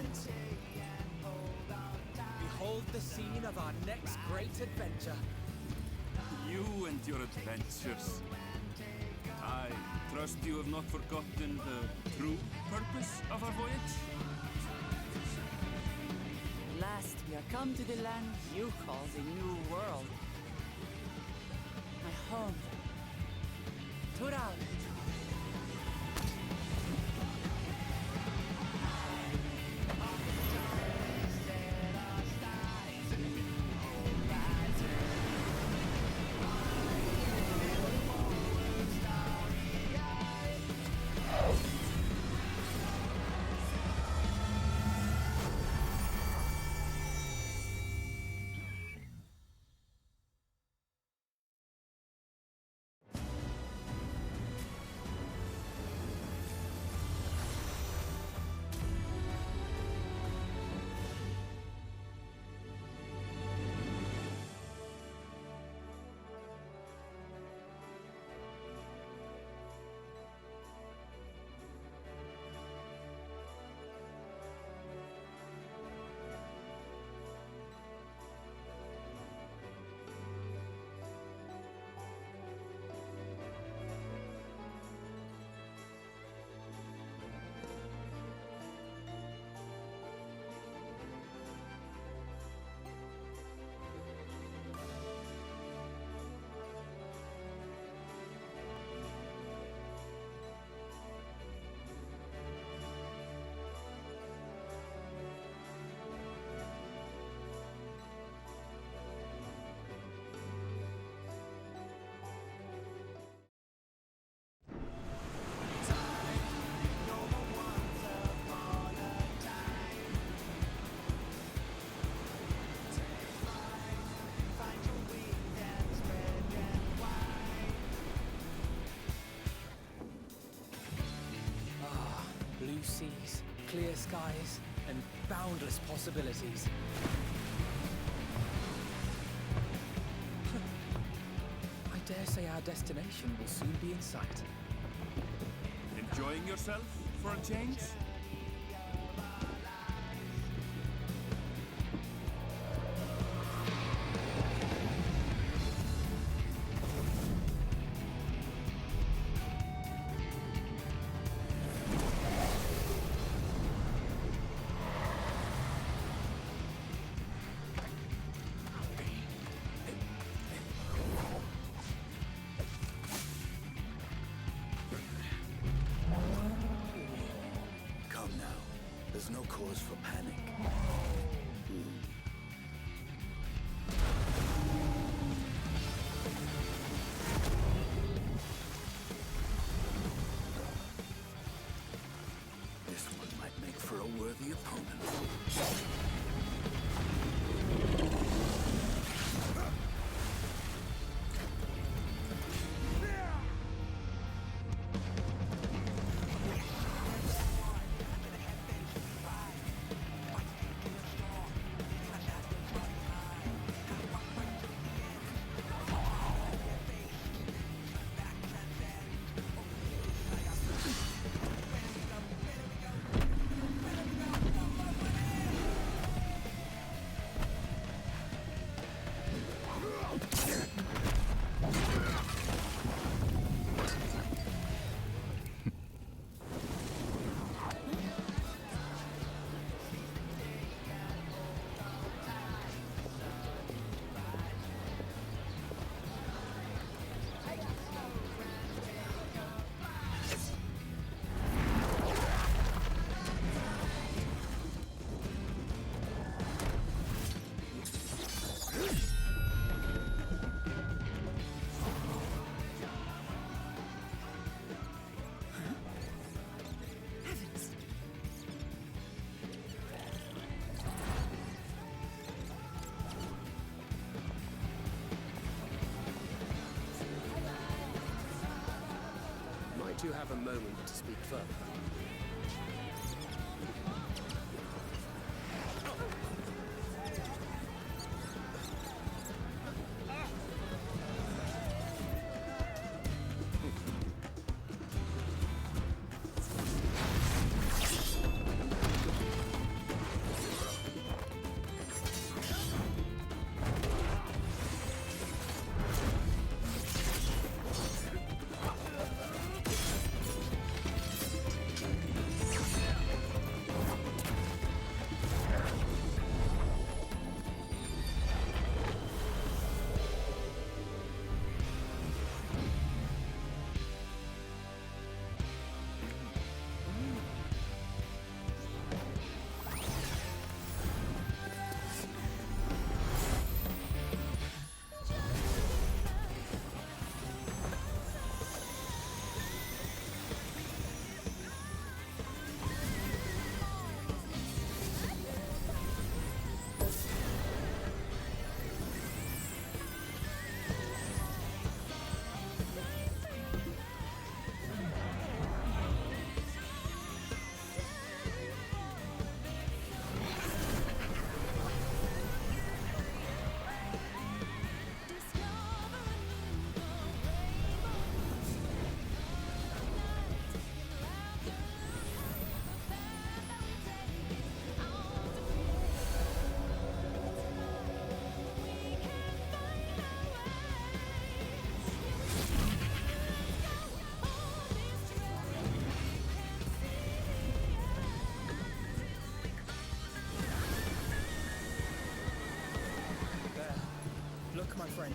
friends. Behold the scene of our next great adventure. You and your adventures. I trust you have not forgotten the true purpose of our voyage? At last we are come to the land you call the New World. My home. Tural. Blue seas, clear skies, and boundless possibilities. I dare say our destination will soon be in sight. Enjoying yourself for a change? There's no cause for panic. This one might make for a worthy opponent. Might you have a moment to speak further?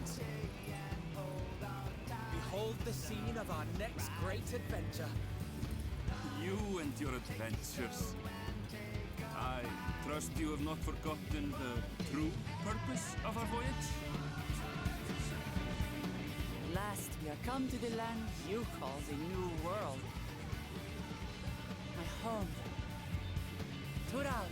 friends. Behold the scene of our next great adventure. You and your adventures. I trust you have not forgotten the true purpose of our voyage? At last we are come to the land you call the New World. My home. Tural.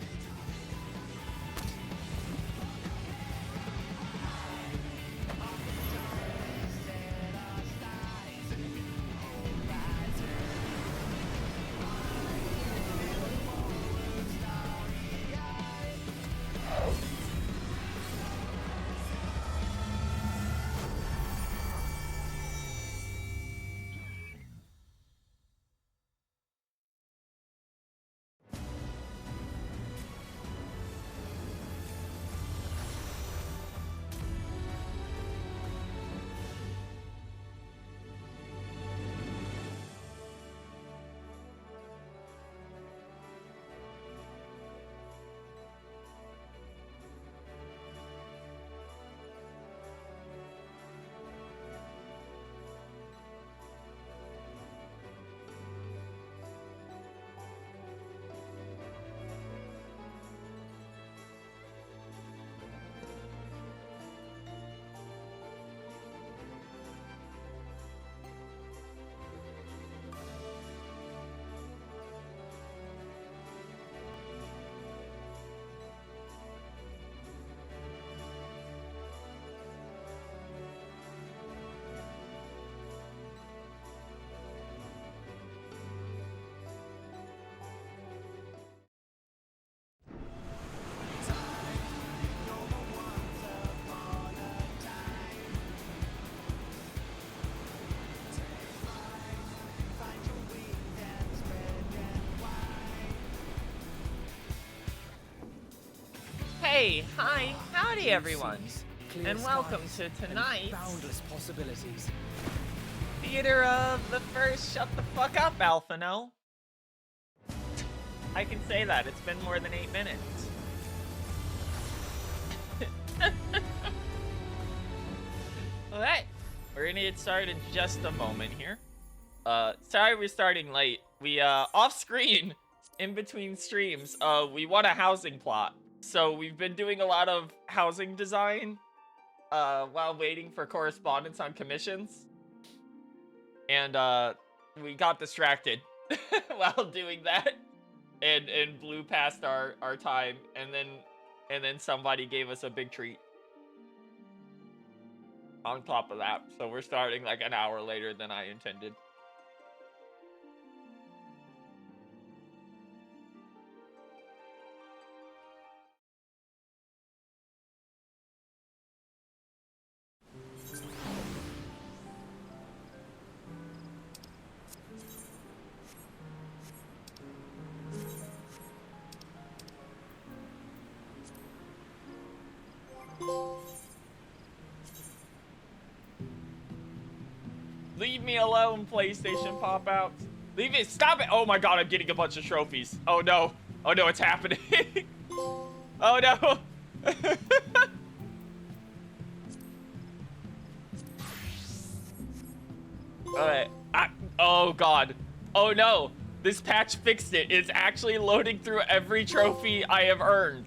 Hey, hi, howdy everyone, Clear and welcome skies to and tonight's boundless possibilities. Theater of the First Shut the Fuck Up, Alphano. I can say that, it's been more than 8 minutes. Alright, we're gonna get started in just a moment here. Sorry we're starting late. We, off screen, in between streams, we won a housing plot. So we've been doing a lot of housing design, while waiting for correspondence on commissions. And, we got distracted while doing that. And blew past our time, and then somebody gave us a big treat. On top of that, so we're starting like an hour later than I intended. Leave me alone, PlayStation pop-outs. Leave it. Stop it. Oh my god, I'm getting a bunch of trophies. Oh no. Oh no, it's happening. Oh no. Alright. Oh god. Oh no. This patch fixed it. It's actually loading through every trophy I have earned.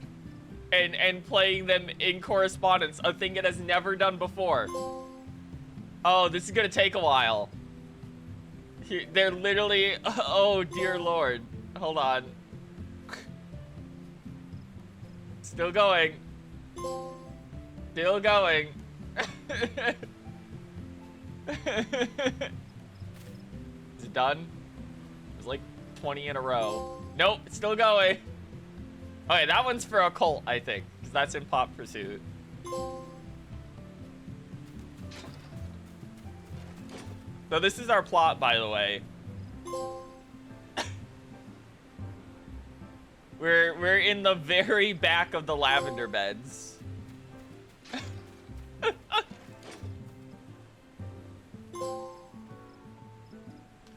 And playing them in correspondence. A thing it has never done before. Oh, this is gonna take a while. They're literally... Oh, dear lord. Hold on. Still going. Still going. Is it done? It's like 20 in a row. Nope, it's still going. Okay, that one's for a cult, I think. Because that's in Pop Pursuit. So this is our plot, by the way. We're in the very back of the lavender beds.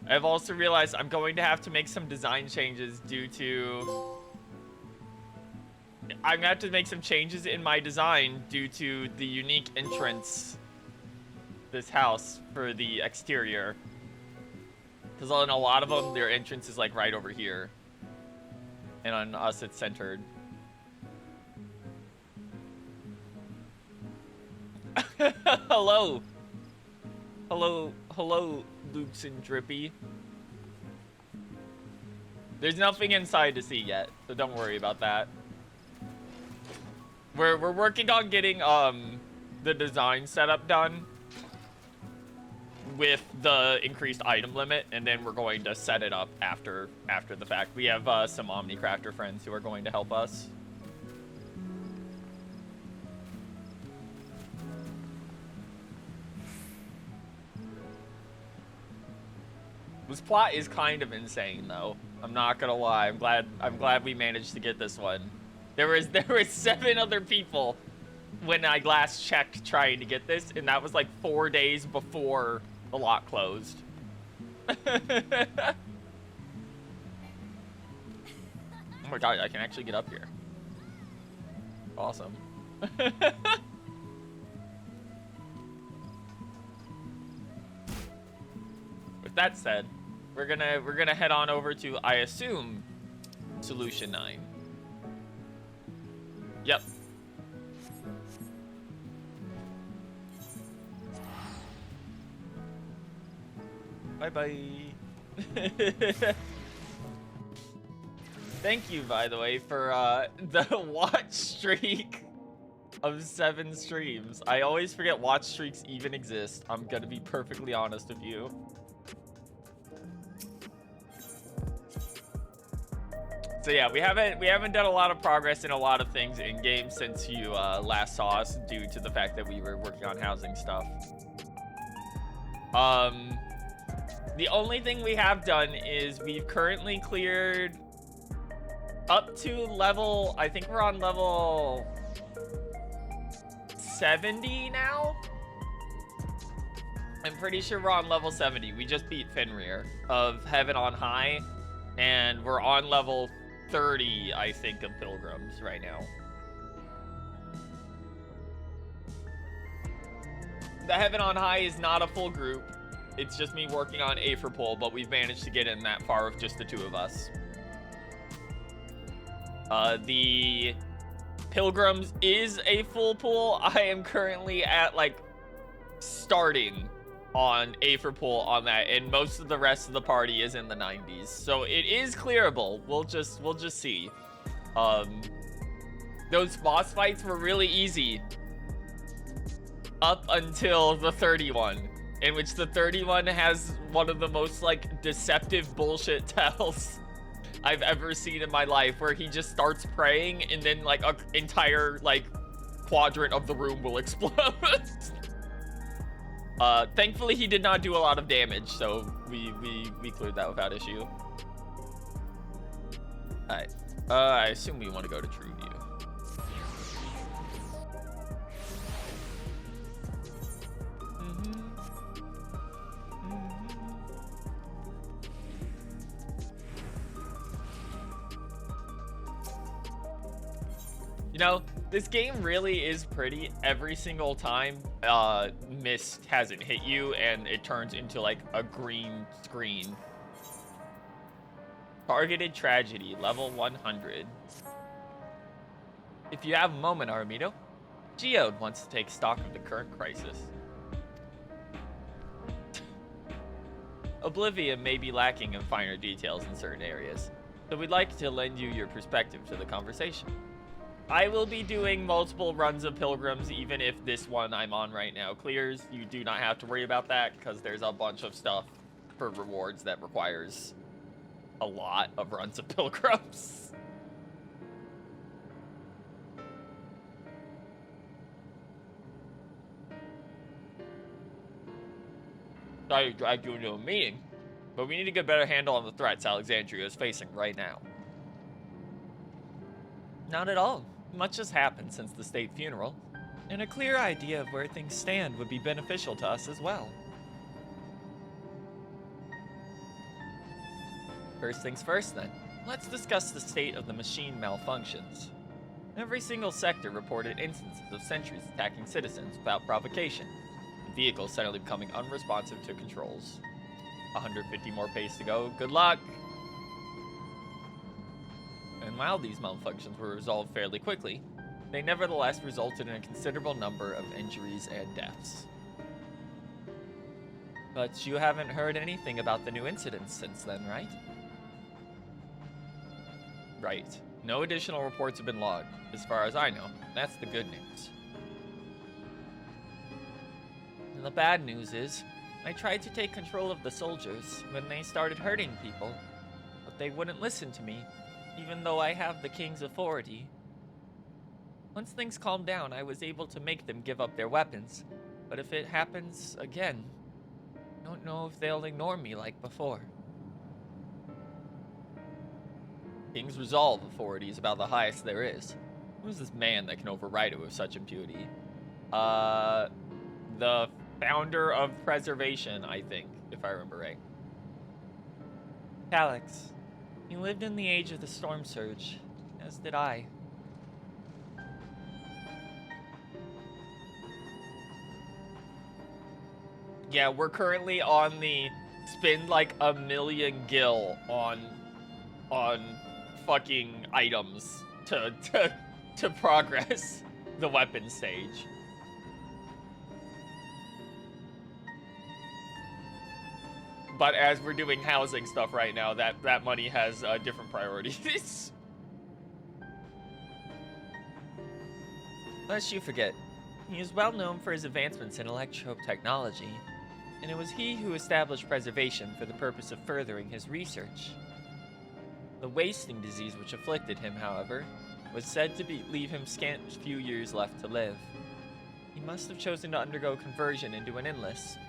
I've also realized I'm going to have to make some design changes due to... I'm gonna have to make some changes in my design due to the unique entrance this house for the exterior. Because on a lot of them, their entrance is like right over here. And on us, it's centered. Hello. Hello, Lukes and Drippy. There's nothing inside to see yet, so don't worry about that. We're working on getting the design setup done with the increased item limit, and then we're going to set it up after the fact. We have some Omnicrafter friends who are going to help us. This plot is kind of insane, though. I'm not gonna lie. I'm glad we managed to get this one. There was 7 other people when I last checked trying to get this, and that was like 4 days before the lot closed. Oh my god, I can actually get up here. Awesome. With that said, we're gonna head on over to, I assume, Solution 9. Yep. Bye-bye. Thank you, by the way, for the watch streak of 7 streams. I always forget watch streaks even exist. I'm gonna be perfectly honest with you. So yeah, we haven't done a lot of progress in a lot of things in game since you last saw us, due to the fact that we were working on housing stuff. The only thing we have done is we've currently cleared up to level, I think we're on level 70 now? I'm pretty sure we're on level 70. We just beat Fenrir of Heaven on High, and we're on level 30, I think, of Pilgrims right now. The Heaven on High is not a full group. It's just me working on Aetherpool, but we've managed to get in that far with just the 2 of us. The Pilgrims is a full pool. I am currently at, like, starting on Aetherpool on that, and most of the rest of the party is in the 90s. So it is clearable. We'll just see. Those boss fights were really easy up until the 31, in which the 31 has one of the most, like, deceptive bullshit tells I've ever seen in my life, where he just starts praying and then, like, an entire, like, quadrant of the room will explode. Thankfully he did not do a lot of damage, so we cleared that without issue. Alright, I assume we want to go to True View. You know, this game really is pretty. Every single time mist hasn't hit you and it turns into like a green screen. Targeted Tragedy, level 100. If you have a moment, Armito, Geode wants to take stock of the current crisis. Oblivion may be lacking in finer details in certain areas, so we'd like to lend you your perspective to the conversation. I will be doing multiple runs of Pilgrims, even if this one I'm on right now clears. You do not have to worry about that, because there's a bunch of stuff for rewards that requires a lot of runs of Pilgrims. I dragged you into a meeting, but we need to get a better handle on the threats Alexandria is facing right now. Not at all. Much has happened since the state funeral, and a clear idea of where things stand would be beneficial to us as well. First things first, then. Let's discuss the state of the machine malfunctions. Every single sector reported instances of sentries attacking citizens without provocation. Vehicle suddenly becoming unresponsive to controls. 150 more pace to go. Good luck! And while these malfunctions were resolved fairly quickly, they nevertheless resulted in a considerable number of injuries and deaths. But you haven't heard anything about the new incidents since then, right? Right. No additional reports have been logged, as far as I know. That's the good news. And the bad news is, I tried to take control of the soldiers when they started hurting people, but they wouldn't listen to me, even though I have the king's authority. Once things calmed down, I was able to make them give up their weapons, but if it happens again, I don't know if they'll ignore me like before. King's resolve authority is about the highest there is. Who's this man that can override it with such impunity? The founder of preservation, I think, if I remember right. Calyx. He lived in the age of the storm surge, as did I. Yeah, we're currently on the spend like 1,000,000 gil on fucking items to progress the weapon stage. But as we're doing housing stuff right now, that money has different priorities. Lest you forget, he is well known for his advancements in electrope technology, and it was he who established preservation for the purpose of furthering his research. The wasting disease which afflicted him, however, was said to leave him scant few years left to live. He must have chosen to undergo conversion into an endless,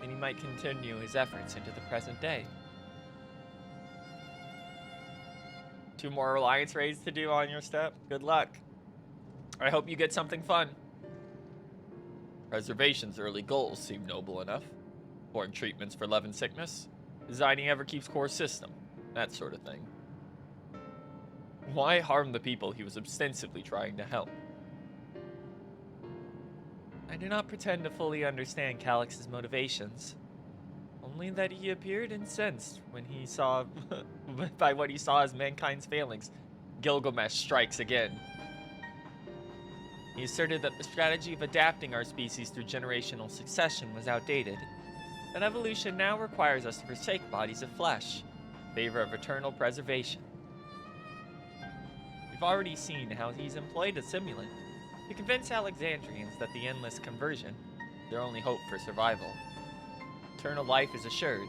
and he might continue his efforts into the present day. 2 more alliance raids to do on your step. Good luck. I hope you get something fun. Preservation's early goals seem noble enough. Pouring treatments for love and sickness, designing Everkeep's core system, that sort of thing. Why harm the people he was ostensibly trying to help? I do not pretend to fully understand Calyx's motivations. Only that he appeared incensed when he saw, by what he saw as mankind's failings. Gilgamesh strikes again. He asserted that the strategy of adapting our species through generational succession was outdated. That evolution now requires us to forsake bodies of flesh, in favor of eternal preservation. We've already seen how he's employed a simulant to convince Alexandrians that the endless conversion is their only hope for survival. Eternal life is assured,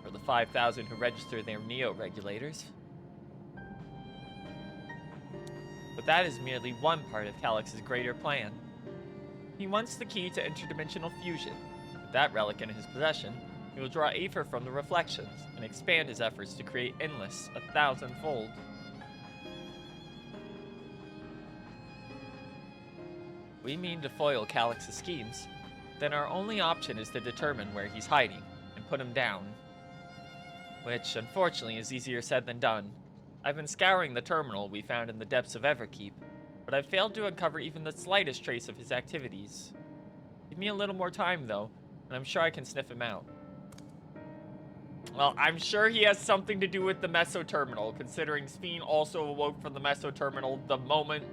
for the 5,000 who register their neo-regulators. But that is merely one part of Calyx's greater plan. He wants the key to interdimensional fusion. With that relic in his possession, he will draw Aether from the reflections and expand his efforts to create Endless 1,000-fold. We mean to foil Calyx's schemes, then our only option is to determine where he's hiding and put him down. Which, unfortunately, is easier said than done. I've been scouring the terminal we found in the depths of Everkeep, but I've failed to uncover even the slightest trace of his activities. Give me a little more time, though, and I'm sure I can sniff him out. Well, I'm sure he has something to do with the Meso Terminal, considering Speen also awoke from the Meso Terminal the moment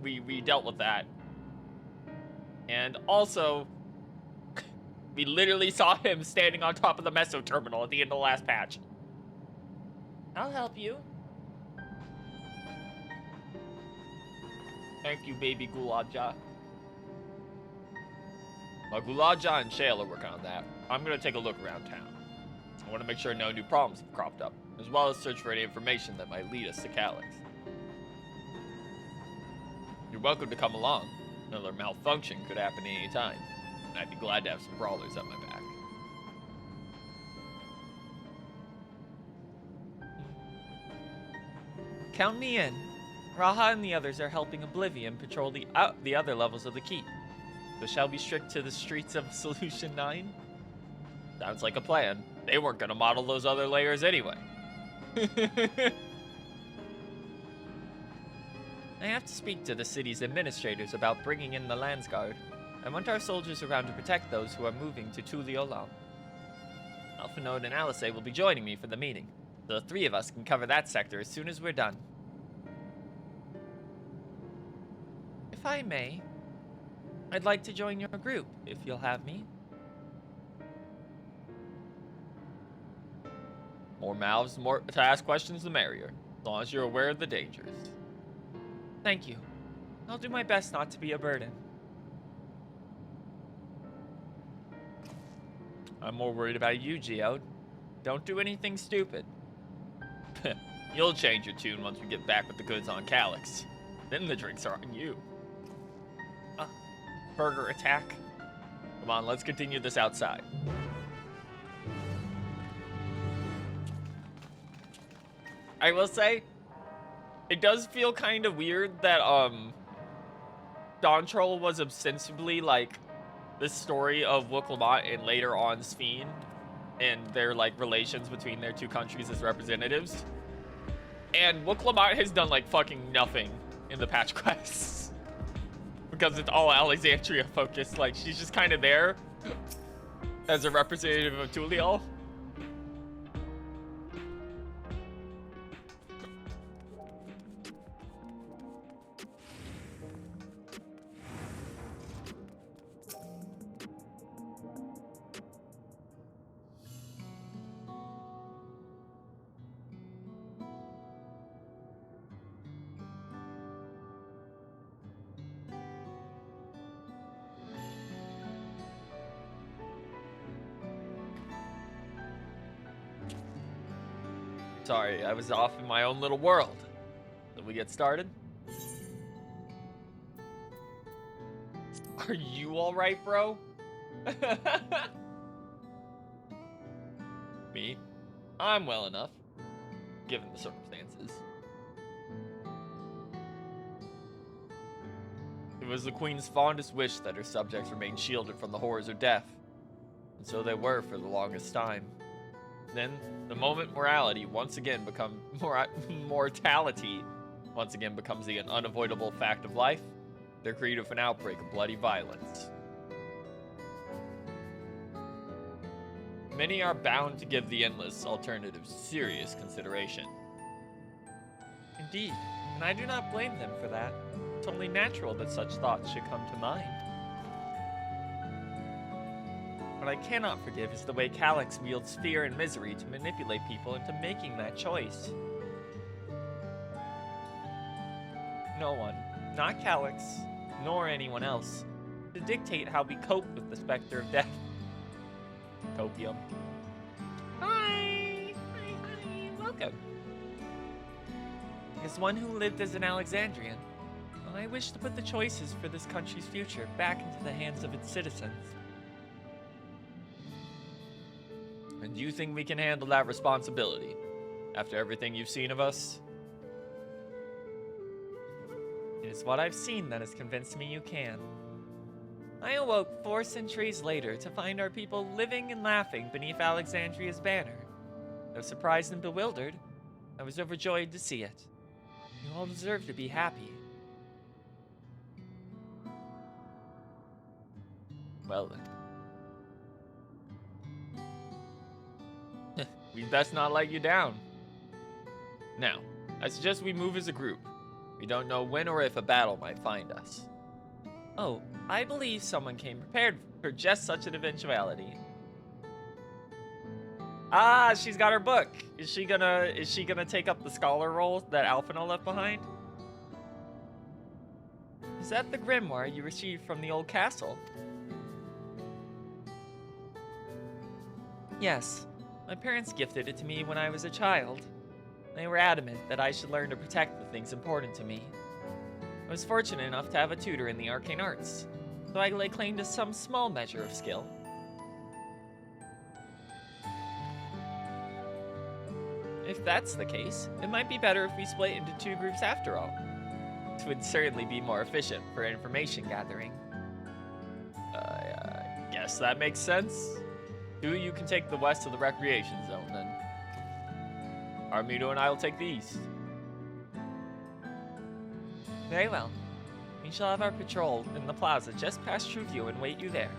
we dealt with that. And also, we literally saw him standing on top of the Meso Terminal at the end of the last patch. I'll help you. Thank you, baby Gulaja. Well, Gulaja and Shale are working on that. I'm going to take a look around town. I want to make sure no new problems have cropped up, as well as search for any information that might lead us to Calyx. You're welcome to come along. Another malfunction could happen at any time, and I'd be glad to have some brawlers at my back. Count me in. Raha and the others are helping Oblivion patrol the other levels of the keep. So shall we strict to the streets of Solution 9? Sounds like a plan. They weren't gonna model those other layers anyway. I have to speak to the city's administrators about bringing in the Landsguard. I want our soldiers around to protect those who are moving to Tuliolal. Alphanode and Alice will be joining me for the meeting. The three of us can cover that sector as soon as we're done. If I may, I'd like to join your group, if you'll have me. More mouths, more to ask questions, the merrier. As long as you're aware of the dangers. Thank you. I'll do my best not to be a burden. I'm more worried about you, Geode. Don't do anything stupid. You'll change your tune once we get back with the goods on Calyx. Then the drinks are on you. Burger attack. Come on, let's continue this outside. I will say, it does feel kind of weird that, Dawntrail was ostensibly, like, the story of Wooklamot and later on Sphene and their, like, relations between their two countries as representatives. And Wooklamot has done, like, fucking nothing in the patch quests. Because it's all Alexandria focused. Like, she's just kind of there as a representative of Tulial. Sorry, I was off in my own little world. Did we get started? Are you alright, bro? Me? I'm well enough, given the circumstances. It was the Queen's fondest wish that her subjects remain shielded from the horrors of death. And so they were for the longest time. Then, the moment mortality once again becomes the unavoidable fact of life, they're created for an outbreak of bloody violence. Many are bound to give the endless alternative serious consideration. Indeed, and I do not blame them for that. It's only natural that such thoughts should come to mind. What I cannot forgive is the way Calyx wields fear and misery to manipulate people into making that choice. No one, not Calyx, nor anyone else, to dictate how we cope with the specter of death. Copium. Hi! Hi, welcome. As one who lived as an Alexandrian, I wish to put the choices for this country's future back into the hands of its citizens. And you think we can handle that responsibility, after everything you've seen of us? It is what I've seen that has convinced me you can. I awoke 4 centuries later to find our people living and laughing beneath Alexandria's banner. Though surprised and bewildered, I was overjoyed to see it. You all deserve to be happy. Well then. We'd best not let you down. Now, I suggest we move as a group. We don't know when or if a battle might find us. Oh, I believe someone came prepared for just such an eventuality. Ah, she's got her book. Is she gonna take up the scholar role that Alphina left behind? Is that the grimoire you received from the old castle? Yes. My parents gifted it to me when I was a child. They were adamant that I should learn to protect the things important to me. I was fortunate enough to have a tutor in the arcane arts, so I lay claim to some small measure of skill. If that's the case, it might be better if we split into 2 groups after all. It would certainly be more efficient for information gathering. I guess that makes sense. You can take the west of the recreation zone, then. Armido and I will take the east. Very well. We shall have our patrol in the plaza just past Truview and wait you there.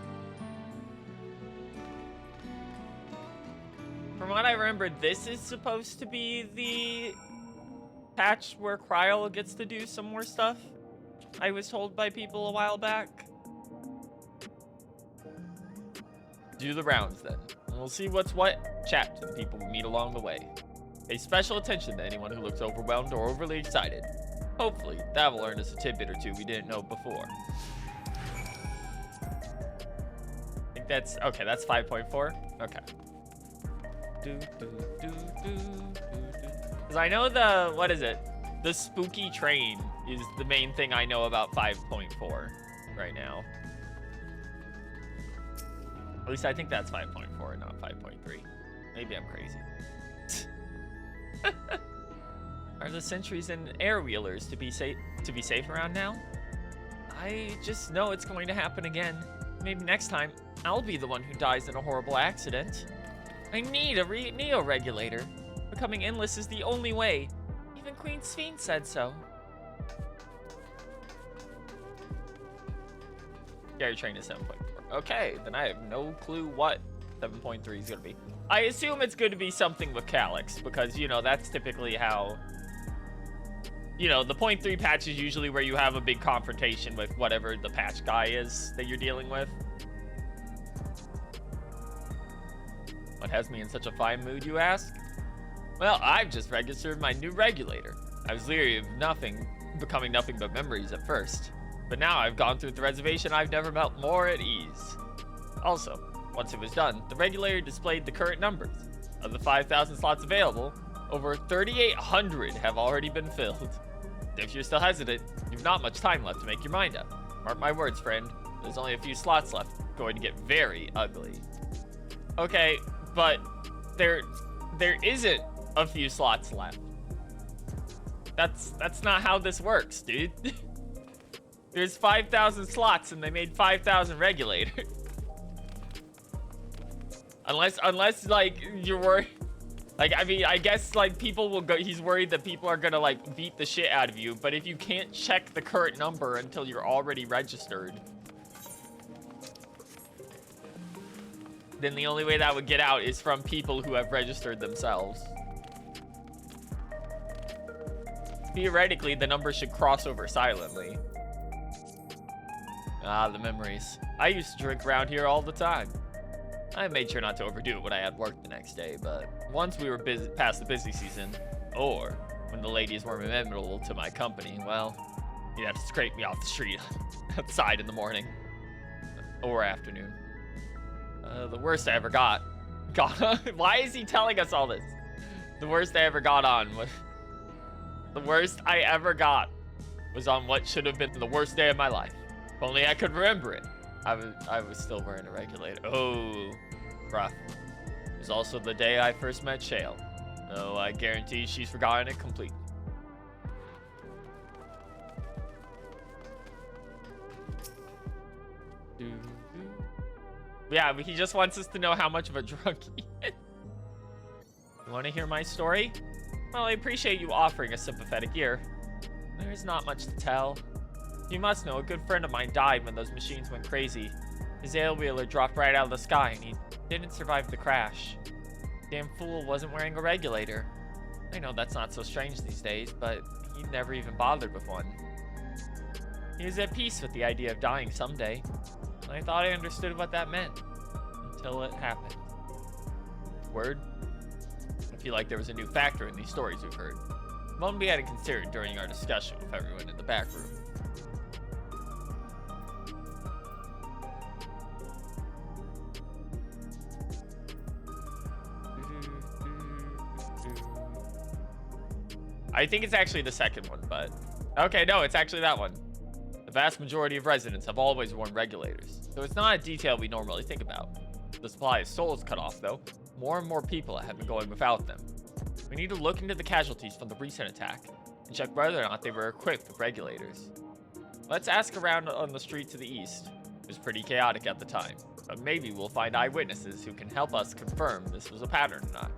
From what I remember, this is supposed to be the patch where Kryl gets to do some more stuff. I was told by people a while back. Do the rounds then. And we'll see what's what. Chat to the people we meet along the way. Pay special attention to anyone who looks overwhelmed or overly excited. Hopefully, that will earn us a tidbit or two we didn't know before. I think that's... Okay, that's 5.4. Okay. Because I know the... What is it? The spooky train is the main thing I know about 5.4 right now. At least I think that's 5.4, not 5.3. Maybe I'm crazy. Are the sentries and air wheelers to be safe around now? I just know it's going to happen again. Maybe next time I'll be the one who dies in a horrible accident. I need a neo-regulator. Becoming endless is the only way. Even Queen Sphene said so. Gary train is 7.4. Okay, then I have no clue what 7.3 is going to be. I assume it's going to be something with Calyx, because, you know, that's typically how... You know, the 0.3 patch is usually where you have a big confrontation with whatever the patch guy is that you're dealing with. What has me in such a fine mood, you ask? Well, I've just registered my new regulator. I was leery of becoming nothing but memories at first. But now I've gone through the reservation, I've never felt more at ease. Also, once it was done, the regulator displayed the current numbers. Of the 5,000 slots available, over 3,800 have already been filled. If you're still hesitant, you've not much time left to make your mind up. Mark my words, friend. There's only a few slots left. Going to get very ugly. Okay, but there isn't a few slots left. That's not how this works, dude. There's 5,000 slots and they made 5,000 regulators. Unless like you're worried. Like, I mean, I guess, like, people will go... He's worried that people are gonna, like, beat the shit out of you. But if you can't check the current number until you're already registered, then the only way that would get out is from people who have registered themselves. Theoretically, the number should cross over silently. Ah, the memories. I used to drink around here all the time. I made sure not to overdo it when I had work the next day, but once we were past the busy season, or when the ladies were amenable to my company, well, you'd have to scrape me off the street outside in the morning or afternoon. The worst I ever got. Why is he telling us all this? The worst I ever got on was... The worst I ever got was on what should have been the worst day of my life. If only I could remember it. I was still wearing a regulator. Oh, rough. It was also the day I first met Shale. Oh, I guarantee she's forgotten it completely. Yeah, but he just wants us to know how much of a drunk he is. You want to hear my story? Well, I appreciate you offering a sympathetic ear. There's not much to tell. You must know, a good friend of mine died when those machines went crazy. His air-wheeler dropped right out of the sky, and he didn't survive the crash. Damn fool wasn't wearing a regulator. I know that's not so strange these days, but he never even bothered with one. He was at peace with the idea of dying someday. And I thought I understood what that meant. Until it happened. Word? I feel like there was a new factor in these stories we've heard. One we hadn't considered during our discussion with everyone in the back room. I think it's actually the second one, but... Okay, no, it's actually that one. The vast majority of residents have always worn regulators, so it's not a detail we normally think about. The supply of souls cut off, though. More and more people have been going without them. We need to look into the casualties from the recent attack, and check whether or not they were equipped with regulators. Let's ask around on the street to the east. It was pretty chaotic at the time, but maybe we'll find eyewitnesses who can help us confirm this was a pattern or not.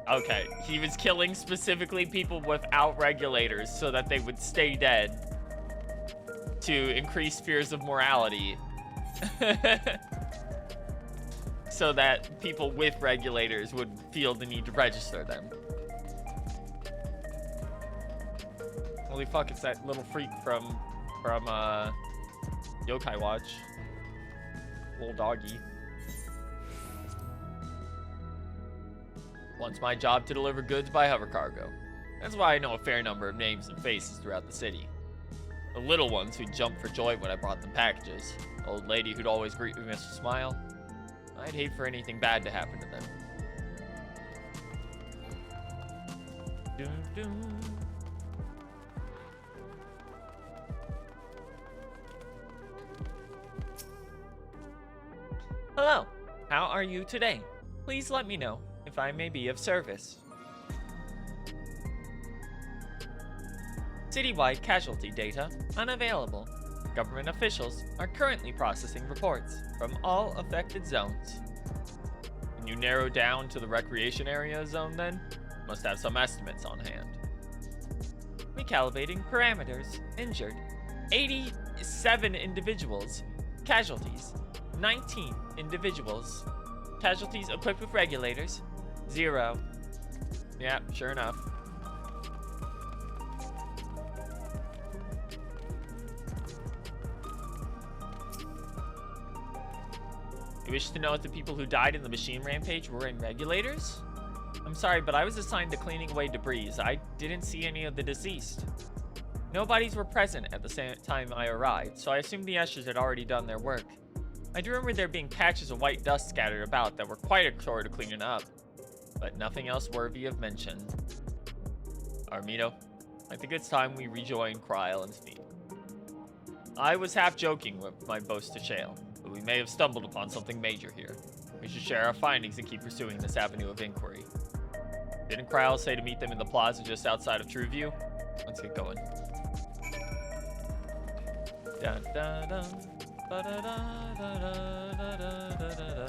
Okay, he was killing specifically people without regulators so that they would stay dead to increase fears of morality. So that people with regulators would feel the need to register them. Holy fuck, it's that little freak from Yokai Watch. Little doggy. Once my job to deliver goods by hover cargo. That's why I know a fair number of names and faces throughout the city. The little ones who'd jump for joy when I brought them packages. The old lady who'd always greet me with a smile. I'd hate for anything bad to happen to them. Dun, dun. Hello, how are you today? Please let me know if I may be of service. Citywide casualty data unavailable. Government officials are currently processing reports from all affected zones. Can you narrow down to the recreation area zone then? Must have some estimates on hand. Recalibrating parameters. Injured 87 individuals. Casualties 19 individuals. Casualties equipped with regulators 0. Yeah, sure enough. You wish to know if the people who died in the machine rampage were in regulators? I'm sorry, but I was assigned to cleaning away debris. I didn't see any of the deceased. No bodies were present at the same time I arrived, so I assumed the ushers had already done their work. I do remember there being patches of white dust scattered about that were quite a chore to clean up, but nothing else worthy of mention. Armito, I think it's time we rejoin Kryl and Speed. I was half joking with my boast to Shale, but we may have stumbled upon something major here. We should share our findings and keep pursuing this avenue of inquiry. Didn't Kryl say to meet them in the plaza just outside of Trueview? Let's get going. Dun, dun, dun. Ba-da-da-da-da-da-da-da-da-da.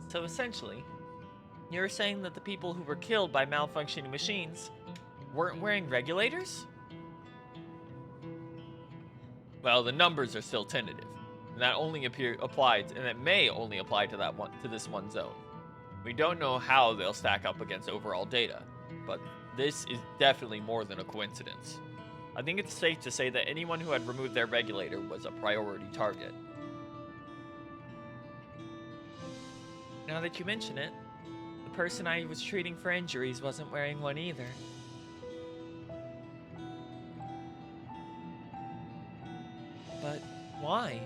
So essentially, you're saying that the people who were killed by malfunctioning machines weren't wearing regulators? Well, the numbers are still tentative, and that only applied, and it may only apply to this one zone. We don't know how they'll stack up against overall data, but this is definitely more than a coincidence. I think it's safe to say that anyone who had removed their regulator was a priority target. Now that you mention it, the person I was treating for injuries wasn't wearing one either. But why?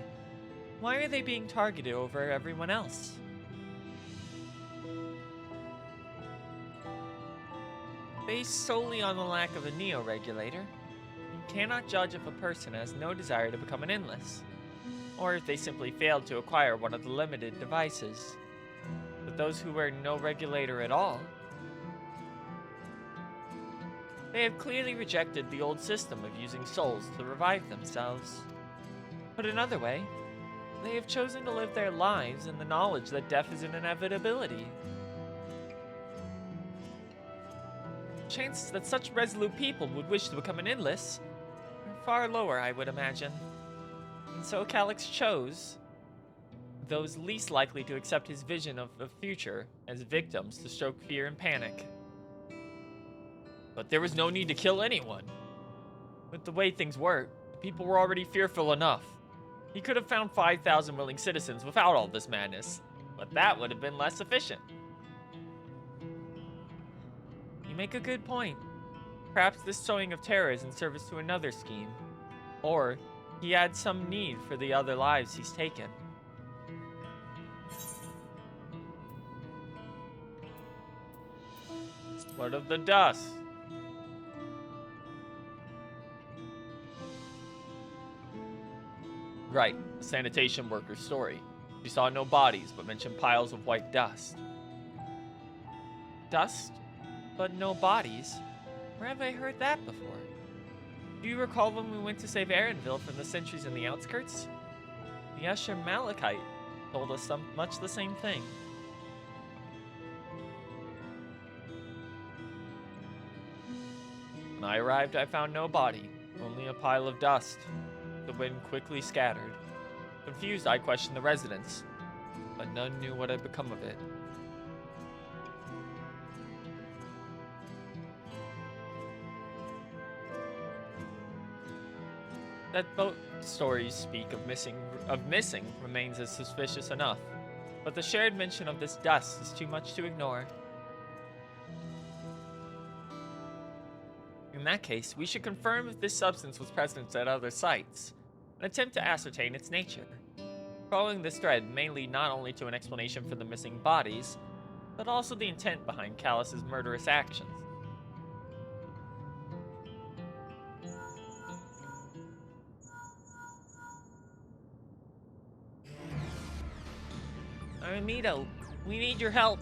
Why are they being targeted over everyone else? Based solely on the lack of a neo-regulator, you cannot judge if a person has no desire to become an endless, or if they simply failed to acquire one of the limited devices. But those who wear no regulator at all, they have clearly rejected the old system of using souls to revive themselves. Put another way, they have chosen to live their lives in the knowledge that death is an inevitability. Chances that such resolute people would wish to become an endless are far lower, I would imagine. And so Calyx chose those least likely to accept his vision of the future as victims to stoke fear and panic. But there was no need to kill anyone. With the way things work, the people were already fearful enough. He could have found 5,000 willing citizens without all this madness, but that would have been less efficient. You make a good point. Perhaps this sowing of terror is in service to another scheme. Or he had some need for the other lives he's taken. What of the dust? Right, the sanitation worker's story. She saw no bodies, but mentioned piles of white dust. Dust, but no bodies? Where have I heard that before? Do you recall when we went to save Aaronville from the sentries in the outskirts? The Usher Malachite told us much the same thing. When I arrived, I found no body, only a pile of dust. The wind quickly scattered. Confused, I questioned the residents, but none knew what had become of it. That boat stories speak of missing remains as suspicious enough, but the shared mention of this dust is too much to ignore. In that case, we should confirm if this substance was present at other sites, and attempt to ascertain its nature. Following this thread may lead not only to an explanation for the missing bodies, but also the intent behind Callus's murderous actions. Armito, we need your help.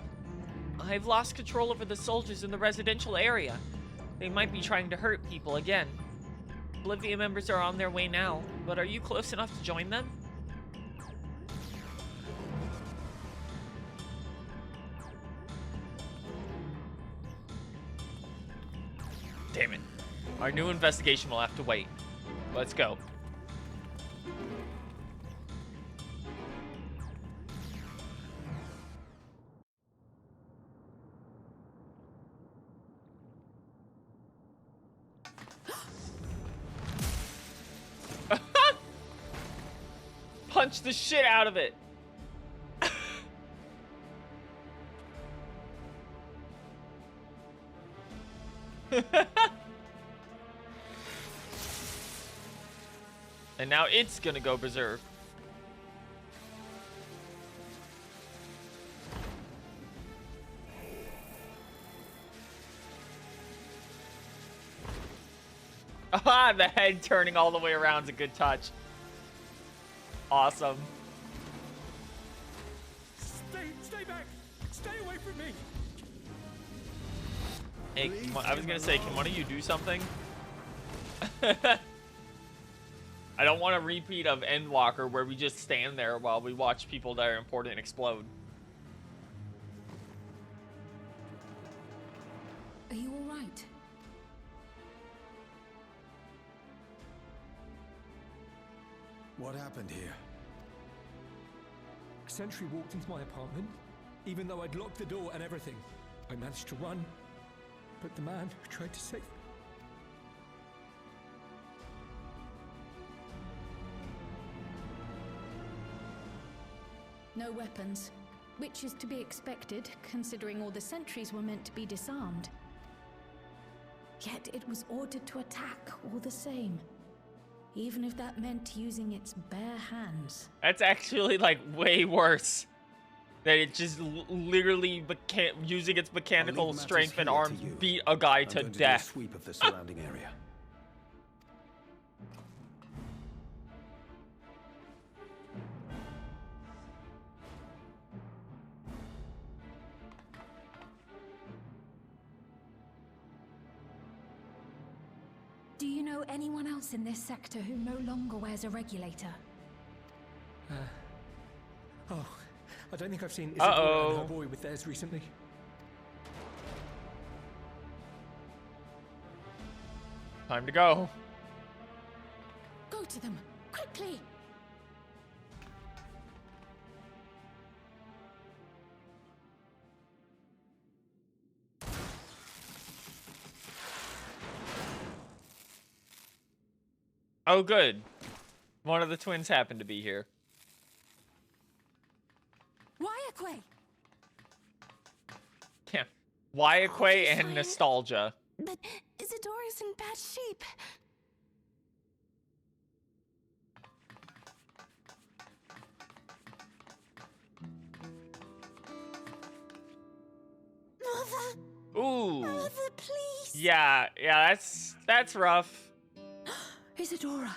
I've lost control over the soldiers in the residential area. They might be trying to hurt people again. Bolivia members are on their way now, but are you close enough to join them? Damn it. Our new investigation will have to wait. Let's go. Punch the shit out of it. And now it's gonna go berserk. Ah, the head turning all the way around is a good touch. Awesome. Stay back! Stay away from me! Hey, I was gonna say, can one of you do something? I don't want a repeat of Endwalker where we just stand there while we watch people that are important explode. Are you all right? What happened here? A sentry walked into my apartment, even though I'd locked the door and everything. I managed to run, but the man who tried to save me. No weapons, which is to be expected, considering all the sentries were meant to be disarmed. Yet it was ordered to attack all the same, even if that meant using its bare hands. That's actually, like, way worse. That it just literally using its mechanical strength and arms beat a guy to death. Sweep of the surrounding area. Do you know anyone else in this sector who no longer wears a regulator? Oh, I don't think I've seen Isadora and her boy with theirs recently. Time to go. Go to them, quickly! Oh, good. One of the twins happened to be here. Wyaquay! Yeah. Wyaquay and nostalgia. But Isadora's in bad shape. Mother! Ooh. Mother, please. Yeah, that's rough. Isadora.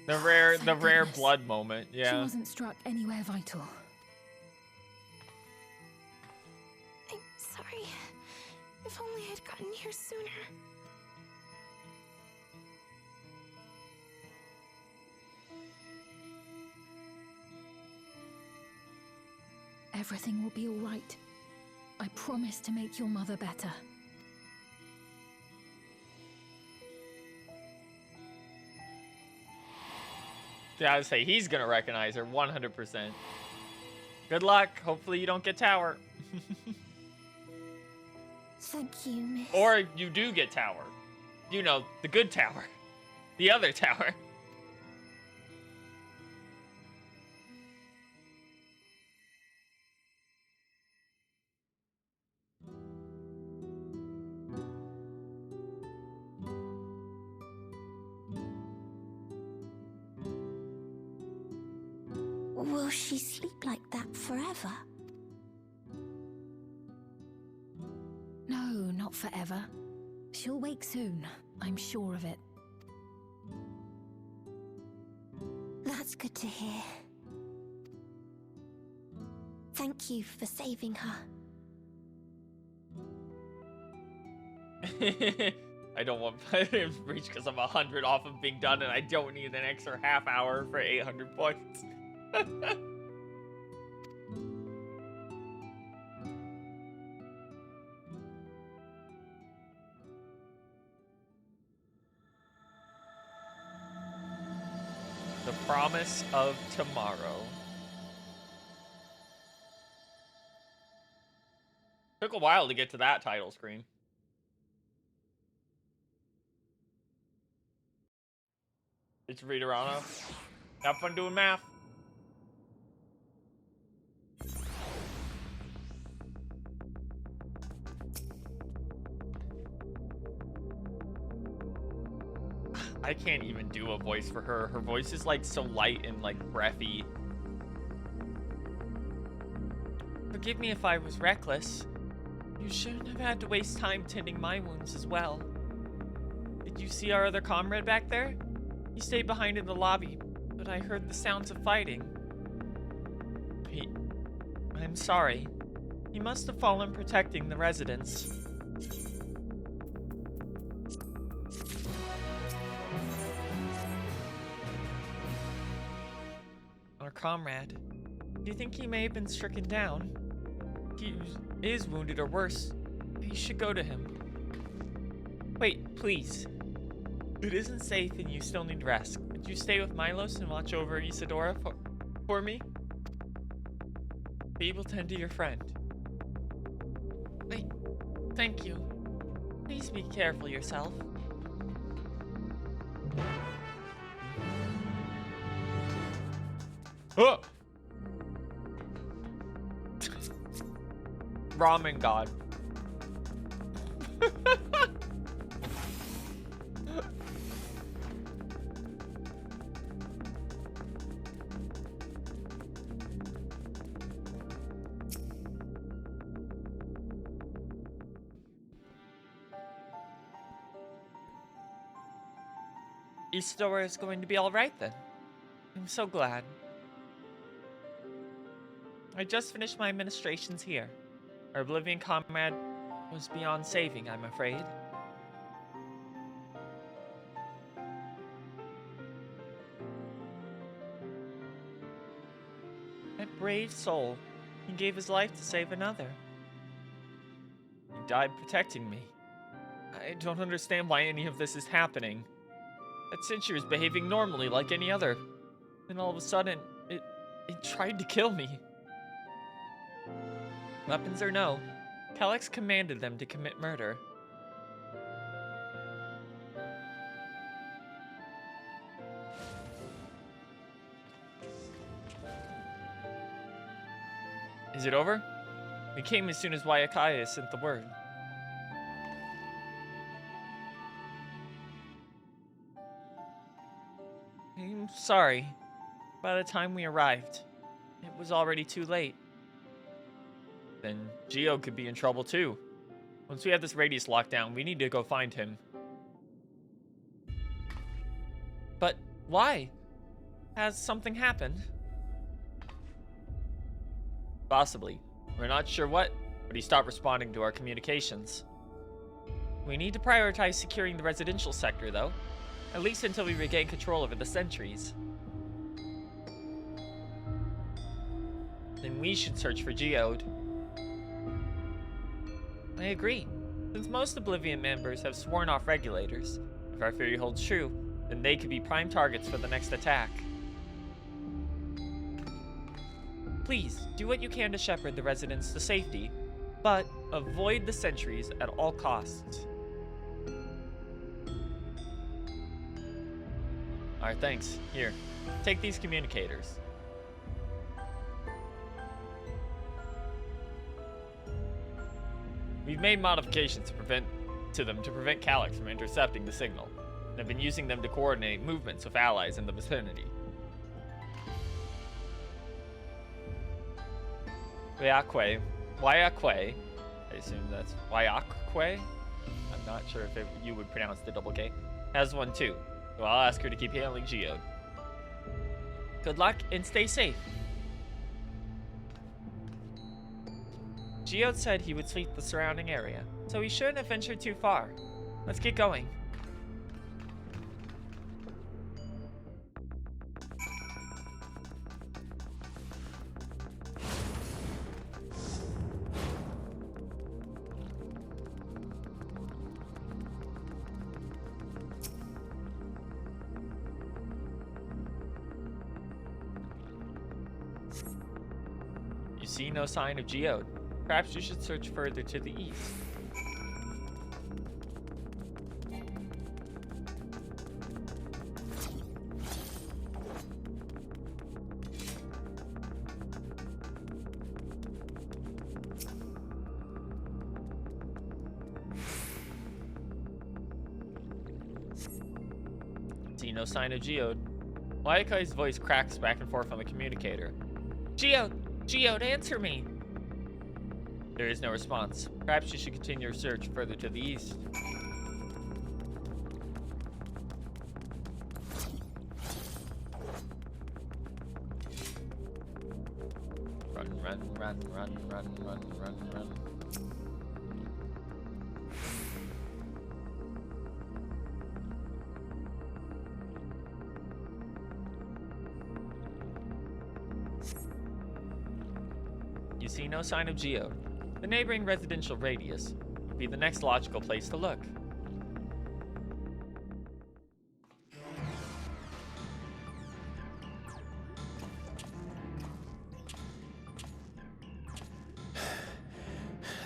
The rare Thank goodness. blood moment. She Yeah. wasn't struck anywhere vital. I'm sorry. If only I'd gotten here sooner. Everything will be all right. I promise to make your mother better. Yeah, I would say he's gonna recognize her 100%. Good luck. Hopefully you don't get tower. Thank you, miss. Or you do get tower. You know, the good tower. The other tower. Will she sleep like that forever? No, not forever. She'll wake soon. I'm sure of it. That's good to hear. Thank you for saving her. I don't want to reach because I'm 100 off of being done and I don't need an extra half hour for 800 points. The Promise of Tomorrow. Took a while to get to that title screen. It's Rita Rana. Have fun doing math. I can't even do a voice for her. Her voice is like so light and like breathy. Forgive me if I was reckless. You shouldn't have had to waste time tending my wounds as well. Did you see our other comrade back there? He stayed behind in the lobby, but I heard the sounds of fighting. I'm sorry. He must have fallen protecting the residents. Our comrade. Do you think he may have been stricken down? He is wounded or worse. You should go to him. Wait, please. It isn't safe and you still need rest. Could you stay with Milos and watch over Isadora for me? Be able to tend to your friend. Wait, thank you. Please be careful yourself. Oh! Ramen God. Isadora is going to be all right then. I'm so glad. I just finished my administrations here. Our Oblivion comrade was beyond saving, I'm afraid. That brave soul, he gave his life to save another. He died protecting me. I don't understand why any of this is happening. That sentry was behaving normally like any other. Then all of a sudden, it tried to kill me. Weapons or no, Calyx commanded them to commit murder. Is it over? We came as soon as Wayakaya sent the word. sorry. By the time we arrived, it was already too late. Then Geode could be in trouble too. Once we have this radius locked down, we need to go find him. But why? Has something happened? Possibly. We're not sure what, but he stopped responding to our communications. We need to prioritize securing the residential sector, though. At least until we regain control over the sentries. Then we should search for Geode. I agree. Since most Oblivion members have sworn off regulators, if our theory holds true, then they could be prime targets for the next attack. Please, do what you can to shepherd the residents to safety, but avoid the sentries at all costs. Alright, thanks. Here, take these communicators. We've made modifications to them to prevent Calyx from intercepting the signal, and have been using them to coordinate movements of allies in the vicinity. Wayakwe, I assume that's Wayakwe? I'm not sure if you would pronounce the double K. Has one too, so I'll ask her to keep handling Geode. Good luck and stay safe. Geode said he would sweep the surrounding area, so he shouldn't have ventured too far. Let's get going. You see no sign of Geode. Perhaps you should search further to the east. See no sign of Geode. Wayakai's voice cracks back and forth on the communicator. Geode! Geode, answer me! There is no response. Perhaps you should continue your search further to the east. Run. You see no sign of Geode. The neighboring residential radius would be the next logical place to look.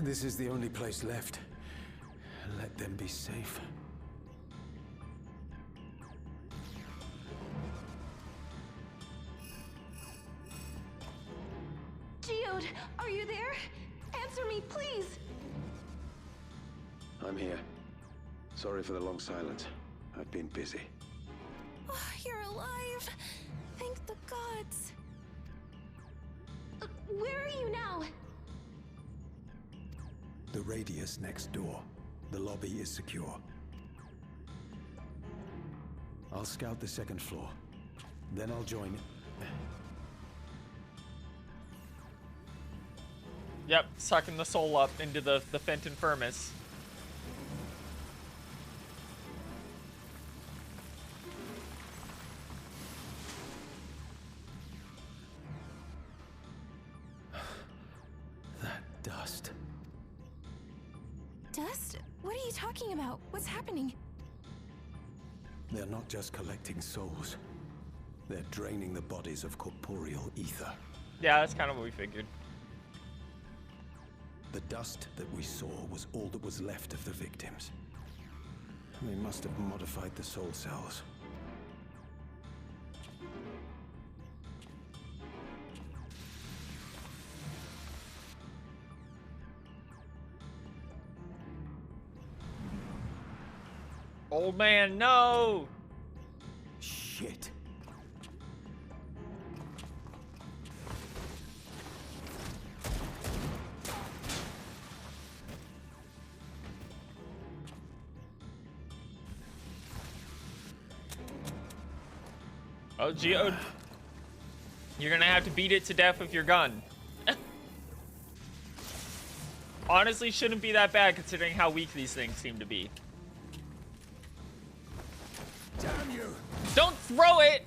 This is the only place left. Let them be safe. Geode, are you there? Answer me, please! I'm here. Sorry for the long silence. I've been busy. Oh, you're alive! Thank the gods! Where are you now? The radius next door. The lobby is secure. I'll scout the second floor. Then I'll join... Yep, sucking the soul up into the Fenton Furnace. That dust. Dust? What are you talking about? What's happening? They're not just collecting souls. They're draining the bodies of corporeal ether. Yeah, that's kind of what we figured. The dust that we saw was all that was left of the victims. They must have modified the soul cells. Old man, no! Shit. Oh, Geode. You're gonna have to beat it to death with your gun. Honestly, shouldn't be that bad considering how weak these things seem to be. Damn you! Don't throw it!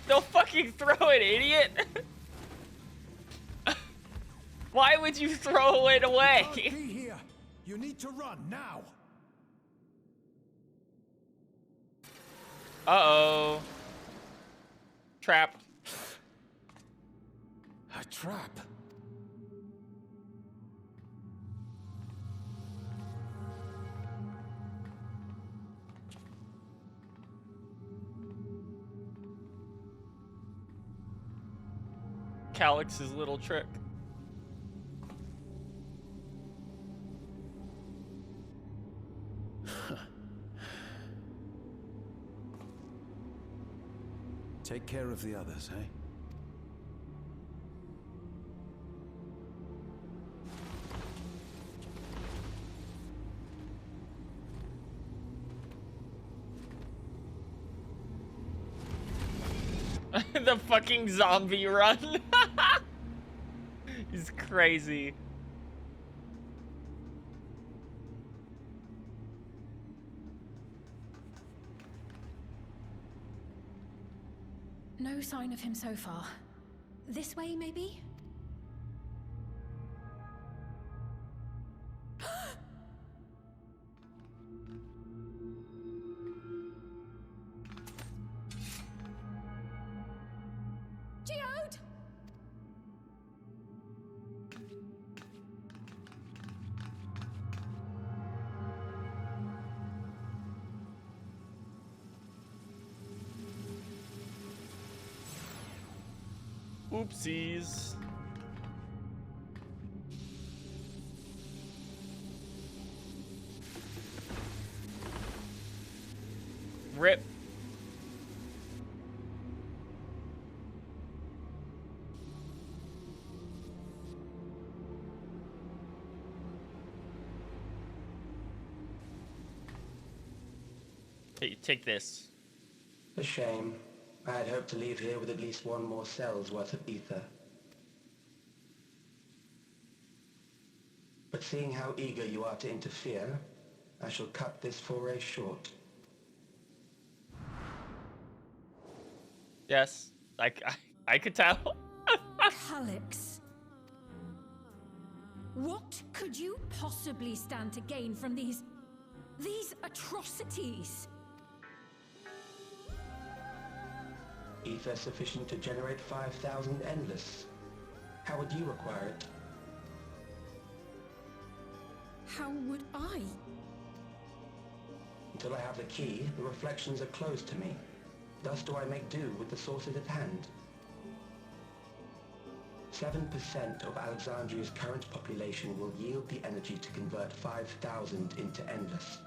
Don't fucking throw it, idiot! Why would you throw it away? Be here. You need to run now. Uh-oh. Trapped. A trap. Calyx's little trick. Take care of the others, eh? The fucking zombie run. He's crazy. No sign of him so far. This way, maybe? Geode! Oopsies. Rip. Hey, take this. A shame. I had hoped to leave here with at least one more cell's worth of ether. But seeing how eager you are to interfere, I shall cut this foray short. Yes, I could tell. Calyx. What could you possibly stand to gain from these atrocities? Ether sufficient to generate 5,000 endless. How would you acquire it? How would I? Until I have the key, the reflections are closed to me. Thus do I make do with the sources at hand. 7% of Alexandria's current population will yield the energy to convert 5,000 into endless.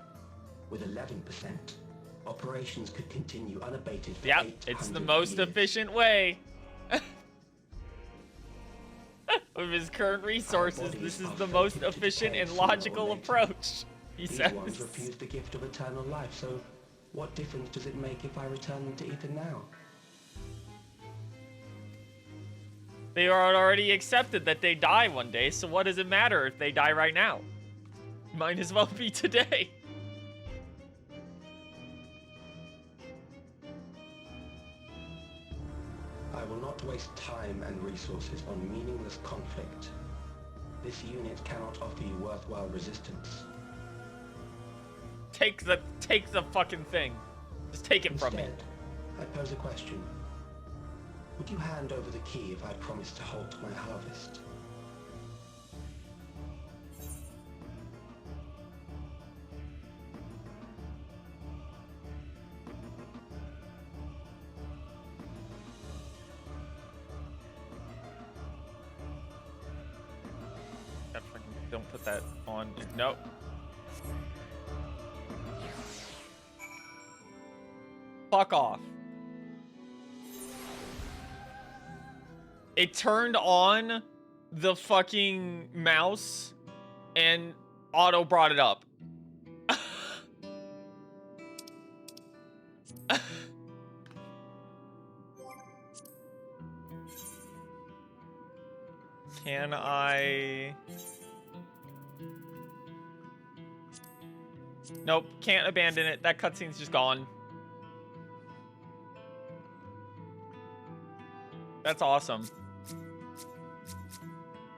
With 11%, operations could continue unabated for Yep, 800 it's the most years. efficient way. With his current resources, this is the most efficient and logical approach, he says. These ones refuse the gift of eternal life, so what difference does it make if I return them to ether now? They are already accepted that they die one day, so what does it matter if they die right now? Might as well be today. I will not waste time and resources on meaningless conflict. This unit cannot offer you worthwhile resistance. Take the fucking thing. Just take it from me. Instead, I pose a question. Would you hand over the key if I promised to halt my harvest? Don't put that on. Nope. Fuck off. It turned on the fucking mouse and auto brought it up. Can I... Nope, can't abandon it. That cutscene's just gone. That's awesome.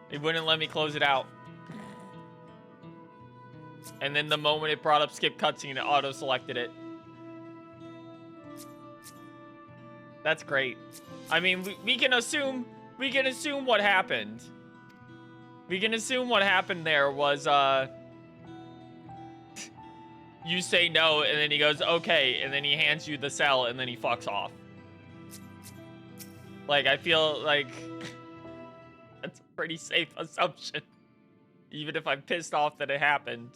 It wouldn't let me close it out. And then the moment it brought up skip cutscene, it auto-selected it. That's great. I mean, we can assume what happened. We can assume what happened there was, you say no, and then he goes, okay, and then he hands you the cell, and then he fucks off. Like, I feel like that's a pretty safe assumption. Even if I'm pissed off that it happened.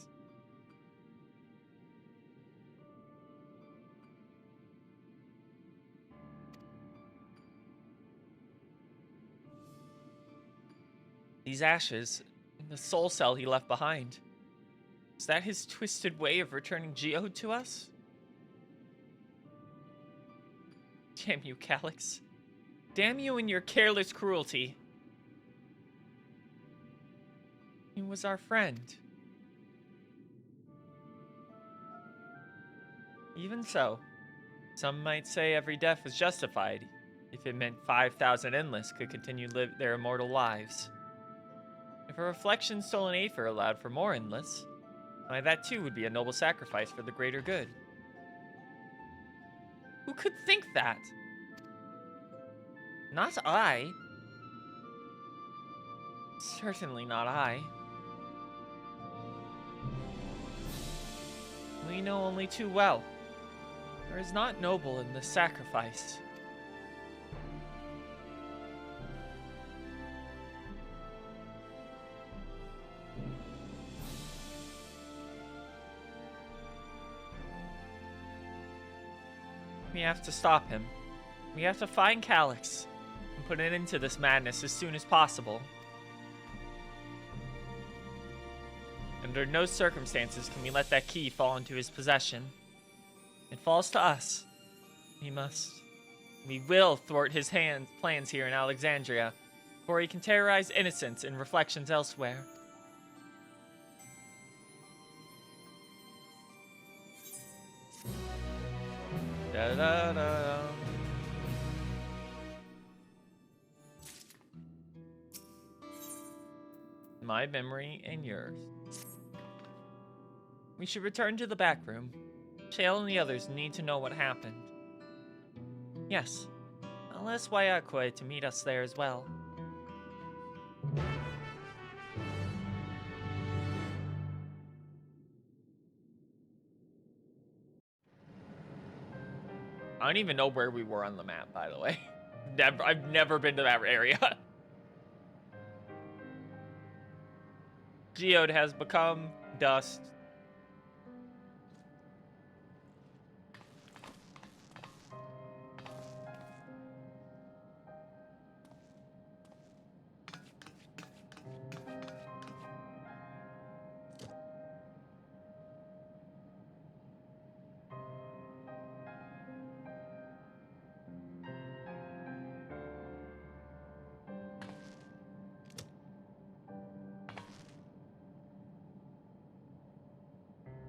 These ashes, and the soul cell he left behind. Is that his twisted way of returning Geode to us? Damn you, Calyx. Damn you and your careless cruelty. He was our friend. Even so, some might say every death was justified, if it meant 5,000 Endless could continue to live their immortal lives. If a reflection stolen Aether allowed for more Endless, why that too would be a noble sacrifice for the greater good. Who could think that? Not I. Certainly not I. We know only too well. There is not noble in this sacrifice. We have to stop him. We have to find Calyx and put an end to this madness as soon as possible. Under no circumstances can we let that key fall into his possession. It falls to us. We will thwart his plans here in Alexandria, before he can terrorize innocents and reflections elsewhere. Da da da. My memory and yours. We should return to the back room. Shale and the others need to know what happened. Yes, I'll ask Wayakwe to meet us there as well. I don't even know where we were on the map, by the way. I've never been to that area. Geode has become dust.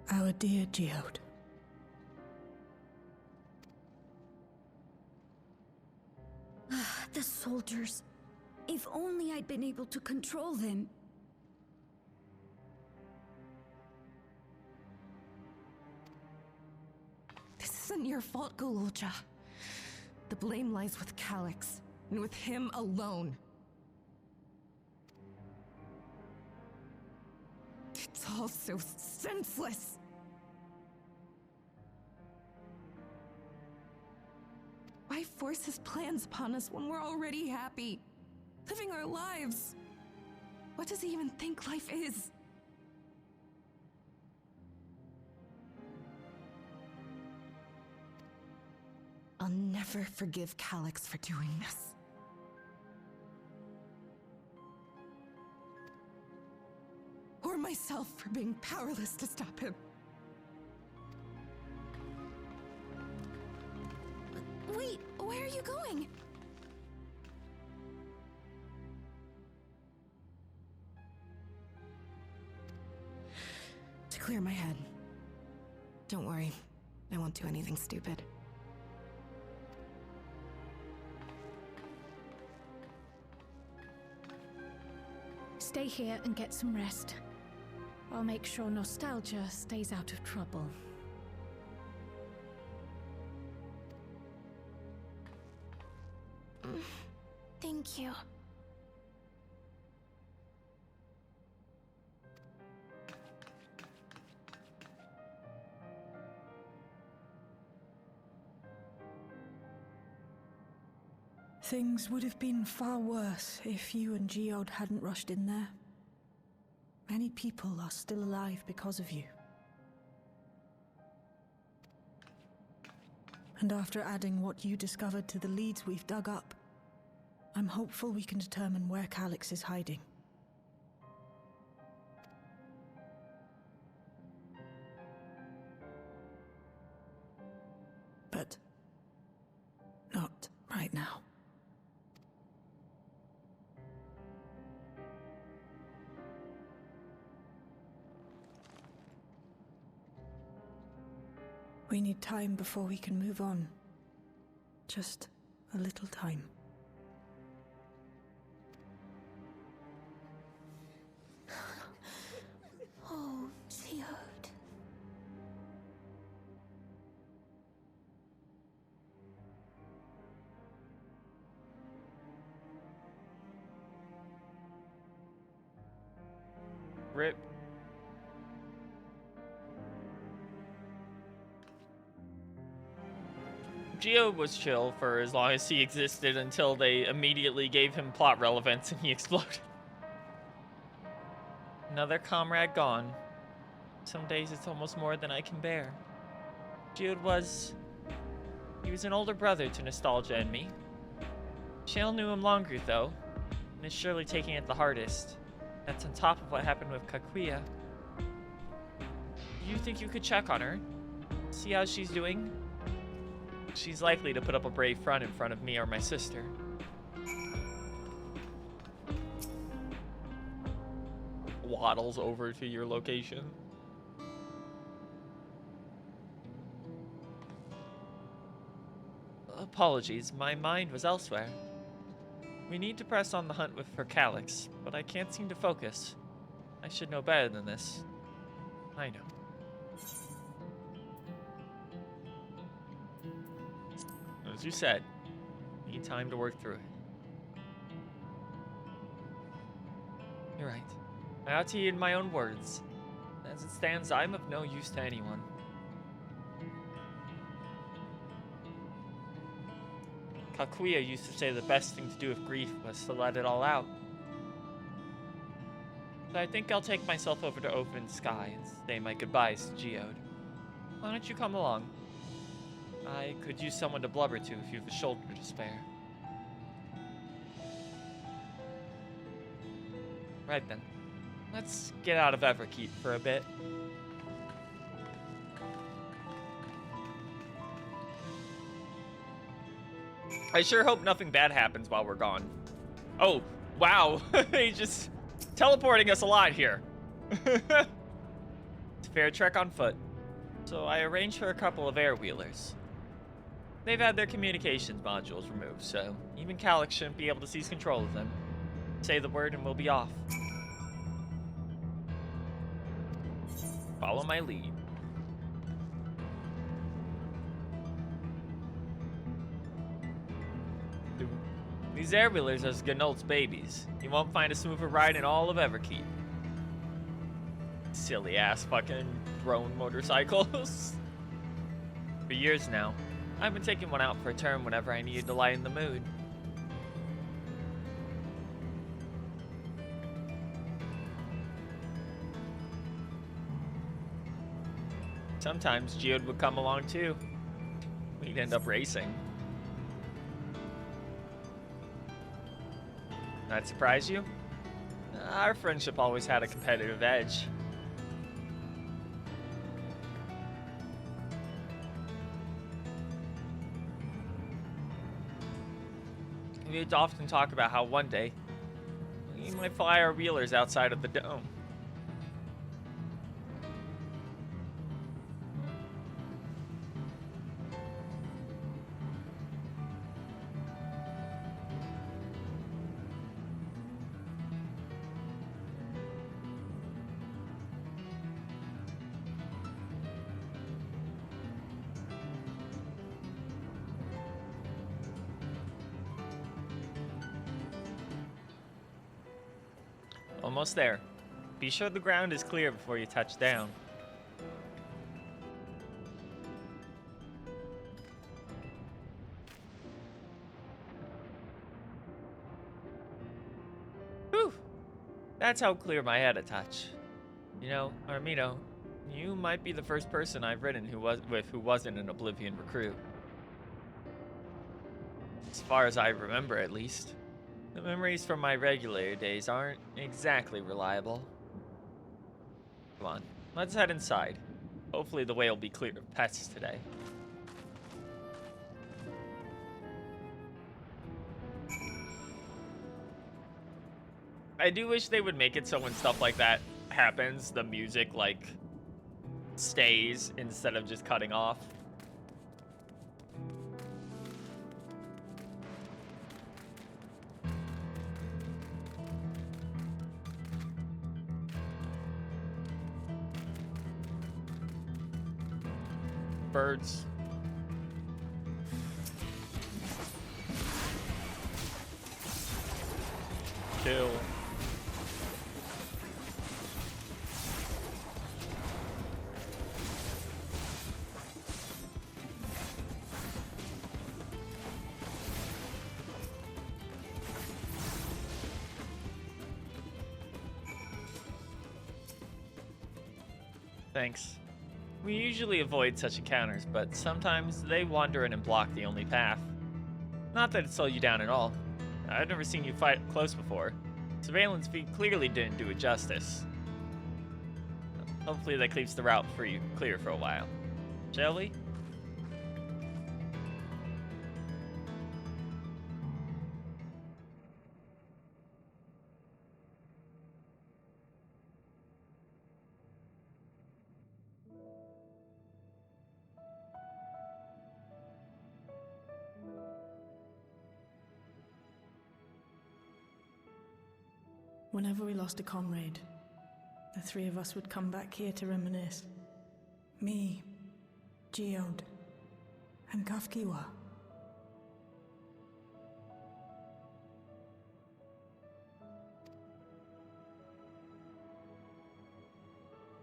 Our dear Geode. The soldiers. If only I'd been able to control them. This isn't your fault, Goloja. The blame lies with Calyx, and with him alone. It's all so senseless. Why force his plans upon us when we're already happy, living our lives? What does he even think life is? I'll never forgive Calyx for doing this. Or myself for being powerless to stop him. Wait, where are you going? clear my head. Don't worry, I won't do anything stupid. Stay here and get some rest. I'll make sure nostalgia stays out of trouble. Thank you. Things would have been far worse if you and Geode hadn't rushed in there. Many people are still alive because of you. And after adding what you discovered to the leads we've dug up, I'm hopeful we can determine where Calyx is hiding. But not right now. We need time before we can move on. Just a little time. Oh, Geode. Rip. Geode was chill for as long as he existed until they immediately gave him plot relevance and he exploded. Another comrade gone. Some days it's almost more than I can bear. Geode was... he was an older brother to Nostalgia and me. Shale knew him longer though, and is surely taking it the hardest. That's on top of what happened with Kakuya. Do you think you could check on her? See how she's doing? She's likely to put up a brave front in front of me or my sister. Waddles over to your location. Apologies, my mind was elsewhere. We need to press on the hunt for Calyx, but I can't seem to focus. I should know better than this. I know. As you said, need time to work through it. You're right. I ought to heed my own words. As it stands, I'm of no use to anyone. Kakuya used to say the best thing to do with grief was to let it all out. So I think I'll take myself over to Open Sky and say my goodbyes to Geode. Why don't you come along? I could use someone to blubber to if you have a shoulder to spare. Right then. Let's get out of Everkeep for a bit. I sure hope nothing bad happens while we're gone. Oh, wow. He's just teleporting us a lot here. It's a fair trek on foot. So I arranged for a couple of air wheelers. They've had their communications modules removed, so even Calyx shouldn't be able to seize control of them. Say the word and we'll be off. Follow my lead. These air wheelers are Ganolt's babies. You won't find a smoother ride in all of Everkeep. Silly ass fucking drone motorcycles. For years now, I've been taking one out for a turn whenever I needed to lighten the mood. Sometimes Geode would come along too. We'd end up racing. That surprise you? Our friendship always had a competitive edge. We'd often talk about how one day we might fly our wheelers outside of the dome. Almost there. Be sure the ground is clear before you touch down. Whew! That's how clear my head a touch. You know, Armino, you might be the first person I've ridden who wasn't an Oblivion recruit. As far as I remember, at least. The memories from my regular days aren't exactly reliable. Come on, let's head inside. Hopefully the way will be clear of pests today. I do wish they would make it so when stuff like that happens, the music, like, stays instead of just cutting off. Birds. Kill. Thanks. We usually avoid such encounters, but sometimes they wander in and block the only path. Not that it slowed you down at all. I've never seen you fight close before. Surveillance feed clearly didn't do it justice. Hopefully that keeps the route clear for a while. Shall we? Whenever we lost a comrade, the three of us would come back here to reminisce. Me, Geode, and Kafkiwa.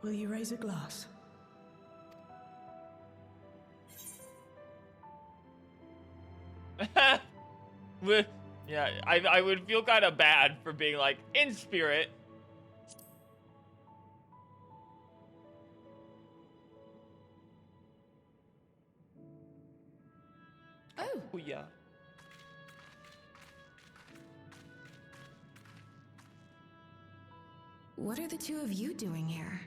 Will you raise a glass? Yeah, I would feel kind of bad for being like, in spirit. Oh. Yeah. What are the two of you doing here?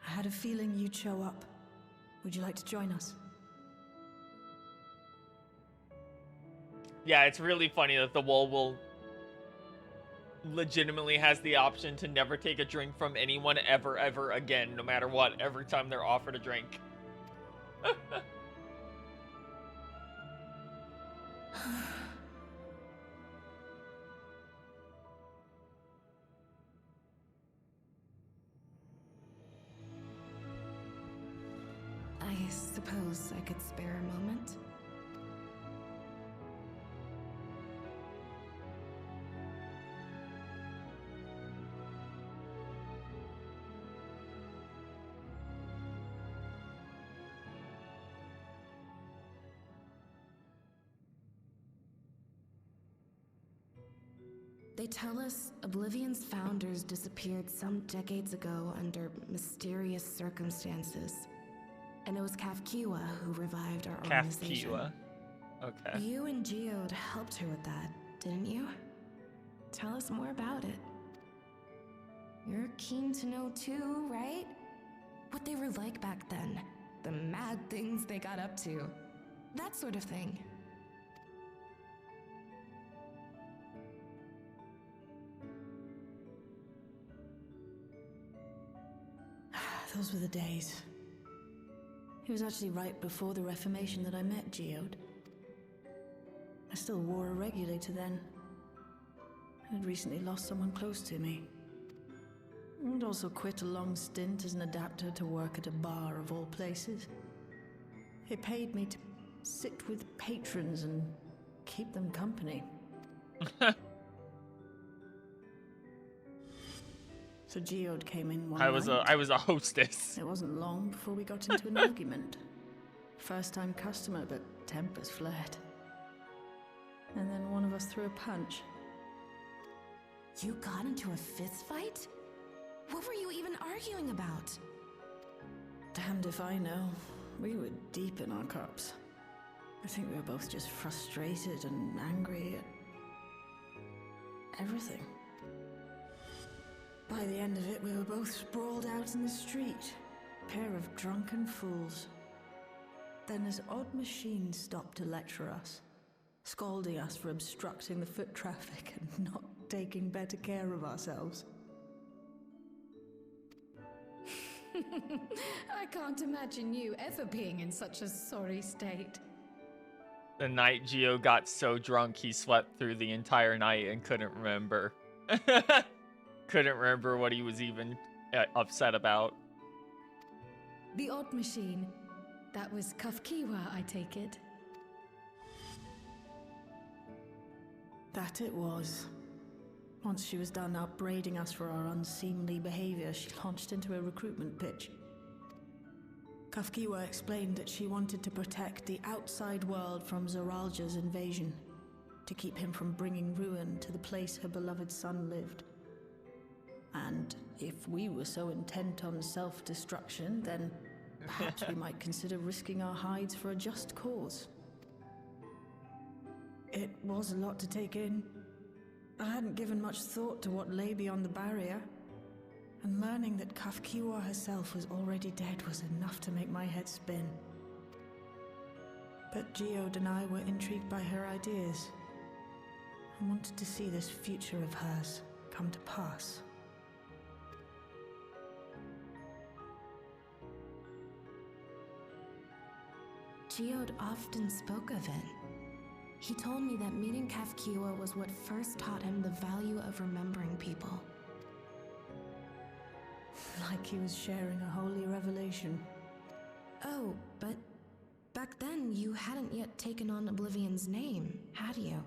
I had a feeling you'd show up. Would you like to join us? Yeah, it's really funny that the will legitimately has the option to never take a drink from anyone ever again, no matter what, every time they're offered a drink. I suppose I could spare a moment. They tell us Oblivion's founders disappeared some decades ago under mysterious circumstances. And it was Kafkiwa who revived our organization. Kafkiwa. Okay. You and Geode helped her with that, didn't you? Tell us more about it. You're keen to know too, right? What they were like back then. The mad things they got up to. That sort of thing. Those were the days. It was actually right before the Reformation that I met Geode. I still wore a regulator then. I'd recently lost someone close to me. And also quit a long stint as an adapter to work at a bar of all places. It paid me to sit with patrons and keep them company. So Geode came in one I was night. a hostess. It wasn't long before we got into an argument. First-time customer, but tempers flared. And then one of us threw a punch. You got into a fist fight? What were you even arguing about? Damned if I know. We were deep in our cups. I think we were both just frustrated and angry at everything. By the end of it, we were both sprawled out in the street. A pair of drunken fools. Then this odd machine stopped to lecture us, scolding us for obstructing the foot traffic and not taking better care of ourselves. I can't imagine you ever being in such a sorry state. The night Geo got so drunk he slept through the entire night and couldn't remember. Couldn't remember what he was even upset about. The odd machine. That was Kafkiwa, I take it. That it was. Once she was done upbraiding us for our unseemly behavior, she launched into a recruitment pitch. Kafkiwa explained that she wanted to protect the outside world from Zoralja's invasion, to keep him from bringing ruin to the place her beloved son lived. And if we were so intent on self-destruction, then perhaps we might consider risking our hides for a just cause. It was a lot to take in. I hadn't given much thought to what lay beyond the barrier, and learning that Kafkiwa herself was already dead was enough to make my head spin. But Geode and I were intrigued by her ideas, and wanted to see this future of hers come to pass. Geode often spoke of it. He told me that meeting Kafkiwa was what first taught him the value of remembering people. Like he was sharing a holy revelation. Oh, but back then you hadn't yet taken on Oblivion's name, had you?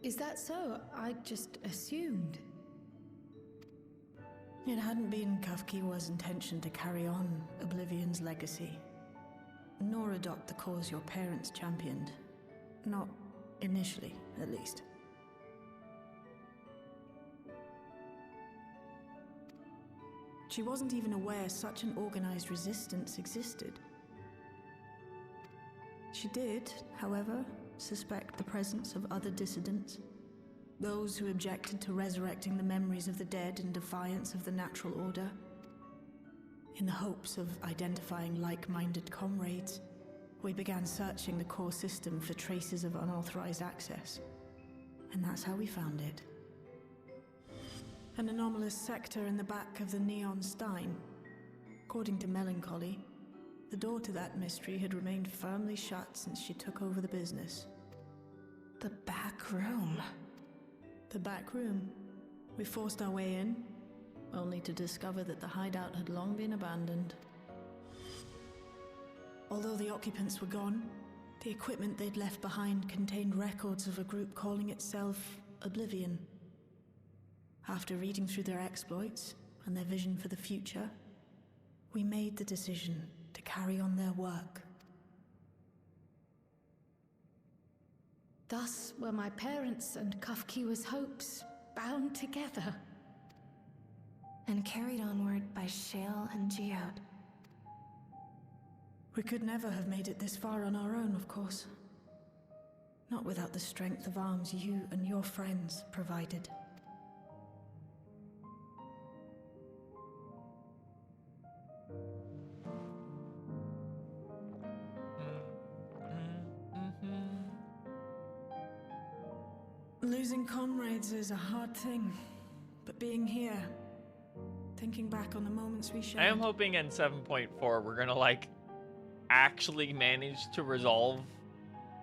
Is that so? I just assumed. It hadn't been Kafkiwa's intention to carry on Oblivion's legacy, nor adopt the cause your parents championed. Not initially, at least. She wasn't even aware such an organized resistance existed. She did, however, suspect the presence of other dissidents, those who objected to resurrecting the memories of the dead in defiance of the natural order. In the hopes of identifying like-minded comrades, we began searching the core system for traces of unauthorized access. And that's how we found it. An anomalous sector in the back of the Neon Stein. According to Melancholy, the door to that mystery had remained firmly shut since she took over the business. The back room. The back room. We forced our way in, only to discover that the hideout had long been abandoned. Although the occupants were gone, the equipment they'd left behind contained records of a group calling itself Oblivion. After reading through their exploits and their vision for the future, we made the decision to carry on their work. Thus were my parents' and Kafkiwa's hopes bound together. And carried onward by Shale and Geode. We could never have made it this far on our own, of course. Not without the strength of arms you and your friends provided. Losing comrades is a hard thing, but being here, thinking back on the moments we shared... I am hoping in 7.4 we're gonna, like, actually manage to resolve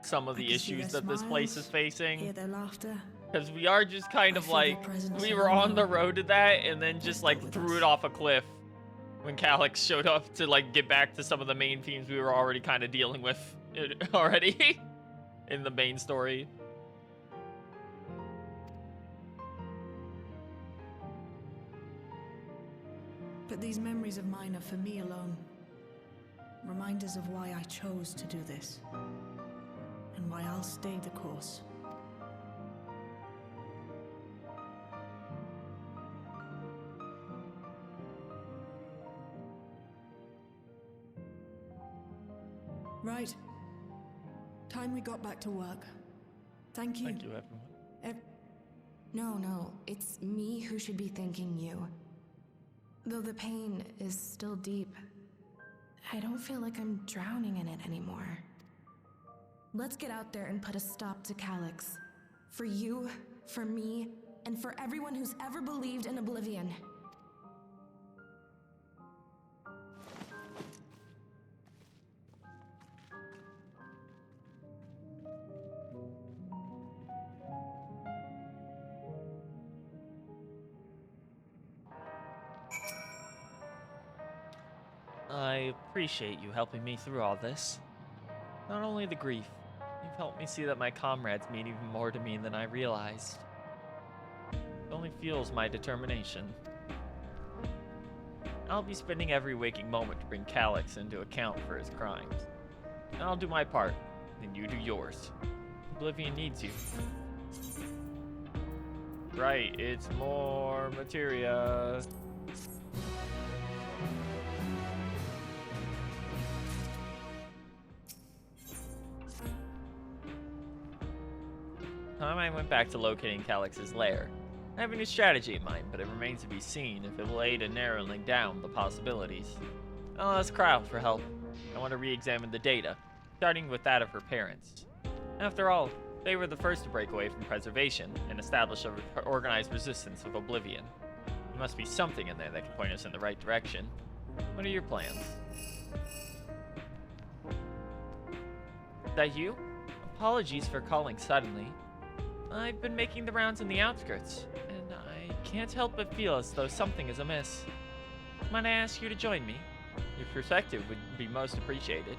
some of the issues that this place is facing. Hear their laughter. Because we are just kind of like, we were on the road to that and then just like threw it off a cliff when Calyx showed up to like get back to some of the main themes we were already kind of dealing with already in the main story. But these memories of mine are for me alone. Reminders of why I chose to do this. And why I'll stay the course. Right. Time we got back to work. Thank you. Thank you, everyone. No, it's me who should be thanking you. Though the pain is still deep, I don't feel like I'm drowning in it anymore. Let's get out there and put a stop to Calyx. For you, for me, and for everyone who's ever believed in Oblivion. I appreciate you helping me through all this. Not only the grief, you've helped me see that my comrades mean even more to me than I realized. It only fuels my determination. I'll be spending every waking moment to bring Calyx into account for his crimes. And I'll do my part, and you do yours. Oblivion needs you. Right, it's more materia. I went back to locating Calyx's lair. I have a new strategy in mind, but it remains to be seen if it will aid in narrowing down the possibilities. I'll ask Crowd for help. I want to re-examine the data, starting with that of her parents. After all, they were the first to break away from preservation and establish an organized resistance of Oblivion. There must be something in there that can point us in the right direction. What are your plans? Is that you? Apologies for calling suddenly. I've been making the rounds in the outskirts, and I can't help but feel as though something is amiss. Might I ask you to join me? Your perspective would be most appreciated.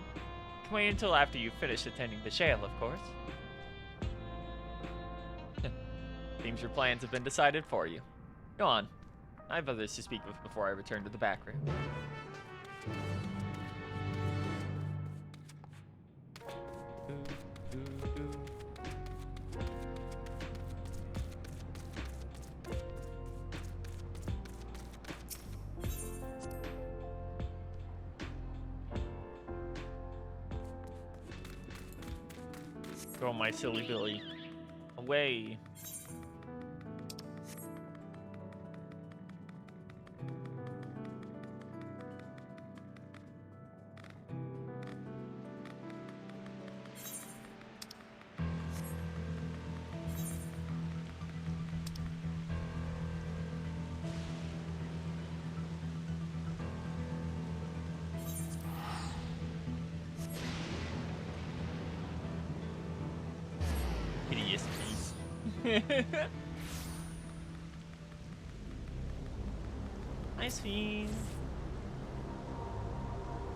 Can wait until after you've finished attending the Shale, of course. Seems your plans have been decided for you. Go on. I have others to speak with before I return to the back room. Go, my silly Billy. Away. Hideous piece. Nice fiend.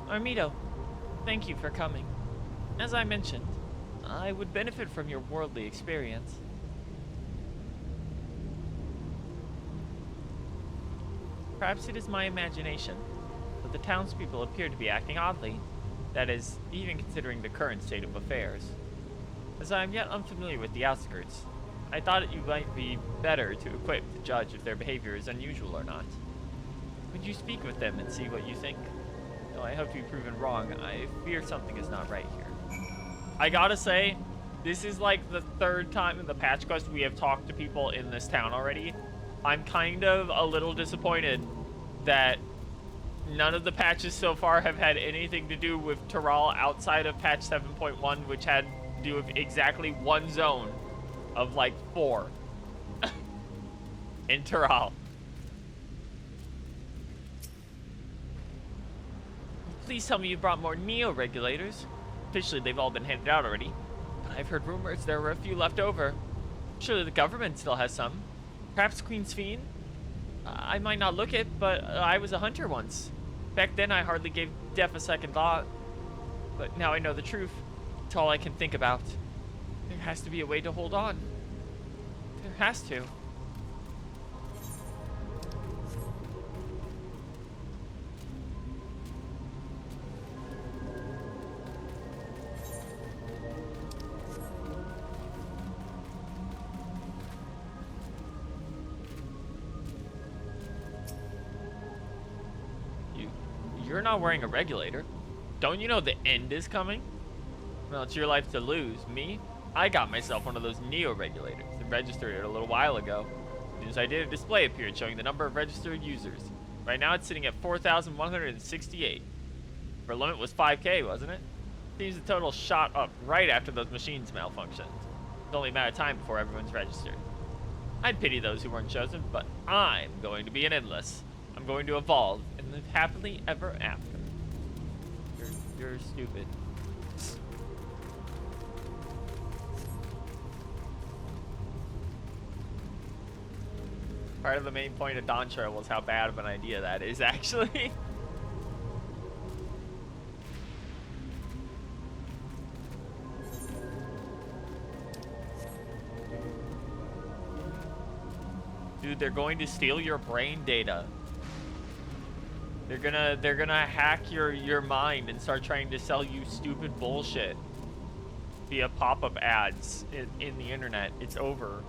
Armido, thank you for coming. As I mentioned, I would benefit from your worldly experience. Perhaps it is my imagination, but the townspeople appear to be acting oddly. That is, even considering the current state of affairs. As I am yet unfamiliar with the outskirts, I thought it might be better to equip to judge if their behavior is unusual or not. Would you speak with them and see what you think? Though I hope to be proven wrong, I fear something is not right here. I gotta say, this is like the third time in the patch quest we have talked to people in this town already. I'm kind of a little disappointed that none of the patches so far have had anything to do with Tural outside of patch 7.1, which had to do with exactly one zone of like 4 in Tural. Please tell me you brought more Neo-regulators. Officially, they've all been handed out already, but I've heard rumors there were a few left over. Surely the government still has some. Perhaps Queen's Fiend? I might not look it, but I was a hunter once. Back then, I hardly gave death a second thought. But now I know the truth. It's all I can think about. There has to be a way to hold on. There has to. You're not wearing a regulator. Don't you know the end is coming? Well, it's your life to lose. Me? I got myself one of those neo-regulators and registered it a little while ago. As soon as I did, a display appeared showing the number of registered users. Right now it's sitting at 4,168. Our limit was 5K, wasn't it? Seems the total shot up right after those machines malfunctioned. It's only a matter of time before everyone's registered. I'd pity those who weren't chosen, but I'm going to be an endless. I'm going to evolve and live happily ever after. You're stupid. Part of the main point of Dawntrail was how bad of an idea that is, actually. Dude, they're going to steal your brain data. They're gonna hack your mind and start trying to sell you stupid bullshit via pop-up ads in the internet. It's over.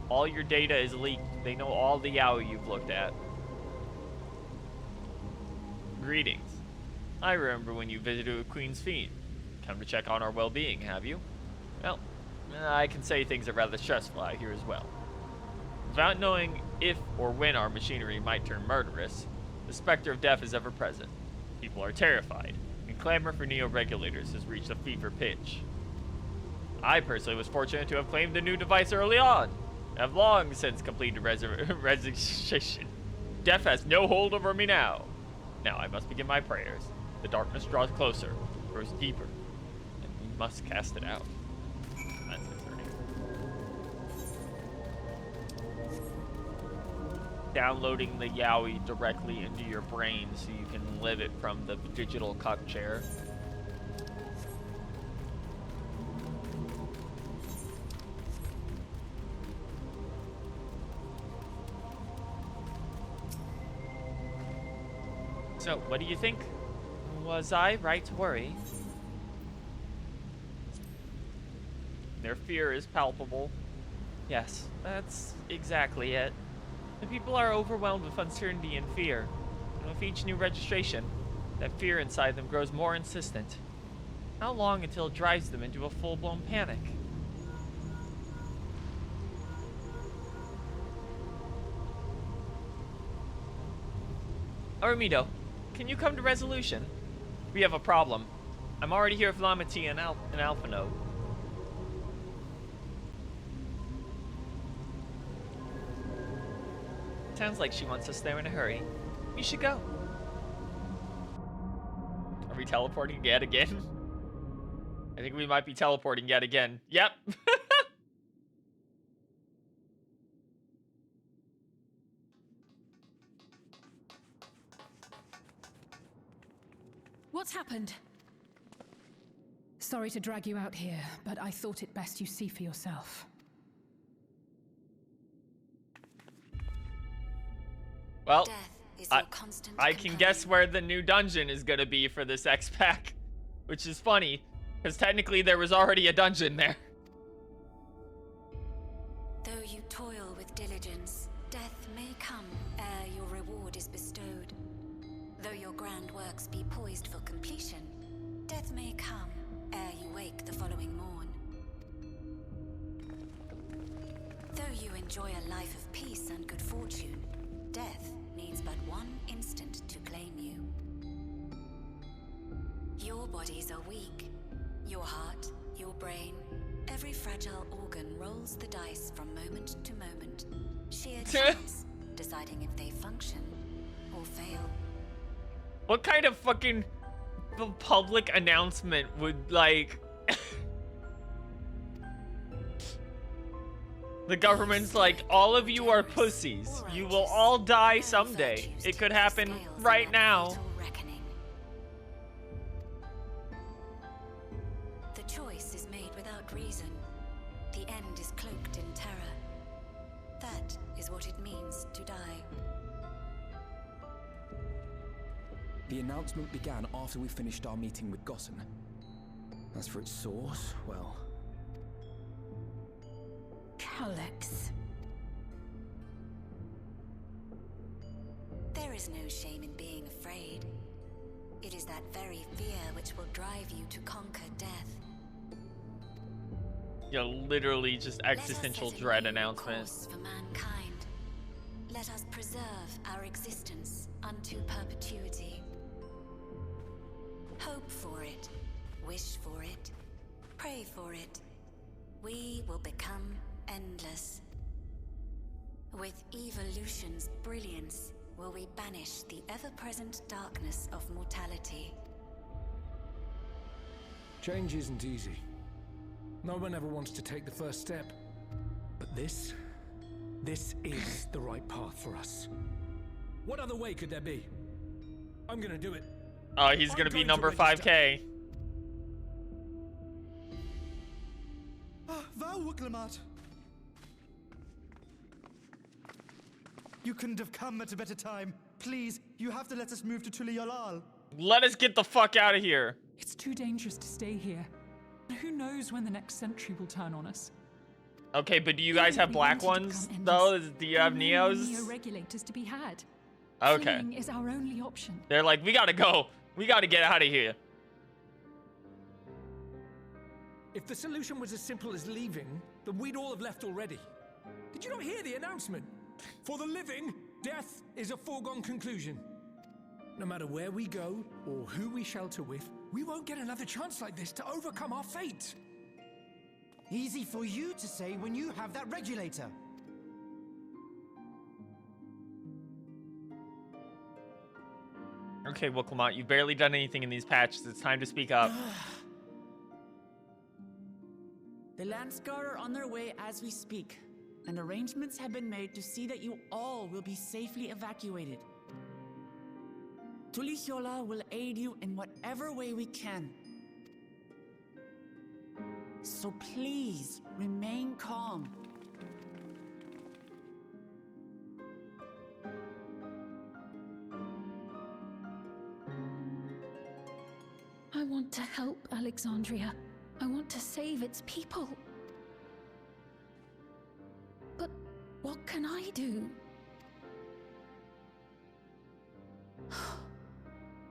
All your data is leaked. They know all the yaoi you've looked at. Greetings. I remember when you visited with Queen's Fiend. Come to check on our well-being, have you? Well, I can say things are rather stressful out here as well. Without knowing if or when our machinery might turn murderous, the specter of death is ever present. People are terrified, and clamor for neo-regulators has reached a fever pitch. I personally was fortunate to have claimed the new device early on. I've long since completed resignation. Death has no hold over me now. Now I must begin my prayers. The darkness draws closer, grows deeper, and we must cast it out. That's concerning. Downloading the yaoi directly into your brain so you can live it from the digital cuck chair. So, what do you think? Was I right to worry? Their fear is palpable. Yes, that's exactly it. The people are overwhelmed with uncertainty and fear. And with each new registration, that fear inside them grows more insistent. How long until it drives them into a full-blown panic? Armido, can you come to resolution? We have a problem. I'm already here with Lamati and Alphano. Sounds like she wants us there in a hurry. We should go. Are we teleporting yet again? I think we might be teleporting yet again. Yep. What's happened? Sorry to drag you out here, but I thought it best you see for yourself. Well, I can guess where the new dungeon is gonna be for this X-Pack, which is funny, because technically there was already a dungeon there. Though you toil with diligence, death may come ere your reward is bestowed. Though your grand works be poised for completion, death may come ere you wake the following morn. Though you enjoy a life of peace and good fortune, death needs but one instant to claim you. Your bodies are weak. Your heart, your brain, every fragile organ rolls the dice from moment to moment. Sheer chance, deciding if they function or fail. What kind of fucking public announcement would, like... The government's like, all of you are pussies. You will all die someday. It could happen right now. The choice is made without reason. The end is cloaked in terror. That is what it means to die. The announcement began after we finished our meeting with Gossen. As for its source, well... Alex. There is no shame in being a afraid. It is that very fear which will drive you to conquer death. You're literally just existential dread announcement. Course for mankind. Let us preserve our existence unto perpetuity. Hope for it, wish for it, pray for it. We will become endless. With evolution's brilliance, will we banish the ever-present darkness of mortality. Change isn't easy. No one ever wants to take the first step. But this is the right path for us. What other way could there be? I'm gonna do it. Oh, he's gonna be number 5K. Wow, Wuklamat. You couldn't have come at a better time. Please, you have to let us move to Tuliolal. Let us get the fuck out of here. It's too dangerous to stay here. Who knows when the next century will turn on us? Okay, but do you guys have black ones, though? Do you have Neos? Neo-regulators to be had. Okay. Fleeing is our only option. They're like, we gotta go. We gotta get out of here. If the solution was as simple as leaving, then we'd all have left already. Did you not hear the announcement? For the living, death is a foregone conclusion. No matter where we go or who we shelter with, we won't get another chance like this to overcome our fate. Easy for you to say when you have that regulator. Okay, well, Clement, you've barely done anything in these patches. It's time to speak up. The Landsguard are on their way as we speak, and arrangements have been made to see that you all will be safely evacuated. Tulichola will aid you in whatever way we can. So please, remain calm. I want to help Alexandria. I want to save its people. But what can I do?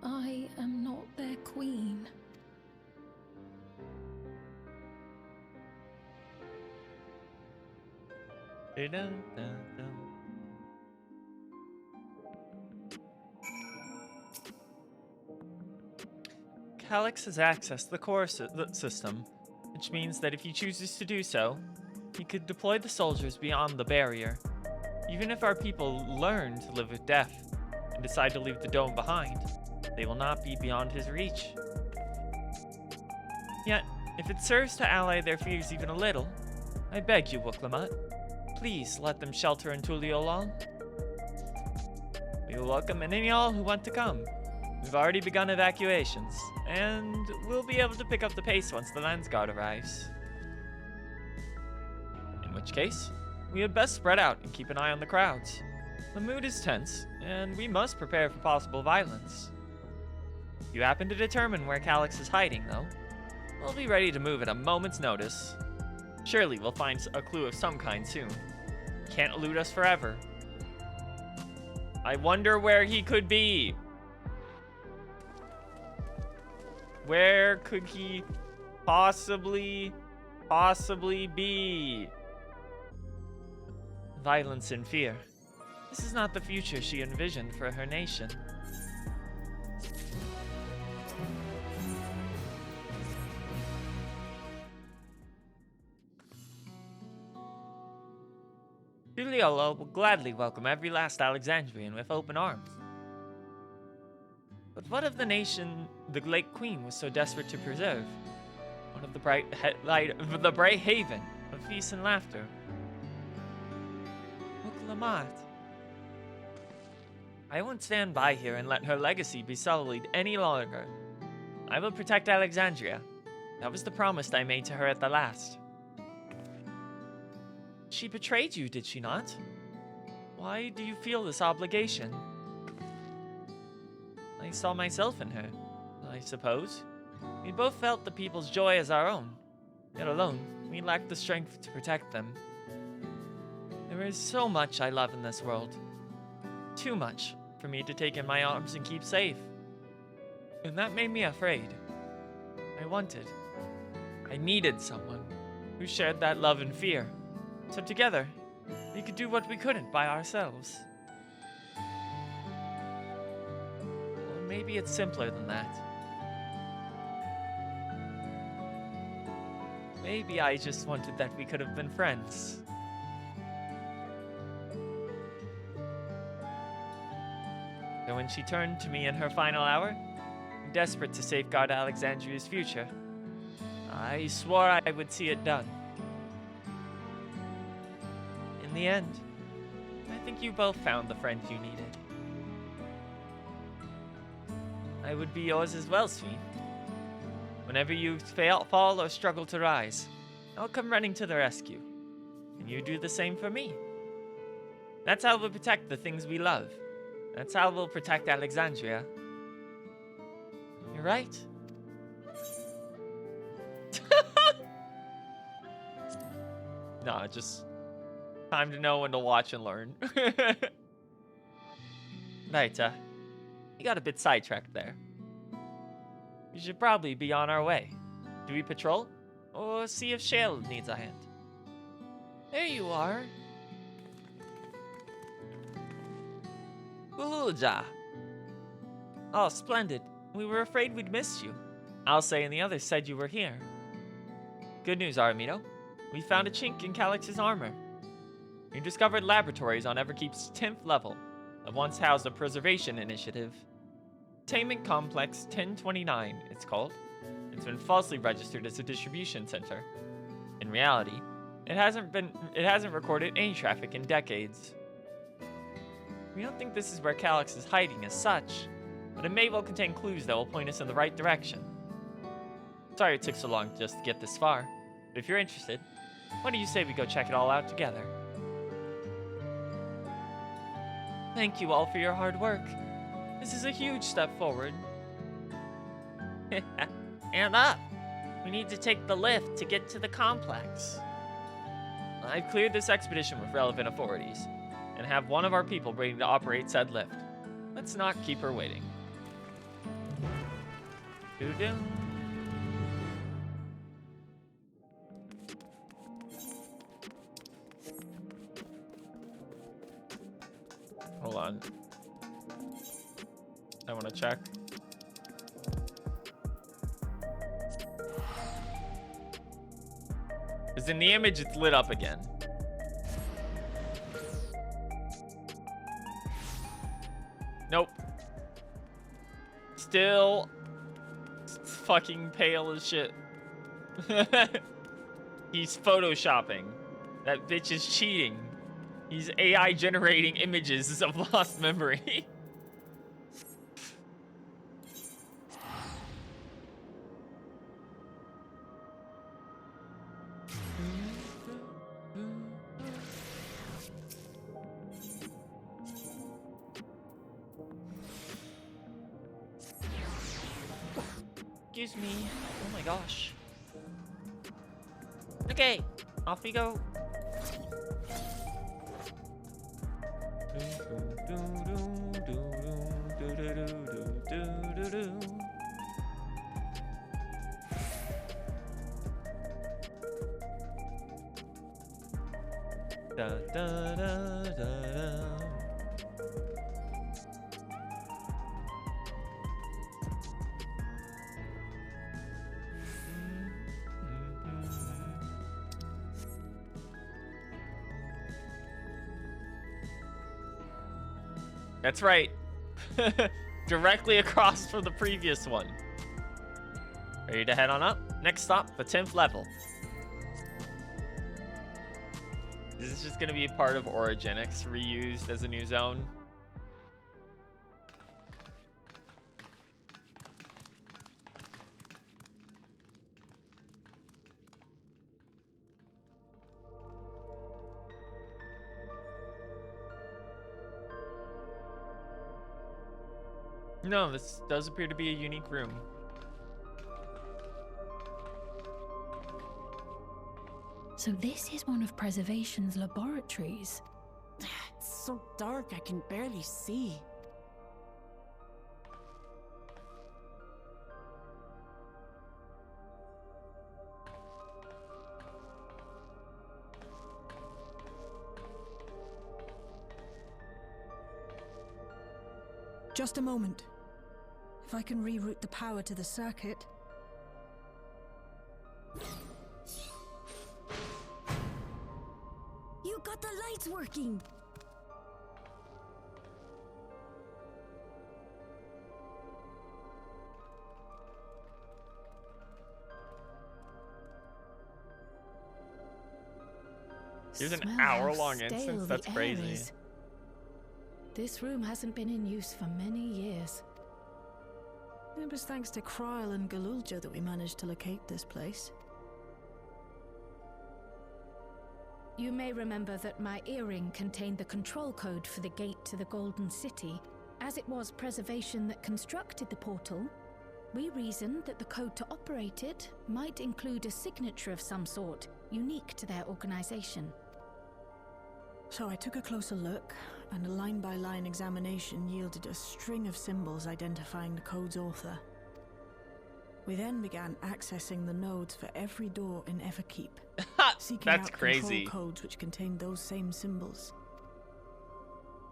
I am not their queen. Calyx has access to the core system, which means that if he chooses to do so, he could deploy the soldiers beyond the barrier. Even if our people learn to live with death and decide to leave the dome behind, they will not be beyond his reach. Yet, if it serves to allay their fears even a little, I beg you, Wuklamat, please let them shelter in Tuliolal. We will welcome any all who want to come. We've already begun evacuations, and we'll be able to pick up the pace once the Landsguard arrives. In which case, we had best spread out and keep an eye on the crowds. The mood is tense, and we must prepare for possible violence. If you happen to determine where Calyx is hiding, though, we'll be ready to move at a moment's notice. Surely we'll find a clue of some kind soon. Can't elude us forever. I wonder where he could be. Where could he possibly be? Violence and fear. This is not the future she envisioned for her nation. Tuliolal will gladly welcome every last Alexandrian with open arms. But what of the nation the late queen was so desperate to preserve? One of the bright haven of peace and laughter. Wuklamat. I won't stand by here and let her legacy be sullied any longer. I will protect Alexandria. That was the promise I made to her at the last. She betrayed you, did she not? Why do you feel this obligation? I saw myself in her, I suppose. We both felt the people's joy as our own. Yet alone, we lacked the strength to protect them. There is so much I love in this world. Too much for me to take in my arms and keep safe. And that made me afraid. I needed someone who shared that love and fear. So together, we could do what we couldn't by ourselves. Or maybe it's simpler than that. Maybe I just wanted that we could have been friends. And when she turned to me in her final hour, desperate to safeguard Alexandria's future, I swore I would see it done. In the end, I think you both found the friend you needed. I would be yours as well, Sweet. Whenever you fall or struggle to rise, I'll come running to the rescue. And you do the same for me. That's how we'll protect the things we love. That's how we'll protect Alexandria. You're right. Nah, just time to know when to watch and learn. Right, you got a bit sidetracked there. We should probably be on our way. Do we patrol? Or see if Shale needs a hand? There you are. Uluja. Oh, splendid. We were afraid we'd missed you. Alce and the others said you were here. Good news, Aramito. We found a chink in Calix's armor. We discovered laboratories on Everkeep's 10th level that once housed a preservation initiative. Containment Complex 1029, it's called. It's been falsely registered as a distribution center. In reality, it hasn't recorded any traffic in decades. We don't think this is where Calix is hiding as such, but it may well contain clues that will point us in the right direction. Sorry it took so long just to get this far, but if you're interested, why don't you say we go check it all out together? Thank you all for your hard work. This is a huge step forward. And up! We need to take the lift to get to the complex. I've cleared this expedition with relevant authorities, and have one of our people ready to operate said lift. Let's not keep her waiting. Doo-doo. Hold on. I want to check. Because in the image, it's lit up again. Nope. Still fucking pale as shit. He's photoshopping. That bitch is cheating. He's AI generating images of lost memory. Excuse me. Oh my gosh. Okay, off we go. Da, da, da, da, da. That's right. Directly across from the previous one. Ready to head on up? Next stop, the 10th level. Is this just gonna be a part of Origenics reused as a new zone? No, this does appear to be a unique room. So this is one of Preservation's laboratories. It's so dark I can barely see. Just a moment. If I can reroute the power to the circuit... You got the lights working! Here's an Smell how hour-long stale instance? the That's air crazy. is. This room hasn't been in use for many years. It was thanks to Kryl and Galulja that we managed to locate this place. You may remember that my earring contained the control code for the gate to the Golden City. As it was Preservation that constructed the portal, we reasoned that the code to operate it might include a signature of some sort, unique to their organization. So I took a closer look, and a line-by-line examination yielded a string of symbols identifying the code's author. We then began accessing the nodes for every door in Everkeep, seeking That's out crazy. control codes which contained those same symbols.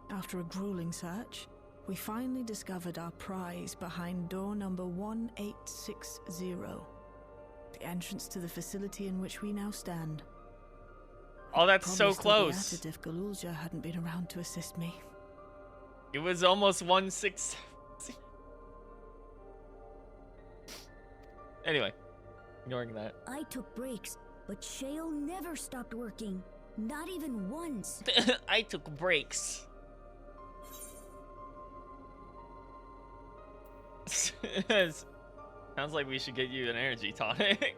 After a grueling search, we finally discovered our prize behind door number 1860, the entrance to the facility in which we now stand. Oh, that's Probably so still be close. at it if Galulja hadn't been around to assist me. It was almost 1/6. Anyway, ignoring that. I took breaks, but Shale never stopped working. Not even once. I took breaks. Sounds like we should get you an energy tonic.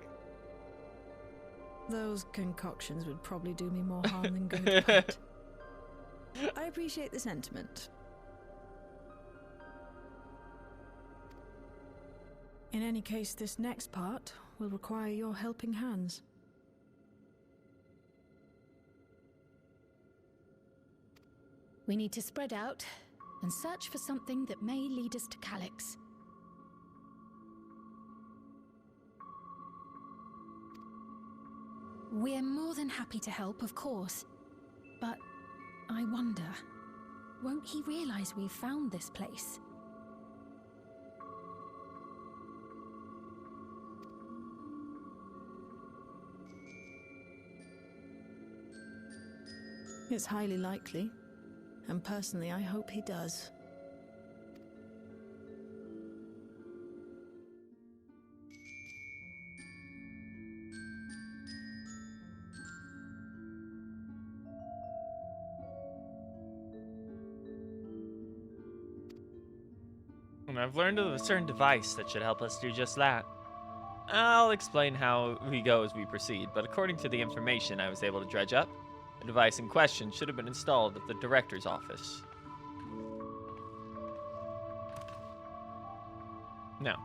Those concoctions would probably do me more harm than good. But I appreciate the sentiment. In any case, this next part will require your helping hands. We need to spread out and search for something that may lead us to Calyx. We're more than happy to help, of course. But I wonder, won't he realize we've found this place? It's highly likely, and personally I hope he does. And I've learned of a certain device that should help us do just that. I'll explain how we go as we proceed, but according to the information I was able to dredge up, the device in question should have been installed at the director's office. Now,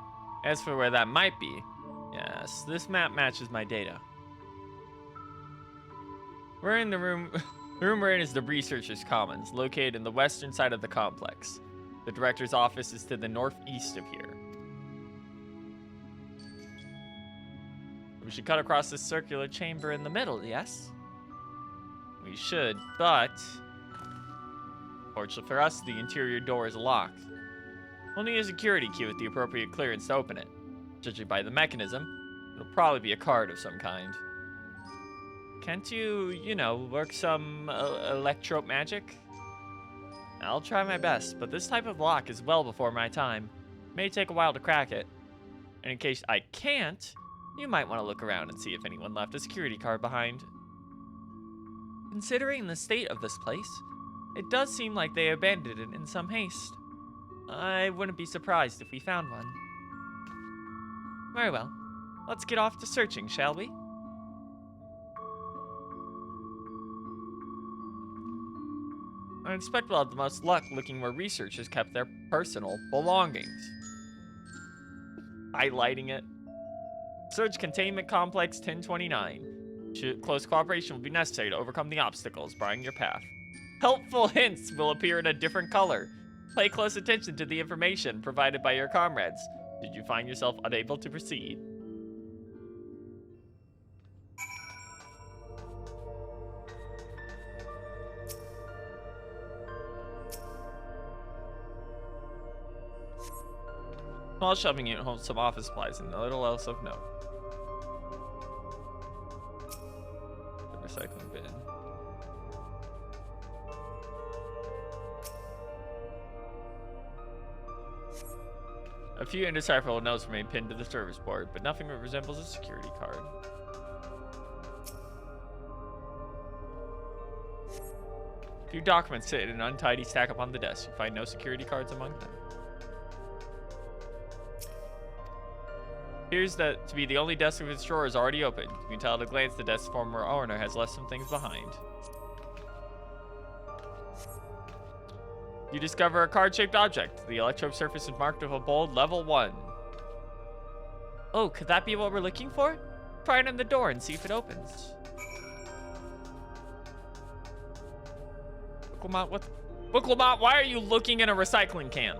as for where that might be, yes, this map matches my data. We're in the room. The room we're in is the Researchers' Commons, located in the western side of the complex. The director's office is to the northeast of here. We should cut across this circular chamber in the middle, yes? We should, but fortunately for us, the interior door is locked. We'll need a security key with the appropriate clearance to open it. Judging by the mechanism, it'll probably be a card of some kind. Can't you know, work some electro magic? I'll try my best, but this type of lock is well before my time. It may take a while to crack it. And in case I can't, you might want to look around and see if anyone left a security card behind. Considering the state of this place, it does seem like they abandoned it in some haste. I wouldn't be surprised if we found one. Very well. Let's get off to searching, shall we? I expect we'll have the most luck looking where researchers kept their personal belongings. Highlighting it. Search Containment Complex 1029. Close cooperation will be necessary to overcome the obstacles barring your path. Helpful hints will appear in a different color. Pay close attention to the information provided by your comrades. Did you find yourself unable to proceed? Small shelving unit holds some office supplies and little else of note. The recycling bin. A few indecipherable notes remain pinned to the service board, but nothing that resembles a security card. A few documents sit in an untidy stack upon the desk. You find no security cards among them. Appears that to be the only desk with its drawer is already open. You can tell at a glance the desk's former owner has left some things behind. You discover a card-shaped object. The electrode surface is marked with a bold level 1. Oh, could that be what we're looking for? Try it on the door and see if it opens. Book Lamont, why are you looking in a recycling can?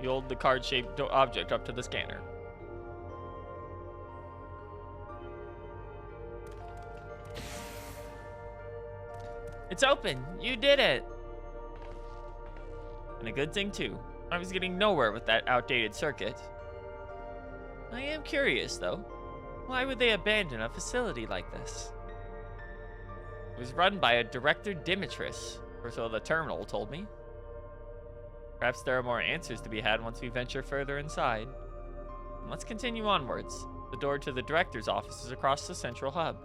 You hold the card-shaped object up to the scanner. It's open! You did it! And a good thing, too. I was getting nowhere with that outdated circuit. I am curious, though. Why would they abandon a facility like this? It was run by a Director Dimitris, or so the terminal told me. Perhaps there are more answers to be had once we venture further inside. Let's continue onwards. The door to the Director's office is across the central hub.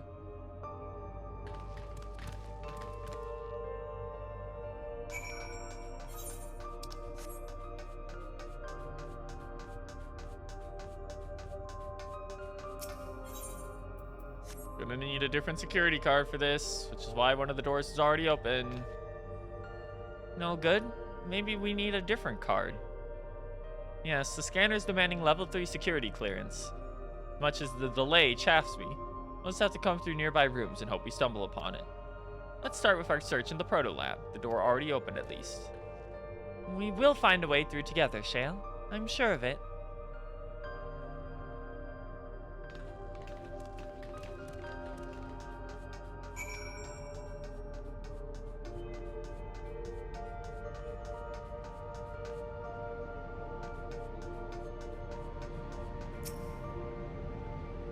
Gonna need a different security card for this, which is why one of the doors is already open. No good? Maybe we need a different card. Yes, the scanner's demanding level 3 security clearance. Much as the delay chaffs me, we'll just have to come through nearby rooms and hope we stumble upon it. Let's start with our search in the proto-lab. The door already opened at least. We will find a way through together, Shale. I'm sure of it.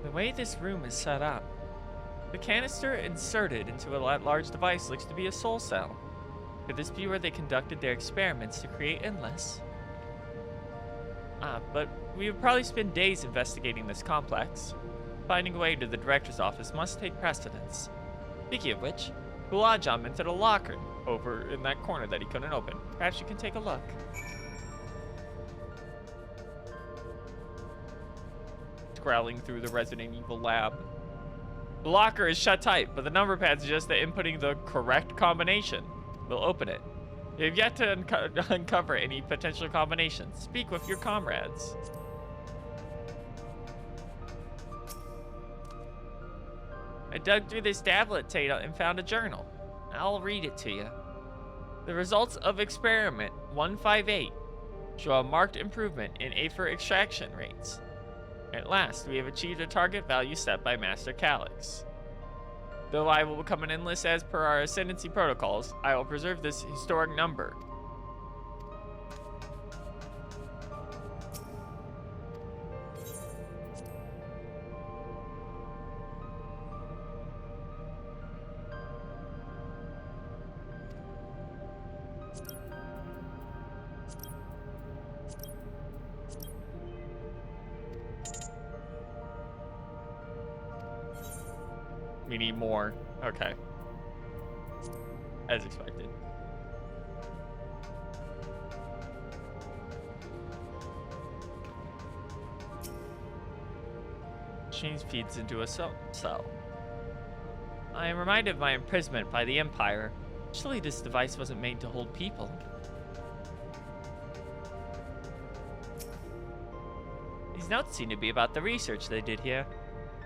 The way this room is set up, the canister inserted into a large device looks to be a soul cell. Could this be where they conducted their experiments to create Endless? But we would probably spend days investigating this complex. Finding a way to the director's office must take precedence. Speaking of which, Gulajam entered a locker over in that corner that he couldn't open. Perhaps you can take a look. Growling through the Resident Evil lab. The locker is shut tight, but the number pad suggests that inputting the correct combination will open it. You have yet to uncover any potential combinations. Speak with your comrades. I dug through this tablet data and found a journal. I'll read it to you. The results of experiment 158 show a marked improvement in aether extraction rates. At last, we have achieved a target value set by Master Calyx. Though I will become an Endless as per our Ascendancy protocols, I will preserve this historic number. We need more. Okay. As expected. Machine feeds into a cell. I am reminded of my imprisonment by the Empire. Surely this device wasn't made to hold people. These notes seem to be about the research they did here.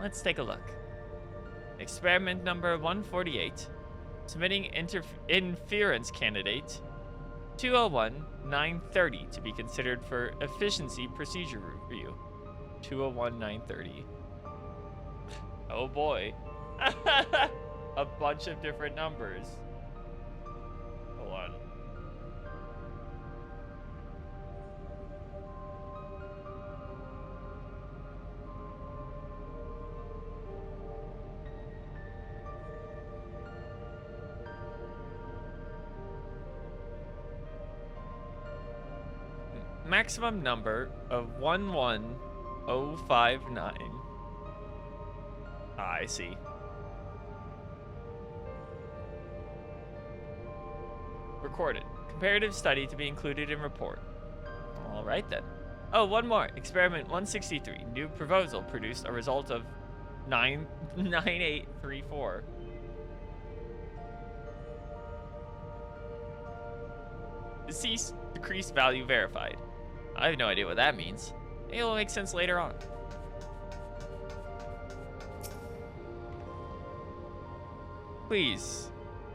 Let's take a look. Experiment number 148. Submitting interference candidate 201-930 to be considered for efficiency procedure review. 201-930. Oh boy. a bunch of different numbers. Hold on. Maximum number of 11059. Ah, I see. Recorded. Comparative study to be included in report. All right then. Oh, one more. Experiment 163. New proposal produced a result of 99834. Deceased decreased value verified. I have no idea what that means. Maybe it'll make sense later on. Please,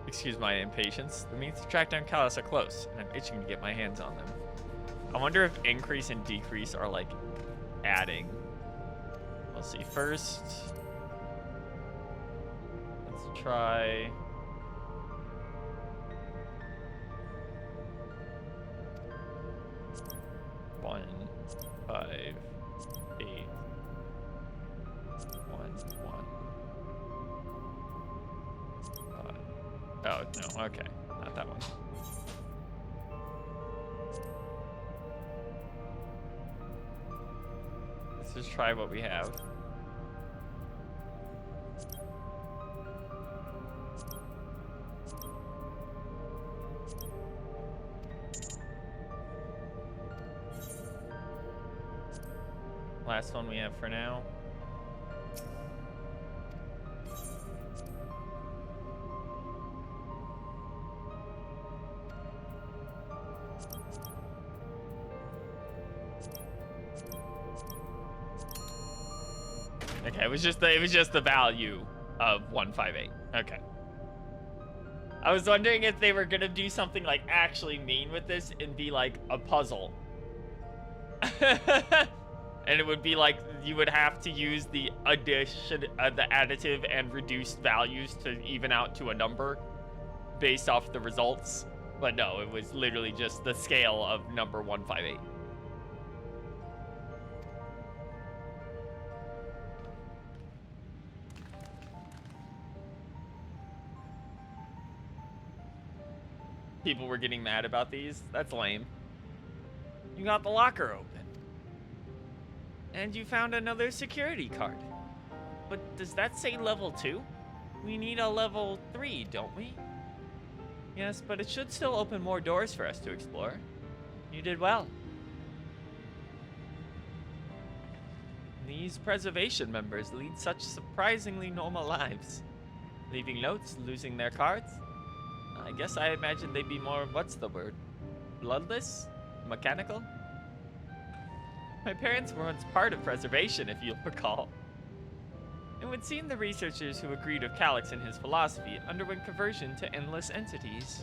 excuse my impatience. The means to track down Callus are close, and I'm itching to get my hands on them. I wonder if increase and decrease are like adding. We'll see. First, let's try. One, 5, 8, 1, 1. Oh, no, okay. Not that one. Let's just try what we have. Last one we have for now. Okay, it was just the value of 158. Okay. I was wondering if they were gonna do something like actually mean with this and be like a puzzle. And it would be like you would have to use the addition, the additive and reduced values to even out to a number based off the results. But no, it was literally just the scale of number 158. People were getting mad about these. That's lame. You got the locker open. And you found another security card. But does that say level 2? We need a level 3, don't we? Yes, but it should still open more doors for us to explore. You did well. These preservation members lead such surprisingly normal lives. Leaving notes, losing their cards. I guess I imagined they'd be more, what's the word? Bloodless? Mechanical? My parents were once part of preservation, if you'll recall. It would seem the researchers who agreed with Calyx and his philosophy underwent conversion to endless entities.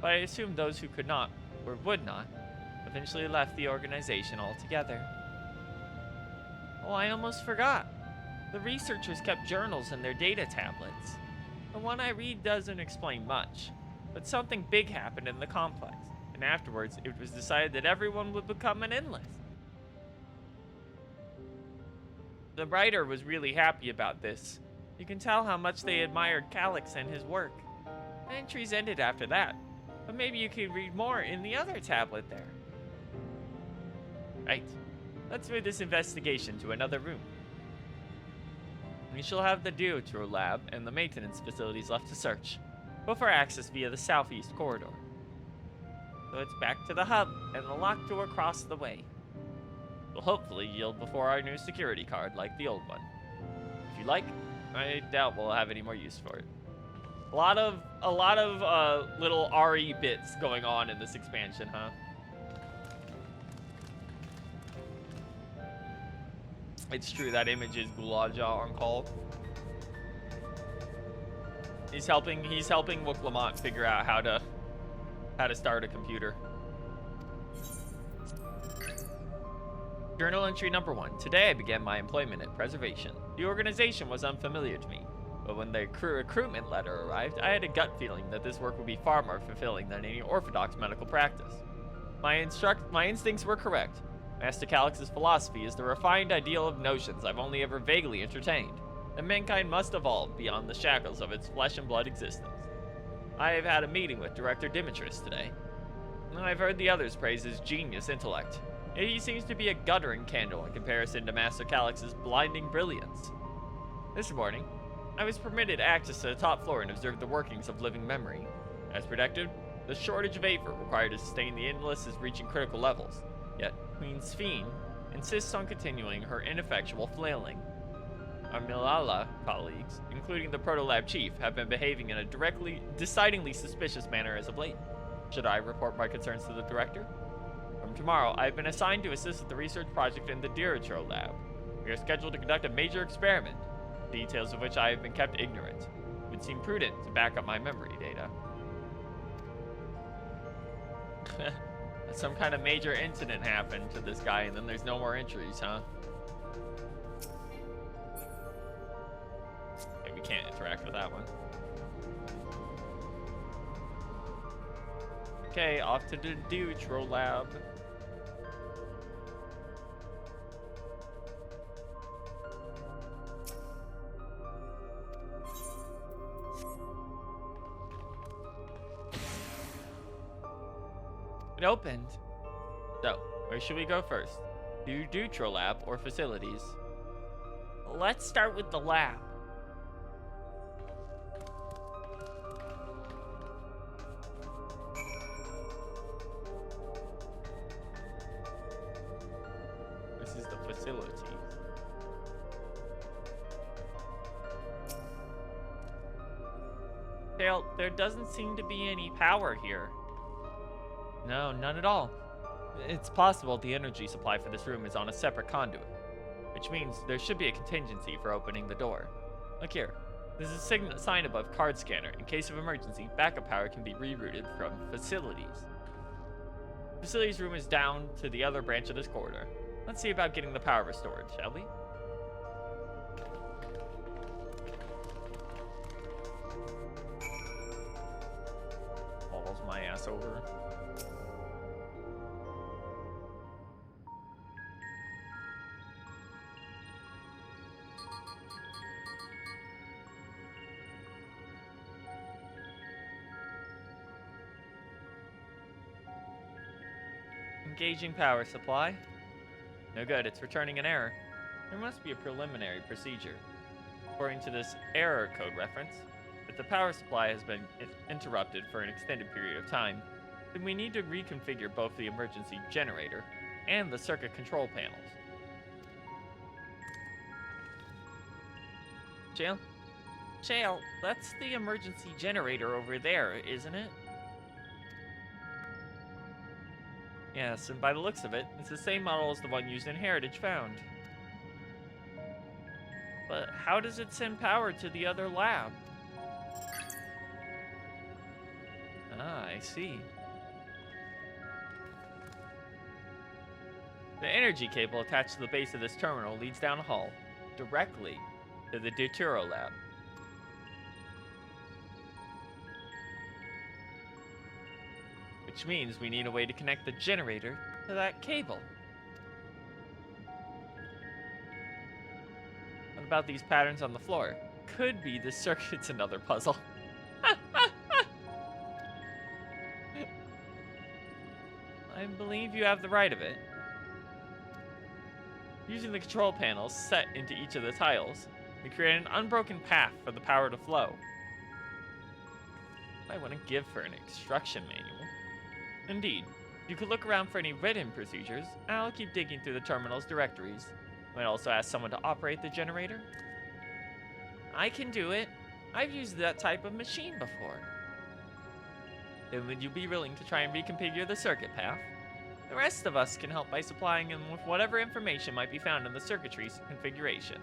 But I assume those who could not, or would not, eventually left the organization altogether. Oh, I almost forgot. The researchers kept journals in their data tablets. The one I read doesn't explain much, but something big happened in the complex, and afterwards it was decided that everyone would become an endless. The writer was really happy about this. You can tell how much they admired Calyx and his work. The entries ended after that, but maybe you could read more in the other tablet there. Right. Let's move this investigation to another room. We shall have the Dawntrail lab and the maintenance facilities left to search, but for access via the southeast corridor. So it's back to the hub and the locked door across the way. Will hopefully yield before our new security card like the old one. If you like, I doubt we'll have any more use for it. A lot of little RE bits going on in this expansion, huh? It's true that image is Gulaja on call. He's helping Wook Lamont figure out how to start a computer. Journal entry number 1. Today I began my employment at Preservation. The organization was unfamiliar to me. But when the recruitment letter arrived, I had a gut feeling that this work would be far more fulfilling than any orthodox medical practice. My instincts were correct. Master Calix's philosophy is the refined ideal of notions I've only ever vaguely entertained, that mankind must evolve beyond the shackles of its flesh and blood existence. I have had a meeting with Director Dimitris today, and I've heard the others praise his genius intellect. Yet he seems to be a guttering candle in comparison to Master Calix's blinding brilliance. This morning, I was permitted access to the top floor and observed the workings of living memory. As predicted, the shortage of Aether required to sustain the Endless is reaching critical levels, yet Queen Sphene insists on continuing her ineffectual flailing. Our Milala colleagues, including the Proto-Lab chief, have been behaving in a decidedly suspicious manner as of late. Should I report my concerns to the director? From tomorrow, I have been assigned to assist with the research project in the Dawntrail lab. We are scheduled to conduct a major experiment, details of which I have been kept ignorant. It would seem prudent to back up my memory data. Some kind of major incident happened to this guy, and then there's no more entries, huh? Okay, we can't interact with that one. Okay, off to the Dawntrail lab. It opened. So, where should we go first? Dawntrail lab or facilities? Let's start with the lab. This is the facility. Dale, there doesn't seem to be any power here. No, none at all. It's possible the energy supply for this room is on a separate conduit, which means there should be a contingency for opening the door. Look here. There's a sign above card scanner. In case of emergency, backup power can be rerouted from facilities. Facilities room is down to the other branch of this corridor. Let's see about getting the power restored, shall we? Falls my ass over. Engaging power supply. No good, it's returning an error. There must be a preliminary procedure. According to this error code reference, if the power supply has been interrupted for an extended period of time, then we need to reconfigure both the emergency generator and the circuit control panels. Jail, that's the emergency generator over there, isn't it? Yes, and by the looks of it, it's the same model as the one used in Heritage Found. But how does it send power to the other lab? Ah, I see. The energy cable attached to the base of this terminal leads down a hall, directly to the Dawntrail lab. Which means we need a way to connect the generator to that cable. What about these patterns on the floor? Could be the circuit's another puzzle. I believe you have the right of it. Using the control panels set into each of the tiles, we create an unbroken path for the power to flow. I want to give for an instruction manual. Indeed, you could look around for any written procedures, and I'll keep digging through the terminal's directories. Might also ask someone to operate the generator. I can do it. I've used that type of machine before. Then would you be willing to try and reconfigure the circuit path? The rest of us can help by supplying him with whatever information might be found in the circuitry's configuration.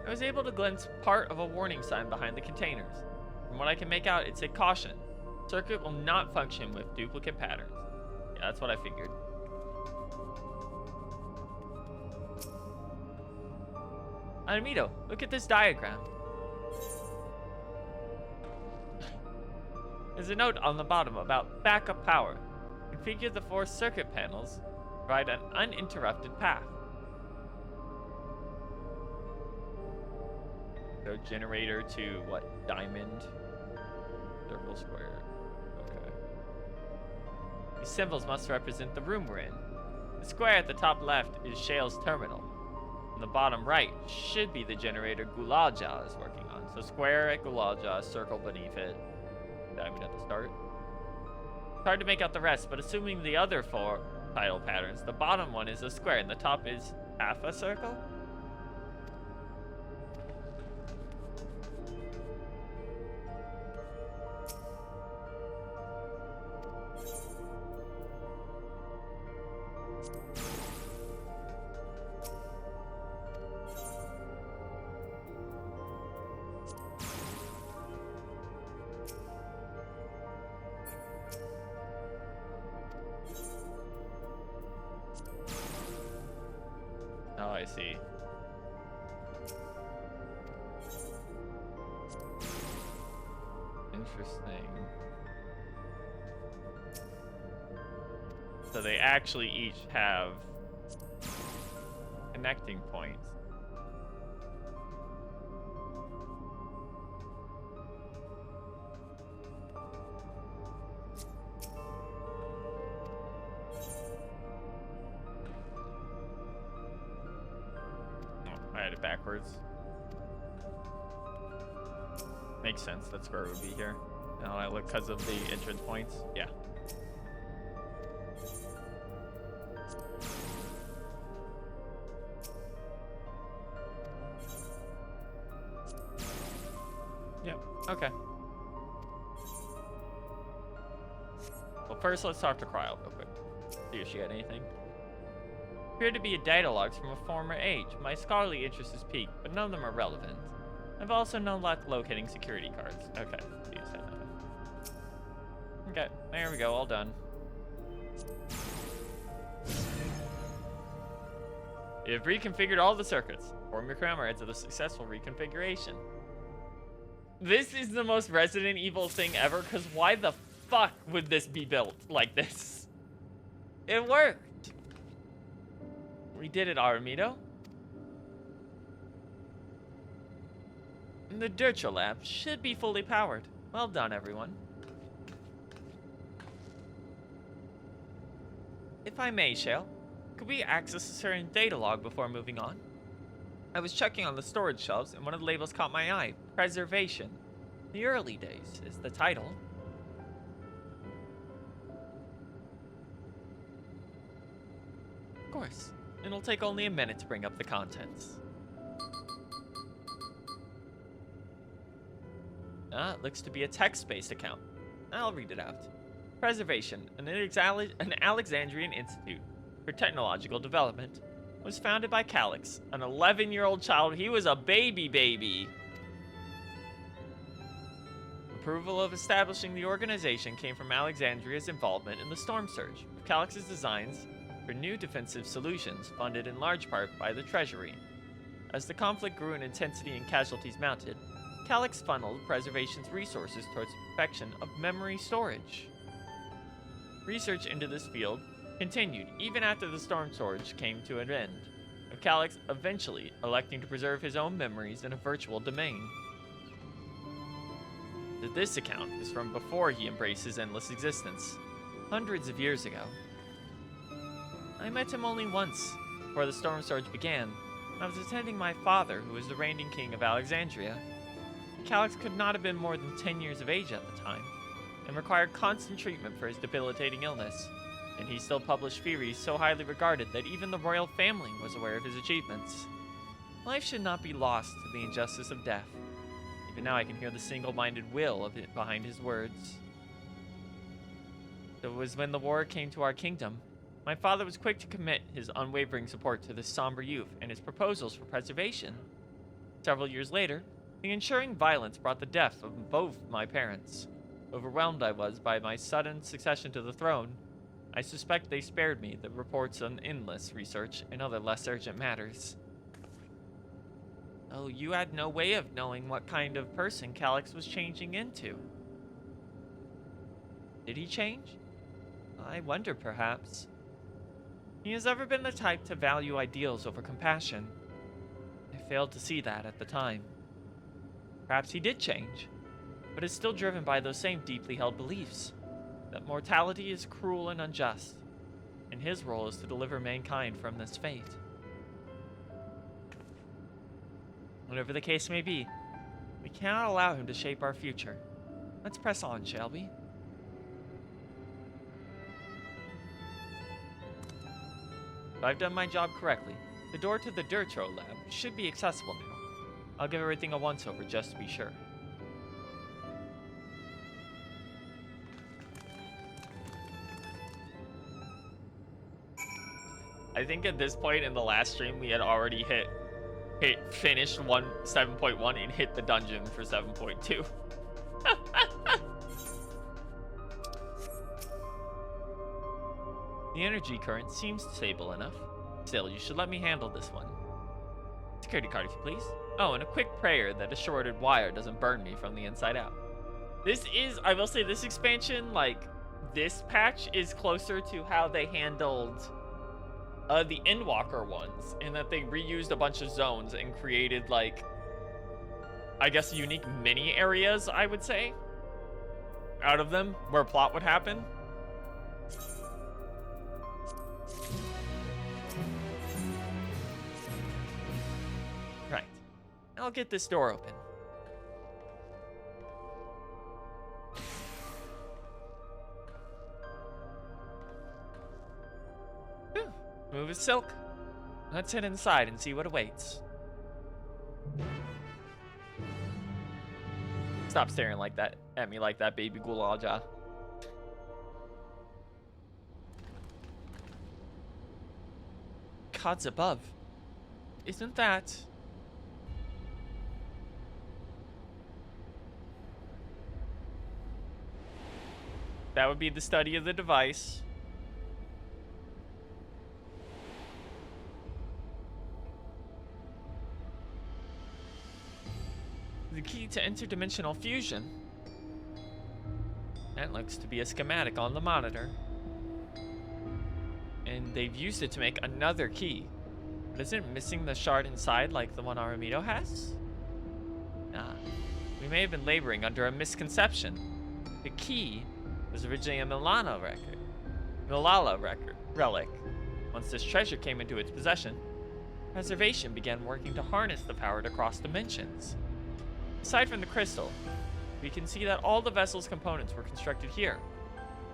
I was able to glimpse part of a warning sign behind the containers. From what I can make out, it said caution. Circuit will not function with duplicate patterns. Yeah, that's what I figured. Armido, look at this diagram. There's a note on the bottom about backup power. Configure the 4 circuit panels to provide an uninterrupted path. So generator to what? Diamond, circle, square. Okay. These symbols must represent the room we're in. The square at the top left is Shale's terminal. On the bottom right should be the generator Gulaja is working on. So square at Gulaja, circle beneath it, diamond at the start. It's hard to make out the rest, but assuming the other 4 title patterns, the bottom one is a square and the top is half a circle? Oh, I see. Interesting. So they actually each have connecting points. I had it backwards. Makes sense. That's where it would be here. Now I look because of the entrance points. Yeah. Yep. Okay. Well, first let's talk to Cryo real quick. See if she had anything. Appear to be datalogs from a former age. My scholarly interest is piqued, but none of them are relevant. I've also no luck locating security cards. Okay, you just had nothing. Okay, there we go, all done. You've reconfigured all the circuits. Form your comrades of the successful reconfiguration. This is the most Resident Evil thing ever, because why the fuck would this be built like this? It worked. We did it, Armido. The Dawntrail lab should be fully powered. Well done, everyone. If I may, Shale, could we access a certain data log before moving on? I was checking on the storage shelves, and one of the labels caught my eye. Preservation. The early days is the title. Of course. It'll take only a minute to bring up the contents. Ah, it looks to be a text-based account. I'll read it out. Preservation, an Alexandrian Institute for Technological Development, was founded by Calix, an 11-year-old child. He was a baby. Approval of establishing the organization came from Alexandria's involvement in the storm surge, with Calix's designs for new defensive solutions funded in large part by the Treasury. As the conflict grew in intensity and casualties mounted, Calix funneled Preservation's resources towards the perfection of memory storage. Research into this field continued even after the storm surge came to an end, with Calix eventually electing to preserve his own memories in a virtual domain. This account is from before he embraced his endless existence, hundreds of years ago. I met him only once, before the storm surge began, when I was attending my father, who was the reigning king of Alexandria. Calix could not have been more than 10 years of age at the time, and required constant treatment for his debilitating illness, and he still published theories so highly regarded that even the royal family was aware of his achievements. Life should not be lost to the injustice of death. Even now I can hear the single-minded will of it behind his words. It was when the war came to our kingdom. My father was quick to commit his unwavering support to this somber youth and his proposals for preservation. Several years later, the ensuing violence brought the death of both my parents. Overwhelmed I was by my sudden succession to the throne, I suspect they spared me the reports on endless research and other less urgent matters. Oh, you had no way of knowing what kind of person Calyx was changing into. Did he change? I wonder, perhaps. He has ever been the type to value ideals over compassion. I failed to see that at the time. Perhaps he did change, but is still driven by those same deeply held beliefs, that mortality is cruel and unjust, and his role is to deliver mankind from this fate. Whatever the case may be, we cannot allow him to shape our future. Let's press on, shall we? If I've done my job correctly, the door to the Dawntrail lab should be accessible now. I'll give everything a once-over just to be sure. I think at this point in the last stream we had already finished 7.1 and hit the dungeon for 7.2. The energy current seems stable enough. Still, you should let me handle this one. Security card, if you please. Oh, and a quick prayer that a shorted wire doesn't burn me from the inside out. This is, I will say, this expansion, like, this patch is closer to how they handled the Endwalker ones, in that they reused a bunch of zones and created, like, I guess unique mini areas, I would say, out of them, where plot would happen. Right. I'll get this door open. Smooth as silk. Let's head inside and see what awaits. Stop staring like that at me like that, baby Gulaja. Gods above. Isn't that... That would be the study of the device. The key to interdimensional fusion. That looks to be a schematic on the monitor. And they've used it to make another key. But isn't it missing the shard inside like the one Aramito has? Ah, we may have been laboring under a misconception. The key was originally a Milala relic. Once this treasure came into its possession, Preservation began working to harness the power to cross dimensions. Aside from the crystal, we can see that all the vessel's components were constructed here.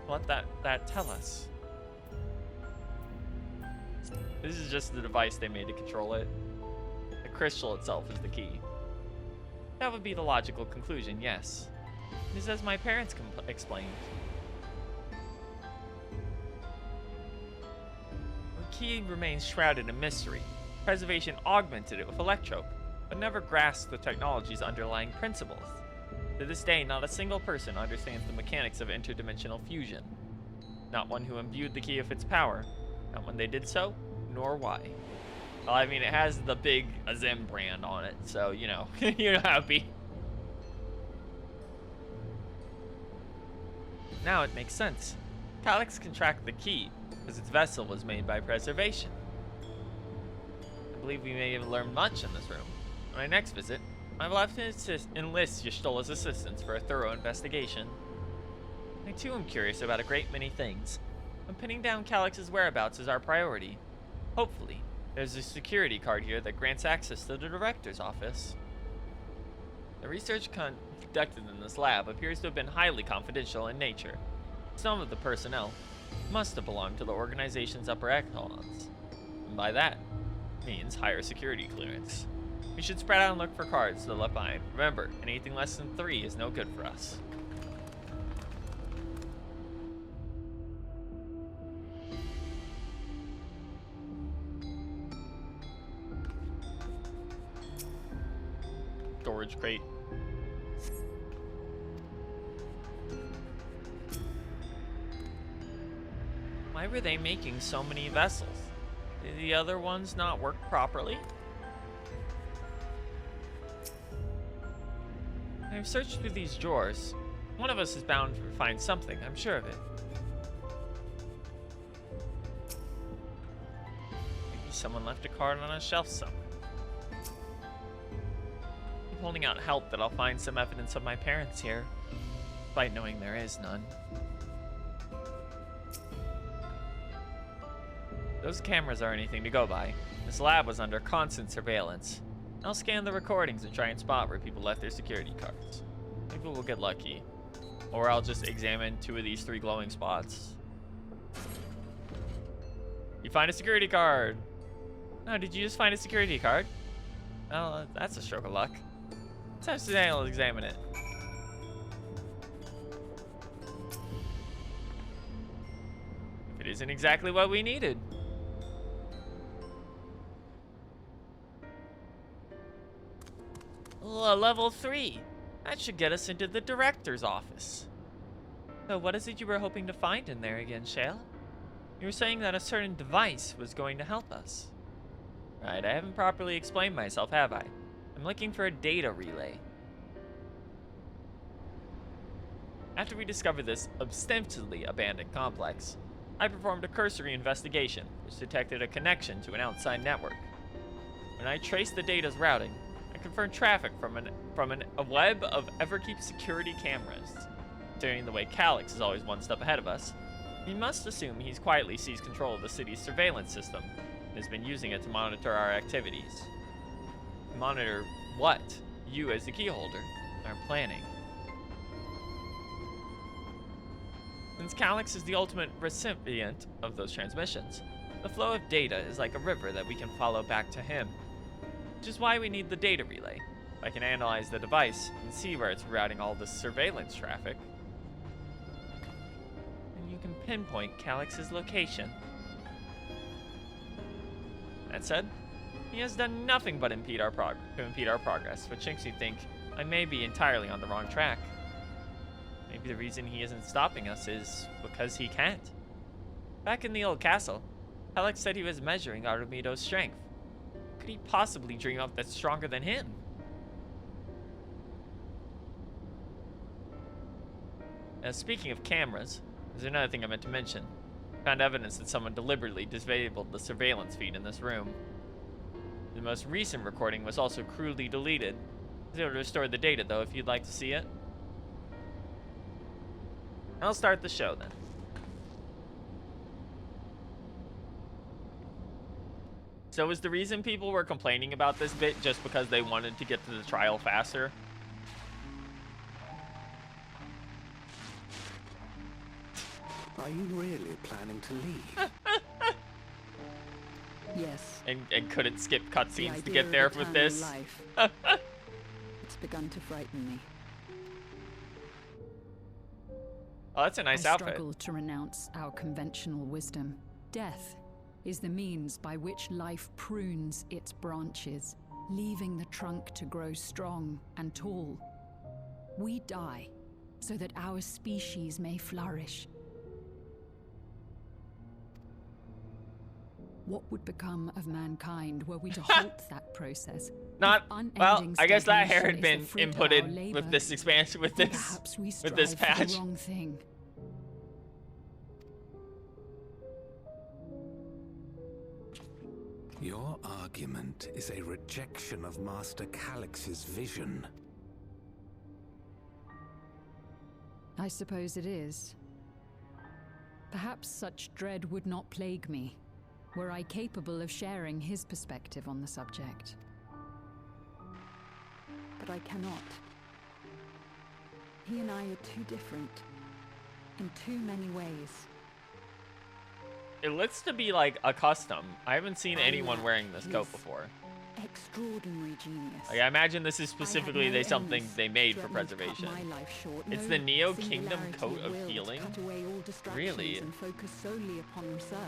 What that tell us? This is just the device they made to control it. The crystal itself is the key. That would be the logical conclusion, yes. It is as my parents explained. The key remains shrouded in mystery. Preservation augmented it with Electrope, but never grasped the technology's underlying principles. To this day, not a single person understands the mechanics of interdimensional fusion. Not one who imbued the key of its power, not when they did so, nor why. Well, I mean, it has the big Azim brand on it, so, you know, you know how it be. Now it makes sense. Calyx can track the key, because its vessel was made by Preservation. I believe we may have learned much in this room. On my next visit, I will have to enlist Y'shtola's assistance for a thorough investigation. I too am curious about a great many things, but pinning down Calyx's whereabouts is our priority. Hopefully, there's a security card here that grants access to the director's office. The research conducted in this lab appears to have been highly confidential in nature. Some of the personnel must have belonged to the organization's upper echelons, and by that means higher security clearance. We should spread out and look for cards that are left behind. Remember, anything less than 3 is no good for us. Storage crate. Why were they making so many vessels? Did the other ones not work properly? I've searched through these drawers. One of us is bound to find something, I'm sure of it. Maybe someone left a card on a shelf somewhere. I'm holding out hope that I'll find some evidence of my parents here, despite knowing there is none. Those cameras are anything to go by. This lab was under constant surveillance. I'll scan the recordings and try and spot where people left their security cards. Maybe we'll get lucky. Or I'll just examine 2 of these 3 glowing spots. You find a security card. No, did you just find a security card? Well, that's a stroke of luck. Let's have Susanna examine it. If it isn't exactly what we needed. Level 3. That should get us into the director's office. So what is it you were hoping to find in there again, Shale? You were saying that a certain device was going to help us. Right, I haven't properly explained myself, have I? I'm looking for a data relay. After we discovered this ostensibly abandoned complex, I performed a cursory investigation, which detected a connection to an outside network. When I traced the data's routing, I confirmed traffic from a web of Everkeep security cameras. Considering the way Calyx is always one step ahead of us, we must assume he's quietly seized control of the city's surveillance system and has been using it to monitor our activities. Monitor what you, as the keyholder, are planning. Since Calyx is the ultimate recipient of those transmissions, the flow of data is like a river that we can follow back to him. Which is why we need the data relay. If I can analyze the device and see where it's routing all this surveillance traffic, then you can pinpoint Calyx's location. That said, he has done nothing but impede our progress, which makes me think I may be entirely on the wrong track. Maybe the reason he isn't stopping us is because he can't. Back in the old castle, Calyx said he was measuring Artemido's strength. Could he possibly dream up that's stronger than him? Now, speaking of cameras, there's another thing I meant to mention. I found evidence that someone deliberately disabled the surveillance feed in this room. The most recent recording was also crudely deleted. I was able to restore the data, though, if you'd like to see it. I'll start the show, then. So was the reason people were complaining about this bit just because they wanted to get to the trial faster? Are you really planning to leave? Yes. And couldn't skip cutscenes to get there with this? Life. It's begun to frighten me. Oh, that's a nice I outfit. struggle to renounce our conventional wisdom. Death is the means by which life prunes its branches, leaving the trunk to grow strong and tall. We die so that our species may flourish. What would become of mankind were we to halt that process? Not well. I guess that hair had been inputted with this expansion, with this patch. The wrong thing. Your argument is a rejection of Master Calyx's vision. I suppose it is. Perhaps such dread would not plague me, were I capable of sharing his perspective on the subject. But I cannot. He and I are too different, in too many ways. It looks to be like a custom. I haven't seen anyone wearing this coat before. Extraordinary genius. Like, I imagine this is specifically something they made for preservation. It's the Neo Kingdom coat of healing? Really? And focus solely upon research.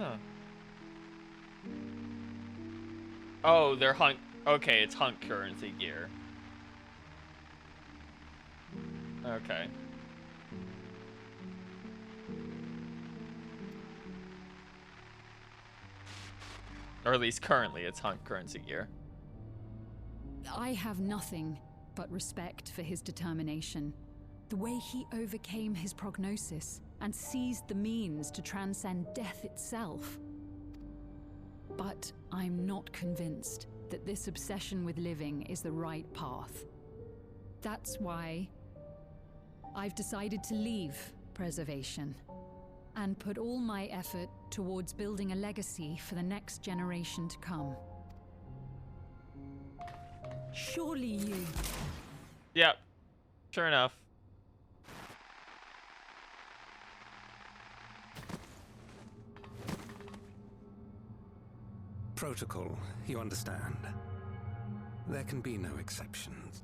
Huh. Oh, they're hunt. Okay, it's hunt currency gear. Okay. Or at least currently it's hunt currency gear. I have nothing but respect for his determination. The way he overcame his prognosis and seized the means to transcend death itself. But I'm not convinced that this obsession with living is the right path. That's why I've decided to leave preservation and put all my effort towards building a legacy for the next generation to come. Surely you... Yep. Sure enough. Protocol, you understand. There can be no exceptions.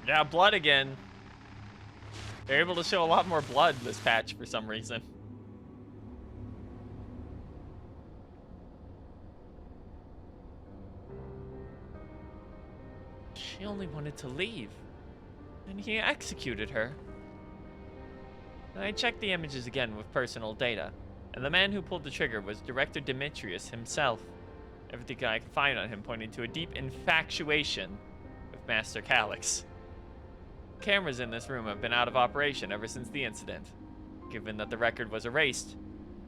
Yeah, blood again. They're able to show a lot more blood this patch for some reason. She only wanted to leave, and he executed her. I checked the images again with personal data, and the man who pulled the trigger was Director Demetrius himself. Everything I could find on him pointed to a deep infatuation with Master Calyx. Cameras in this room have been out of operation ever since the incident. Given that the record was erased,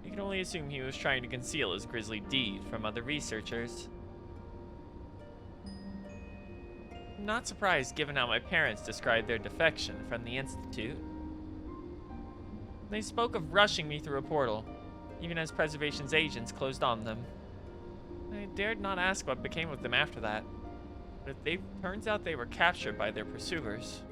you can only assume he was trying to conceal his grisly deed from other researchers. I'm not surprised given how my parents described their defection from the Institute. They spoke of rushing me through a portal, even as Preservation's agents closed on them. I dared not ask what became of them after that, but it turns out they were captured by their pursuers.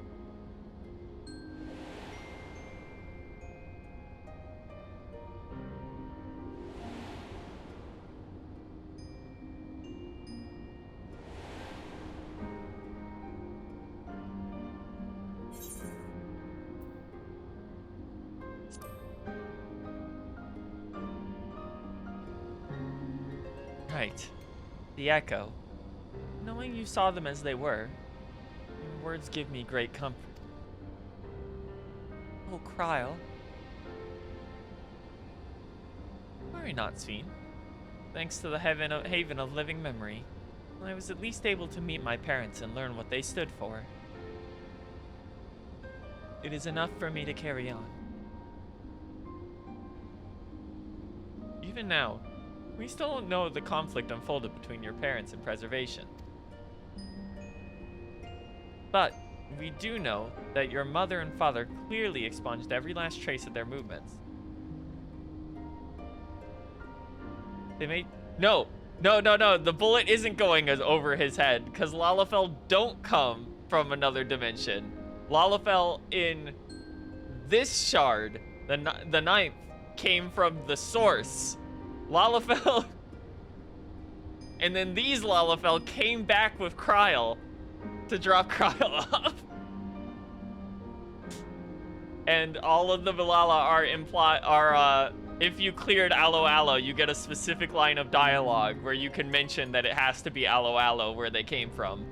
Right. The Echo. Knowing you saw them as they were, your words give me great comfort. Oh, Kryl. Worry not, Sven. Thanks to the haven of living memory, I was at least able to meet my parents and learn what they stood for. It is enough for me to carry on. Even now, we still don't know the conflict unfolded between your parents and Preservation. But we do know that your mother and father clearly expunged every last trace of their movements. They made... No! The bullet isn't going over his head, because Lalafell don't come from another dimension. Lalafell in this shard, the ninth, came from the source. Lalafell, and then these Lalafell came back with Kryl to drop Kryl off. And all of the Valhalla are if you cleared Aloe Aloe, you get a specific line of dialogue where you can mention that it has to be Aloe Aloe where they came from,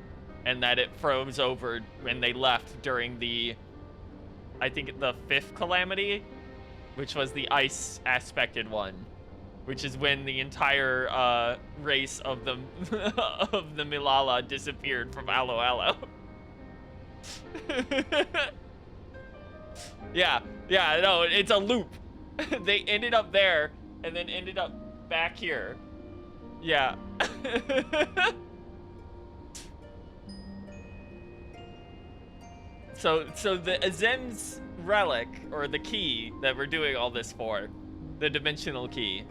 and that it froze over when they left during the, I think, the 5th calamity, which was the ice aspected one. Which is when the entire race of the of the Milala disappeared from Aloe Aloe. Yeah, no, it's a loop. They ended up there and then ended up back here. Yeah. So the Azen's relic, or the key that we're doing all this for, the dimensional key,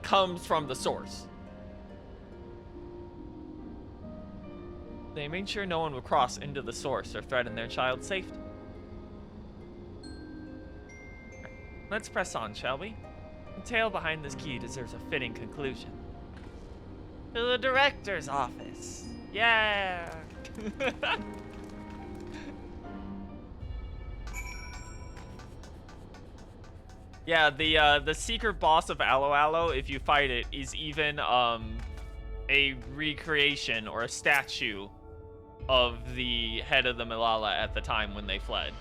comes from the source. They made sure no one would cross into the source or threaten their child's safety. Let's press on, shall we? The tale behind this key deserves a fitting conclusion. To the director's office. Yeah! Yeah, the secret boss of Aloe Aloe, if you fight it, is even a recreation or a statue of the head of the Milala at the time when they fled,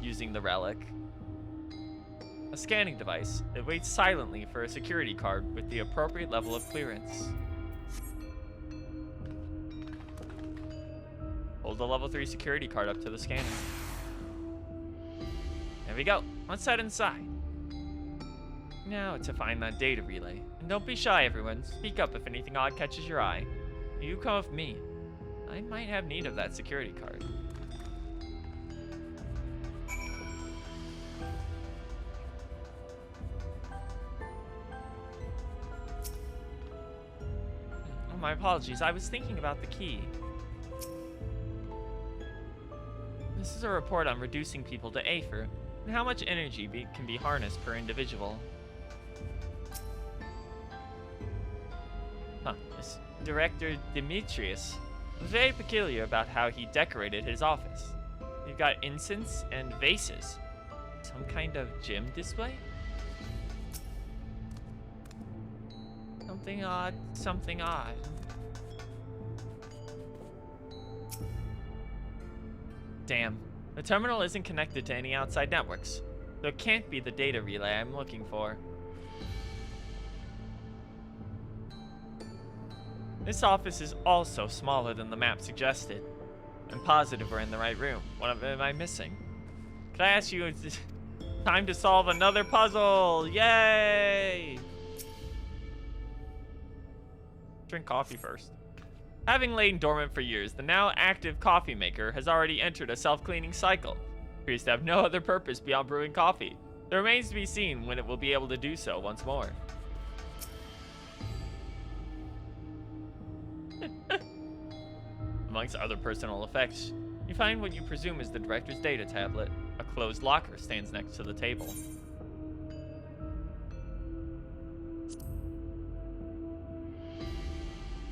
using the relic. A scanning device. It waits silently for a security card with the appropriate level of clearance. Hold the level 3 security card up to the scanner. There we go. Let's head inside. Now to find that data relay. And don't be shy, everyone. Speak up if anything odd catches your eye. You come with me. I might have need of that security card. Oh, my apologies. I was thinking about the key. This is a report on reducing people to Aether, and how much energy can be harnessed per individual. Huh, this Director Demetrius was very peculiar about how he decorated his office. You've got incense and vases. Some kind of gym display? Something odd, something odd. Damn. The terminal isn't connected to any outside networks, so it can't be the data relay I'm looking for. This office is also smaller than the map suggested. I'm positive we're in the right room. What am I missing? Could I ask you, it's time to solve another puzzle? Yay! Drink coffee first. Having lain dormant for years, the now active coffee maker has already entered a self-cleaning cycle. It appears to have no other purpose beyond brewing coffee. It remains to be seen when it will be able to do so once more. Amongst other personal effects, you find what you presume is the director's data tablet. A closed locker stands next to the table.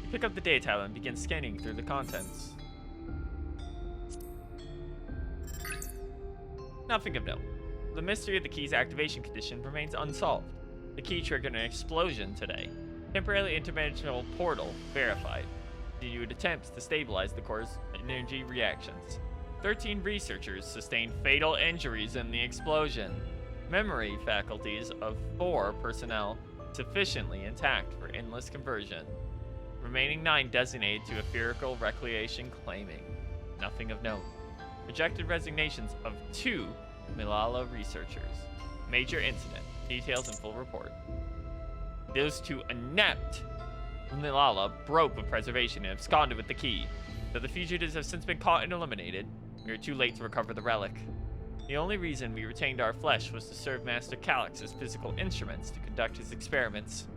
Pick up the data tablet and begin scanning through the contents. Nothing of note. The mystery of the key's activation condition remains unsolved. The key triggered an explosion today. Temporarily interdimensional portal verified. Continued attempts to stabilize the core's energy reactions. 13 researchers sustained fatal injuries in the explosion. Memory faculties of 4 personnel sufficiently intact for endless conversion. Remaining 9 designated to etherical recreation claiming. Nothing of note. Rejected resignations of 2 Milala researchers. Major incident. Details in full report. Those 2 inept Milala broke with preservation and absconded with the key. Though the fugitives have since been caught and eliminated, we are too late to recover the relic. The only reason we retained our flesh was to serve Master Calyx as physical instruments to conduct his experiments.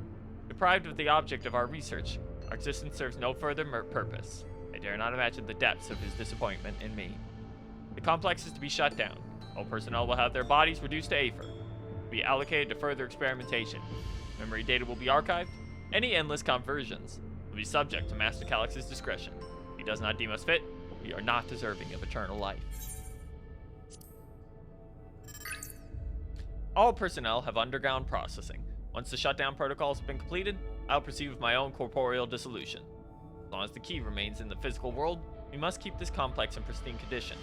Deprived of the object of our research, our existence serves no further purpose. I dare not imagine the depths of his disappointment in me. The complex is to be shut down. All personnel will have their bodies reduced to Aether. Will be allocated to further experimentation. Memory data will be archived. Any endless conversions will be subject to Master Calyx's discretion. If he does not deem us fit, we are not deserving of eternal life. All personnel have undergone processing. Once the shutdown protocols have been completed, I'll proceed with my own corporeal dissolution. As long as the key remains in the physical world, we must keep this complex in pristine condition,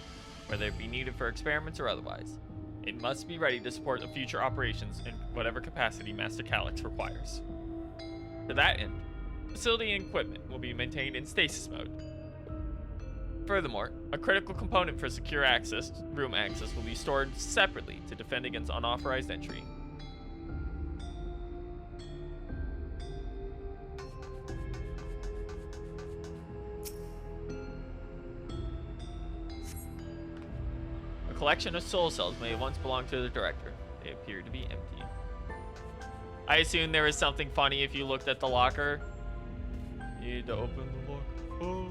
whether it be needed for experiments or otherwise. It must be ready to support the future operations in whatever capacity Master Calyx requires. To that end, facility and equipment will be maintained in stasis mode. Furthermore, a critical component for secure room access will be stored separately to defend against unauthorized entry. A collection of soul cells may have once belonged to the director. They appear to be empty. I assume there was something funny if you looked at the locker. You need to open the locker. Oh.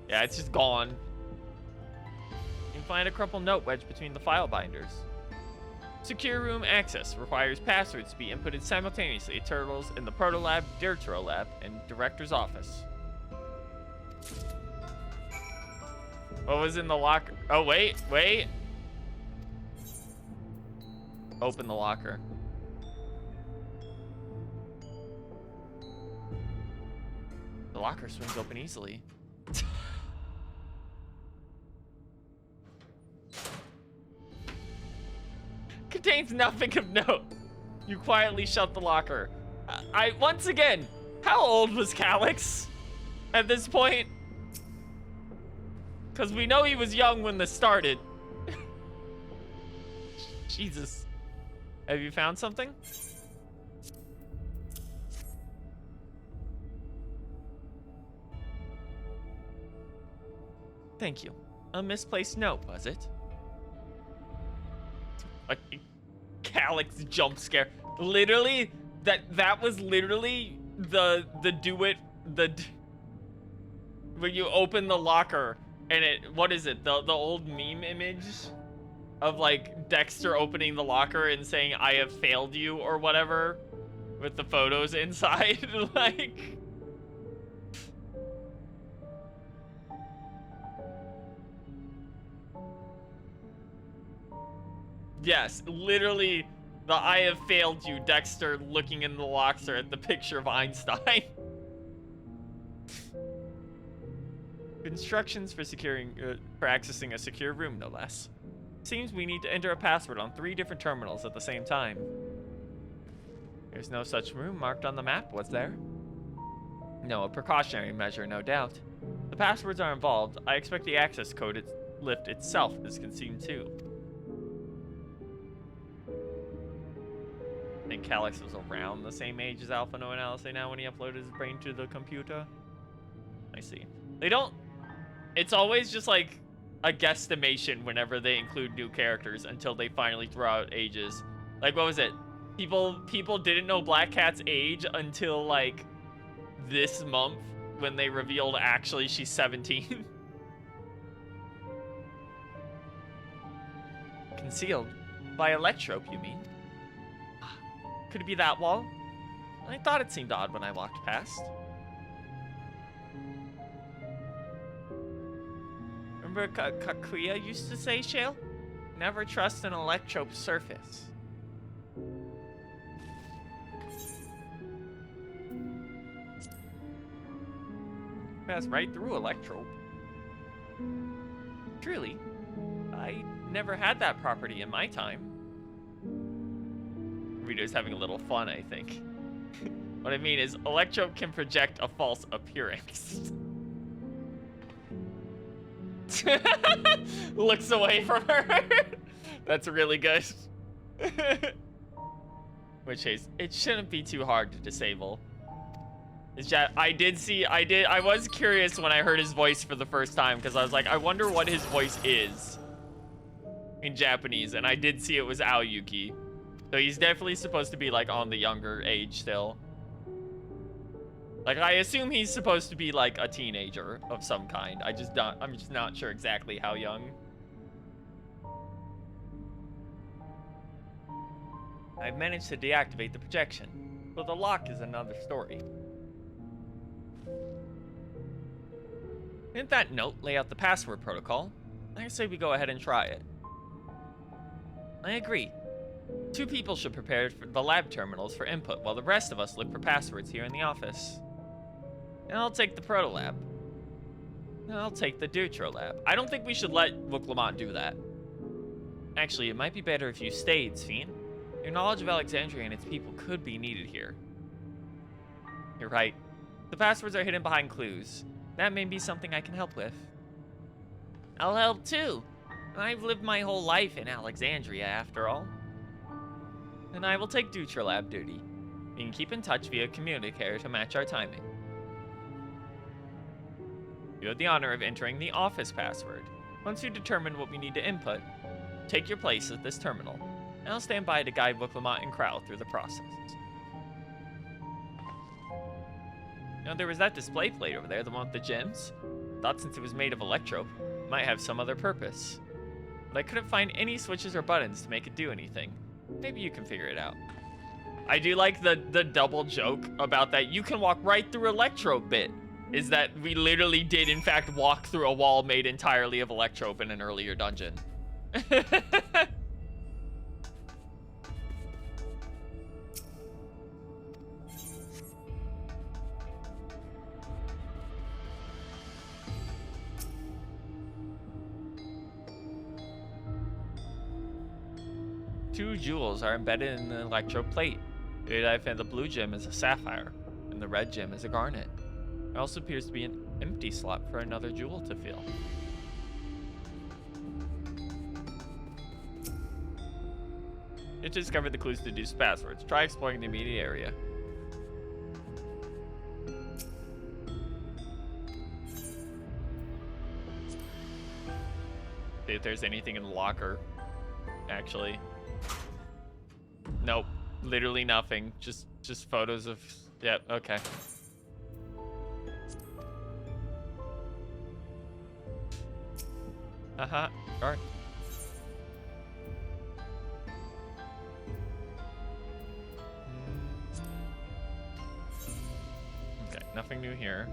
Yeah, it's just gone. You can find a crumpled note wedged between the file binders. Secure room access requires passwords to be inputted simultaneously. Turtles in the Proto Lab, Dawntrail Lab, and Director's Office. What was in the locker? Oh, wait. Open the locker. The locker swings open easily. Contains nothing of note. You quietly shut the locker. Once again, how old was Calyx at this point? Because we know he was young when this started. Jesus. Have you found something? Thank you. A misplaced note, was it? A Calyx jump scare. Literally, that was literally the when you open the locker and what is it? The old meme image of like Dexter opening the locker and saying I have failed you or whatever with the photos inside. Like, yes, literally the I have failed you, Dexter looking in the locker at the picture of Einstein. Instructions for for accessing a secure room, no less. Seems we need to enter a password on 3 different terminals at the same time. There's no such room marked on the map, was there? No, a precautionary measure, no doubt. The passwords are involved. I expect the access code lift itself is consumed too. I think Calyx was around the same age as Alpha Noah and Alice now when he uploaded his brain to the computer. I see. They don't... It's always just like a guesstimation whenever they include new characters until they finally throw out ages. Like, what was it? People didn't know Black Cat's age until like this month when they revealed actually she's 17. Concealed by electrope, you mean? Could it be that wall? I thought it seemed odd when I walked past. Remember Kakuya used to say, Shale? Never trust an electrope surface. Pass right through electrope. Truly, I never had that property in my time. Reader's having a little fun, I think. What I mean is, electrope can project a false appearance. Looks away from her. That's really good. Which case, it shouldn't be too hard to disable. I was curious when I heard his voice for the first time, because I was like, I wonder what his voice is in Japanese, and I did see it was Aoyuki. So he's definitely supposed to be like on the younger age still. Like, I assume he's supposed to be like a teenager of some kind. I'm just not sure exactly how young. I've managed to deactivate the projection, but the lock is another story. Didn't that note lay out the password protocol? I say we go ahead and try it. I agree. 2 people should prepare for the lab terminals for input, while the rest of us look for passwords here in the office. And I'll take the Proto Lab. And I'll take the Dawntrail Lab. I don't think we should let Wooklamont do that. Actually, it might be better if you stayed, Sphene. Your knowledge of Alexandria and its people could be needed here. You're right. The passwords are hidden behind clues. That may be something I can help with. I'll help too. I've lived my whole life in Alexandria, after all. And I will take Dawntrail Lab duty. We can keep in touch via communicator to match our timing. You have the honor of entering the office password. Once you determine what we need to input, take your place at this terminal, and I'll stand by to guide Wooklamont and Crow through the process. Now, there was that display plate over there, the one with the gems. Thought since it was made of electrope, it might have some other purpose. But I couldn't find any switches or buttons to make it do anything. Maybe you can figure it out. I do like the double joke about that. You can walk right through Electrope bit. Is that we literally did, in fact, walk through a wall made entirely of Electrope in an earlier dungeon. Two jewels are embedded in the Electrope plate. I found the blue gem is a sapphire, and the red gem is a garnet. There also appears to be an empty slot for another jewel to fill. You discovered the clues to deduce passwords. Try exploring the immediate area. See if there's anything in the locker. Actually. Nope. Literally nothing. Just photos of... Yep, okay. Haha, darn. Okay, nothing new here.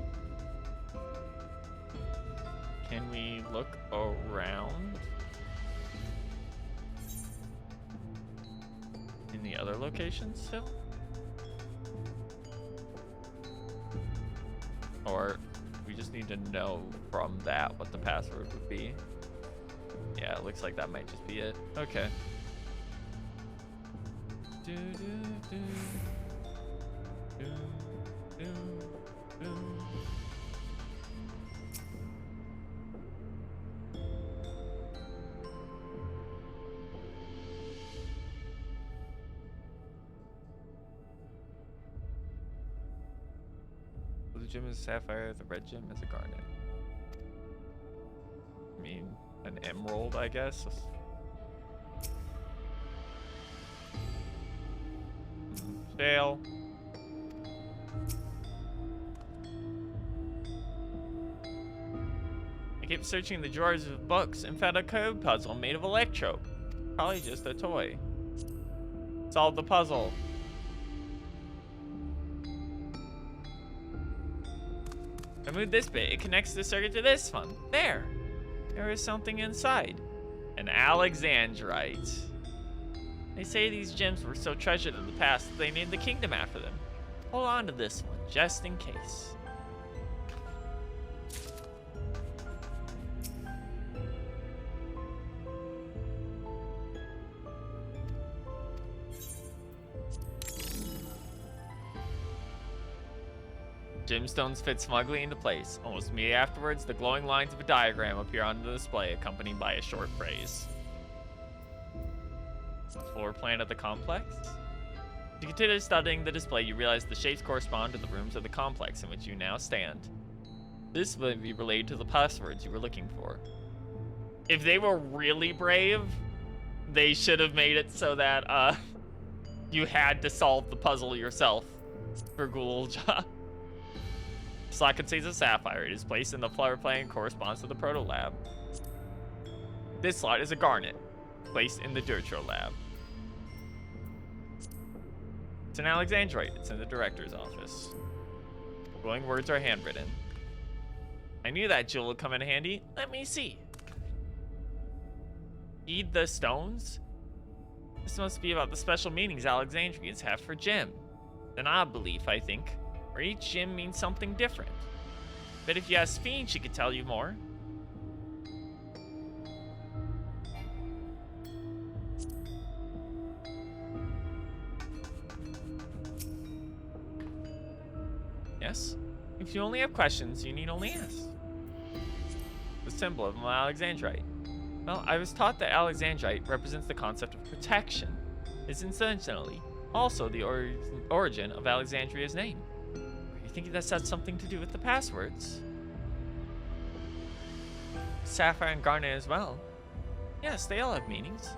Can we look around? In the other locations still? Or we just need to know from that what the password would be. Yeah, it looks like that might just be it. Okay. Blue gem is a sapphire, the red gem is a garnet. I mean, an emerald, I guess. Fail. I kept searching the drawers of books and found a code puzzle made of Electrope. Probably just a toy. Solve the puzzle. I moved this bit. It connects the circuit to this one. There. There is something inside. An Alexandrite. They say these gems were so treasured in the past that they named the kingdom after them. Hold on to this one, just in case. Gemstones fit smugly into place. Almost immediately afterwards, the glowing lines of a diagram appear on the display, accompanied by a short phrase. Floor plan of the complex? To continue studying the display, you realize the shapes correspond to the rooms of the complex in which you now stand. This would be related to the passwords you were looking for. If they were really brave, they should have made it so that you had to solve the puzzle yourself for Ghoulja. Slot contains a sapphire. It is placed in the floor plane and corresponds to the proto lab. This slot is a garnet, placed in the Dawntrail lab. It's an Alexandrite. It's in the director's office. Glowing words are handwritten. I knew that jewel would come in handy. Let me see. Heed the stones? This must be about the special meanings Alexandrians have for gem. An odd belief, I think, where each gem means something different. But if you ask Fiend, she could tell you more. Yes? If you only have questions, you need only ask. The symbol of an Alexandrite. Well, I was taught that Alexandrite represents the concept of protection. It's incidentally also the origin of Alexandria's name. Are you thinking that's had something to do with the passwords? Sapphire and garnet as well. Yes, they all have meanings.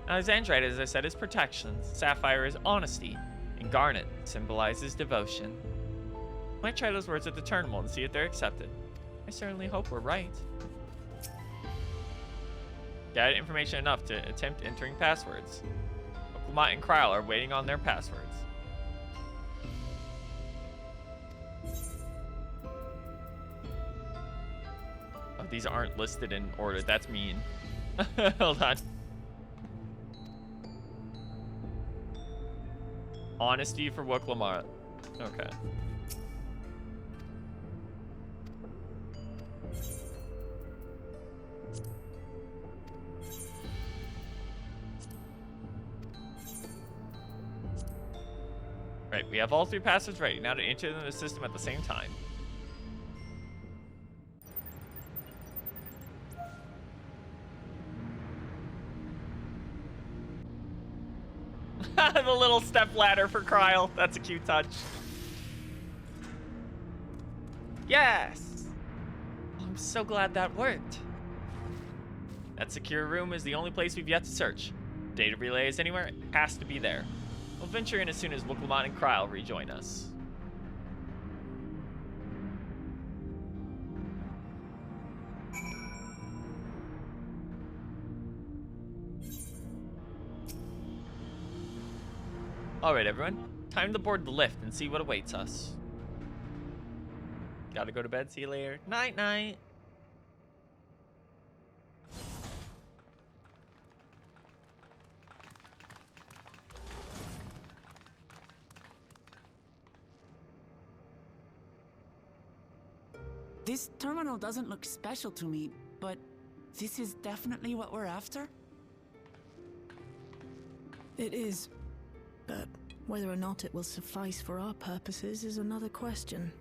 Alexandrite, as I said, is protection. Sapphire is honesty. And garnet symbolizes devotion. I might try those words at the terminal and see if they're accepted. I certainly hope we're right. Gathered information enough to attempt entering passwords. Wooklemot and Kryl are waiting on their passwords. Oh, these aren't listed in order. That's mean. Hold on. Honesty for Wooklemot. Okay. Right, we have all 3 passwords ready. Now to enter them in the system at the same time. The little step ladder for Kryl. That's a cute touch. Yes! Oh, I'm so glad that worked. That secure room is the only place we've yet to search. Data relay is anywhere, it has to be there. We'll venture in as soon as Wooklemot and Kryl rejoin us. Alright everyone, time to board the lift and see what awaits us. Gotta go to bed, see you later. Night night. This terminal doesn't look special to me, but this is definitely what we're after? It is. But whether or not it will suffice for our purposes is another question.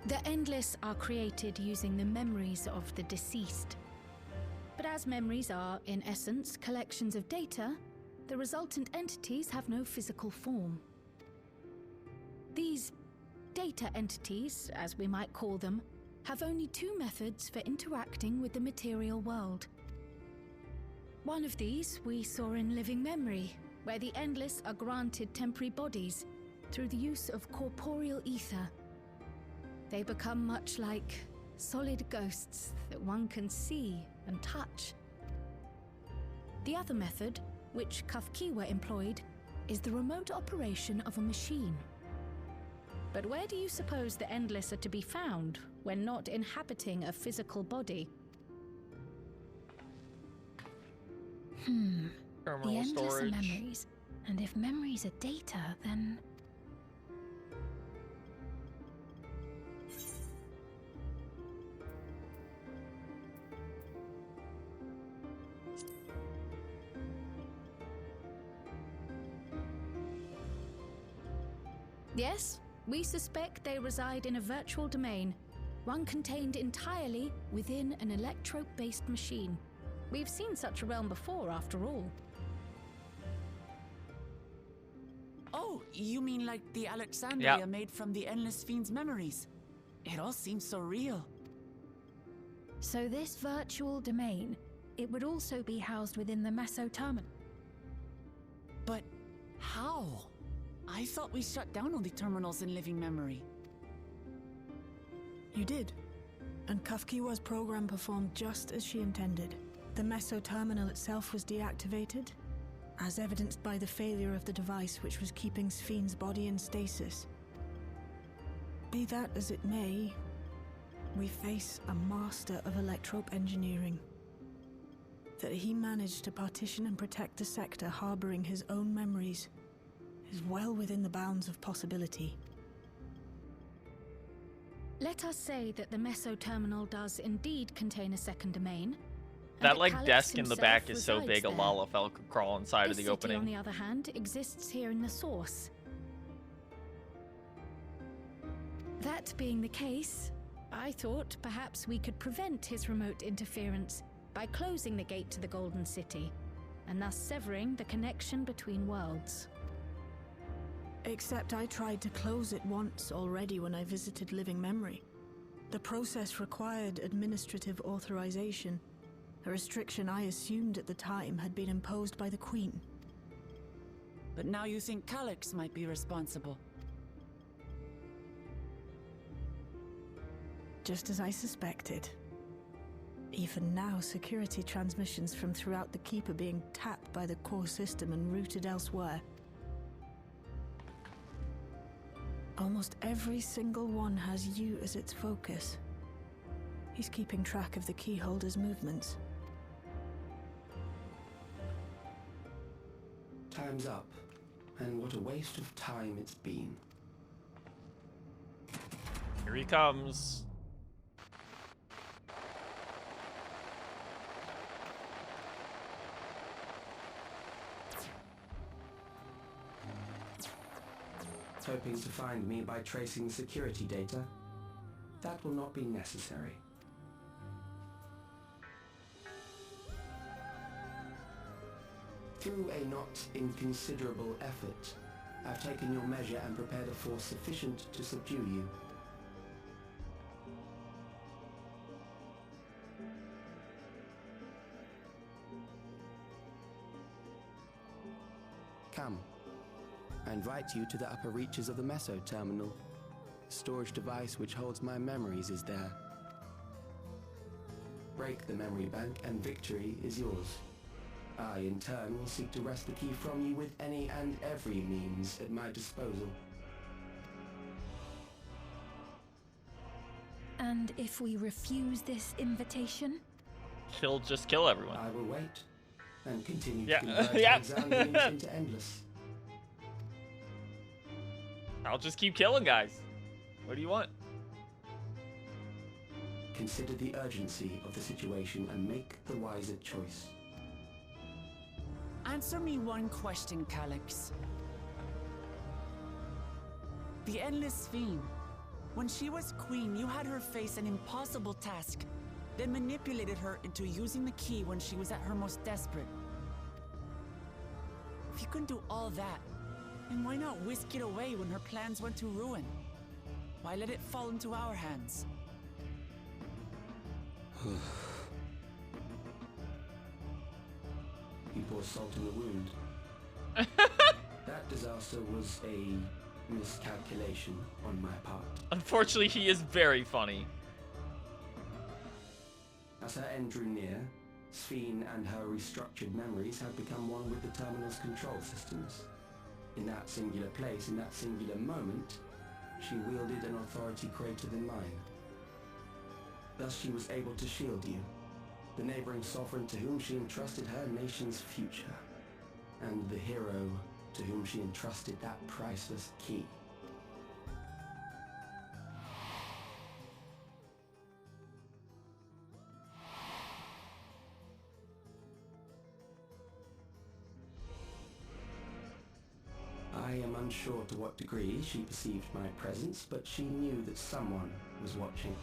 The Endless are created using the memories of the deceased. But as memories are, in essence, collections of data, the resultant entities have no physical form. These data entities, as we might call them, have only 2 methods for interacting with the material world. One of these we saw in Living Memory, where the Endless are granted temporary bodies through the use of corporeal ether. They become much like solid ghosts that one can see and touch. The other method, which Kafkiwa employed, is the remote operation of a machine. But where do you suppose the Endless are to be found when not inhabiting a physical body? The Terminal Endless are storage. memories, and if memories are data, then... Yes, we suspect they reside in a virtual domain, one contained entirely within an electrope-based machine. We've seen such a realm before, after all. Oh, you mean like the Alexandria Yeah. made from the Endless Fiend's memories? It all seems so real. So this virtual domain, it would also be housed within the Mesoterminal. But how? I thought we shut down all the terminals in Living Memory. You did. And Kafkiwa's program performed just as she intended. The Mesoterminal itself was deactivated, as evidenced by the failure of the device which was keeping Spheen's body in stasis. Be that as it may, we face a master of electrope engineering. That he managed to partition and protect the sector harboring his own memories is well within the bounds of possibility. Let us say that the Mesoterminal does indeed contain a second domain. That like desk in the back is so big a Lalafell could crawl inside of the This city, opening. on the other hand, exists here in the source. That being the case, I thought perhaps we could prevent his remote interference by closing the gate to the Golden City, and thus severing the connection between worlds. Except I tried to close it once already when I visited Living Memory. The process required administrative authorization, A restriction I assumed at the time had been imposed by the Queen. But now you think Calyx might be responsible. Just as I suspected. Even now, security transmissions from throughout the Keep are being tapped by the core system and routed elsewhere. Almost every single one has you as its focus. He's keeping track of the keyholder's movements. Time's up, and what a waste of time it's been. Here he comes. Hoping to find me by tracing security data? That will not be necessary. Through a not inconsiderable effort, I've taken your measure and prepared a force sufficient to subdue you. Come. I invite you to the upper reaches of the Meso Terminal. The storage device which holds my memories is there. Break the memory bank and victory is yours. I, in turn, will seek to wrest the key from you with any and every means at my disposal. And if we refuse this invitation? He'll just kill everyone. I will wait and continue Yeah. to convert Yeah. Alexandrians into endless. I'll just keep killing guys. What do you want? Consider the urgency of the situation and make the wiser choice. Answer me one question, Calyx. The Endless Fiend. When she was queen, you had her face an impossible task, then manipulated her into using the key when she was at her most desperate. If you can do all that, then why not whisk it away when her plans went to ruin? Why let it fall into our hands? You pour salt in the wound. That disaster was a miscalculation on my part. Unfortunately, he is very funny. As her end drew near, Sphene and her restructured memories had become one with the terminal's control systems. In that singular place, in that singular moment, she wielded an authority greater than mine. Thus she was able to shield you, the neighboring sovereign to whom she entrusted her nation's future, and the hero to whom she entrusted that priceless key. I am unsure to what degree she perceived my presence, but she knew that someone was watching.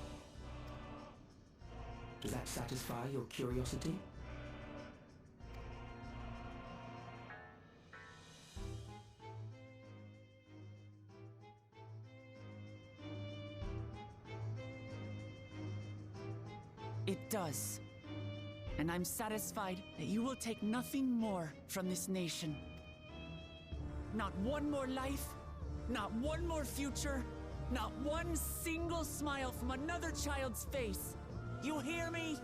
Does that satisfy your curiosity? It does. And I'm satisfied that you will take nothing more from this nation. Not one more life, not one more future, not one single smile from another child's face. You hear me?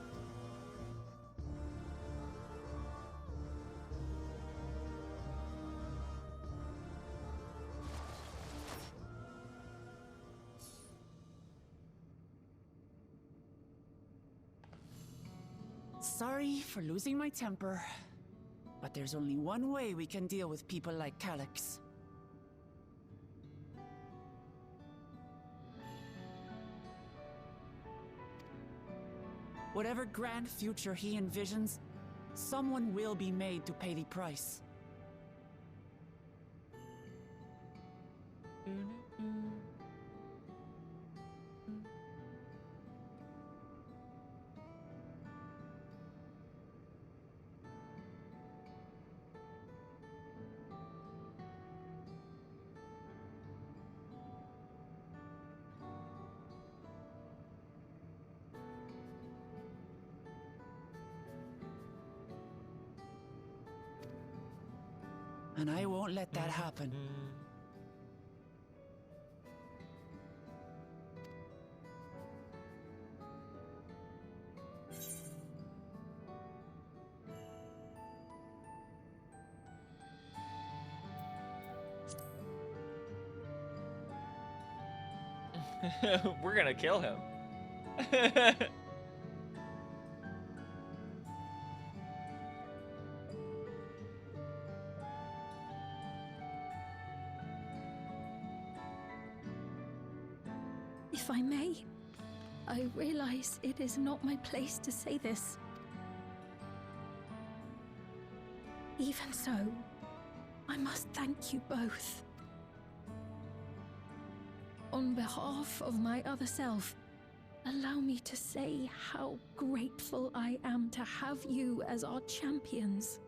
Sorry for losing my temper, but there's only one way we can deal with people like Calyx. Whatever grand future he envisions, someone will be made to pay the price. And I won't let that happen. We're gonna kill him. If I may, I realize it is not my place to say this. Even so, I must thank you both. On behalf of my other self, allow me to say how grateful I am to have you as our champions.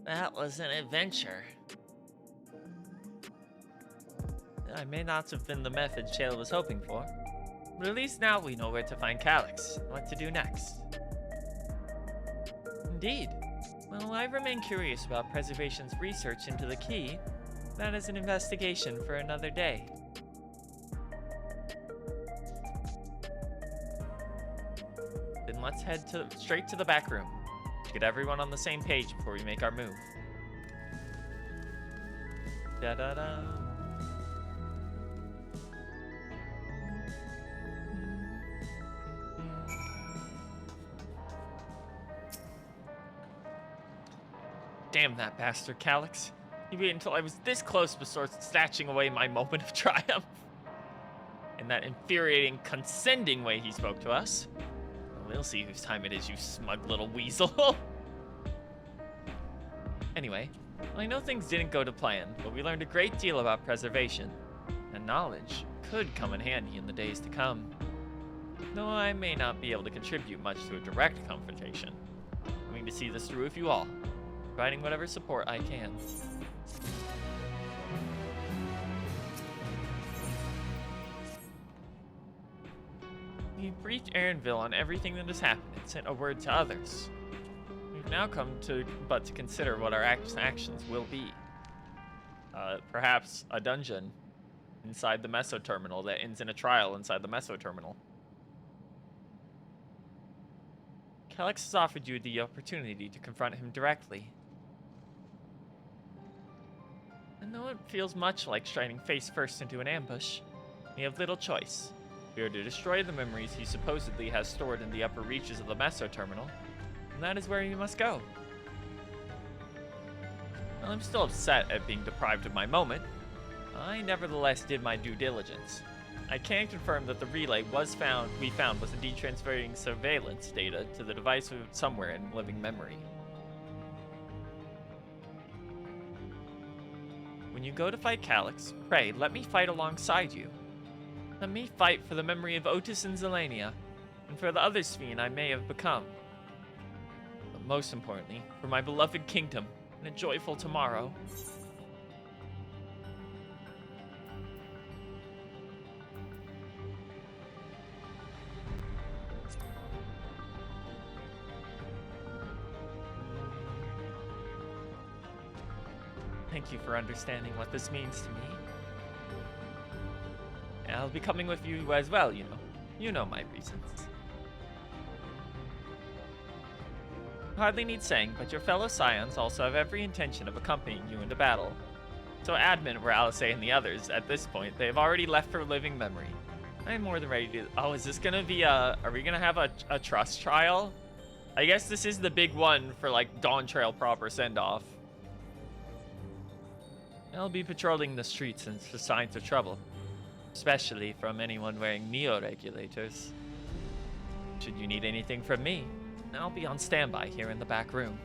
That was an adventure. I may not have been the method Shale was hoping for, but at least now we know where to find Calyx and what to do next. Indeed. Well, I remain curious about Preservation's research into the key. That is an investigation for another day. Then let's head straight to the back room. Get everyone on the same page before we make our move. Da-da-da. Damn that bastard, Calyx. He waited until I was this close before snatching away my moment of triumph. In that infuriating, condescending way he spoke to us. We'll see whose time it is, you smug little weasel. Anyway, I know things didn't go to plan, but we learned a great deal about preservation, and knowledge could come in handy in the days to come. Though I may not be able to contribute much to a direct confrontation, I'm going to see this through with you all, providing whatever support I can. We briefed Aaronville on everything that has happened and sent a word to others. We've now come to consider what our actions will be. Perhaps a dungeon inside the Meso Terminal that ends in a trial inside the Meso Terminal. Calyx has offered you the opportunity to confront him directly. And though it feels much like striding face first into an ambush, we have little choice. We are to destroy the memories he supposedly has stored in the upper reaches of the Meso Terminal, and that is where he must go. While I'm still upset at being deprived of my moment, I nevertheless did my due diligence. I can confirm that the relay we found was indeed transferring surveillance data to the device somewhere in living memory. When you go to fight Calyx, pray let me fight alongside you. Let me fight for the memory of Otis and Zelania, and for the other Sphene I may have become. But most importantly, for my beloved kingdom and a joyful tomorrow. Thank you for understanding what this means to me. I'll be coming with you as well, you know. You know my reasons. Hardly need saying, but your fellow Scions also have every intention of accompanying you into battle. So Admin, where Alisaie and the others, at this point, they have already left for living memory. I am more than ready to... Oh, is this gonna be are we gonna have a trust trial? I guess this is the big one for, like, Dawntrail proper send-off. I'll be patrolling the streets and for signs of trouble. Especially from anyone wearing neo-regulators. Should you need anything from me, I'll be on standby here in the back room.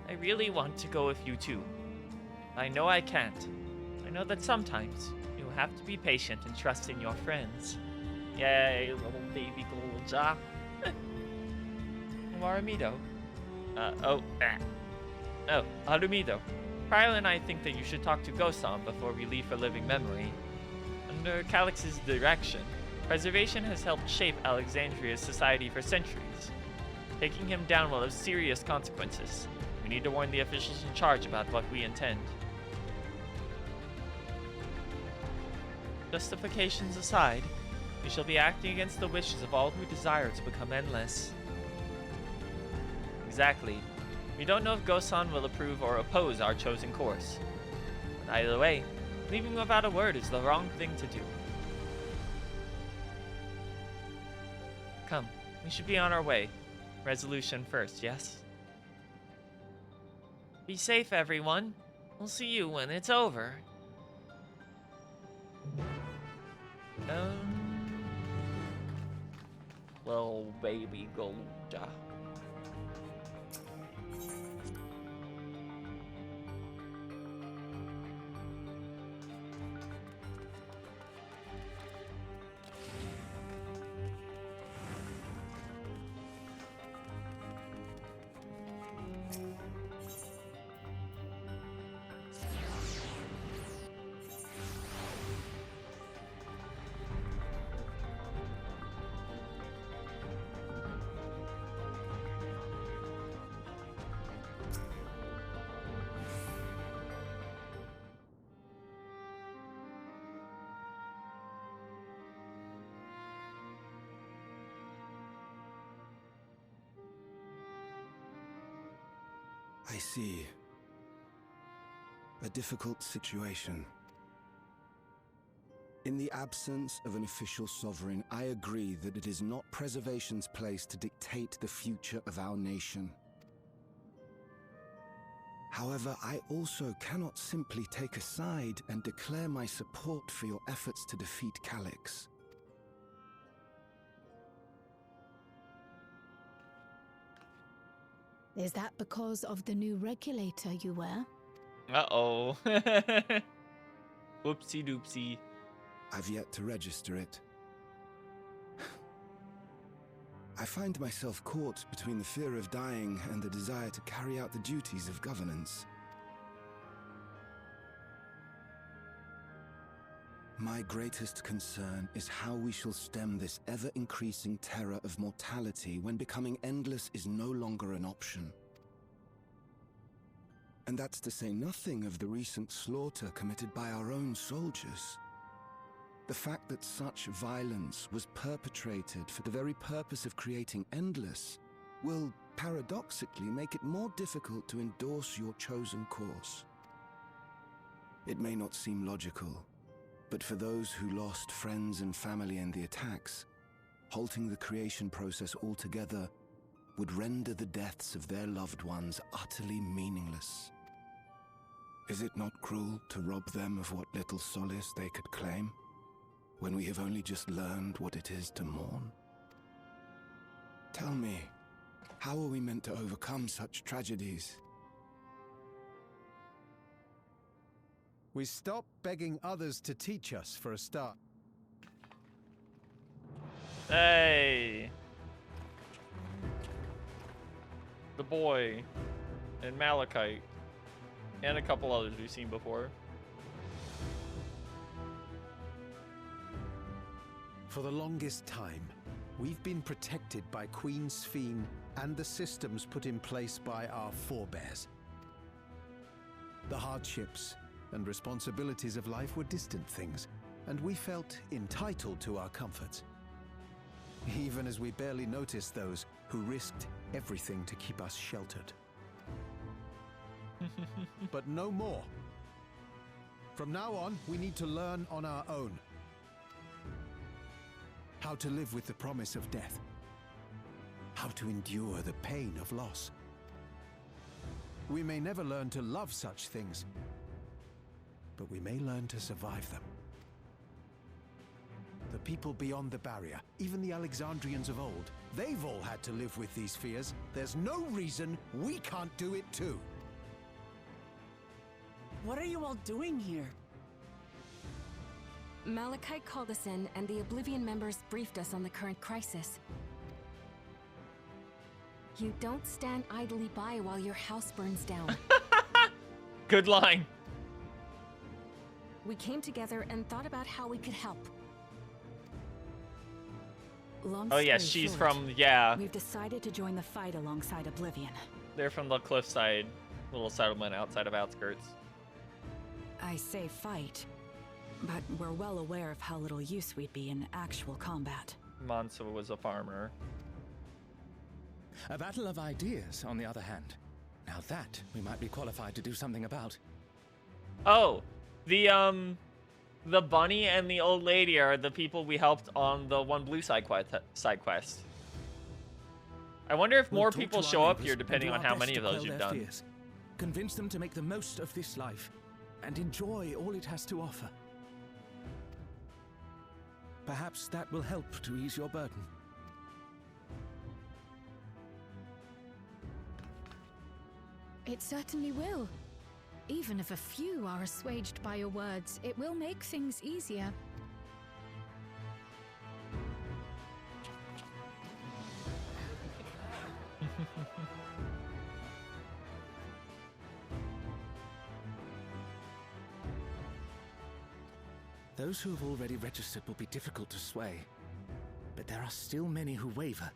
I really want to go with you too. I know I can't. I know that sometimes you have to be patient and trust in your friends. Yay, little baby Golja. Marumido. Oh, Harumido. Kyle and I think that you should talk to Gosan before we leave for living memory. Under Calix's direction, preservation has helped shape Alexandria's society for centuries. Taking him down will have serious consequences. We need to warn the officials in charge about what we intend. Justifications aside, we shall be acting against the wishes of all who desire to become endless. Exactly. We don't know if Gosan will approve or oppose our chosen course. But either way, leaving without a word is the wrong thing to do. Come, we should be on our way. Resolution first, yes? Be safe, everyone. We'll see you when it's over. Little baby Golja. I see. A difficult situation. In the absence of an official sovereign, I agree that it is not preservation's place to dictate the future of our nation. However, I also cannot simply take a side and declare my support for your efforts to defeat Calix. Is that because of the new regulator you wear? Uh-oh. Whoopsie doopsie. I've yet to register it. I find myself caught between the fear of dying and the desire to carry out the duties of governance. My greatest concern is how we shall stem this ever-increasing terror of mortality when becoming endless is no longer an option. And that's to say nothing of the recent slaughter committed by our own soldiers. The fact that such violence was perpetrated for the very purpose of creating endless will paradoxically make it more difficult to endorse your chosen course. It may not seem logical, but for those who lost friends and family in the attacks, halting the creation process altogether would render the deaths of their loved ones utterly meaningless. Is it not cruel to rob them of what little solace they could claim, when we have only just learned what it is to mourn? Tell me, how are we meant to overcome such tragedies? We stop begging others to teach us for a start. Hey. The boy. And Malachite. And a couple others we've seen before. For the longest time, we've been protected by Queen Sphene and the systems put in place by our forebears. The hardships and responsibilities of life were distant things, and we felt entitled to our comforts, even as we barely noticed those who risked everything to keep us sheltered. But no more. From now on, we need to learn on our own. How to live with the promise of death. How to endure the pain of loss. We may never learn to love such things, but we may learn to survive them. The people beyond the barrier, even the Alexandrians of old, they've all had to live with these fears. There's no reason we can't do it too. What are you all doing here? Malachite called us in, and the Oblivion members briefed us on the current crisis. You don't stand idly by while your house burns down. Good line. We came together and thought about how we could help. Long Oh yeah, story she's short, from, yeah. We've decided to join the fight alongside Oblivion. They're from the cliffside, little settlement outside of Outskirts. I say fight, but we're well aware of how little use we'd be in actual combat. Mansa was a farmer. A battle of ideas, on the other hand. Now that we might be qualified to do something about. Oh, the bunny and the old lady are the people we helped on the one blue side quest. I wonder if more people show up here depending on how many of those you've done. Convince them to make the most of this life and enjoy all it has to offer. Perhaps that will help to ease your burden. It certainly will. Even if a few are assuaged by your words, it will make things easier. Those who have already registered will be difficult to sway, but there are still many who waver.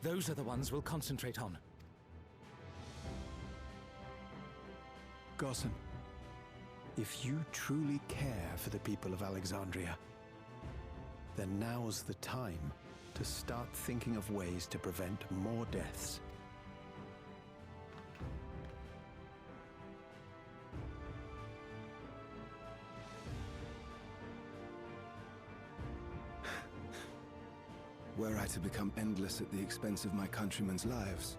Those are the ones we'll concentrate on. Gossen, if you truly care for the people of Alexandria, then now's the time to start thinking of ways to prevent more deaths. Were I to become endless at the expense of my countrymen's lives,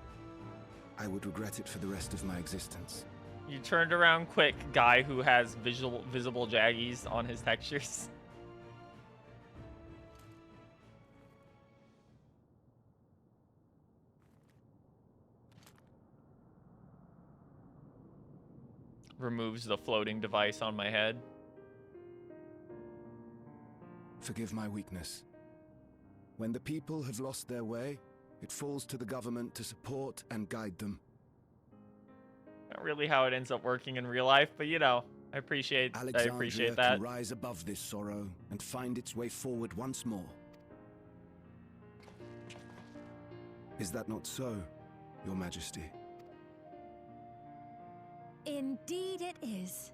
I would regret it for the rest of my existence. You turned around quick, guy who has visible jaggies on his textures. Removes the floating device on my head. Forgive my weakness. When the people have lost their way, it falls to the government to support and guide them. Not really how it ends up working in real life, but you know, I appreciate that. Can rise above this sorrow and find its way forward once more. Is that not so, Your Majesty? Indeed it is.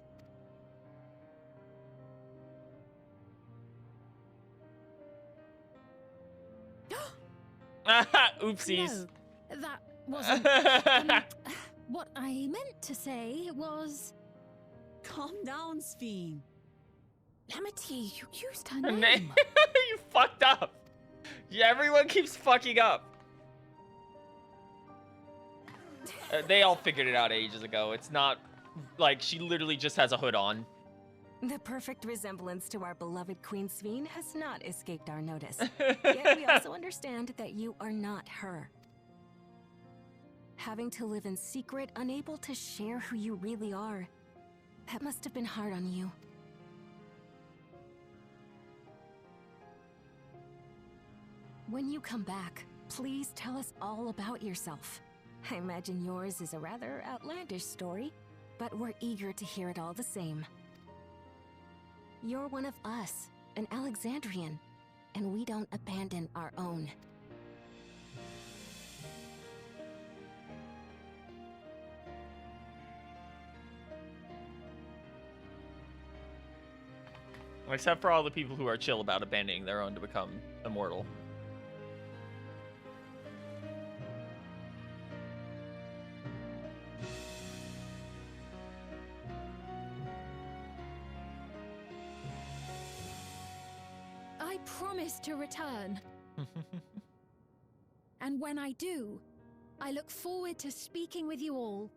Oopsies. No, that wasn't... what I meant to say was... Calm down, Sphene. Lamity, you used her name. You fucked up. Yeah, everyone keeps fucking up. They all figured it out ages ago. It's not like she literally just has a hood on. The perfect resemblance to our beloved Queen Sphene has not escaped our notice. Yet we also understand that you are not her. Having to live in secret, unable to share who you really are, that must have been hard on you. When you come back, please tell us all about yourself. I imagine yours is a rather outlandish story, but we're eager to hear it all the same. You're one of us, an Alexandrian, and we don't abandon our own. Except for all the people who are chill about abandoning their own to become immortal. I promise to return. And when I do, I look forward to speaking with you all.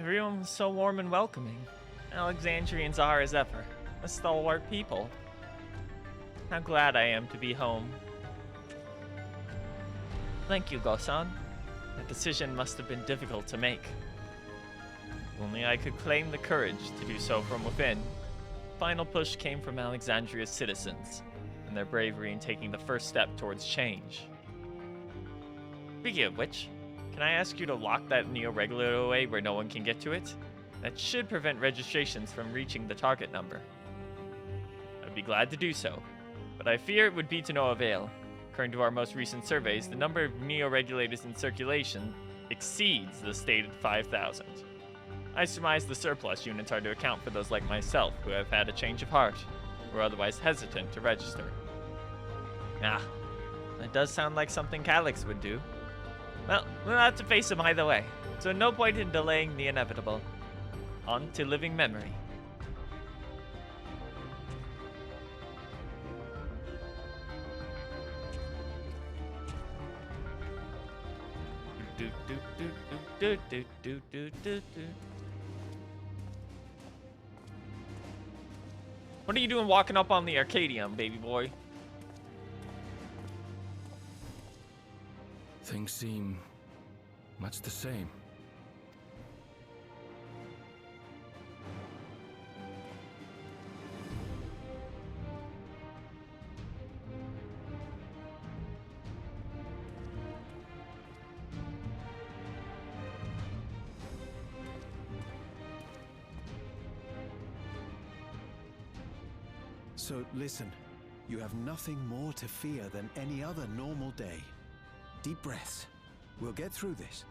Everyone was so warm and welcoming. Alexandrians are, as ever, a stalwart people. How glad I am to be home. Thank you, Gosan. That decision must have been difficult to make. If only I could claim the courage to do so from within. The final push came from Alexandria's citizens, and their bravery in taking the first step towards change. Speaking of which, can I ask you to lock that Neo-Regulator away where no one can get to it? That should prevent registrations from reaching the target number. I'd be glad to do so, but I fear it would be to no avail. According to our most recent surveys, the number of Neo-Regulators in circulation exceeds the stated 5,000. I surmise the surplus units are to account for those like myself who have had a change of heart, or otherwise hesitant to register. Ah, that does sound like something Calyx would do. Well, we'll have to face him either way, so no point in delaying the inevitable. On to living memory. What are you doing walking up on the Arcadium, baby boy? Things seem much the same. So listen, you have nothing more to fear than any other normal day. Deep breaths. We'll get through this.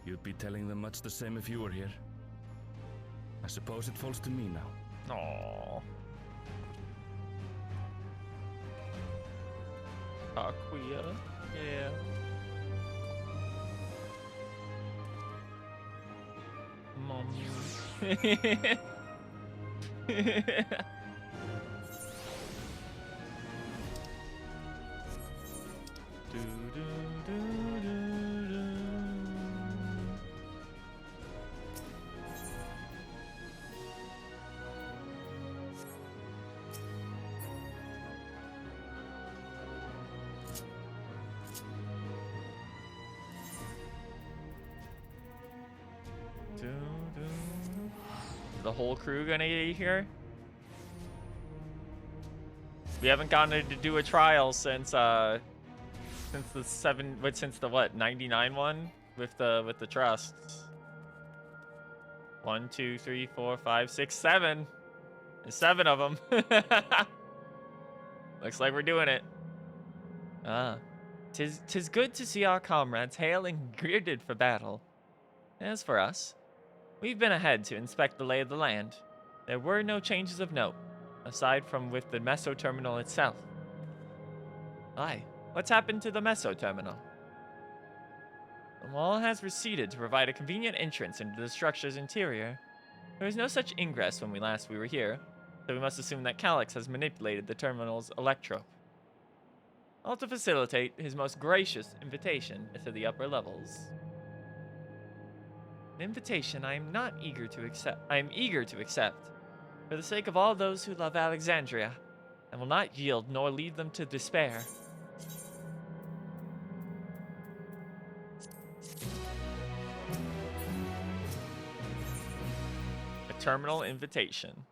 You'd be telling them much the same if you were here. I suppose it falls to me now. Aww. Aquia, yeah. Mommy. The whole crew gonna be here? We haven't gotten to do a trial since the 99 one with the trusts. 1, 2, 3, 4, 5, 6, 7. There's 7 of them. Looks like we're doing it. Tis good to see our comrades hale and girded for battle. As for us, we've been ahead to inspect the lay of the land. There were no changes of note, aside from with the Meso Terminal itself. Aye, what's happened to the Meso Terminal? The wall has receded to provide a convenient entrance into the structure's interior. There was no such ingress when we were here, so we must assume that Calyx has manipulated the terminal's electrope, all to facilitate his most gracious invitation to the upper levels. An invitation I am eager to accept, for the sake of all those who love Alexandria, and will not yield nor lead them to despair. A terminal invitation.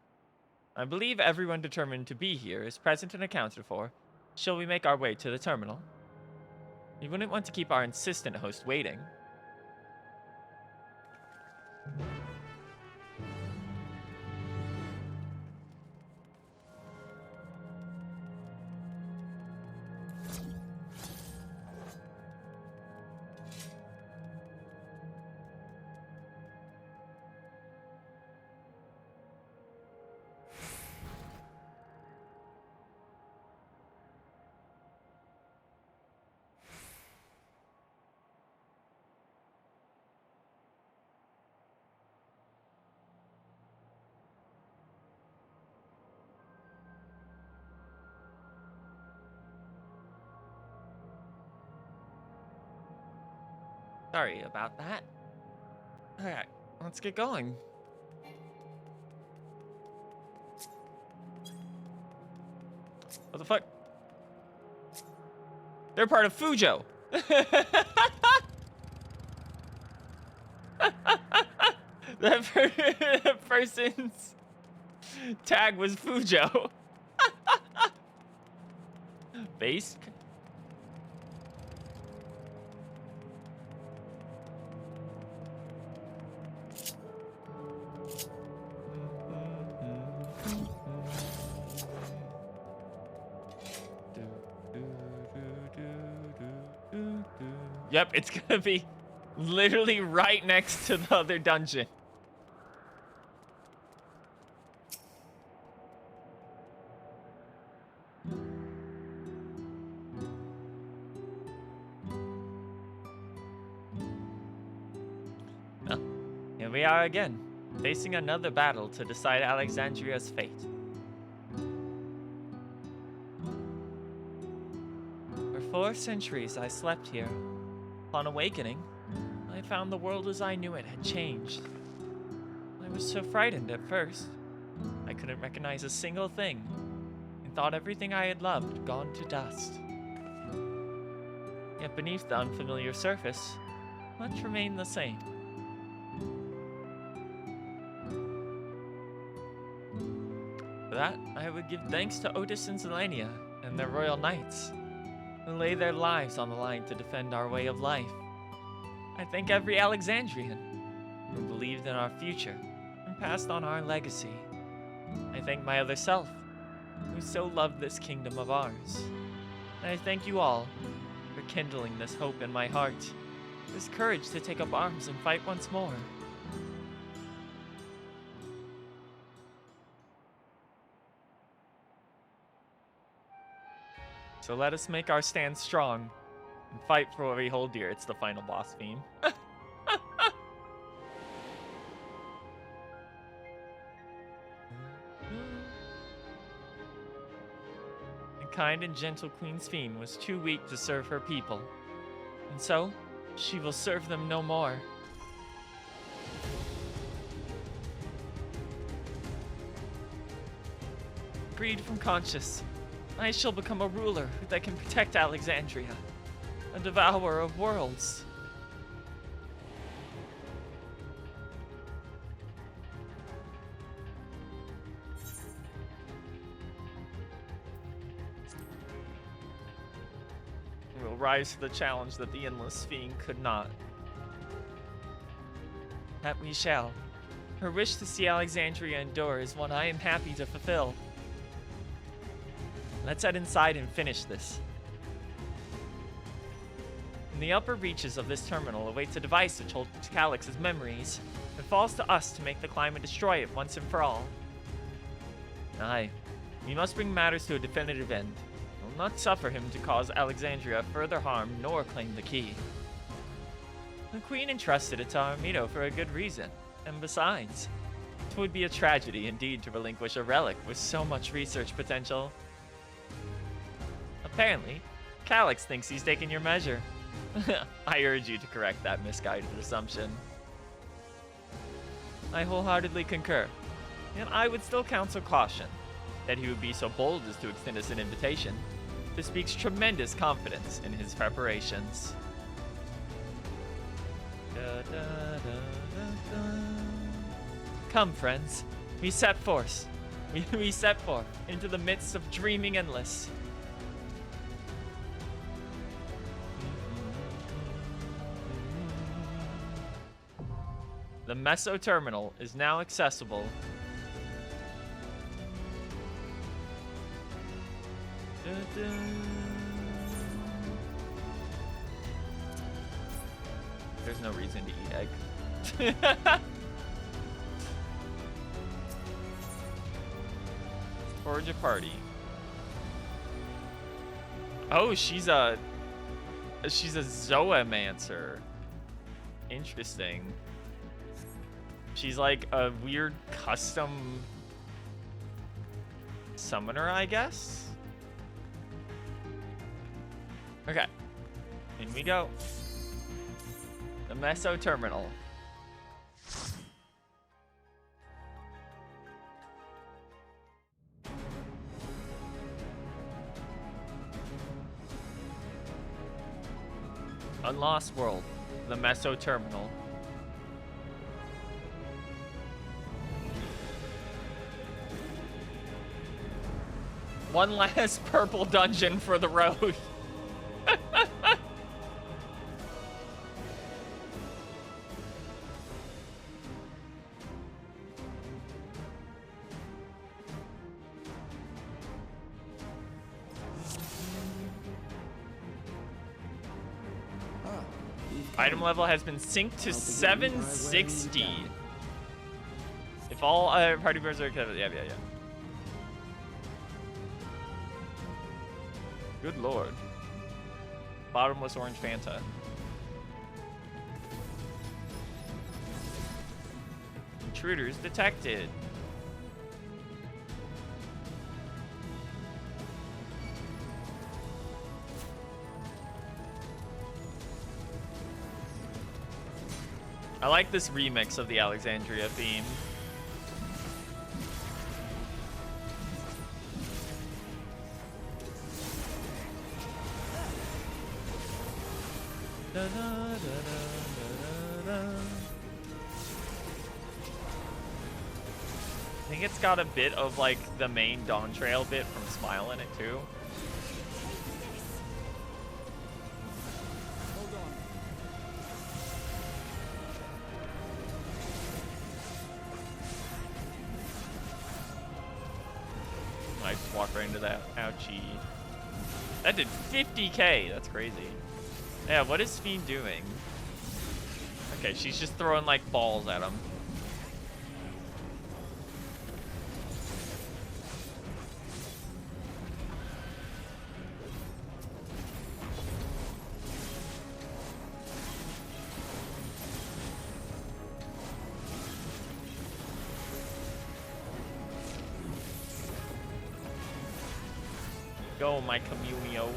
I believe everyone determined to be here is present and accounted for. Shall we make our way to the terminal? You wouldn't want to keep our insistent host waiting. Sorry about that. Alright, let's get going. What the fuck? They're part of Fujo. That person's tag was Fujo. Base. Yep, it's gonna be literally right next to the other dungeon. Well, here we are again, facing another battle to decide Alexandria's fate. For 4 centuries I slept here. Upon awakening, I found the world as I knew it had changed. I was so frightened at first. I couldn't recognize a single thing, and thought everything I had loved gone to dust. Yet beneath the unfamiliar surface, much remained the same. For that, I would give thanks to Otis and Zelania and their royal knights, who lay their lives on the line to defend our way of life. I thank every Alexandrian who believed in our future and passed on our legacy. I thank my other self, who so loved this kingdom of ours. And I thank you all for kindling this hope in my heart, this courage to take up arms and fight once more. So let us make our stand strong and fight for what we hold dear. It's the final boss theme. The kind and gentle Queen Sphene was too weak to serve her people, and so she will serve them no more. Freed from conscience, I shall become a ruler that can protect Alexandria, a devourer of worlds. We will rise to the challenge that the endless Sphene could not. That we shall. Her wish to see Alexandria endure is one I am happy to fulfill. Let's head inside and finish this. In the upper reaches of this terminal awaits a device which holds Calix's memories. It falls to us to make the climb and destroy it once and for all. Aye, we must bring matters to a definitive end. We will not suffer him to cause Alexandria further harm nor claim the key. The Queen entrusted it to Armido for a good reason, and besides, it would be a tragedy indeed to relinquish a relic with so much research potential. Apparently, Calix thinks he's taken your measure. I urge you to correct that misguided assumption. I wholeheartedly concur, and I would still counsel caution. That he would be so bold as to extend us an invitation. This speaks tremendous confidence in his preparations. Come, friends, we set forth. We set forth into the midst of dreaming endless. The Meso Terminal is now accessible. There's no reason to eat egg. Forge a party. Oh, she's a Zoomancer. Interesting. She's like a weird custom summoner, I guess? Okay. In we go. Meso Terminal. Unlost World, the Meso Terminal. One last purple dungeon for the road. Item level has been synced to 760. If all party members are covered, yeah. Good lord. Bottomless orange Fanta. Intruders detected. I like this remix of the Alexandria theme. Da, da, da, da, da, da. I think it's got a bit of like the main Dawntrail bit from Smile in it too. I just walked right into that. Ouchie. That did 50k. That's crazy. Yeah, what is Fiend doing? Okay, she's just throwing like balls at him. Go, my Communio.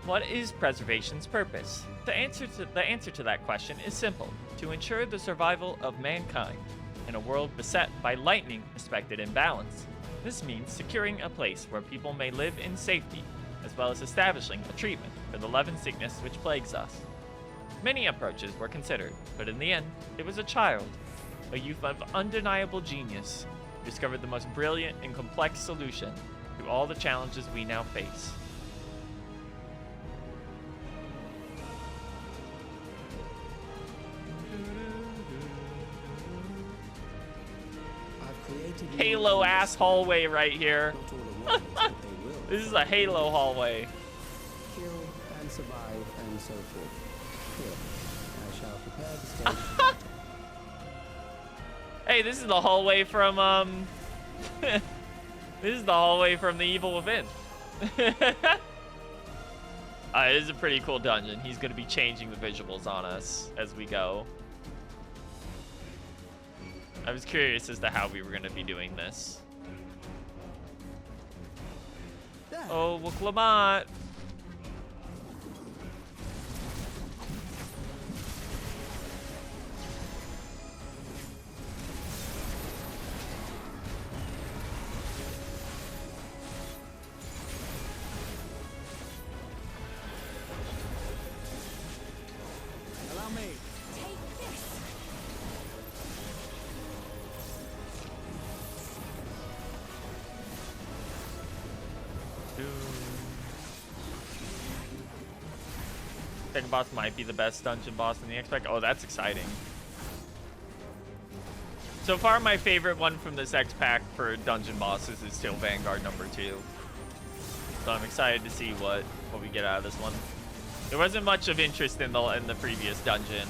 What is preservation's purpose? The answer to that question is simple: to ensure the survival of mankind in a world beset by lightning expected imbalance. This means securing a place where people may live in safety, as well as establishing a treatment for the Levin sickness which plagues us. Many approaches were considered, but in the end, it was a child, a youth of undeniable genius, who discovered the most brilliant and complex solution to all the challenges we now face. Halo ass hallway right here. This is a Halo hallway. Kill and survive and so forth. Here, I shall prepare the stage. Hey, this is the hallway from this is the hallway from the Evil Within. It is a pretty cool dungeon. He's gonna be changing the visuals on us as we go. I was curious as to how we were going to be doing this. Oh, Wuklamat! Allow me. Second boss might be the best dungeon boss in the XPAC. Oh, that's exciting. So far, my favorite one from this X-Pack for dungeon bosses is still Vanguard #2. So I'm excited to see what we get out of this one. There wasn't much of interest in the previous dungeon.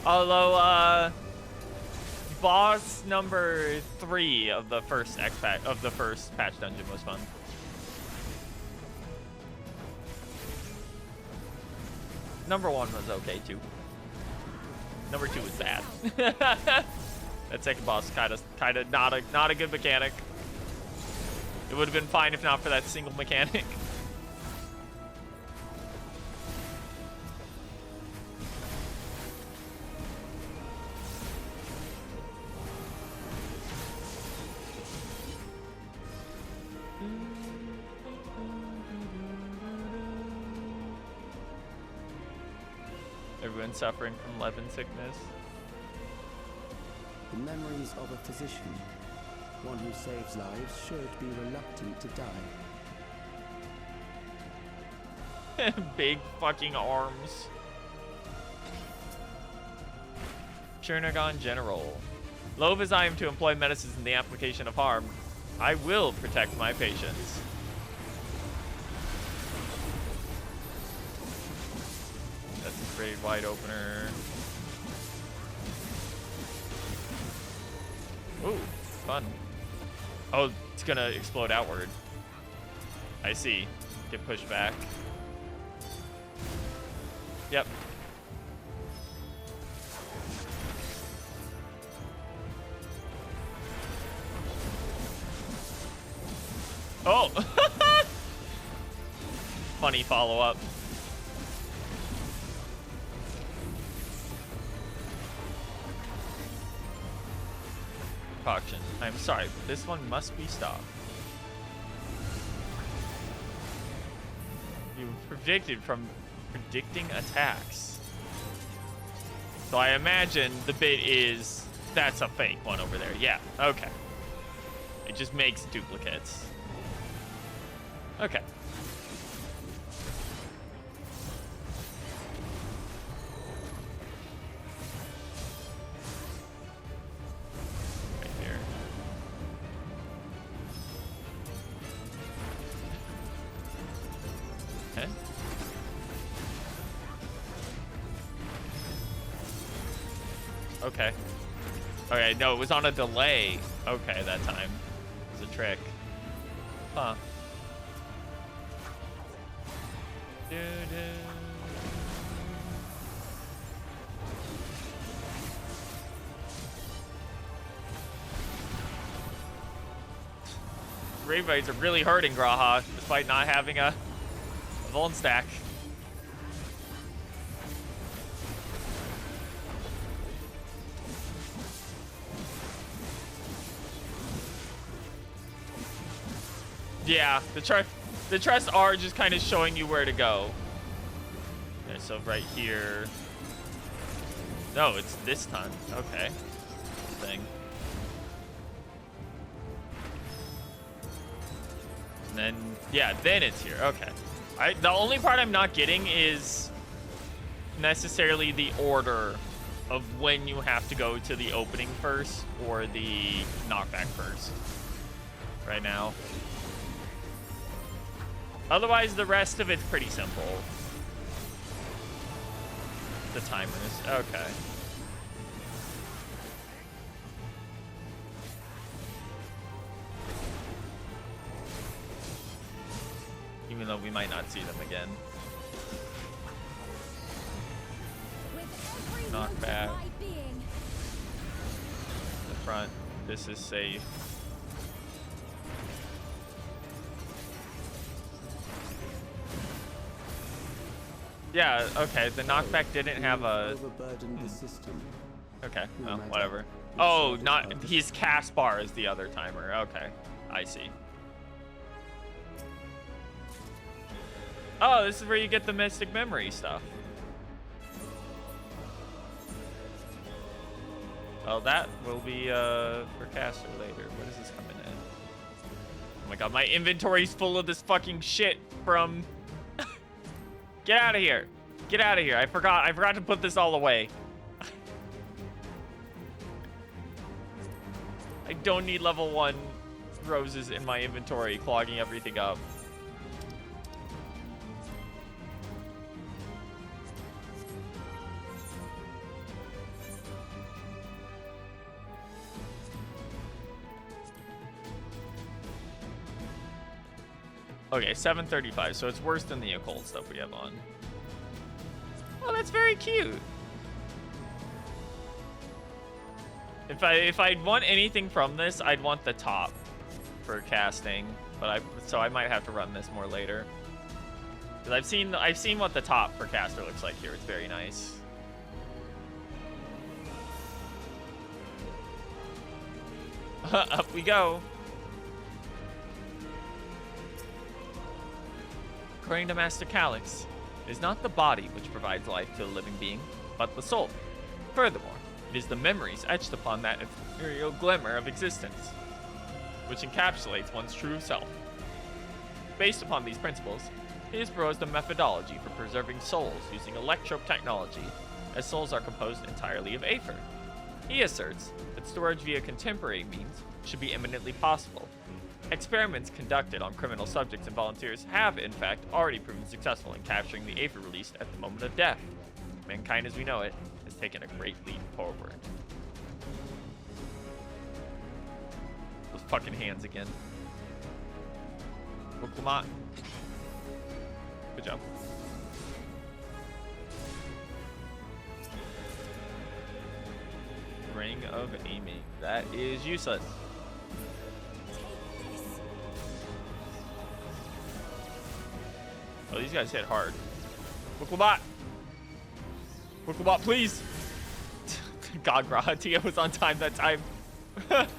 Although, boss number 3 of the first patch dungeon was fun. Number 1 was okay too. Number 2 was bad. That second boss kind of not a good mechanic. It would have been fine if not for that single mechanic. Everyone's suffering from Levin sickness. The memories of a physician, one who saves lives, should be reluctant to die. Big fucking arms. Chernagon General. Loath as I am to employ medicines in the application of harm, I will protect my patients. That's a great wide opener. Ooh, fun. Oh, it's gonna explode outward. I see. Get pushed back. Yep. Oh! Funny follow-up. Auction. I'm sorry, but this one must be stopped. You predicted from predicting attacks. So I imagine the bit is that's a fake one over there. Yeah, okay. It just makes duplicates. Okay. Okay. Okay, no, it was on a delay. Okay, that time. It was a trick. Huh. Ravites are really hurting Graha, despite not having a Vuln stack. Yeah, the chests are just kind of showing you where to go. Okay, so right here. No, it's this time. Okay. Thing. And then, yeah, then it's here. Okay. The only part I'm not getting is necessarily the order of when you have to go to the opening first or the knockback first. Right now. Otherwise, the rest of it's pretty simple. The timers. Okay. Even though we might not see them again. Knockback. The front. This is safe. Yeah, okay, the knockback didn't have a... Okay, well, whatever. Oh, not... His cast bar is the other timer. Okay, I see. Oh, this is where you get the Mystic Memory stuff. Well, that will be for caster later. What is this coming in? Oh my god, my inventory's full of this fucking shit from... Get out of here. Get out of here. I forgot to put this all away. I don't need level 1 roses in my inventory clogging everything up. Okay, 735. So it's worse than the occult stuff we have on. Oh, that's very cute. If I'd want anything from this, I'd want the top for casting, but so I might have to run this more later. Because I've seen what the top for caster looks like here. It's very nice. Up we go. According to Master Calyx, it is not the body which provides life to a living being, but the soul. Furthermore, it is the memories etched upon that ethereal glimmer of existence, which encapsulates one's true self. Based upon these principles, he has proposed a methodology for preserving souls using electrope technology, as souls are composed entirely of aether. He asserts that storage via contemporary means should be eminently possible. Experiments conducted on criminal subjects and volunteers have, in fact, already proven successful in capturing the aether released at the moment of death. Mankind as we know it has taken a great leap forward. Those fucking hands again. Proclamat. Good job. Ring of aiming. That is useless. Oh, these guys hit hard. Proclamat. Proclamat, please. God, Tia was on time that time. Let's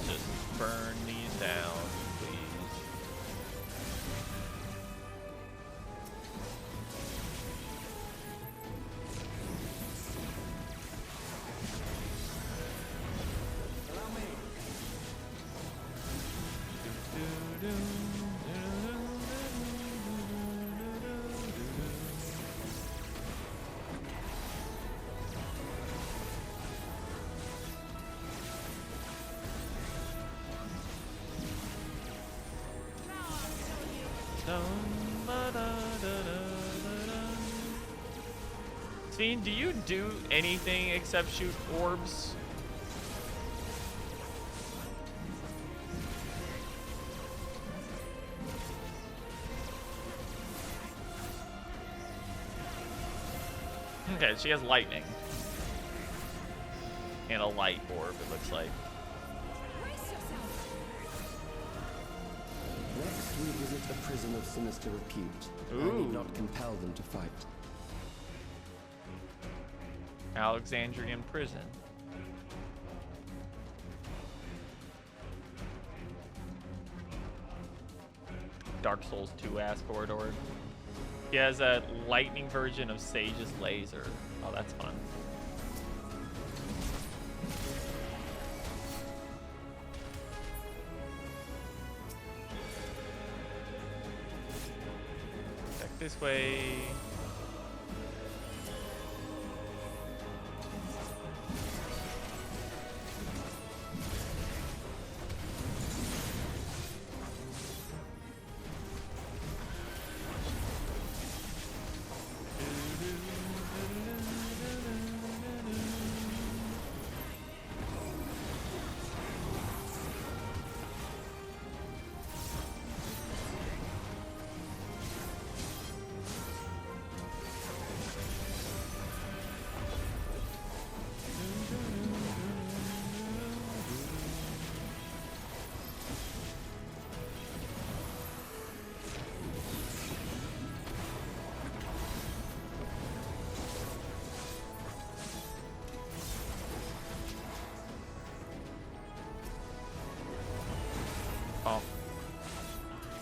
just burn these down, please. Sven, do you do anything except shoot orbs? Okay, she has lightning. And a light orb, it looks like. Next, we visit a prison of sinister repute. I need not compel them to fight. Alexandrian prison. Dark Souls 2 ass corridor. He has a lightning version of Sage's laser. Oh, that's fun. Check this way.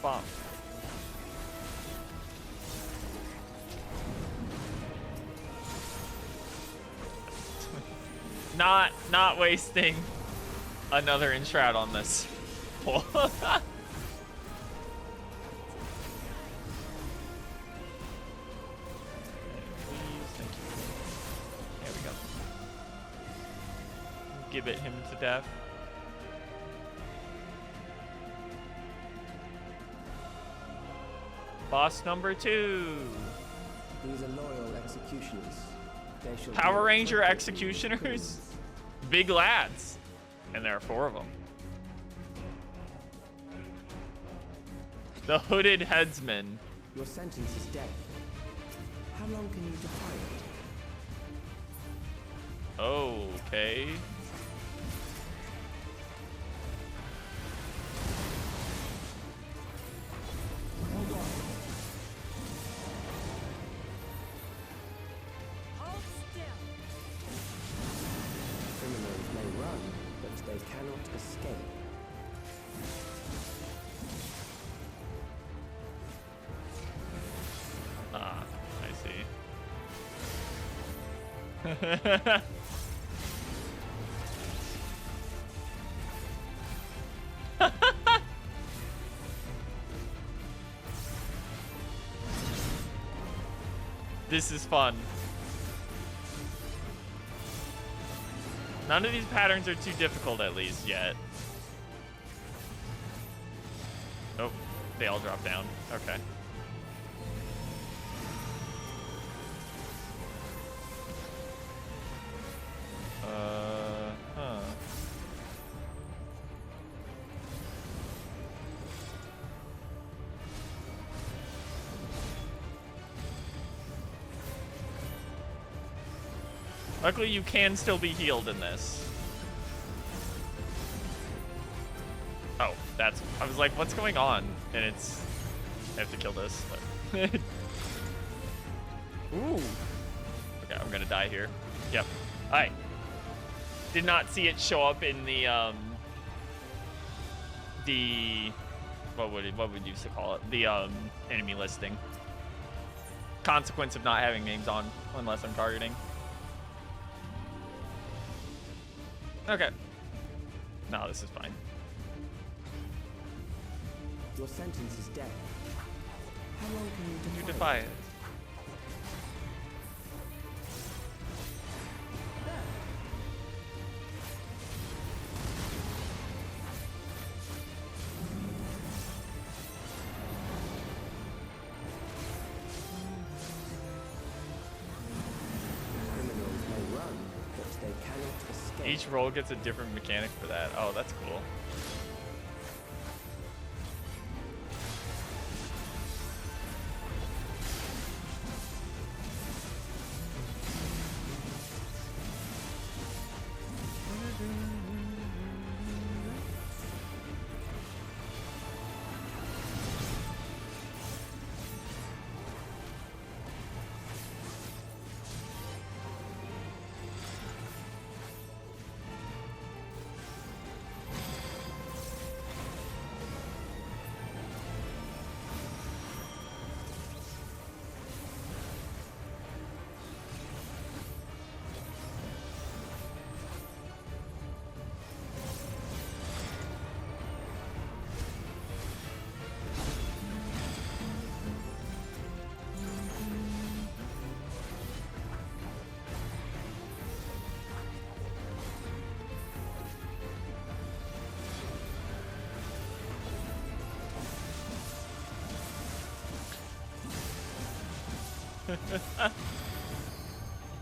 Bomb. Not wasting another enshroud on this. Please, thank you. There we go. Gibbet him to death. Boss number 2. These are loyal executioners. They shall Power Ranger executioners? Big lads. And there are 4 of them. The hooded headsman. Your sentence is death. How long can you defy it? Okay. Hold on. Hold still. Criminals may run, but they cannot escape. Ah, I see. This is fun. None of these patterns are too difficult, at least, yet. Oh, they all drop down. Okay. Huh. Luckily, you can still be healed in this. Oh, that's... I was like, what's going on? And it's... I have to kill this. But ooh. Okay, I'm gonna die here. Yep. Alright. Did not see it show up in the, what would you used to call it? The, enemy listing. Consequence of not having names on, unless I'm targeting. Okay. No, this is fine. Your sentence is death. How long can You defy it. Each roll gets a different mechanic for that. Oh, that's cool.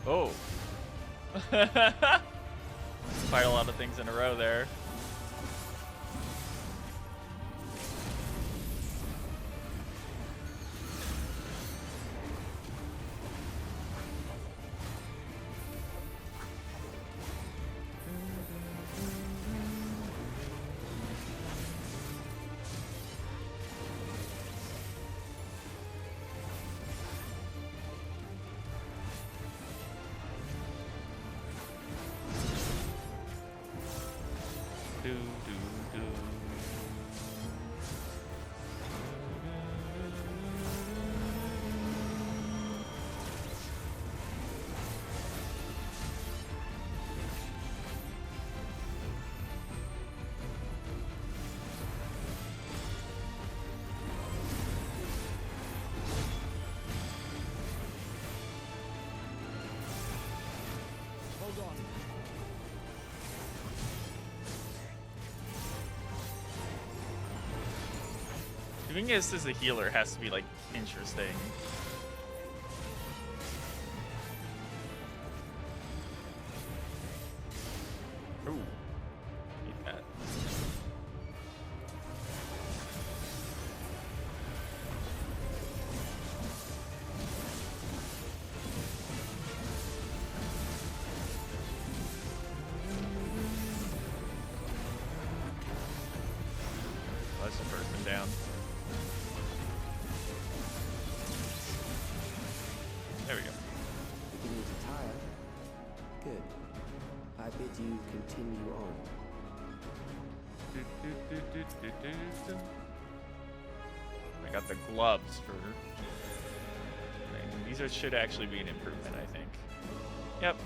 Oh. Quite a lot of things in a row there. Doing this as a healer has to be, like, interesting. him down. There we go. Beginning to tire? Good. I bid you continue on. I got the gloves for... These should actually be an improvement, I think. Yep.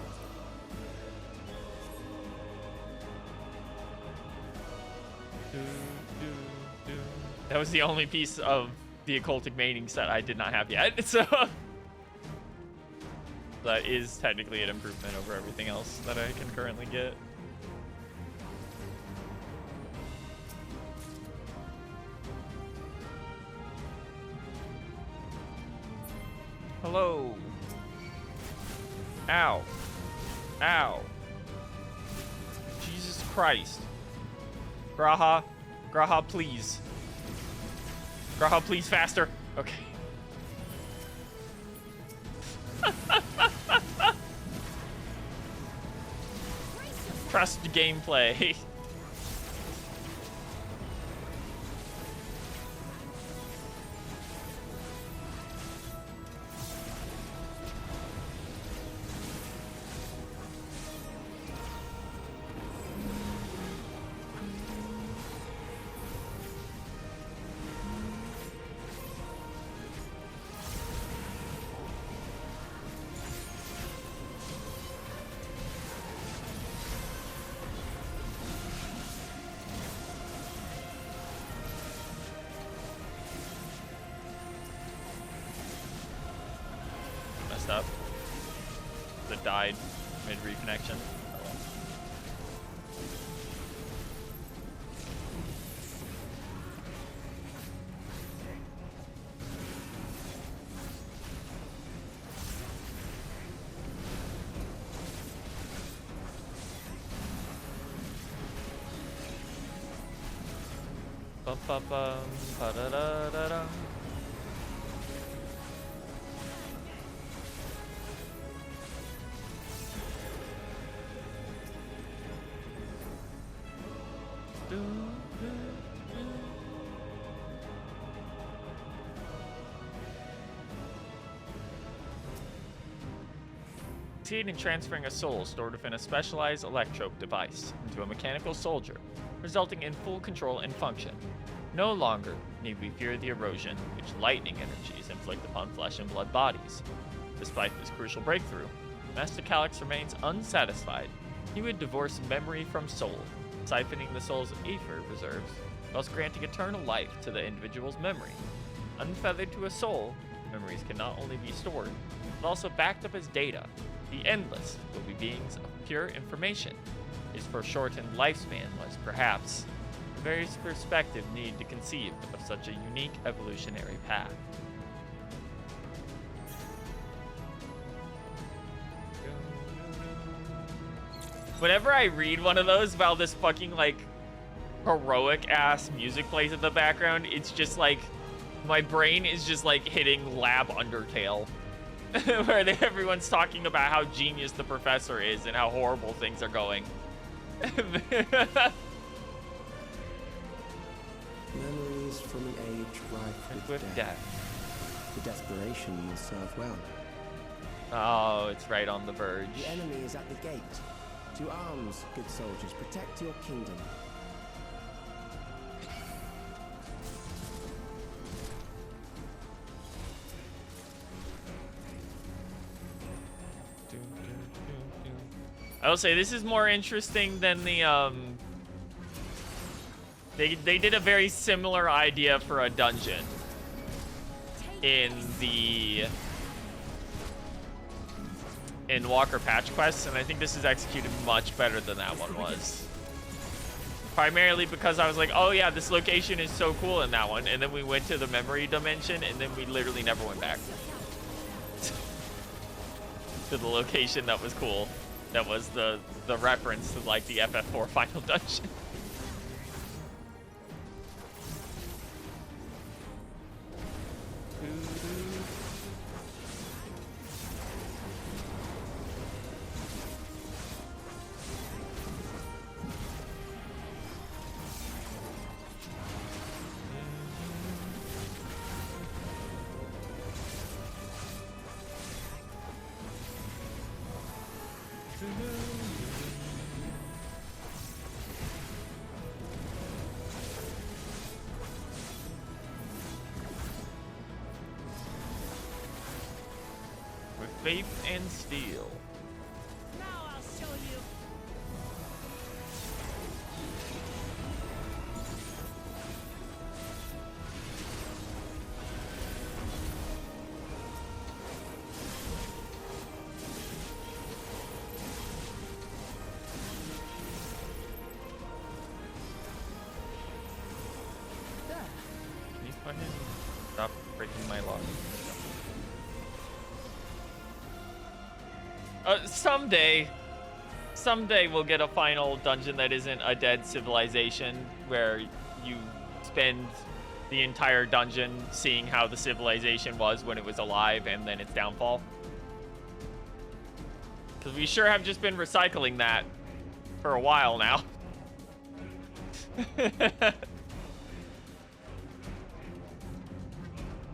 That was the only piece of the occultic mating set I did not have yet, so... That is technically an improvement over everything else that I can currently get. Hello. Ow. Ow. Jesus Christ. Graha. Graha, please. Graha, please, faster. Okay. Trust gameplay. Up that died mid reconnection. Bum bum bum ba da da da da. Succeed in transferring a soul stored within a specialized electrope device into a mechanical soldier, resulting in full control and function. No longer need we fear the erosion which lightning energies inflict upon flesh and blood bodies. Despite this crucial breakthrough, Master Calyx remains unsatisfied. He would divorce memory from soul, siphoning the soul's ether reserves, thus granting eternal life to the individual's memory. Unfeathered to a soul, memories can not only be stored, but also backed up as data. The Endless will be beings of pure information. His foreshortened lifespan was, perhaps, the very perspective needed to conceive of such a unique evolutionary path. Whenever I read one of those while this fucking, like, heroic-ass music plays in the background, it's just, like, my brain is just, like, hitting Lab Undertale. Where everyone's talking about how genius the professor is and how horrible things are going. Memories from an age rife with death. The desperation will serve well. Oh, it's right on the verge. The enemy is at the gate. To arms, good soldiers, protect your kingdom. I will say this is more interesting than the they did a very similar idea for a dungeon in Walker Patch Quest, and I think this is executed much better than that one was. Primarily because I was like, oh yeah, this location is so cool in that one, and then we went to the memory dimension, and then we literally never went back to the location that was cool. That was the reference to, like, the FF4 final dungeon. With faith and steel. Now I'll show you. Can you fucking stop breaking my lock? Someday we'll get a final dungeon that isn't a dead civilization where you spend the entire dungeon seeing how the civilization was when it was alive and then its downfall. Because we sure have just been recycling that for a while now. Oh,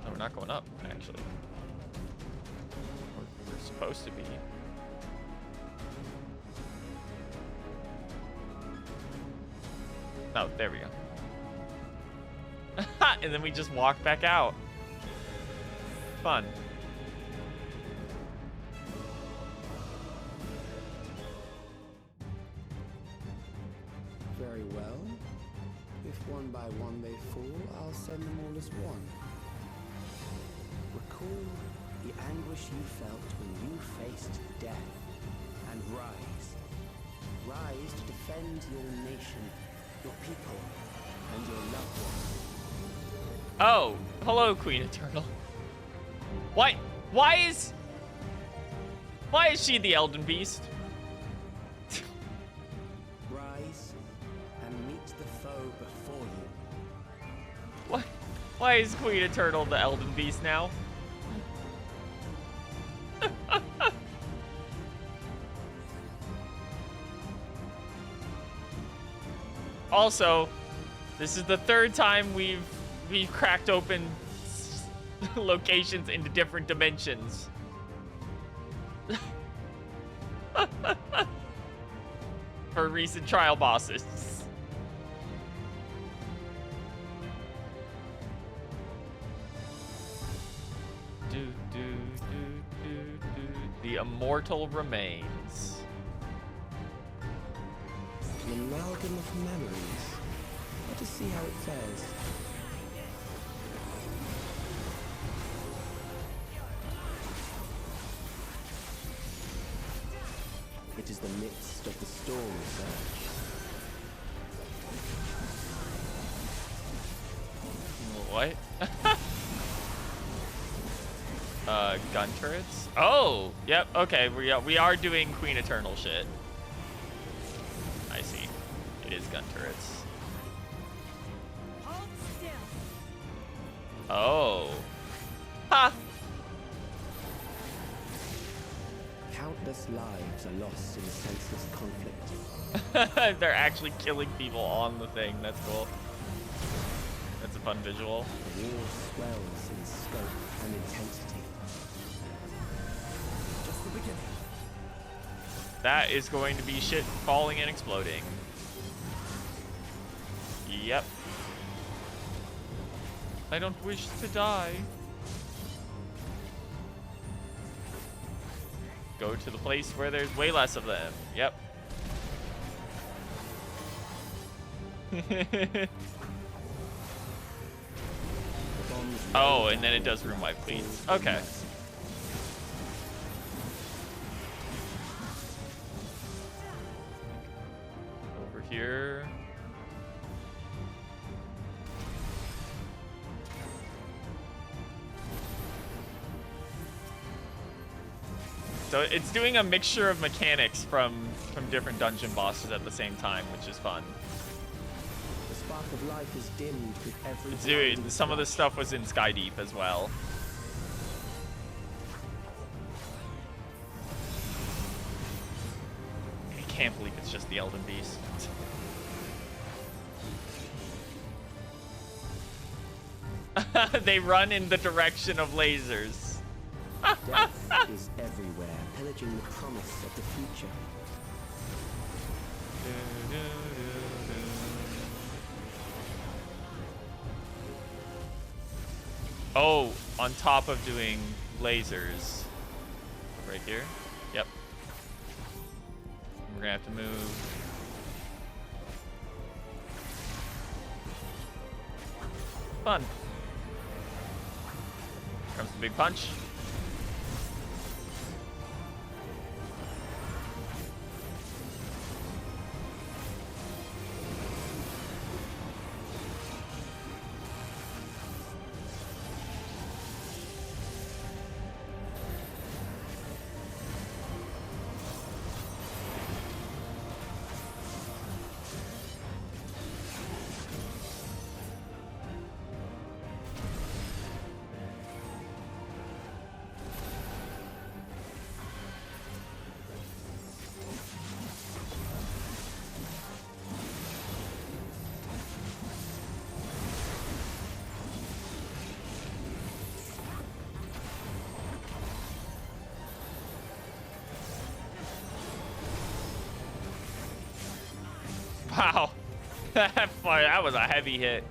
we're not going up, actually. We're supposed to be. Oh, there we go. And then we just walk back out. Fun. Very well. If one by one they fall, I'll send them all as one. Recall the anguish you felt when you faced death, and rise. Rise to defend your nation, your people, and your loved ones. Oh, hello, Queen Eternal. Why is she the Elden Beast? Rise and meet the foe before you. Why is Queen Eternal the Elden Beast now? Also, this is the third time we've cracked open locations into different dimensions. For recent trial bosses. The immortal remains. An amalgam of memories. Let us see how it fares. It is the midst of the storm, sir. What? Gun turrets? Oh, yep, okay, we are doing Queen Eternal shit. I see. It is gun turrets. Hold still. Oh. Ha! Countless lives are lost in senseless conflict. They're actually killing people on the thing. That's cool. That's a fun visual. The war swells in scope and intensity. Just the beginning. That is going to be shit falling and exploding. Yep. I don't wish to die. Go to the place where there's way less of them. Yep. Oh, and then it does room wipe cleans. Okay. Over here. So it's doing a mixture of mechanics from different dungeon bosses at the same time, which is fun. The spark of life is dimmed with every Dude, some of the stuff was in Skydeep as well. I can't believe it's just the Elden Beast. They run in the direction of lasers. Death is everywhere. everywhere, pillaging the promise of the future. Oh, on top of doing lasers. Right here? Yep. We're gonna have to move. Fun. Here comes the big punch. Wow, that was a heavy hit.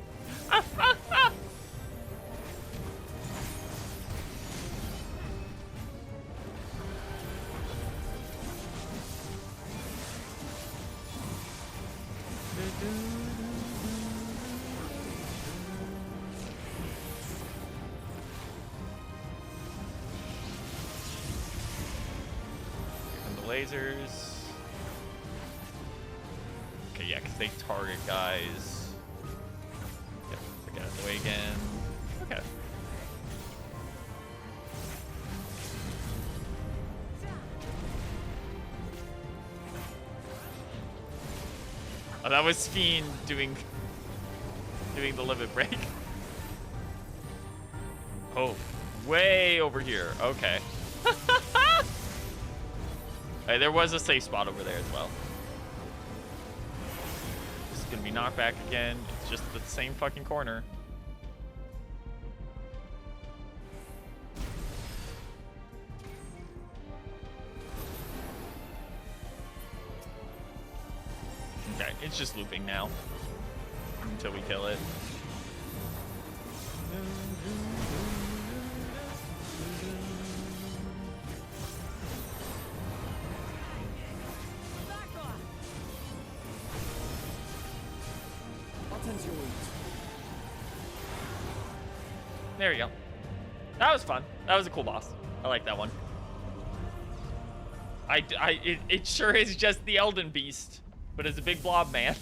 And the lasers. Okay, yeah, because they target guys. Yep, they're getting out of the way again. Okay. Oh, that was Fiend doing the limit break. Oh, way over here. Okay. Hey, there was a safe spot over there as well. This is gonna be knocked back again. It's just the same fucking corner. Okay, it's just looping now until we kill it. There we go. That was fun. That was a cool boss. I like that one. It sure is just the Elden Beast, but it's a big blob man.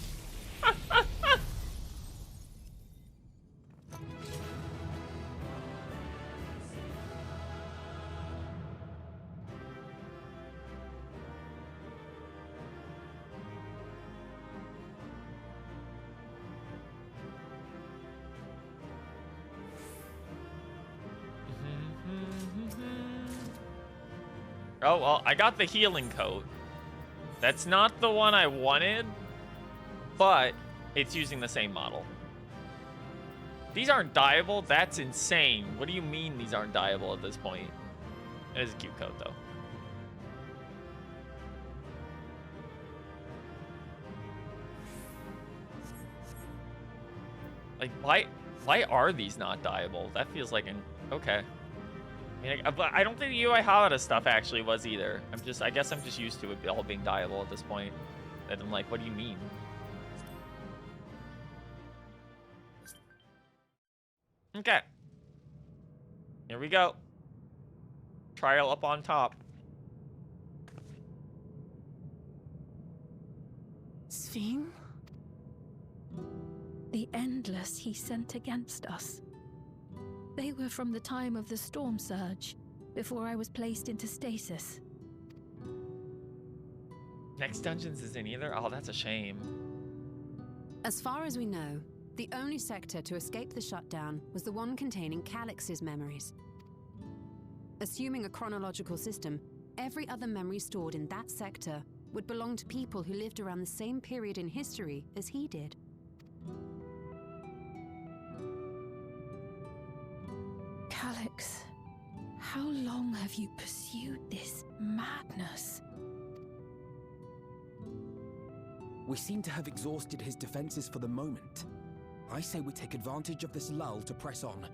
Oh, well, I got the healing coat. That's not the one I wanted, but it's using the same model. These aren't dyeable? That's insane. What do you mean these aren't dyeable at this point? It is a cute coat, though. Like, why are these not dyeable? That feels like an... Okay. I mean, I don't think the UI Havada stuff actually was either. I guess I'm just used to it all being dyeable at this point. And I'm like, what do you mean? Okay. Here we go. Trial up on top. XIV? The Endless he sent against us. They were from the time of the storm surge, before I was placed into stasis. Next Dungeons isn't either? Oh, that's a shame. As far as we know, the only sector to escape the shutdown was the one containing Calix's memories. Assuming a chronological system, every other memory stored in that sector would belong to people who lived around the same period in history as he did. Calix How long have you pursued this madness? We seem to have exhausted his defenses for the moment. I say we take advantage of this lull to press on.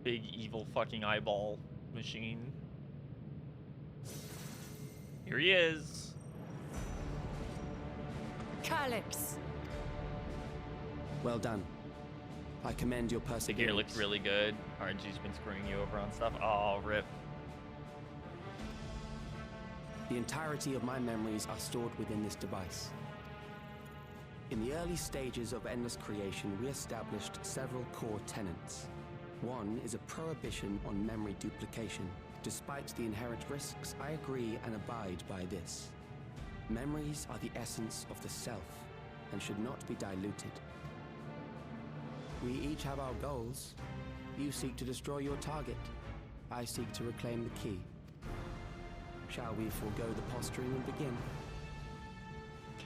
Big evil fucking eyeball machine. Here he is. Calyx! Well done. I commend your The perseverance. gear looks really good. RNG's been screwing you over on stuff. Oh, rip. The entirety of my memories are stored within this device. In the early stages of Endless Creation, we established several core tenets. One is a prohibition on memory duplication. Despite the inherent risks, I agree and abide by this. Memories are the essence of the self and should not be diluted. We each have our goals. You seek to destroy your target. I seek to reclaim the key. Shall we forego the posturing and begin?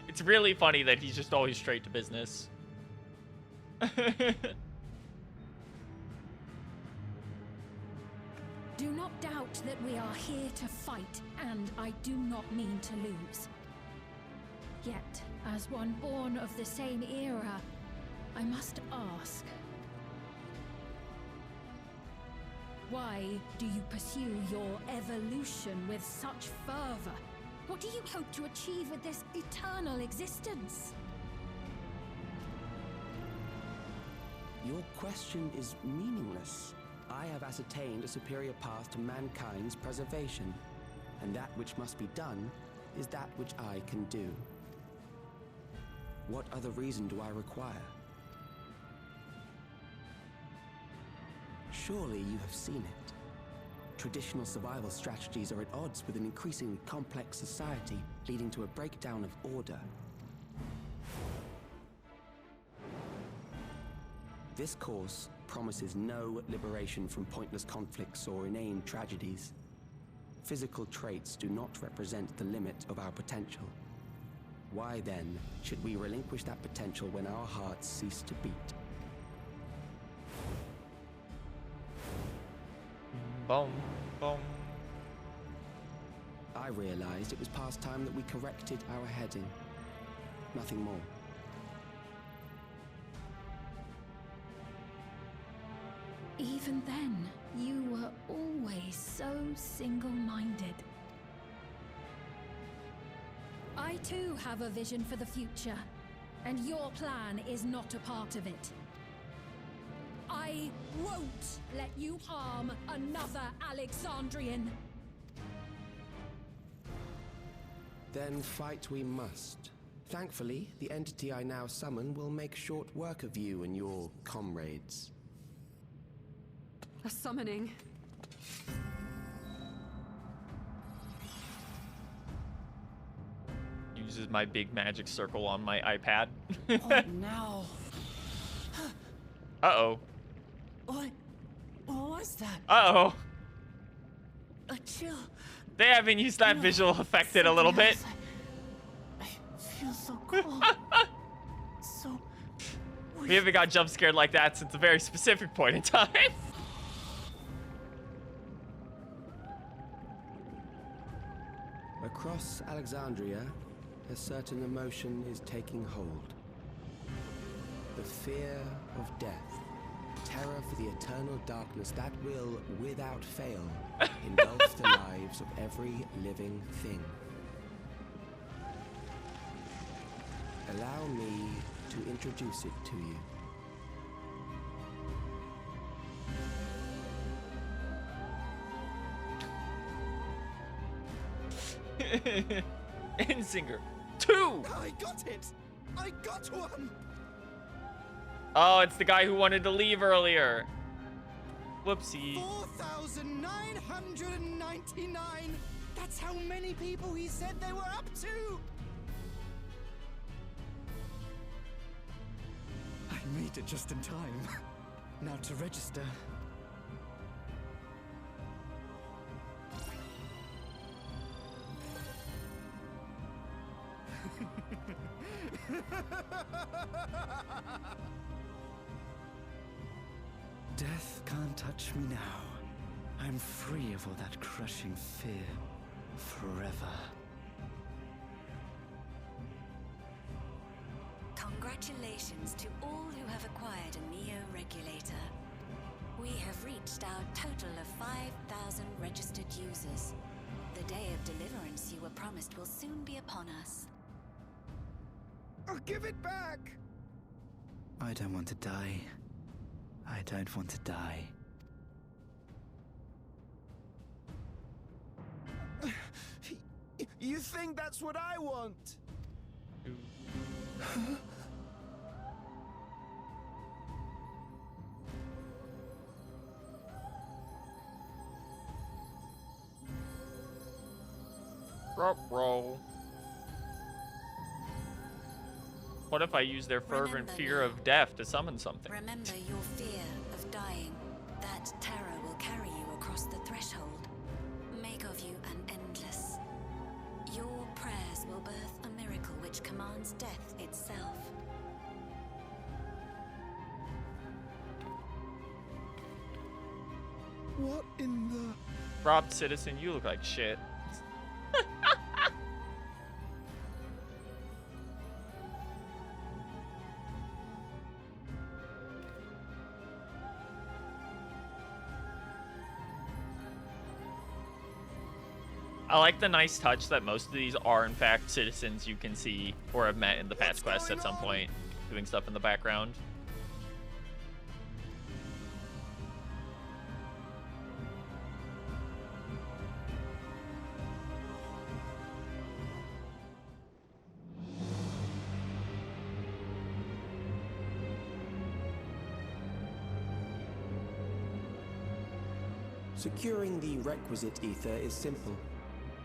It's really funny that he's just always straight to business. Do not doubt that we are here to fight, and I do not mean to lose. Yet, as one born of the same era, I must ask, why do you pursue your evolution with such fervor? What do you hope to achieve with this eternal existence? Your question is meaningless. I have ascertained a superior path to mankind's preservation, and that which must be done is that which I can do. What other reason do I require? Surely you have seen it. Traditional survival strategies are at odds with an increasingly complex society, leading to a breakdown of order. This course promises no liberation from pointless conflicts or inane tragedies. Physical traits do not represent the limit of our potential. Why then should we relinquish that potential when our hearts cease to beat? Boom, boom. I realized it was past time that we corrected our heading. Nothing more. Even then, you were always so single-minded. I too have a vision for the future, and your plan is not a part of it. I won't let you harm another Alexandrian. Then fight we must. Thankfully, the entity I now summon will make short work of you and your comrades. A summoning. Uses my big magic circle on my iPad. What now? Uh-oh. What was that? Uh-oh. A chill. They haven't used that visual effect in a little bit. I feel so cold. So We haven't got jump scared like that since a very specific point in time. Across Alexandria, a certain emotion is taking hold. The fear of death. Terror for the eternal darkness that will, without fail, engulf the lives of every living thing. Allow me to introduce it to you. Insinger 2. I got it! I got one! Oh, it's the guy who wanted to leave earlier. Whoopsie. 4,999! That's how many people he said they were up to! I made it just in time. Now to register. Death can't touch me now. I'm free of all that crushing fear. Forever. Congratulations to all who have acquired a Neo-Regulator. We have reached our total of 5,000 registered users. The day of deliverance you were promised will soon be upon us. Oh, give it back! I don't want to die. I don't want to die. You think that's what I want? Roll. What if I use their fervent fear of death to summon something? Remember your fear of dying. That terror will carry you across the threshold. Make of you an endless. Your prayers will birth a miracle which commands death itself. What in the... Robbed citizen, you look like shit. I like the nice touch that most of these are in fact citizens you can see or have met in the past quests at some point, doing stuff in the background. Securing the requisite ether is simple.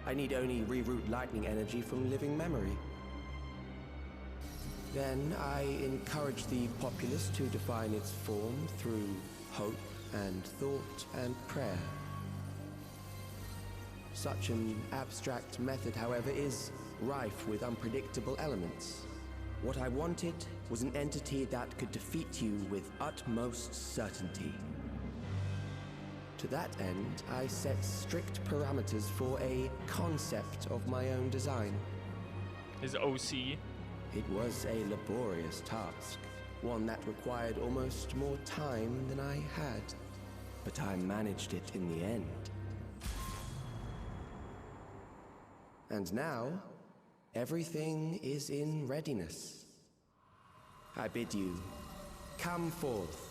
I need only reroute lightning energy from living memory. Then I encourage the populace to define its form through hope and thought and prayer. Such an abstract method, however, is rife with unpredictable elements. What I wanted was an entity that could defeat you with utmost certainty. To that end, I set strict parameters for a concept of my own design. His OC. It was a laborious task, one that required almost more time than I had, but I managed it in the end. And now, everything is in readiness. I bid you, come forth.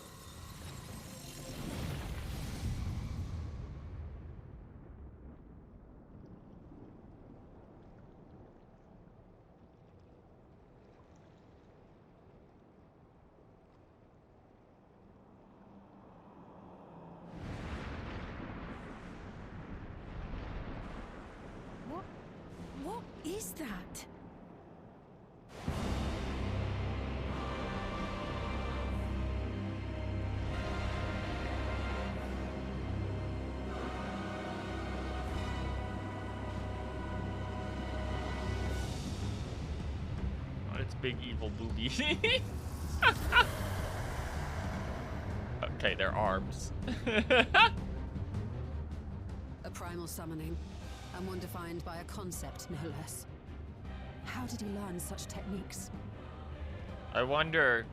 What is that? Oh, it's big evil booby. Okay, their arms. A primal summoning, and one defined by a concept, no less. How did he learn such techniques? I wonder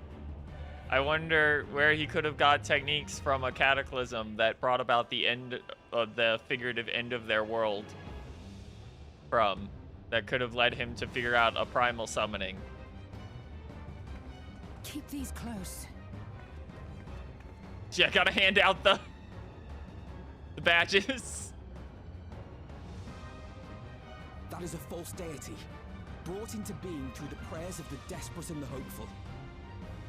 where he could have got techniques from a cataclysm that brought about the end of the figurative end of their world from, that could have led him to figure out a primal summoning. Keep these close. Yeah, gotta hand out the badges. That is a false deity, brought into being through the prayers of the desperate and the hopeful.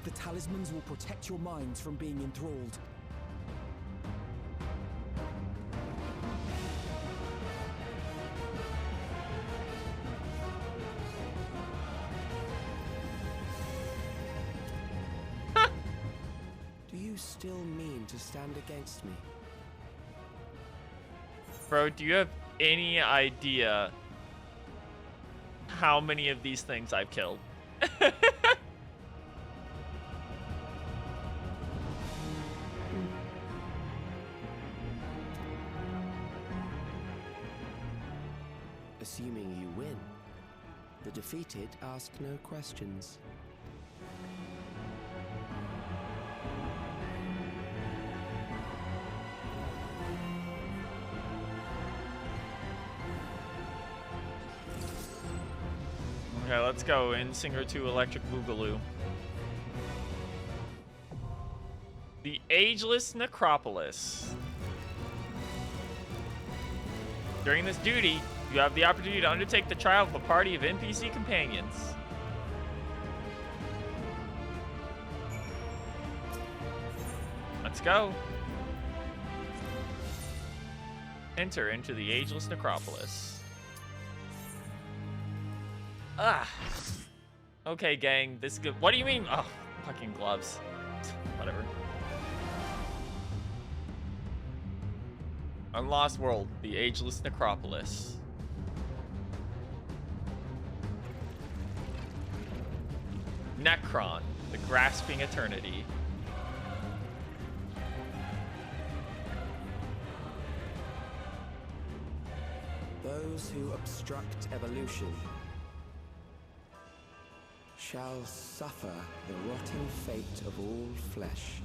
The talismans will protect your minds from being enthralled. you still mean to stand against me? Bro, do you have any idea how many of these things I've killed? Assuming you win, the defeated ask no questions. Okay, let's go. In Singer 2 Electric Boogaloo. The Ageless Necropolis. During this duty, you have the opportunity to undertake the trial of a party of NPC companions. Let's go. Enter into the Ageless Necropolis. Ah. Okay, gang. This is good. What do you mean? Oh, fucking gloves. Whatever. Unlost World, the Ageless Necropolis. Necron, the Grasping Eternity. Those who obstruct evolution shall suffer the rotting fate of all flesh.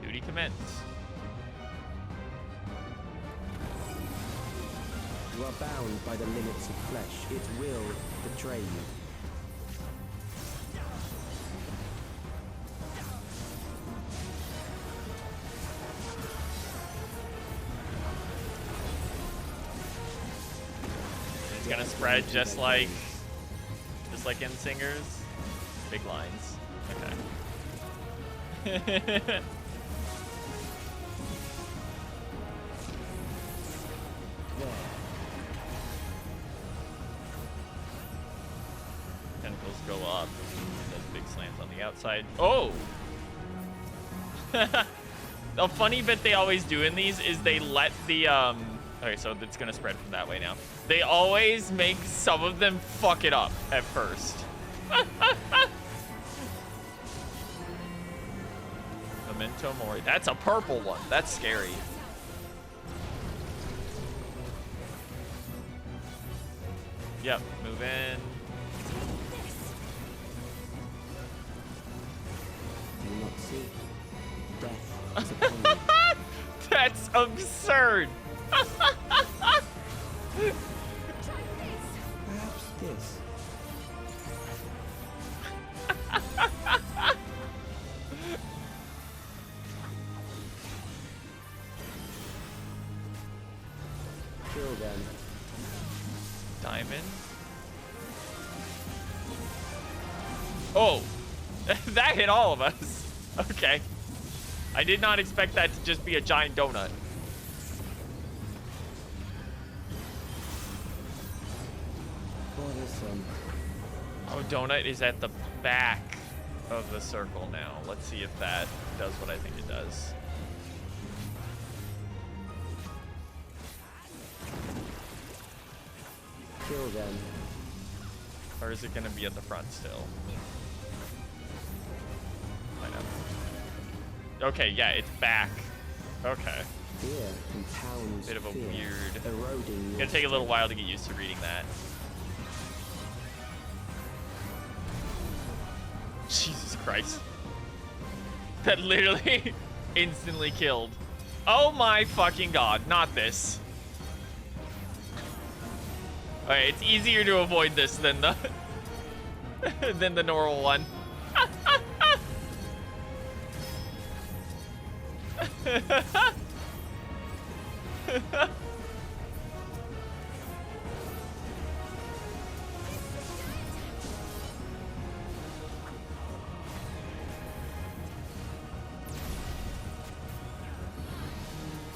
Duty commence. You are bound by the limits of flesh. It will betray you. It's gonna spread just like in Singers. Big lines. Okay. Tentacles go up. Does big slams on the outside. Oh! The funny bit they always do in these is they let the okay, so it's gonna spread from that way now. They always make some of them fuck it up at first. Memento Mori. That's a purple one. That's scary. Yep, move in. Do you not see? Death is upon you. That's absurd. Perhaps this. Kill them. Diamond. Oh, that hit all of us. Okay. I did not expect that to just be a giant donut. Oh, donut is at the back of the circle now. Let's see if that does what I think it does. Kill them. Or is it going to be at the front still? I know. Okay, yeah, it's back. Okay. Fear compounds bit of a fear, weird. Eroding It's gonna take a little while to get used to reading that. Jesus Christ. That literally instantly killed. Oh my fucking god, not this. Okay, it's easier to avoid this than the than the normal one.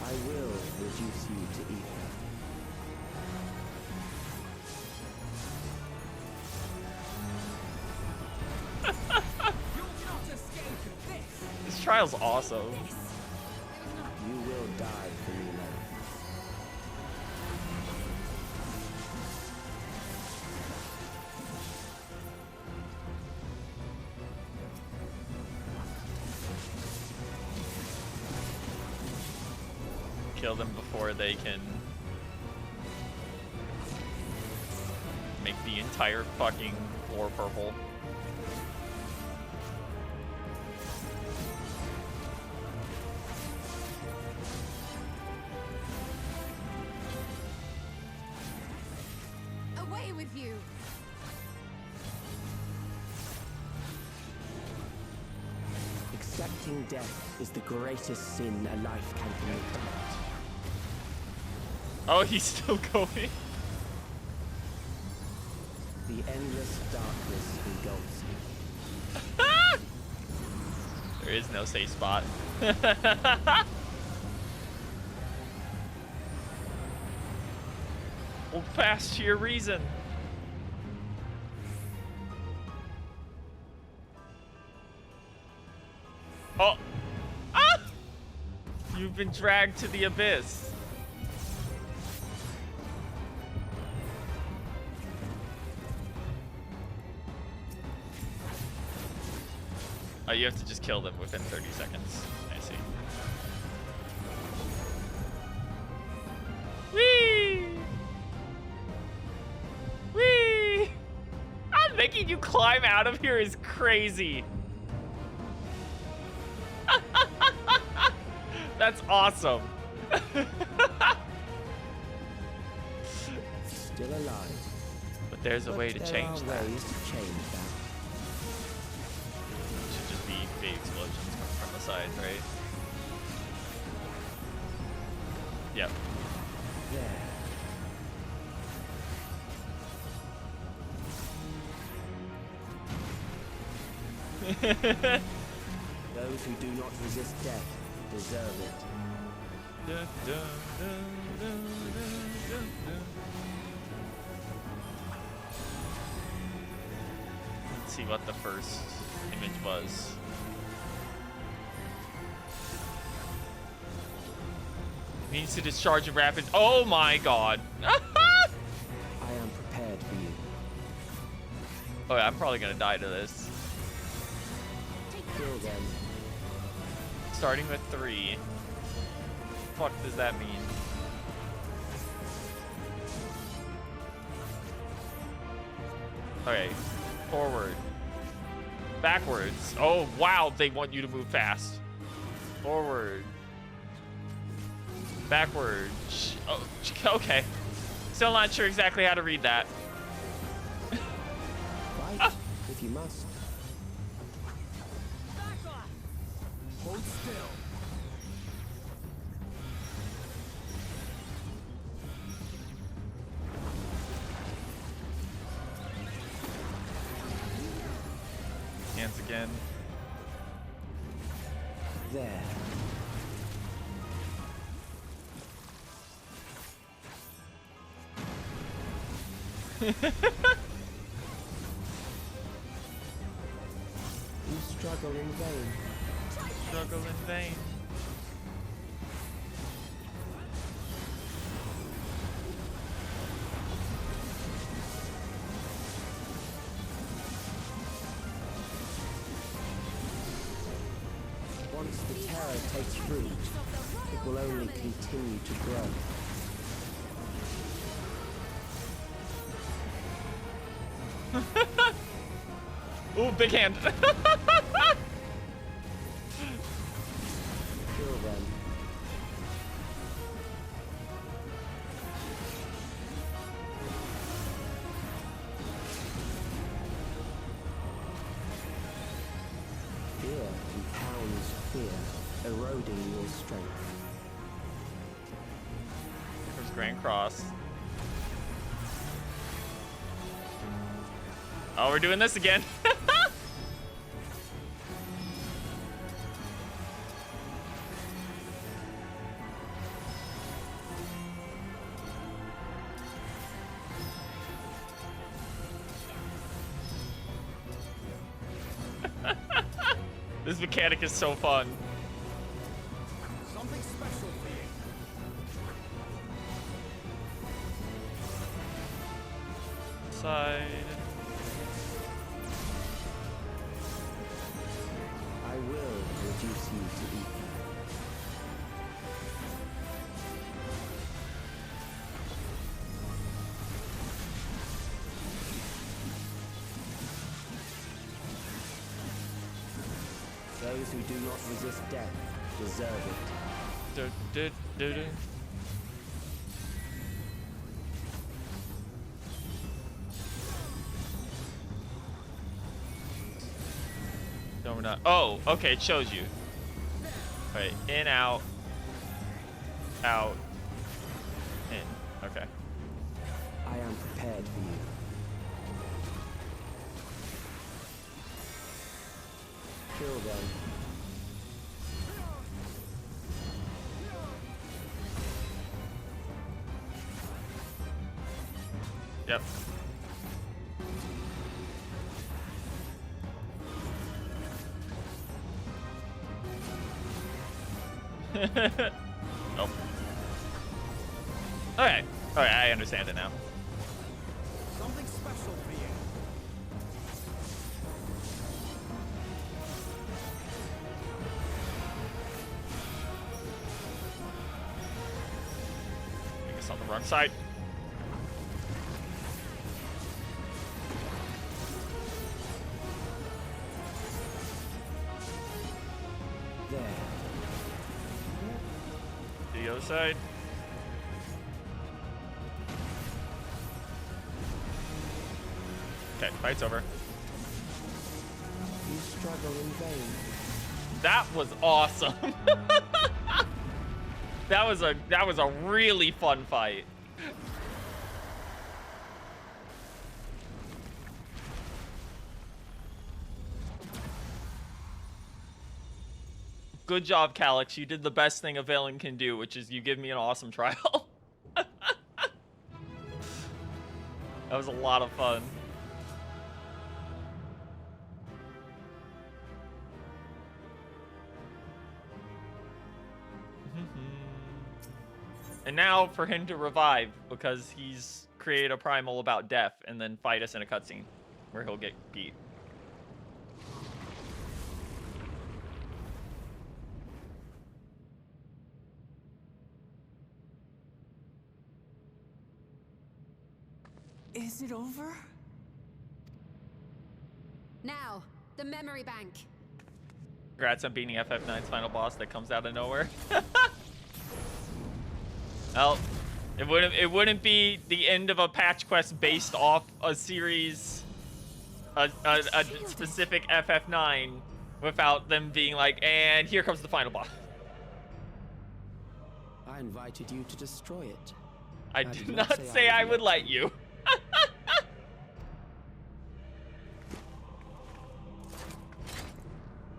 I will reduce you to ether. This trial's awesome. You will die for me, love. Kill them before they can make the entire fucking floor purple. Away with you! Accepting death is the greatest sin a life can commit. Oh, he's still going. The endless darkness engulfs you. There is no safe spot. Hold fast to your reason. Oh! Ah! You've been dragged to the abyss. Oh, you have to just kill them within 30 seconds. I see. Whee! Whee! I'm making you climb out of here is crazy. That's awesome. Still alive. But there's a way to change that. Ways to change that. Should just be big explosions from the side, right? Yep. There. Those who do not resist death deserve it. Let's see what the first image was. Needs to discharge in rapid. Oh my god. I am prepared for you. Oh yeah, I'm probably gonna die to this. Kill them. Starting with 3. Fuck does that mean? Okay. Forward. Backwards. Oh wow, they want you to move fast. Forward. Backward. Oh, okay. Still not sure exactly how to read that. Fight if you must. Hold still. Hands again. There. You struggle in vain. Struggle in vain. Once the terror takes root, it will only continue to grow. Ooh, big hand. Kill them. Fear compounds fear, eroding your strength. There's Grand Cross. Oh, we're doing this again. This mechanic is so fun. Something special for you. Side. I will reduce you to ether. Those who do not resist death deserve it. No, we're not. Oh, okay, it shows you. Right, in, out, in. Okay. I am prepared for you. Kill them. Yep. Nope. Okay. Okay, I understand it now. Something special for you. I guess on the wrong side. There. The other side. Okay, fight's over. You struggle in vain. That was awesome. that was a really fun fight. Good job, Calyx. You did the best thing a villain can do, which is you give me an awesome trial. That was a lot of fun. And now for him to revive, because he's created a primal about death and then fight us in a cutscene where he'll get beat. Is it over? Now, the memory bank. Congrats on beating FF9's final boss that comes out of nowhere. Well, it wouldn't be the end of a patch quest based off a series, a specific FF9, without them being like, and here comes the final boss. I invited you to destroy it. I did not say I would let you.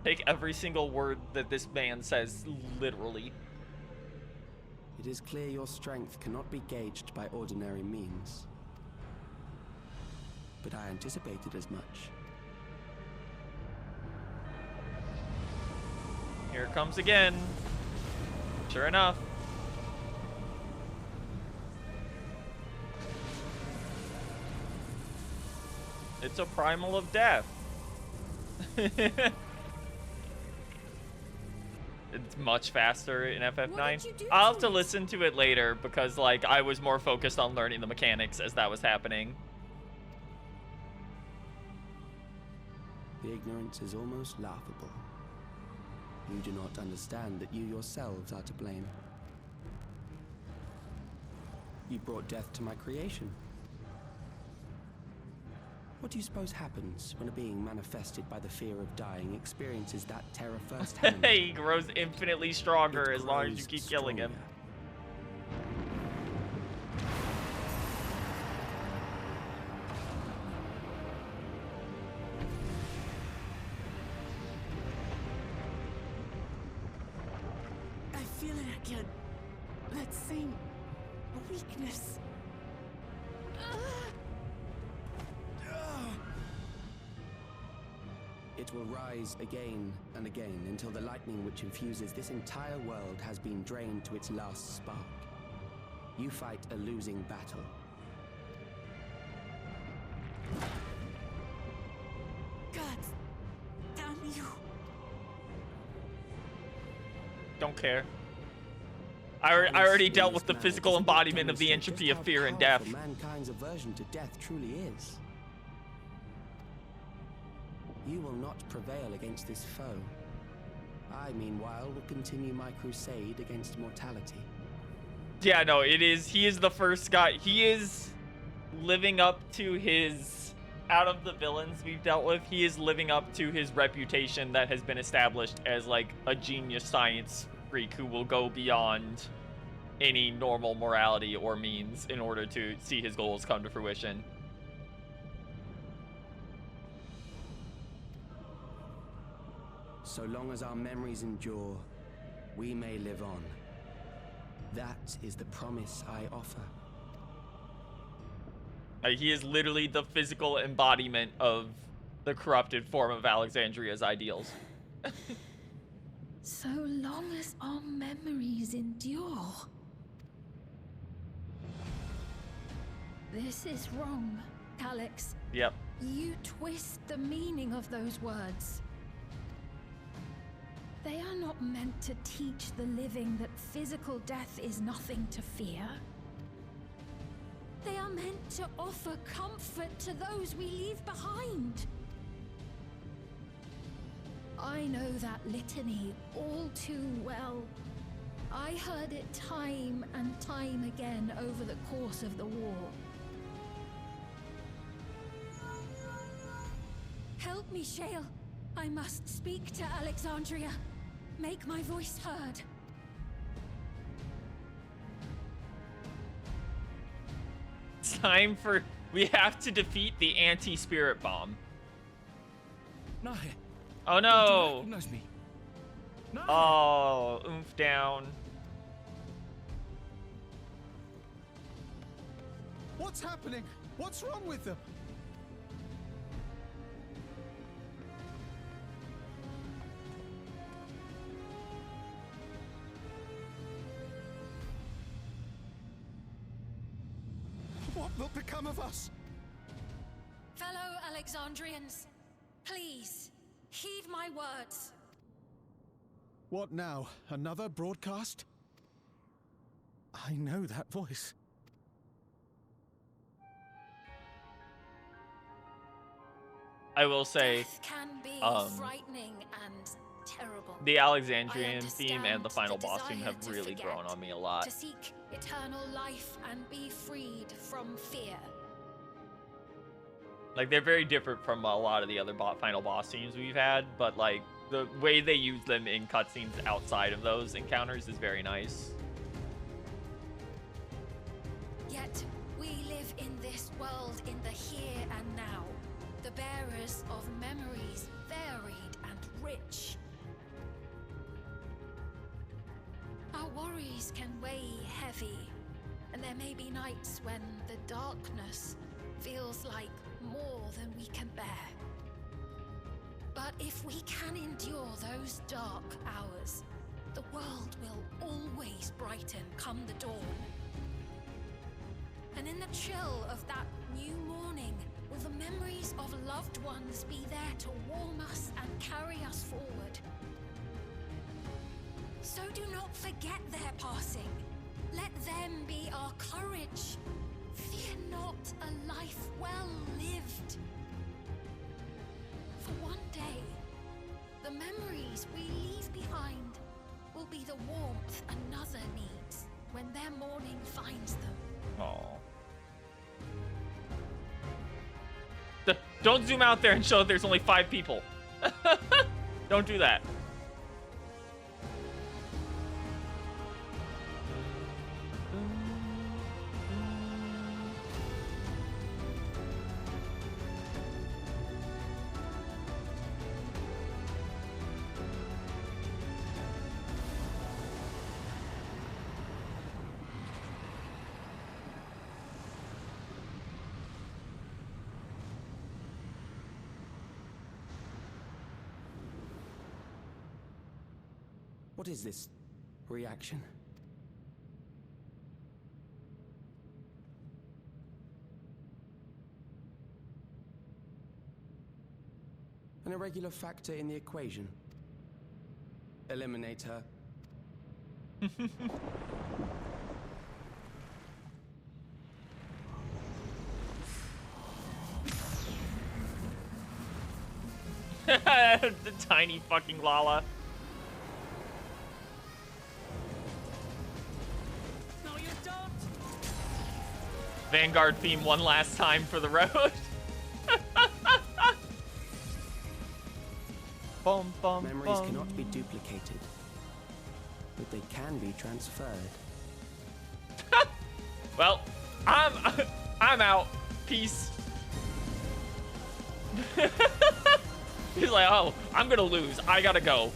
Take every single word that this man says literally. It is clear your strength cannot be gauged by ordinary means. But I anticipated as much. Here it comes again. Sure enough. It's a primal of death. It's much faster in FF9. I'll have to listen to it later because, like, I was more focused on learning the mechanics as that was happening. The ignorance is almost laughable. You do not understand that you yourselves are to blame. You brought death to my creation. What do you suppose happens when a being manifested by the fear of dying experiences that terror firsthand? He grows infinitely stronger as long as you keep killing him. I feel it again. That same weakness. It will rise again and again until the lightning which infuses this entire world has been drained to its last spark. You fight a losing battle. God damn you. Don't care. I already dealt with the physical embodiment of the entropy of fear and death. Mankind's aversion to death truly is. You will not prevail against this foe. I, meanwhile, will continue my crusade against mortality. Yeah, no, it is. He is the first guy. He is living up to his, out of the villains we've dealt with, he is living up to his reputation that has been established as like a genius science freak who will go beyond any normal morality or means in order to see his goals come to fruition. So long as our memories endure, we may live on. That is the promise I offer. He is literally the physical embodiment of the corrupted form of Alexandria's ideals. So long as our memories endure. This is wrong, Alex. Yep. You twist the meaning of those words. They are not meant to teach the living that physical death is nothing to fear. They are meant to offer comfort to those we leave behind. I know that litany all too well. I heard it time and time again over the course of the war. Help me, Shale. I must speak to Alexandria. Make my voice heard. It's time for... We have to defeat the anti-spirit bomb. No. Oh no! Recognize me. No. Oh, oomph down. What's happening? What's wrong with them? What will become of us? Fellow Alexandrians, please, heed my words. What now? Another broadcast? I know that voice. I will say, Death can be frightening and terrible. the Alexandrian theme and the final boss theme have really grown on me a lot. To seek eternal life and be freed from fear. Like, they're very different from a lot of the other final boss themes we've had, but like the way they use them in cutscenes outside of those encounters is very nice. Yet we live in this world in the here and now, the bearers of memories varied and rich. Our worries can weigh heavy, and there may be nights when the darkness feels like more than we can bear. But if we can endure those dark hours, the world will always brighten come the dawn. And in the chill of that new morning, will the memories of loved ones be there to warm us and carry us forward? So do not forget their passing. Let them be our courage. Fear not a life well lived. For one day, the memories we leave behind will be the warmth another needs when their morning finds them. Aww. Don't zoom out there and show that there's only 5 people. Don't do that. What is this reaction? An irregular factor in the equation. Eliminate her. The tiny fucking Lala. No, you don't. Vanguard theme one last time for the road. Bum, bum, Memories bum. cannot be duplicated, but they can be transferred. Well, I'm out. Peace. He's like, oh, I'm gonna lose. I gotta go.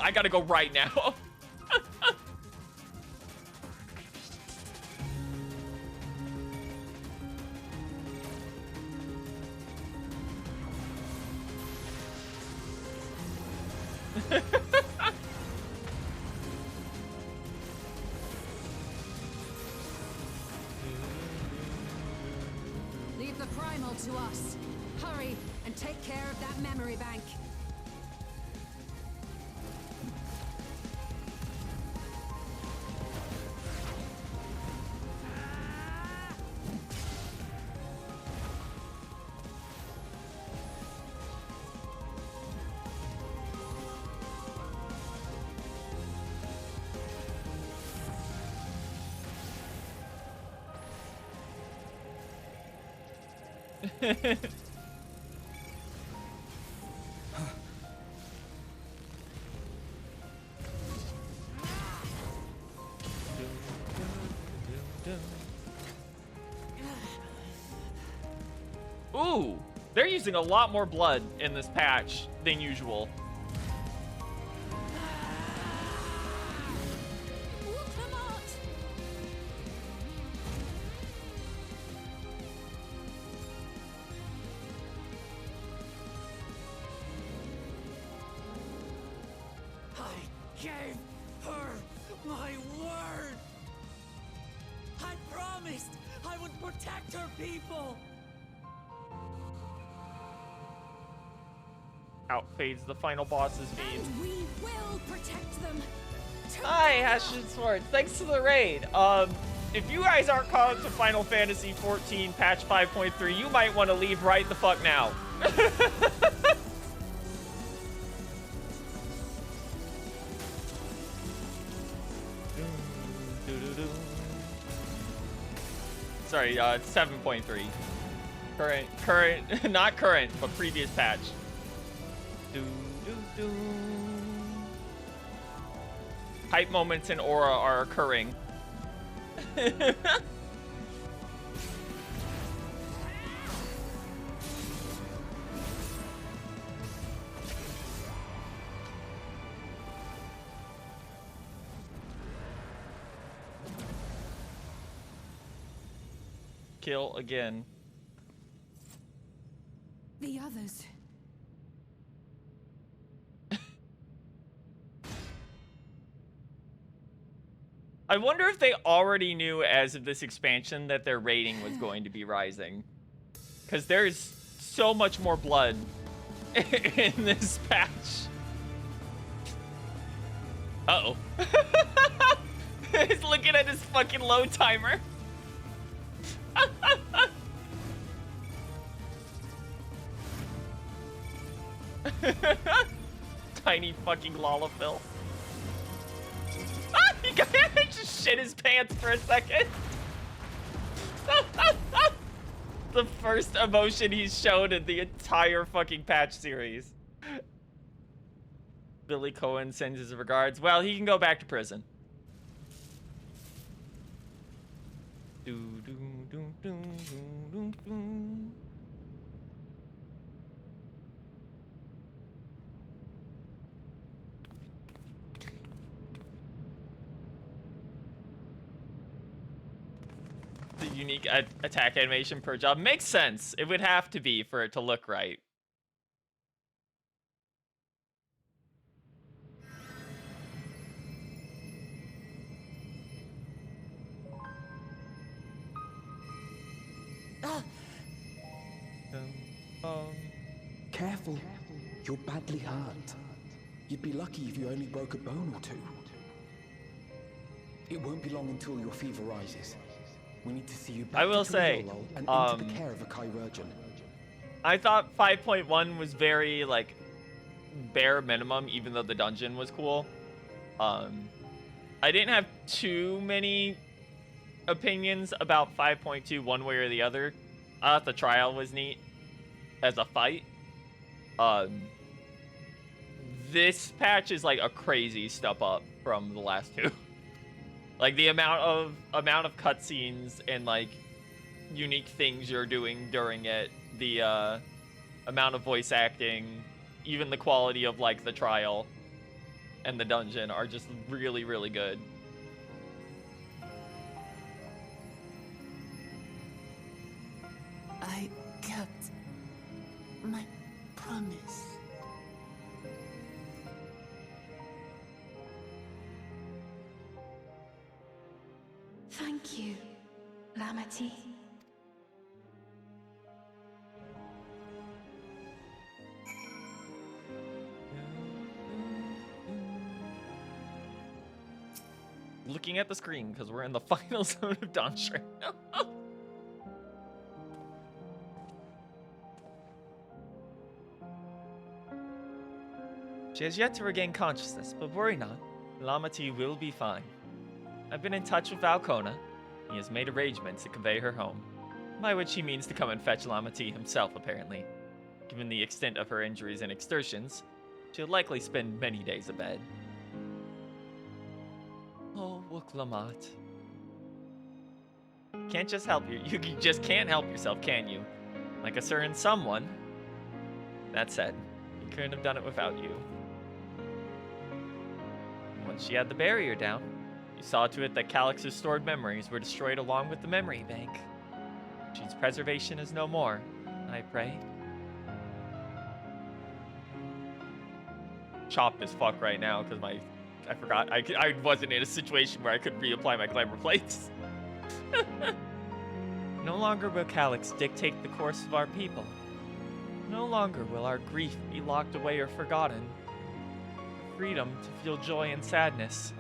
I gotta go right now. Leave the primal to us. Hurry and take care of that memory bank. Ooh, they're using a lot more blood in this patch than usual. I gave her my word. I promised I would protect her people. Outfades the final boss's meme. And we will protect them. Hi, Ashen Swords. Thanks to the raid. If you guys aren't caught up to Final Fantasy 14 patch 5.3, you might want to leave right the fuck now. Sorry, 7.3. Current, not current, but previous patch. Hype moments in Aura are occurring. Kill again. The others. I wonder if they already knew as of this expansion that their rating was going to be rising. Because there's so much more blood in this patch. Uh-oh. He's looking at his fucking load timer. Tiny fucking Lalafil. He just shit his pants for a second. The first emotion he's shown in the entire fucking patch series. Billy Cohen sends his regards. Well, he can go back to prison. The unique attack animation per job makes sense. It would have to be for it to look right. Careful. You're badly hurt. You'd be lucky if you only broke a bone or two. It won't be long until your fever rises. We need to see you back I will to say, Tololo and into the care of a chirurgeon. I thought 5.1 was very, like, bare minimum, even though the dungeon was cool. I didn't have too many opinions about 5.2 one way or the other. I thought the trial was neat as a fight. This patch is like a crazy step up from the last two. Like the amount of cutscenes and like unique things you're doing during it, the amount of voice acting, even the quality of like the trial and the dungeon are just really, really good. I kept my promise. Thank you, Lamati. Looking at the screen because we're in the final zone of Dawntrail. She has yet to regain consciousness, but worry not. Lamati will be fine. I've been in touch with Valkona. He has made arrangements to convey her home, by which he means to come and fetch Lamati himself, apparently. Given the extent of her injuries and extortions, she'll likely spend many days abed. Oh, Wuk-Lamat. Can't just help you. You just can't help yourself, can you? Like a certain someone. That said, he couldn't have done it without you. Once she had the barrier down, you saw to it that Calix's stored memories were destroyed along with the memory bank. She's preservation is no more, I pray. Chopped as fuck right now because I forgot I wasn't in a situation where I could reapply my glamour plates. No longer will Calix dictate the course of our people. No longer will our grief be locked away or forgotten. Freedom to feel joy and sadness,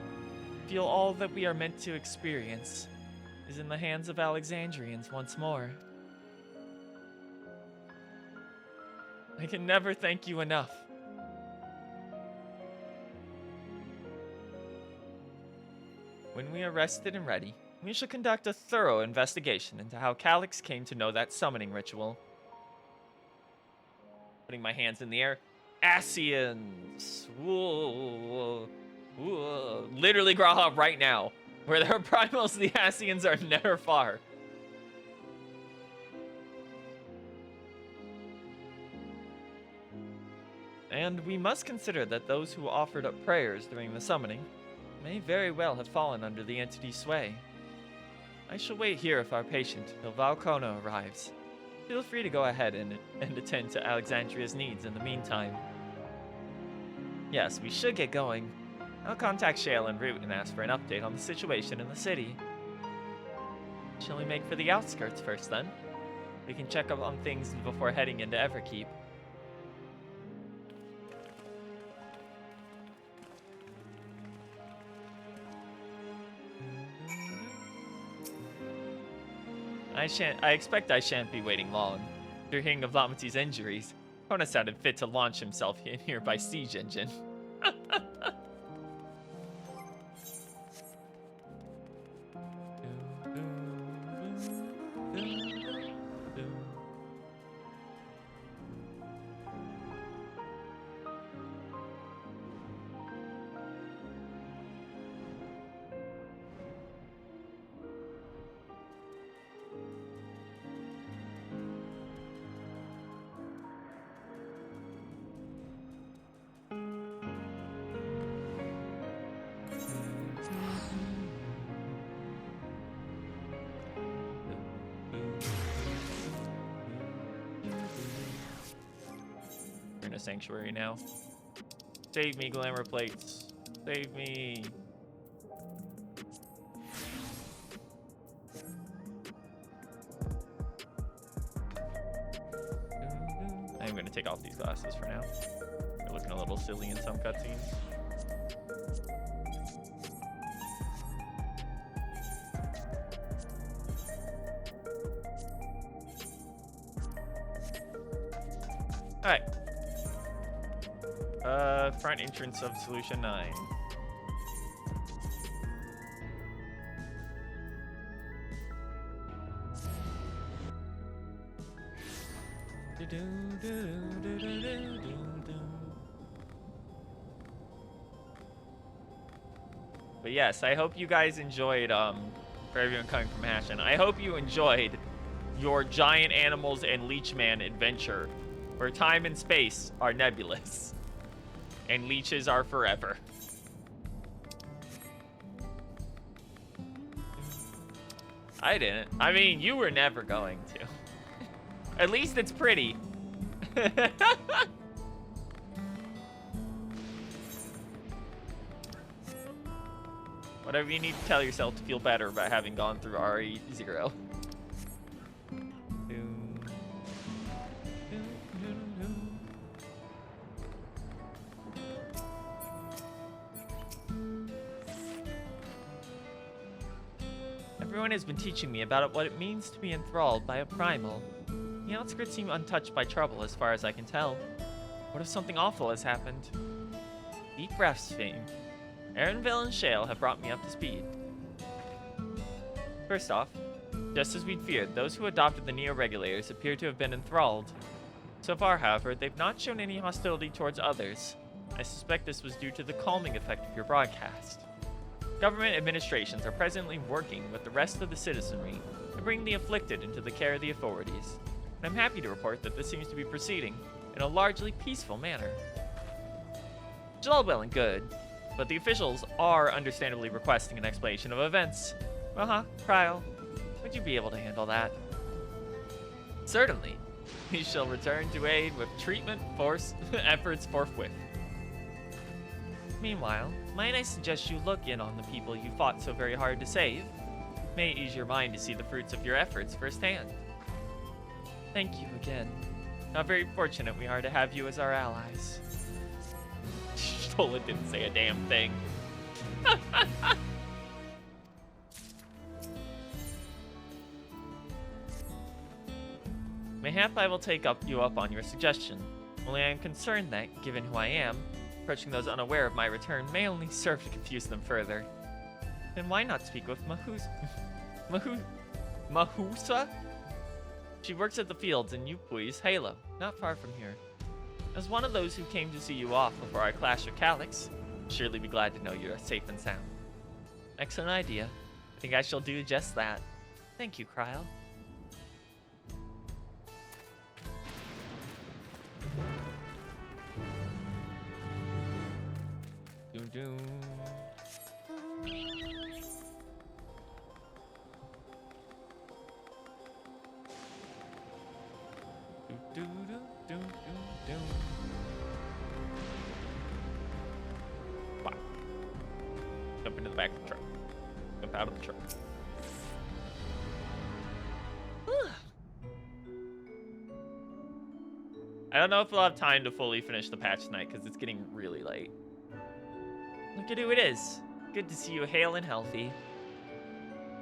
feel all that we are meant to experience, is in the hands of Alexandrians once more. I can never thank you enough. When we are rested and ready, we shall conduct a thorough investigation into how Calix came to know that summoning ritual. Putting my hands in the air. Asians. Whoa. Whoa. Literally Graha right now. Where there are primals, the Asians are never far. And we must consider that those who offered up prayers during the summoning may very well have fallen under the entity's sway. I shall wait here with our patient till Valkona arrives. Feel free to go ahead and attend to Alexandria's needs in the meantime. Yes, we should get going. I'll contact Shale en route and ask for an update on the situation in the city. Shall we make for the outskirts first, then? We can check up on things before heading into Everkeep. I expect I shan't be waiting long. After hearing of Lamati's injuries, Kona sounded fit to launch himself in here by siege engine. We're in a sanctuary now. Save me, glamour plates. Save me. I'm gonna take off these glasses for now. They're looking a little silly in some cutscenes. Alright. Front entrance of Solution 9. But yes, I hope you guys enjoyed, for everyone coming from Hashin, I hope you enjoyed your giant animals and Leechman adventure, where time and space are nebulous, and leeches are forever. I didn't. I mean, you were never going to. At least it's pretty. Whatever you need to tell yourself to feel better about having gone through RE0. Everyone has been teaching me about what it means to be enthralled by a primal. The outskirts seem untouched by trouble as far as I can tell. What if something awful has happened? Deep breaths, fame. Aaronville and Shale have brought me up to speed. First off, just as we'd feared, those who adopted the Neo-Regulators appear to have been enthralled. So far, however, they've not shown any hostility towards others. I suspect this was due to the calming effect of your broadcast. Government administrations are presently working with the rest of the citizenry to bring the afflicted into the care of the authorities. And I'm happy to report that this seems to be proceeding in a largely peaceful manner. It's all well and good, but the officials are understandably requesting an explanation of events. Krile, would you be able to handle that? Certainly. We shall return to aid with treatment efforts forthwith. Meanwhile, might I suggest you look in on the people you fought so very hard to save? May it ease your mind to see the fruits of your efforts firsthand. Thank you again. How very fortunate we are to have you as our allies. Stola didn't say a damn thing. Mayhap I will take you up on your suggestion. Only I am concerned that, given who I am, approaching those unaware of my return may only serve to confuse them further. Then why not speak with Mahusa? She works at the fields in Yupui's Halo, not far from here. As one of those who came to see you off before our clash with Calyx, I'll surely be glad to know you are safe and sound. Excellent idea. I think I shall do just that. Thank you, Krile. Doom doom. Do do do do do. Wow. Jump into the back of the truck. Jump out of the truck. I don't know if we'll have time to fully finish the patch tonight because it's getting really late. Look at who it is. Good to see you hale and healthy.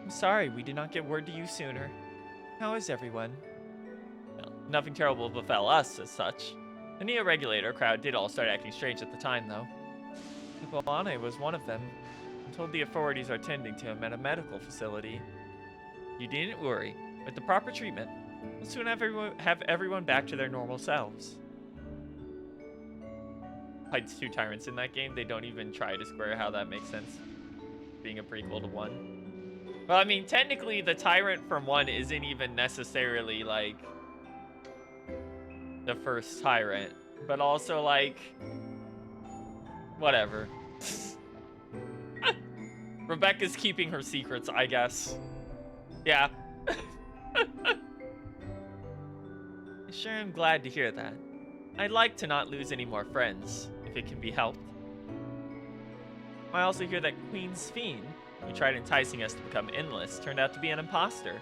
I'm sorry we did not get word to you sooner. How is everyone? Well, nothing terrible befell us as such. The Neo-Regulator crowd did all start acting strange at the time, though. Ibolane was one of them. I'm told the authorities are tending to him at a medical facility. You needn't worry. With the proper treatment, we'll soon have everyone back to their normal selves. Hides 2 tyrants in that game. They don't even try to square how that makes sense. Being a prequel to 1. Well, I mean, technically the tyrant from 1 isn't even necessarily, like, the first tyrant. But also, like, whatever. Rebecca's keeping her secrets, I guess. Yeah. Sure, I'm glad to hear that. I'd like to not lose any more friends, if it can be helped. I also hear that Queen Sphene, who tried enticing us to become endless, turned out to be an imposter.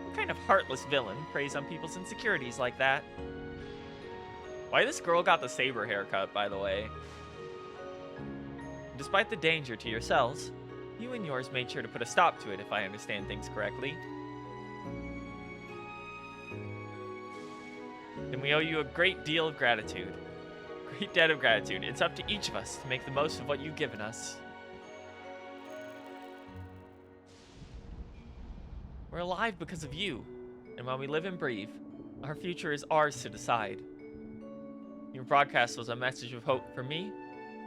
What kind of heartless villain preys on people's insecurities like that? Why this girl got the saber haircut, by the way? Despite the danger to yourselves, you and yours made sure to put a stop to it, if I understand things correctly. And we owe you a great deal of gratitude. Great debt of gratitude. It's up to each of us to make the most of what you've given us. We're alive because of you. And while we live and breathe, our future is ours to decide. Your broadcast was a message of hope for me,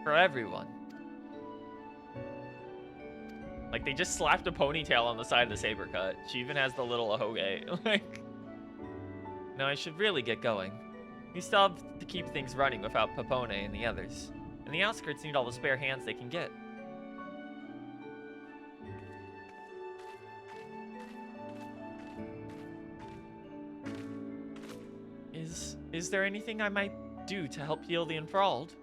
for everyone. Like, they just slapped a ponytail on the side of the saber cut. She even has the little ahoge. Like, now I should really get going. We still have to keep things running without Papone and the others. And the outskirts need all the spare hands they can get. Is there anything I might do to help heal the enthralled?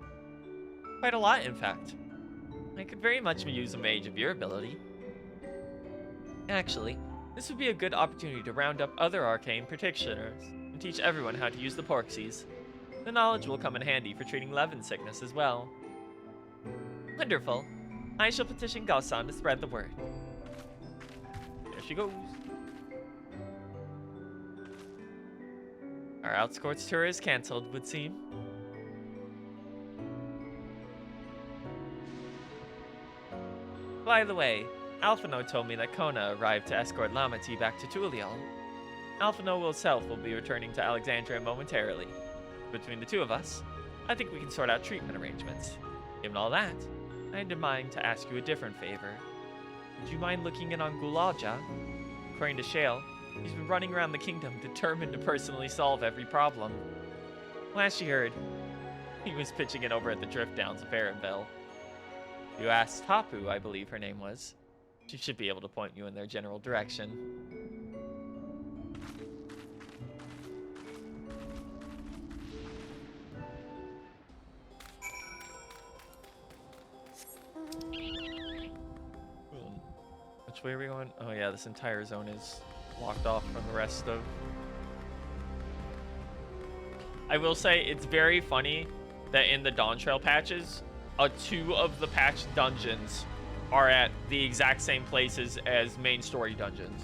Quite a lot, in fact. I could very much use a mage of your ability. Actually, this would be a good opportunity to round up other arcane practitioners and teach everyone how to use the Porxies. The knowledge will come in handy for treating Levin sickness as well. Wonderful. I shall petition Galsan to spread the word. There she goes. Our outskirts tour is cancelled, would seem. By the way, Alphino told me that Kona arrived to escort Lamati back to Tulial. Alphino himself will be returning to Alexandria momentarily. Between the two of us, I think we can sort out treatment arrangements. Given all that, I had in mind to ask you a different favor. Would you mind looking in on Gulalja? According to Shale, he's been running around the kingdom determined to personally solve every problem. Last you heard, he was pitching it over at the Drift Downs of Erenville. You asked Tapu, I believe her name was. She should be able to point you in their general direction. Which way are we going? Oh yeah, this entire zone is blocked off from the rest of... I will say, it's very funny that in the Dawntrail patches, 2 of the patch dungeons are at the exact same places as main story dungeons.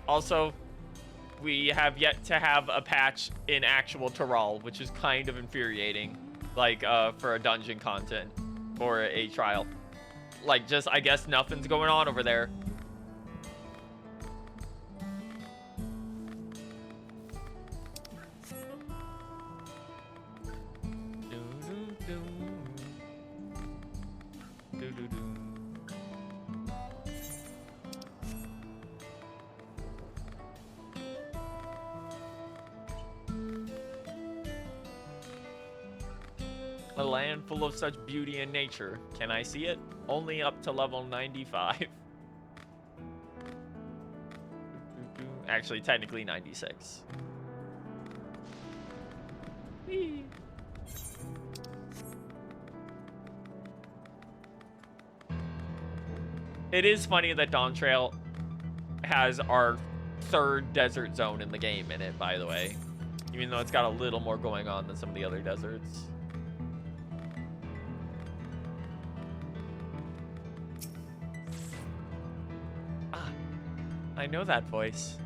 Also, we have yet to have a patch in actual Taral, which is kind of infuriating, like for a dungeon content or a trial. Like, just, I guess nothing's going on over there. A land full of such beauty and nature. Can I see it? Only up to level 95. Actually, technically 96. Whee. It is funny that Dawntrail has our 3rd desert zone in the game in it, by the way. Even though it's got a little more going on than some of the other deserts. I know that voice,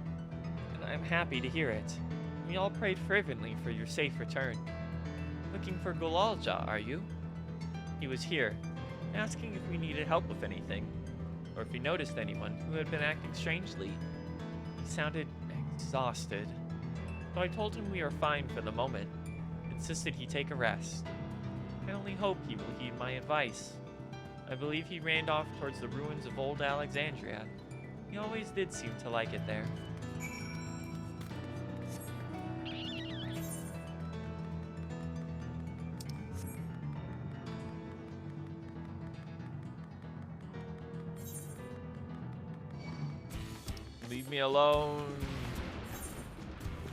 and I'm happy to hear it. We all prayed fervently for your safe return. Looking for Gulalja, are you? He was here, asking if we needed help with anything, or if he noticed anyone who had been acting strangely. He sounded exhausted, so I told him we are fine for the moment, insisted he take a rest. I only hope he will heed my advice. I believe he ran off towards the ruins of old Alexandria. He always did seem to like it there. Leave me alone.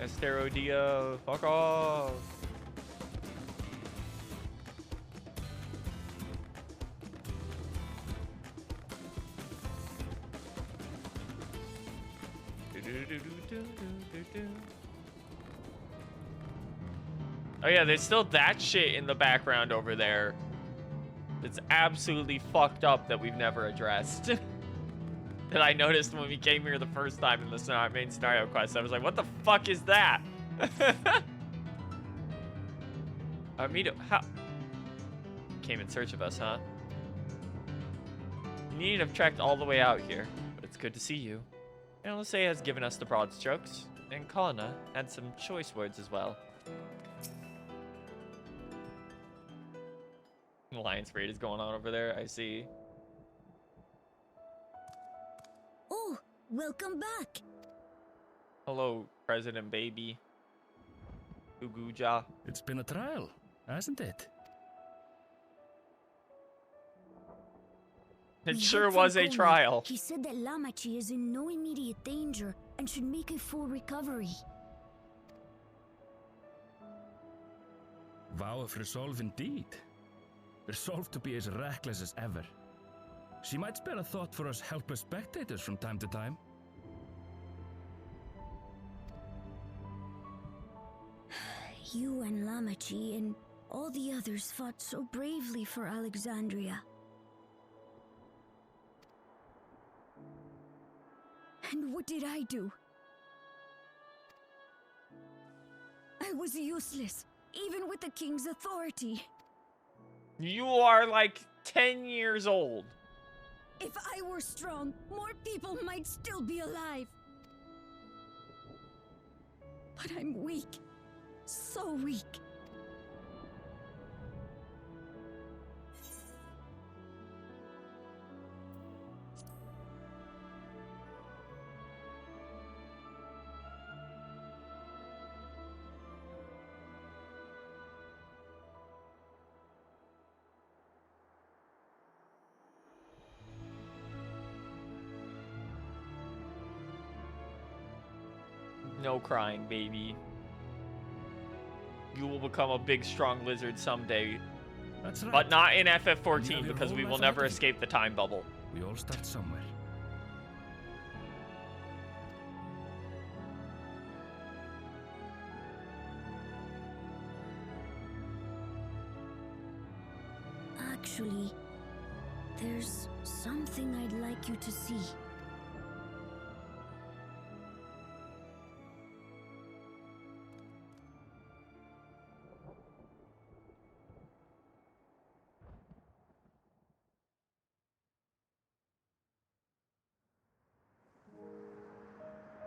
Esterodia, fuck off. Oh yeah, there's still that shit in the background over there. It's absolutely fucked up that we've never addressed. That I noticed when we came here the first time in the main scenario quest. I was like, what the fuck is that? How? Came in search of us, huh? You needn't have trekked all the way out here, but it's good to see you. Elise has given us the broad strokes, and Kalina had some choice words as well. Alliance raid is going on over there, I see. Oh, welcome back. Hello, President Baby. Uguja. It's been a trial, hasn't it? It sure was a trial. He said that Lamachi is in no immediate danger and should make a full recovery. Vow of resolve indeed. Resolved to be as reckless as ever. She might spare a thought for us helpless spectators from time to time. You and Lamachi and all the others fought so bravely for Alexandria. And what did I do? I was useless, even with the king's authority. You are like 10 years old. If I were strong, more people might still be alive. But I'm weak. So weak. No crying, baby. You will become a big, strong lizard someday. That's right. But not in FF14, because we will never escape the time bubble. We all start somewhere. Actually, there's something I'd like you to see.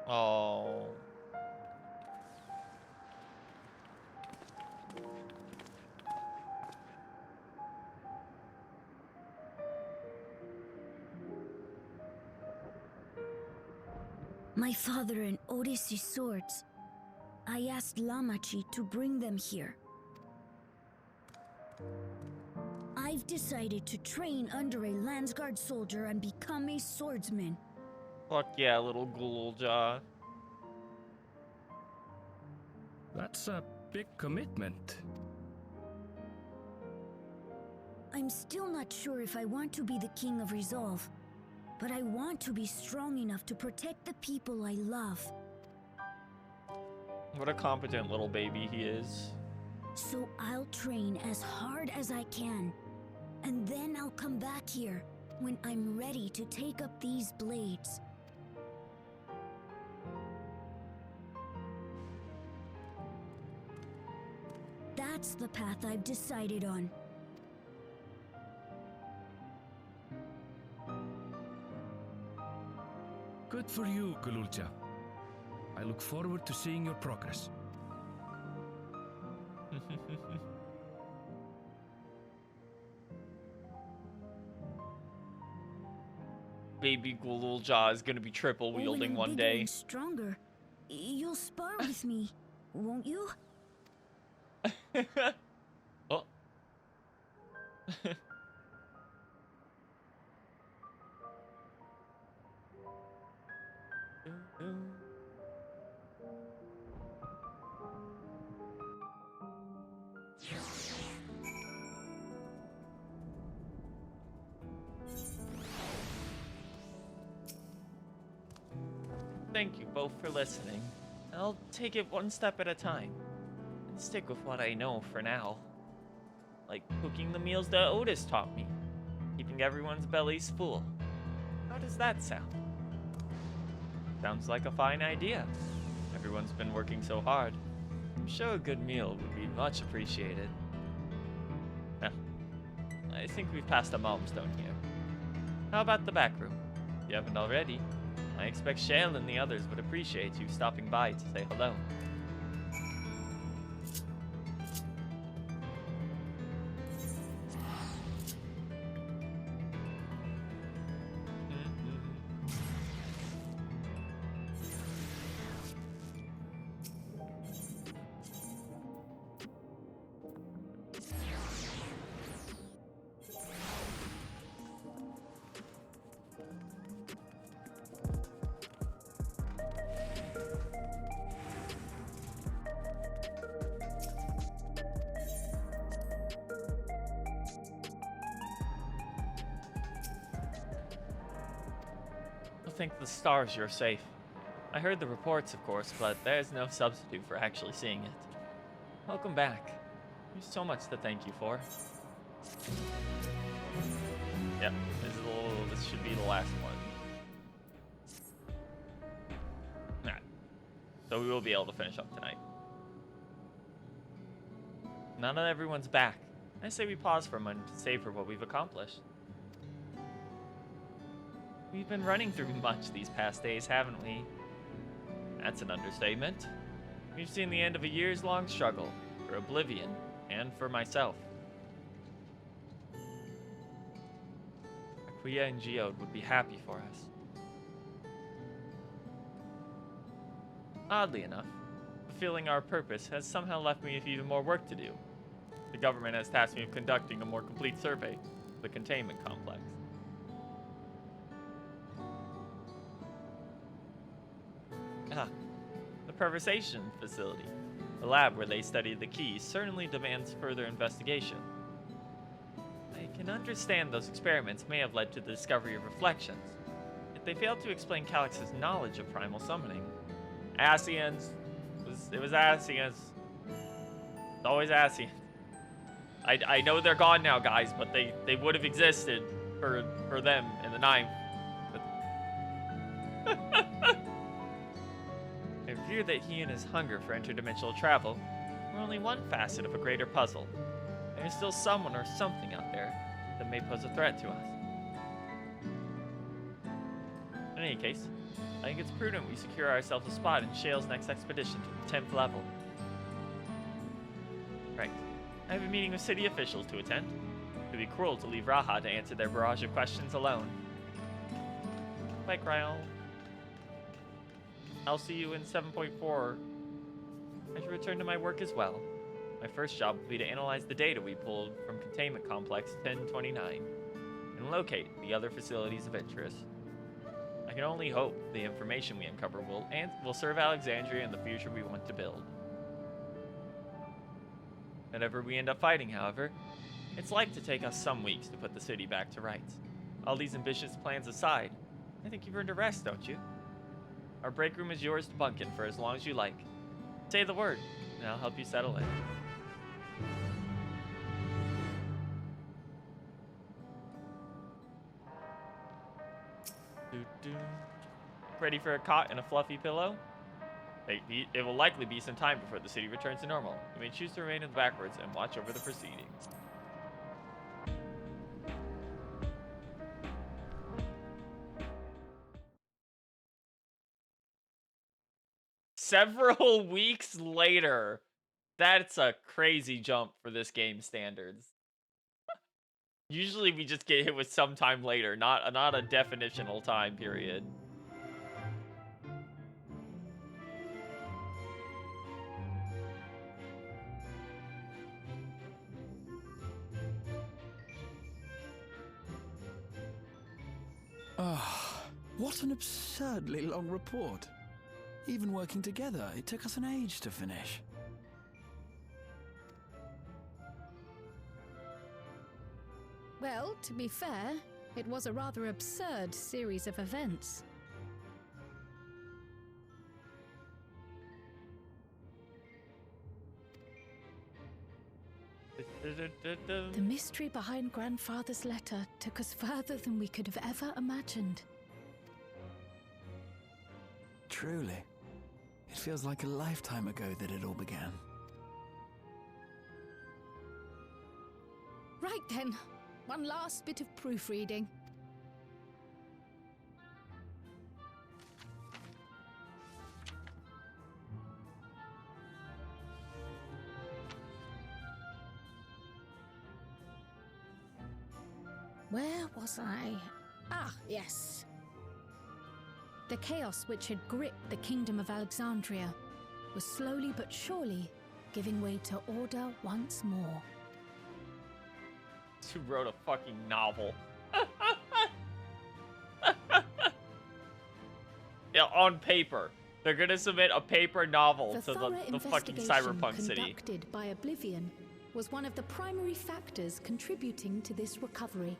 Oh. My father and Odyssey's swords. I asked Lamachi to bring them here. I've decided to train under a Landsguard soldier and become a swordsman. Fuck yeah, little ghoul jaw. That's a big commitment. I'm still not sure if I want to be the King of Resolve, but I want to be strong enough to protect the people I love. What a competent little baby he is. So I'll train as hard as I can, and then I'll come back here when I'm ready to take up these blades. That's the path I've decided on. Good for you, Gululja. I look forward to seeing your progress. Baby Gululja is gonna be triple wielding one day. Stronger. You'll spar with me, won't you? Oh. thank you both for listening. I'll take it one step at a time, and stick with what I know for now. Like cooking the meals that Otis taught me, keeping everyone's bellies full. How does that sound? Sounds like a fine idea. Everyone's been working so hard. I'm sure a good meal would be much appreciated. Now, I think we've passed a milestone here. How about the back room? If you haven't already, I expect Shale and the others would appreciate you stopping by to say hello. Thank the stars you're safe. I heard the reports, of course, but there's no substitute for actually seeing it. Welcome back. There's so much to thank you for. Yep, this should be the last one. Alright. So we will be able to finish up tonight. Now that everyone's back, I say we pause for a moment to savor what we've accomplished. We've been running through much these past days, haven't we? That's an understatement. We've seen the end of a years-long struggle for Oblivion and for myself. Aquia and Geode would be happy for us. Oddly enough, fulfilling our purpose has somehow left me with even more work to do. The government has tasked me with conducting a more complete survey of the containment complex. The Preservation Facility, a lab where they study the keys, certainly demands further investigation. I can understand those experiments may have led to the discovery of reflections, yet they failed to explain Calyx's knowledge of primal summoning. Ascians. It was Ascians. It's always Ascians. I know they're gone now, guys, but they would have existed for them in the 9th. I fear that he and his hunger for interdimensional travel were only one facet of a greater puzzle. There is still someone or something out there that may pose a threat to us. In any case, I think it's prudent we secure ourselves a spot in Shale's next expedition to the 10th level. Right. I have a meeting with city officials to attend. It would be cruel to leave Raha to answer their barrage of questions alone. Bye, Kryl. I'll see you in 7.4. I should return to my work as well. My first job will be to analyze the data we pulled from Containment Complex 1029 and locate the other facilities of interest. I can only hope the information we uncover will serve Alexandria in the future we want to build. Whatever we end up fighting, however, it's like to take us some weeks to put the city back to rights. All these ambitious plans aside, I think you've earned a rest, don't you? Our break room is yours to bunk in for as long as you like. Say the word, and I'll help you settle in. Ready for a cot and a fluffy pillow? It will likely be some time before the city returns to normal. You may choose to remain in the backwards and watch over the proceedings. Several weeks later. That's a crazy jump for this game standards. Usually we just get hit with some time later, not a definitional time period. What an absurdly long report. Even working together, it took us an age to finish. Well, to be fair, it was a rather absurd series of events. The mystery behind Grandfather's letter took us further than we could have ever imagined. Truly. It feels like a lifetime ago that it all began. Right then, one last bit of proofreading. Where was I? Ah, yes. The chaos which had gripped the kingdom of Alexandria was slowly but surely giving way to order once more. Who wrote a fucking novel? Yeah, on paper. They're gonna submit a paper novel to the fucking cyberpunk city. Conducted by Oblivion was one of the primary factors contributing to this recovery.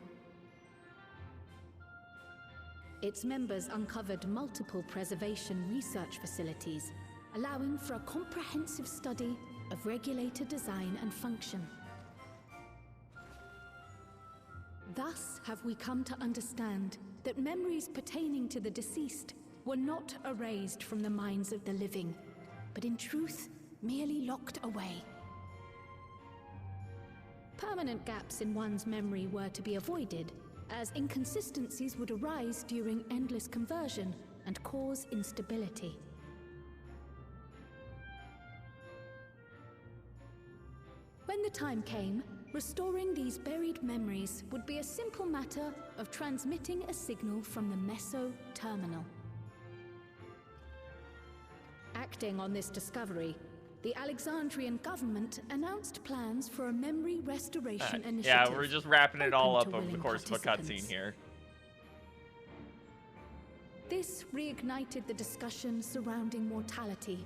Its members uncovered multiple preservation research facilities, allowing for a comprehensive study of regulator design and function. Thus have we come to understand that memories pertaining to the deceased were not erased from the minds of the living, but in truth, merely locked away. Permanent gaps in one's memory were to be avoided, as inconsistencies would arise during endless conversion and cause instability. When the time came, restoring these buried memories would be a simple matter of transmitting a signal from the Meso Terminal. Acting on this discovery, the Alexandrian government announced plans for a memory restoration initiative. Yeah, we're just wrapping it all up over the course of a cutscene here. This reignited the discussion surrounding mortality,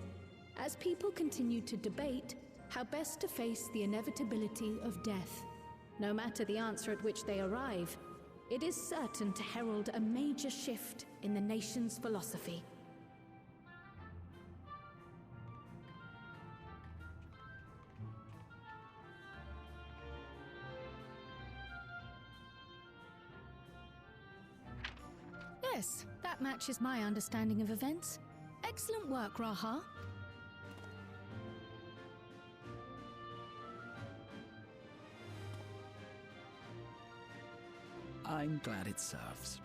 as people continued to debate how best to face the inevitability of death. No matter the answer at which they arrive, it is certain to herald a major shift in the nation's philosophy. Yes, that matches my understanding of events. Excellent work, Raha. I'm glad it serves.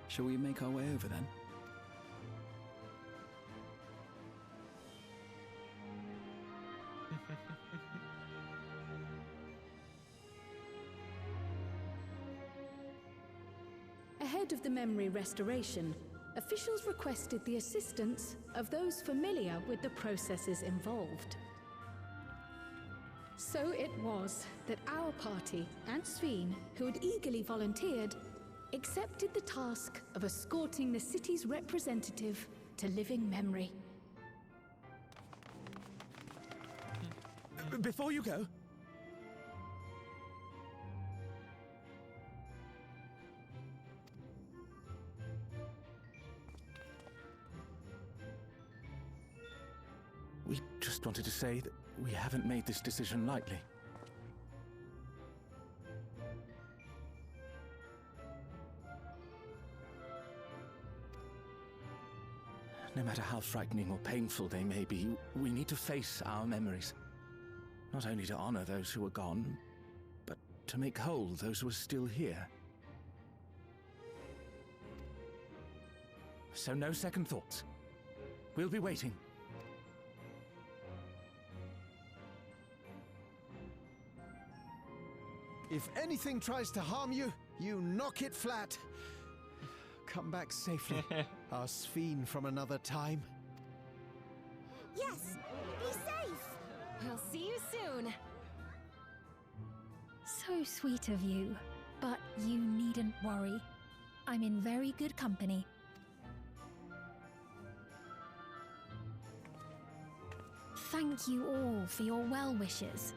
Shall we make our way over then? Ahead of the memory restoration, officials requested the assistance of those familiar with the processes involved. So it was that our party and Sveen, who had eagerly volunteered, accepted the task of escorting the city's representative to living memory. Before you go, we just wanted to say that we haven't made this decision lightly. No matter how frightening or painful they may be, we need to face our memories. Not only to honor those who are gone, but to make whole those who are still here. So no second thoughts. We'll be waiting. If anything tries to harm you, you knock it flat. Come back safely, our Sveen from another time. Yes! Be safe! We'll see you soon. So sweet of you, but you needn't worry. I'm in very good company. Thank you all for your well wishes.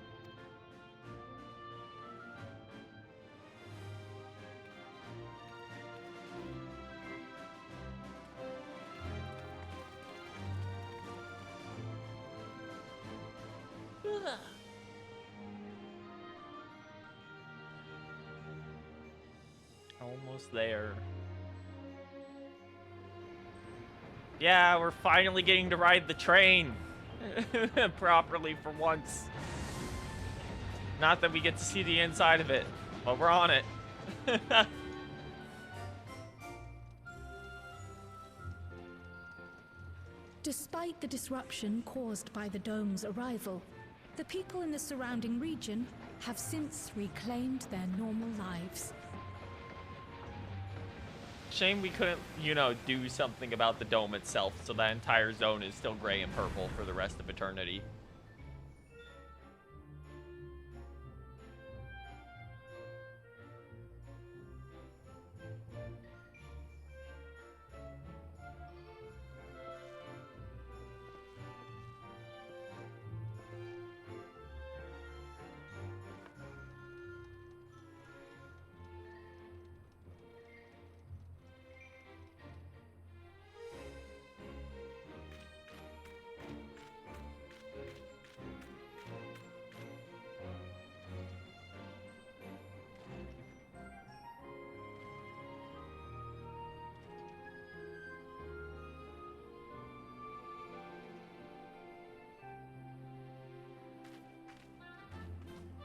Almost there. Yeah, we're finally getting to ride the train properly for once. Not that we get to see the inside of it, but we're on it. Despite the disruption caused by the dome's arrival, the people in the surrounding region have since reclaimed their normal lives. Shame we couldn't, you know, do something about the dome itself, so that entire zone is still gray and purple for the rest of eternity.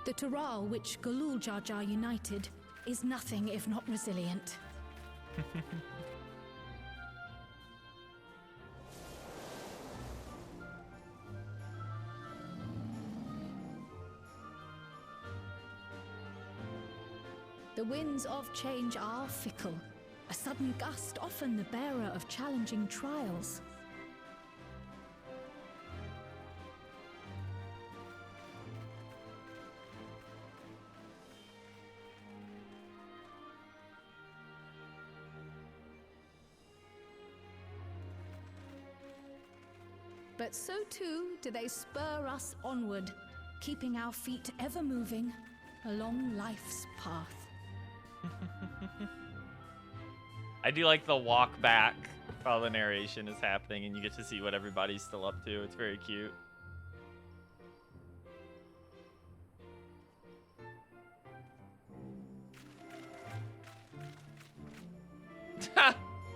The Tural which Galul Jar Jar united is nothing if not resilient. The winds of change are fickle. A sudden gust often the bearer of challenging trials. But so too do they spur us onward, keeping our feet ever moving along life's path. I do like the walk back while the narration is happening and you get to see what everybody's still up to. It's very cute.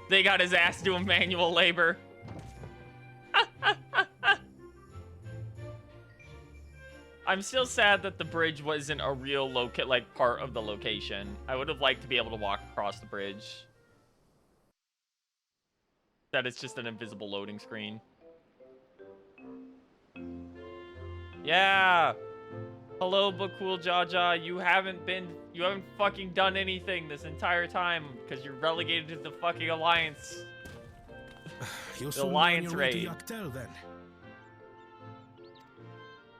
They got his ass doing manual labor. I'm still sad that the bridge wasn't a real part of the location. I would have liked to be able to walk across the bridge. That it's just an invisible loading screen. Yeah. Hello, Bakul Jaja. You haven't fucking done anything this entire time because you're relegated to the fucking Alliance. The Alliance raid. Then.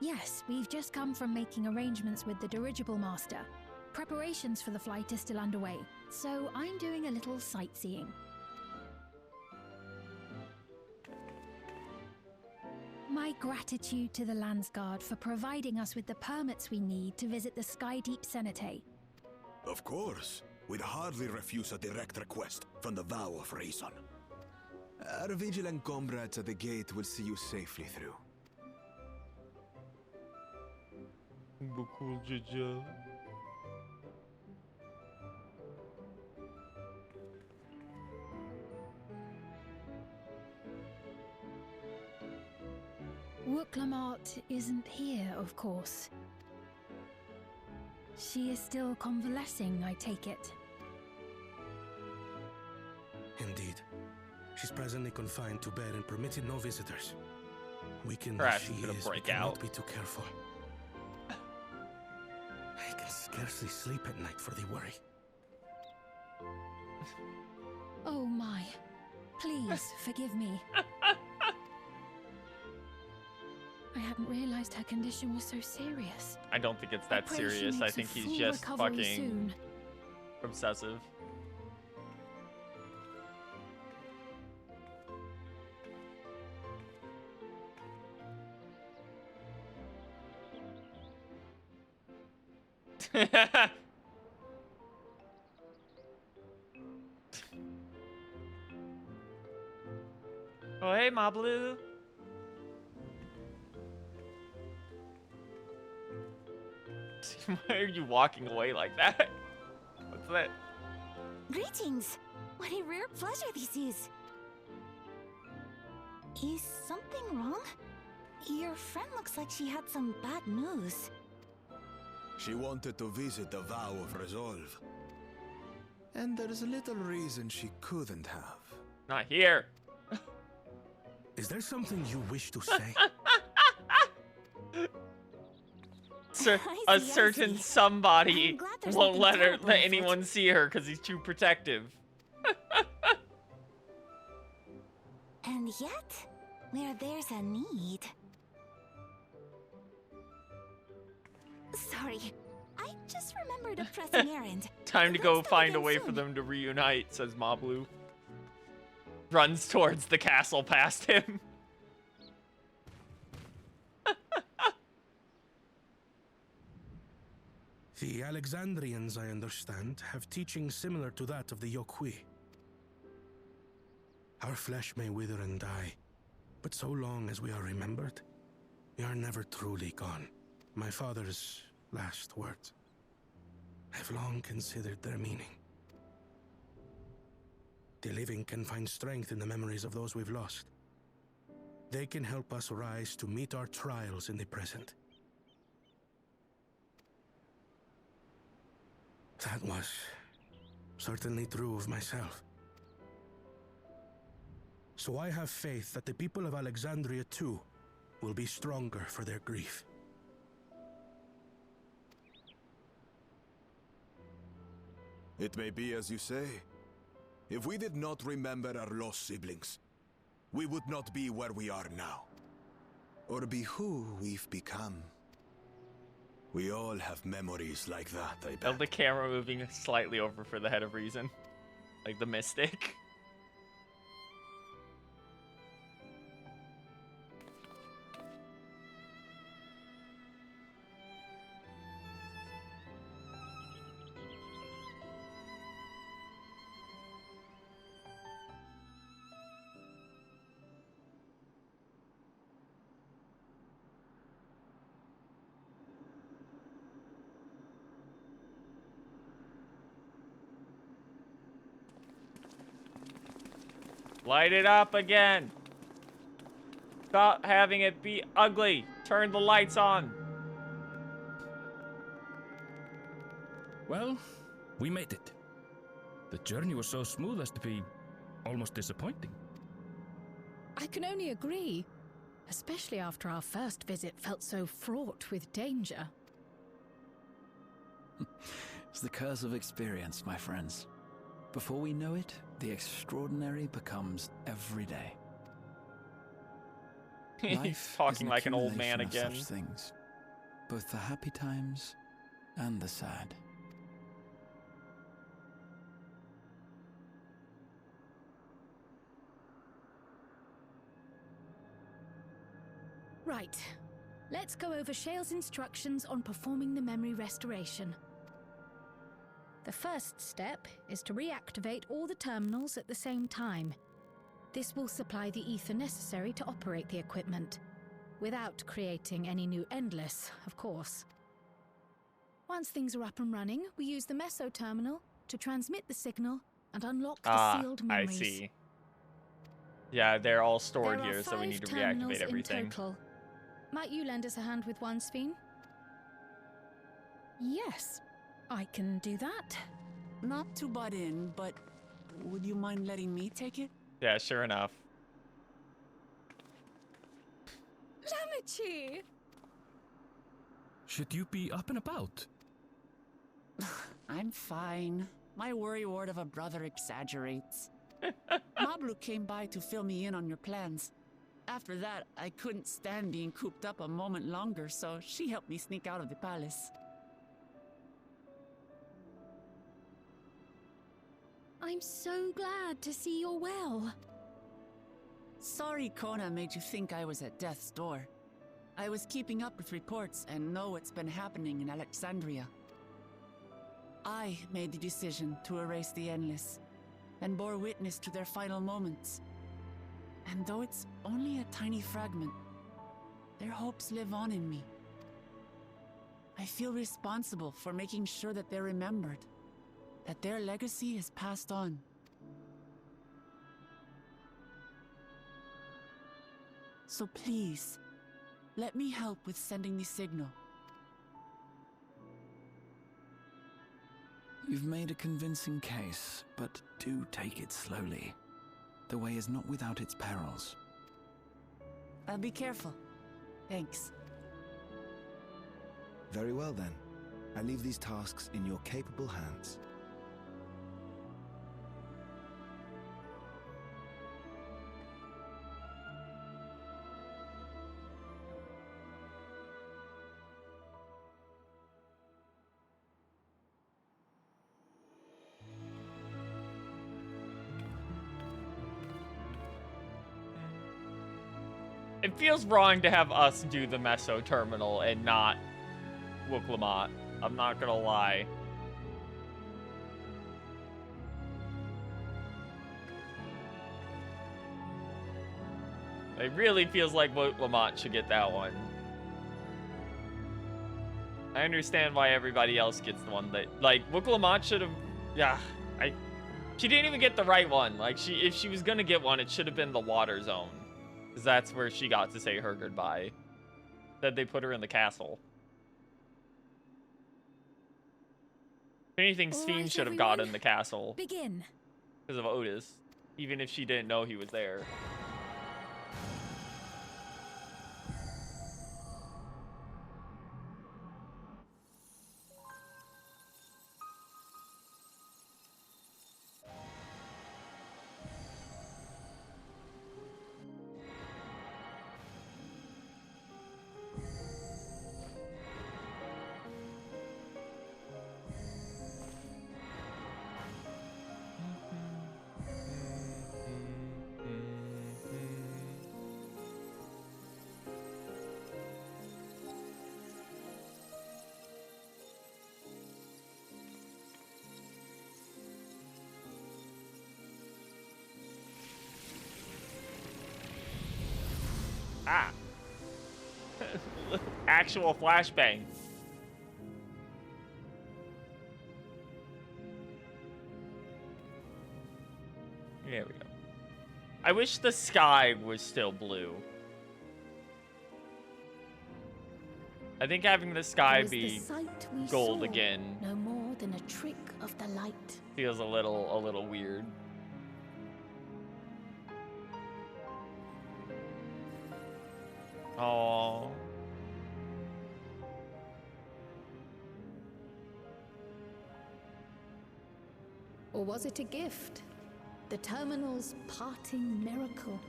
Yes, we've just come from making arrangements with the dirigible master. Preparations for the flight are still underway, so I'm doing a little sightseeing. My gratitude to the Landsguard for providing us with the permits we need to visit the Skydeep Cenotaph. Of course. We'd hardly refuse a direct request from the Vow of Reason. Our vigilant comrades at the gate will see you safely through. Bakul Jaja. Wooklamart isn't here, of course. She is still convalescing, I take it. Indeed. She's presently confined to bed and permitted no visitors. Weakened Her as ass she is gonna is, break we cannot out. be too careful. I can scarcely sleep at night for the worry. Oh my. Please, forgive me. I hadn't realized her condition was so serious. I don't think it's that pray she serious. I makes a think he's full just recovery fucking soon. obsessive. Oh, hey, my blue. Why are you walking away like that? What's that? Greetings! What a rare pleasure this is. Is something wrong? Your friend looks like she had some bad news. She wanted to visit the Vow of Resolve. And there's little reason she couldn't have. Not here. Is there something you wish to say? A certain somebody won't let anyone see her because he's too protective. And yet, where there's a need... Sorry, I just remembered a pressing errand. Time to go find a way for them to reunite, says Mablu. Runs towards the castle past him. The Alexandrians, I understand, have teachings similar to that of the Yokui. Our flesh may wither and die, but so long as we are remembered, we are never truly gone. My father's last words. I've long considered their meaning. The living can find strength in the memories of those we've lost. They can help us rise to meet our trials in the present. That was certainly true of myself. So I have faith that the people of Alexandria too will be stronger for their grief. It may be as you say. If we did not remember our lost siblings, we would not be where we are now. Or be who we've become. We all have memories like that, I bet. Of the camera moving slightly over for the head of reason. Like the mystic. Light it up again. Stop having it be ugly. Turn the lights on. Well, we made it. The journey was so smooth as to be almost disappointing. I can only agree, especially after our first visit felt so fraught with danger. It's the curse of experience, my friends. Before we know it, the extraordinary becomes every day. He's talking like an old man again. Such things, both the happy times and the sad. Right. Let's go over Shale's instructions on performing the memory restoration. The first step is to reactivate all the terminals at the same time. This will supply the ether necessary to operate the equipment, without creating any new Endless, of course. Once things are up and running, we use the Meso terminal to transmit the signal and unlock the sealed memories. I see. Yeah, they're all stored here, so we need to reactivate everything. In total. Might you lend us a hand with one, Sphene? Yes, I can do that. Not to butt in, but would you mind letting me take it? Yeah, sure enough. Lamichi! Should you be up and about? I'm fine. My worrywart of a brother exaggerates. Mablu came by to fill me in on your plans. After that, I couldn't stand being cooped up a moment longer, so she helped me sneak out of the palace. I'm so glad to see you're well. Sorry Kona made you think I was at death's door. I was keeping up with reports and know what's been happening in Alexandria. I made the decision to erase the Endless, and bore witness to their final moments. And though it's only a tiny fragment, their hopes live on in me. I feel responsible for making sure that they're remembered. that their legacy is passed on. So please, let me help with sending the signal. You've made a convincing case, but do take it slowly. The way is not without its perils. I'll be careful. Thanks. Very well then. I leave these tasks in your capable hands. It feels wrong to have us do the Meso terminal and not Wuk-Lamat. I'm not gonna lie. It really feels like Wuk-Lamat should get that one. I understand why everybody else gets the one that, like, Wuk-Lamat should have, yeah, she didn't even get the right one. Like, if she was gonna get one, it should have been the water zone. Because that's where she got to say her goodbye. That they put her in the castle. If anything, Sphene should have gotten the castle. Begin. Because of Otis. Even if she didn't know he was there. Ah. Actual flashbang. There we go. I wish the sky was still blue. I think having the sky be gold again no more than a trick of the light. feels a little weird. Oh. Or was it a gift? The terminal's parting miracle?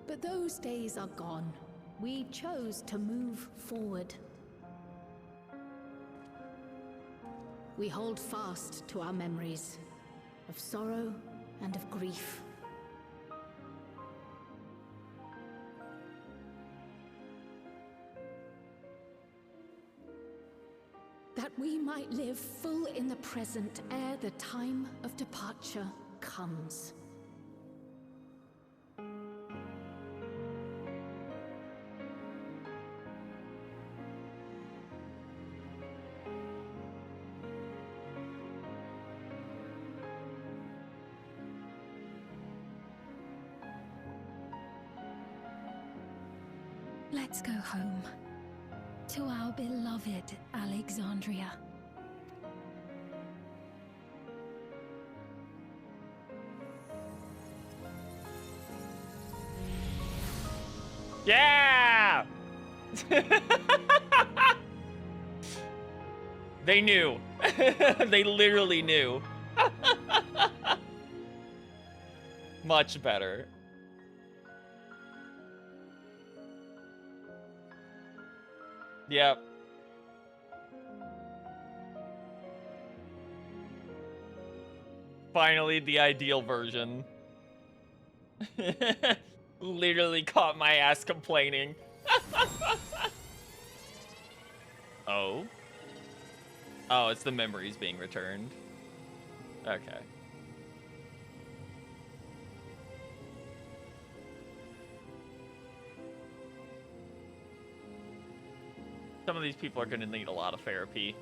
But those days are gone. We chose to move forward. We hold fast to our memories of sorrow and of grief. That we might live full in the present ere the time of departure comes. Let's go home. To our beloved Alexandria. Yeah! They knew. They literally knew. Much better. Yep. Finally, the ideal version. Literally caught my ass complaining. Oh? Oh, it's the memories being returned. Okay. Some of these people are going to need a lot of therapy.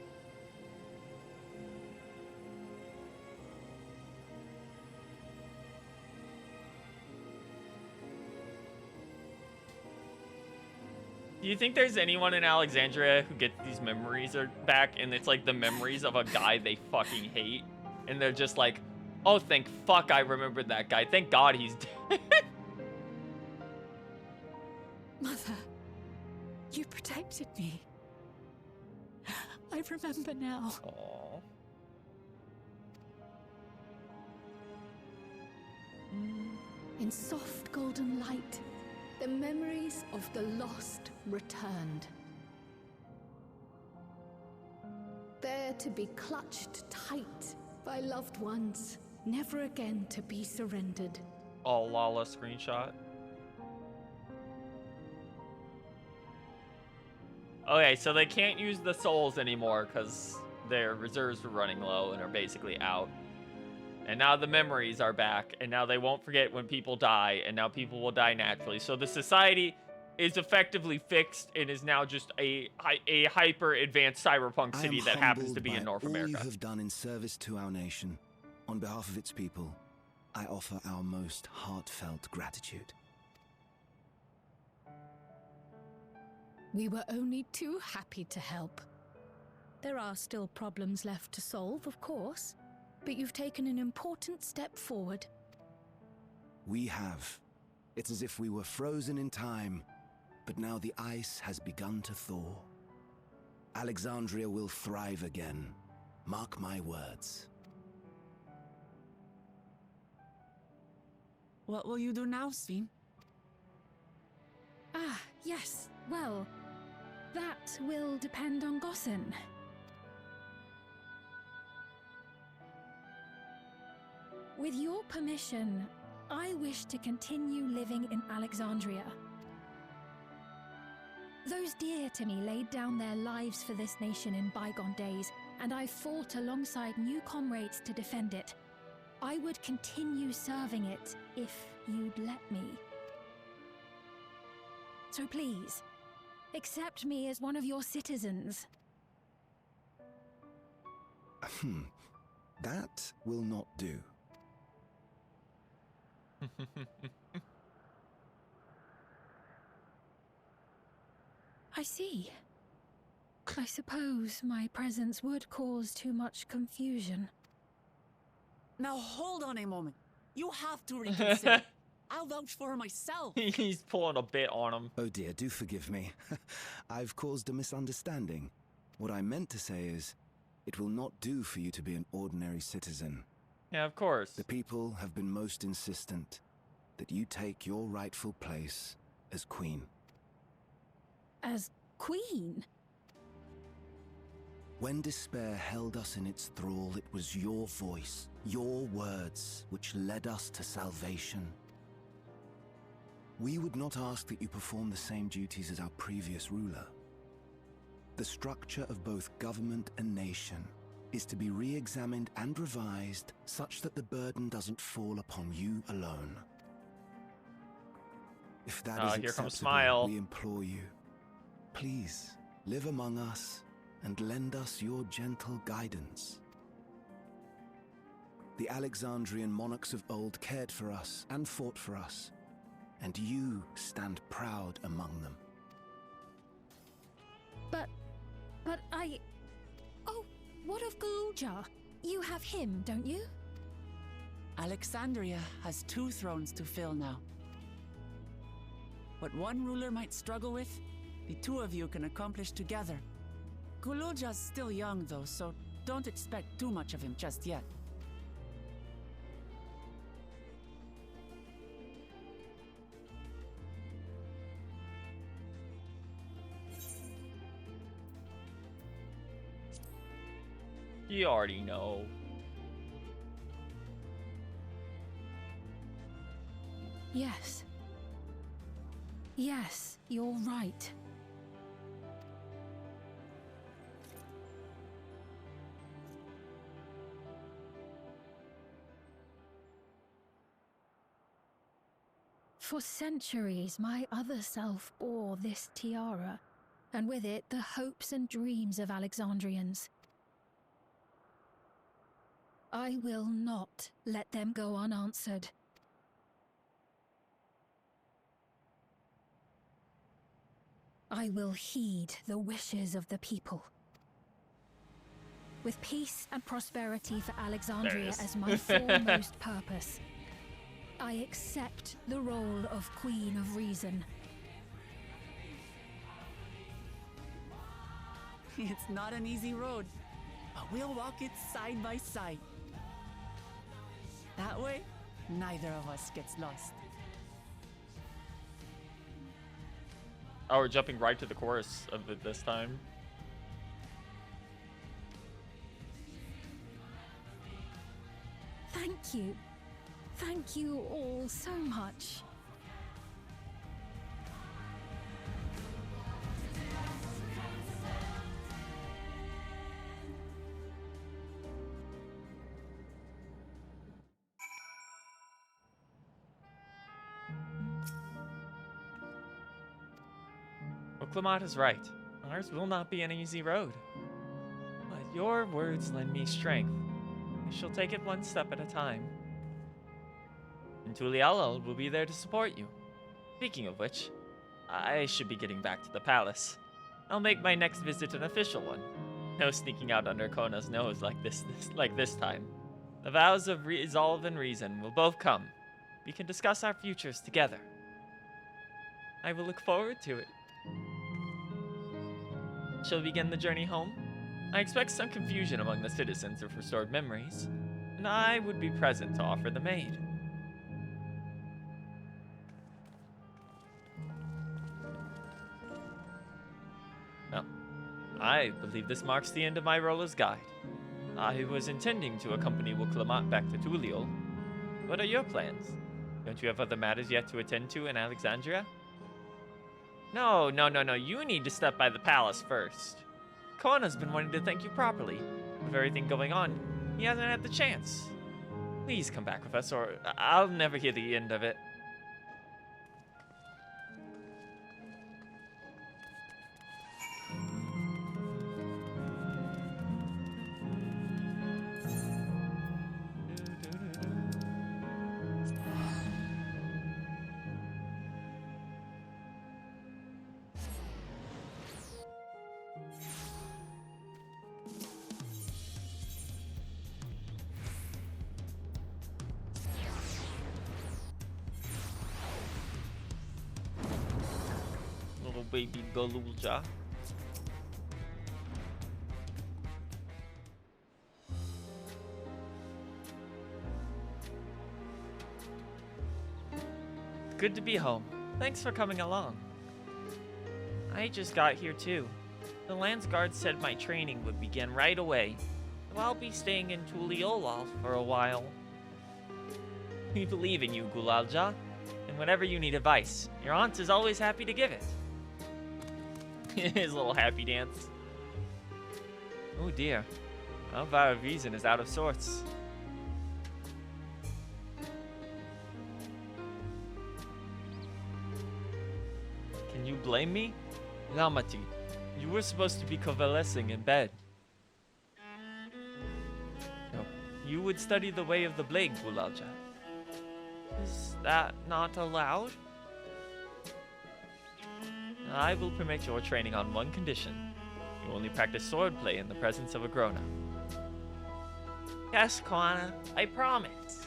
Do you think there's anyone in Alexandria who gets these memories back and it's like the memories of a guy they fucking hate? And they're just like, oh, thank fuck I remembered that guy. Thank God he's dead. Mother, you protected me. I remember now. Aww. In soft golden light, the memories of the lost returned. There to be clutched tight by loved ones, never again to be surrendered. Oh, Lala screenshot. Okay, so they can't use the souls anymore because their reserves were running low and are basically out. And now the memories are back, and now they won't forget when people die, and now people will die naturally. So the society is effectively fixed and is now just a hyper-advanced cyberpunk city that happens to be in North America. All you have done in service to our nation, on behalf of its people, I offer our most heartfelt gratitude. We were only too happy to help. There are still problems left to solve, of course, but you've taken an important step forward. We have. It's as if we were frozen in time, but now the ice has begun to thaw. Alexandria will thrive again. Mark my words. What will you do now, Sven? Ah, yes. Well, that will depend on Gossen. With your permission, I wish to continue living in Alexandria. Those dear to me laid down their lives for this nation in bygone days, and I fought alongside new comrades to defend it. I would continue serving it if you'd let me. So please, accept me as one of your citizens. That will not do. I see. I suppose my presence would cause too much confusion. Now hold on a moment. You have to reconsider. I'll vouch for her myself. He's pulling a bit on him. Oh dear, do forgive me. I've caused a misunderstanding. What I meant to say is, it will not do for you to be an ordinary citizen. Yeah, of course. The people have been most insistent that you take your rightful place as queen. As queen? When despair held us in its thrall, it was your voice, your words, which led us to salvation. We would not ask that you perform the same duties as our previous ruler. The structure of both government and nation is to be re-examined and revised such that the burden doesn't fall upon you alone. If that is here comes acceptable, Smile. we implore you, please live among us and lend us your gentle guidance. The Alexandrian monarchs of old cared for us and fought for us, and you stand proud among them. But I... Oh, what of Galuja? You have him, don't you? Alexandria has 2 thrones to fill now. What one ruler might struggle with, the 2 of you can accomplish together. Galuja's still young though, so don't expect too much of him just yet. You already know. Yes. Yes, you're right. For centuries, my other self bore this tiara, and with it the hopes and dreams of Alexandrians. I will not let them go unanswered. I will heed the wishes of the people. With peace and prosperity for Alexandria as my foremost purpose, I accept the role of Queen of Reason. It's not an easy road, but we'll walk it side by side. That way, neither of us gets lost. Oh, we're jumping right to the chorus of it this time. Thank you. Thank you all so much. Well, Clement is right. Ours will not be an easy road. But your words lend me strength. I shall take it one step at a time. And Tuliala will be there to support you. Speaking of which, I should be getting back to the palace. I'll make my next visit an official one. No sneaking out under Kona's nose like this time. The vows of resolve and reason will both come. We can discuss our futures together. I will look forward to it. Shall we begin the journey home? I expect some confusion among the citizens of restored memories, and I would be present to offer them aid. Well, I believe this marks the end of my role as guide. I was intending to accompany Clement back to Tulial. What are your plans? Don't you have other matters yet to attend to in Alexandria? No. You need to step by the palace first. Kona's been wanting to thank you properly. With everything going on, he hasn't had the chance. Please come back with us, or I'll never hear the end of it. Baby Galulja. Good to be home. Thanks for coming along. I just got here too. The Lance Guard said my training would begin right away, so I'll be staying in Tuliolal for a while. We believe in you, Gulalja, and whenever you need advice, your aunt is always happy to give it. His little happy dance. Oh dear. Our vow of reason is out of sorts. Can you blame me? Lamati, you were supposed to be convalescing in bed. No, you would study the way of the blade, Gulalja. Is that not allowed? I will permit your training on one condition. You only practice swordplay in the presence of a grown-up. Yes, Koana, I promise.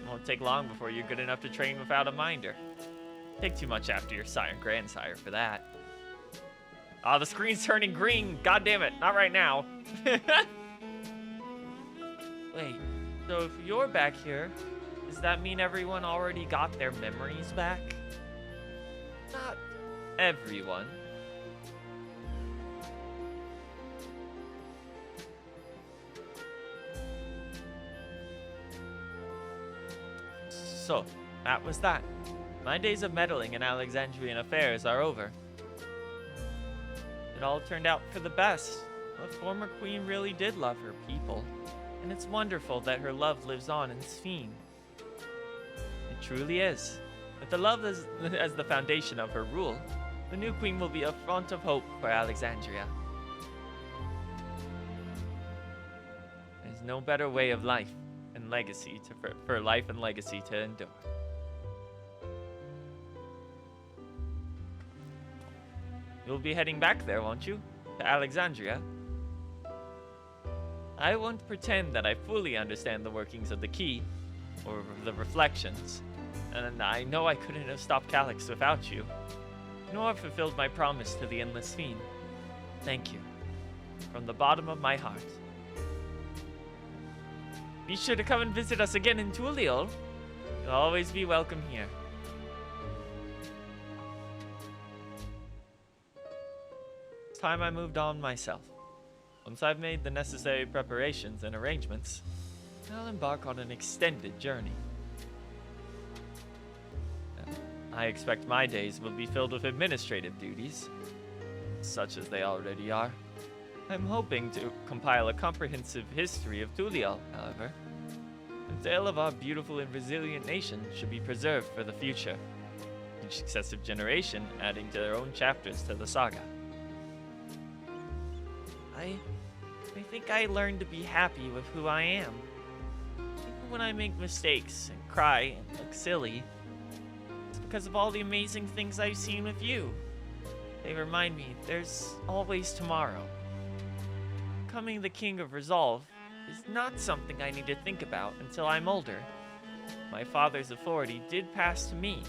It won't take long before you're good enough to train without a minder. Take too much after your sire and grandsire for that. Ah, the screen's turning green. God damn it, not right now. Wait, so if you're back here, does that mean everyone already got their memories back? Not everyone. So, that was that. My days of meddling in Alexandrian affairs are over. It all turned out for the best. The former queen really did love her people, and it's wonderful that her love lives on in Sphene. It truly is. With the love as the foundation of her rule, The new queen will be a font of hope for Alexandria. There's no better way of life and legacy for life and legacy to endure. You'll be heading back there, won't you? To Alexandria? I won't pretend that I fully understand the workings of the key, or the reflections, and I know I couldn't have stopped Calyx without you, nor fulfilled my promise to the Endless Fiend. Thank you, from the bottom of my heart. Be sure to come and visit us again in Tulial. You'll always be welcome here. It's time I moved on myself. Once I've made the necessary preparations and arrangements, I'll embark on an extended journey. I expect my days will be filled with administrative duties, such as they already are. I'm hoping to compile a comprehensive history of Tulial, however. The tale of our beautiful and resilient nation should be preserved for the future, each successive generation adding to their own chapters to the saga. I think I learned to be happy with who I am. Even when I make mistakes and cry and look silly, it's because of all the amazing things I've seen with you. They remind me there's always tomorrow. Becoming the King of Resolve is not something I need to think about until I'm older. My father's authority did pass to me,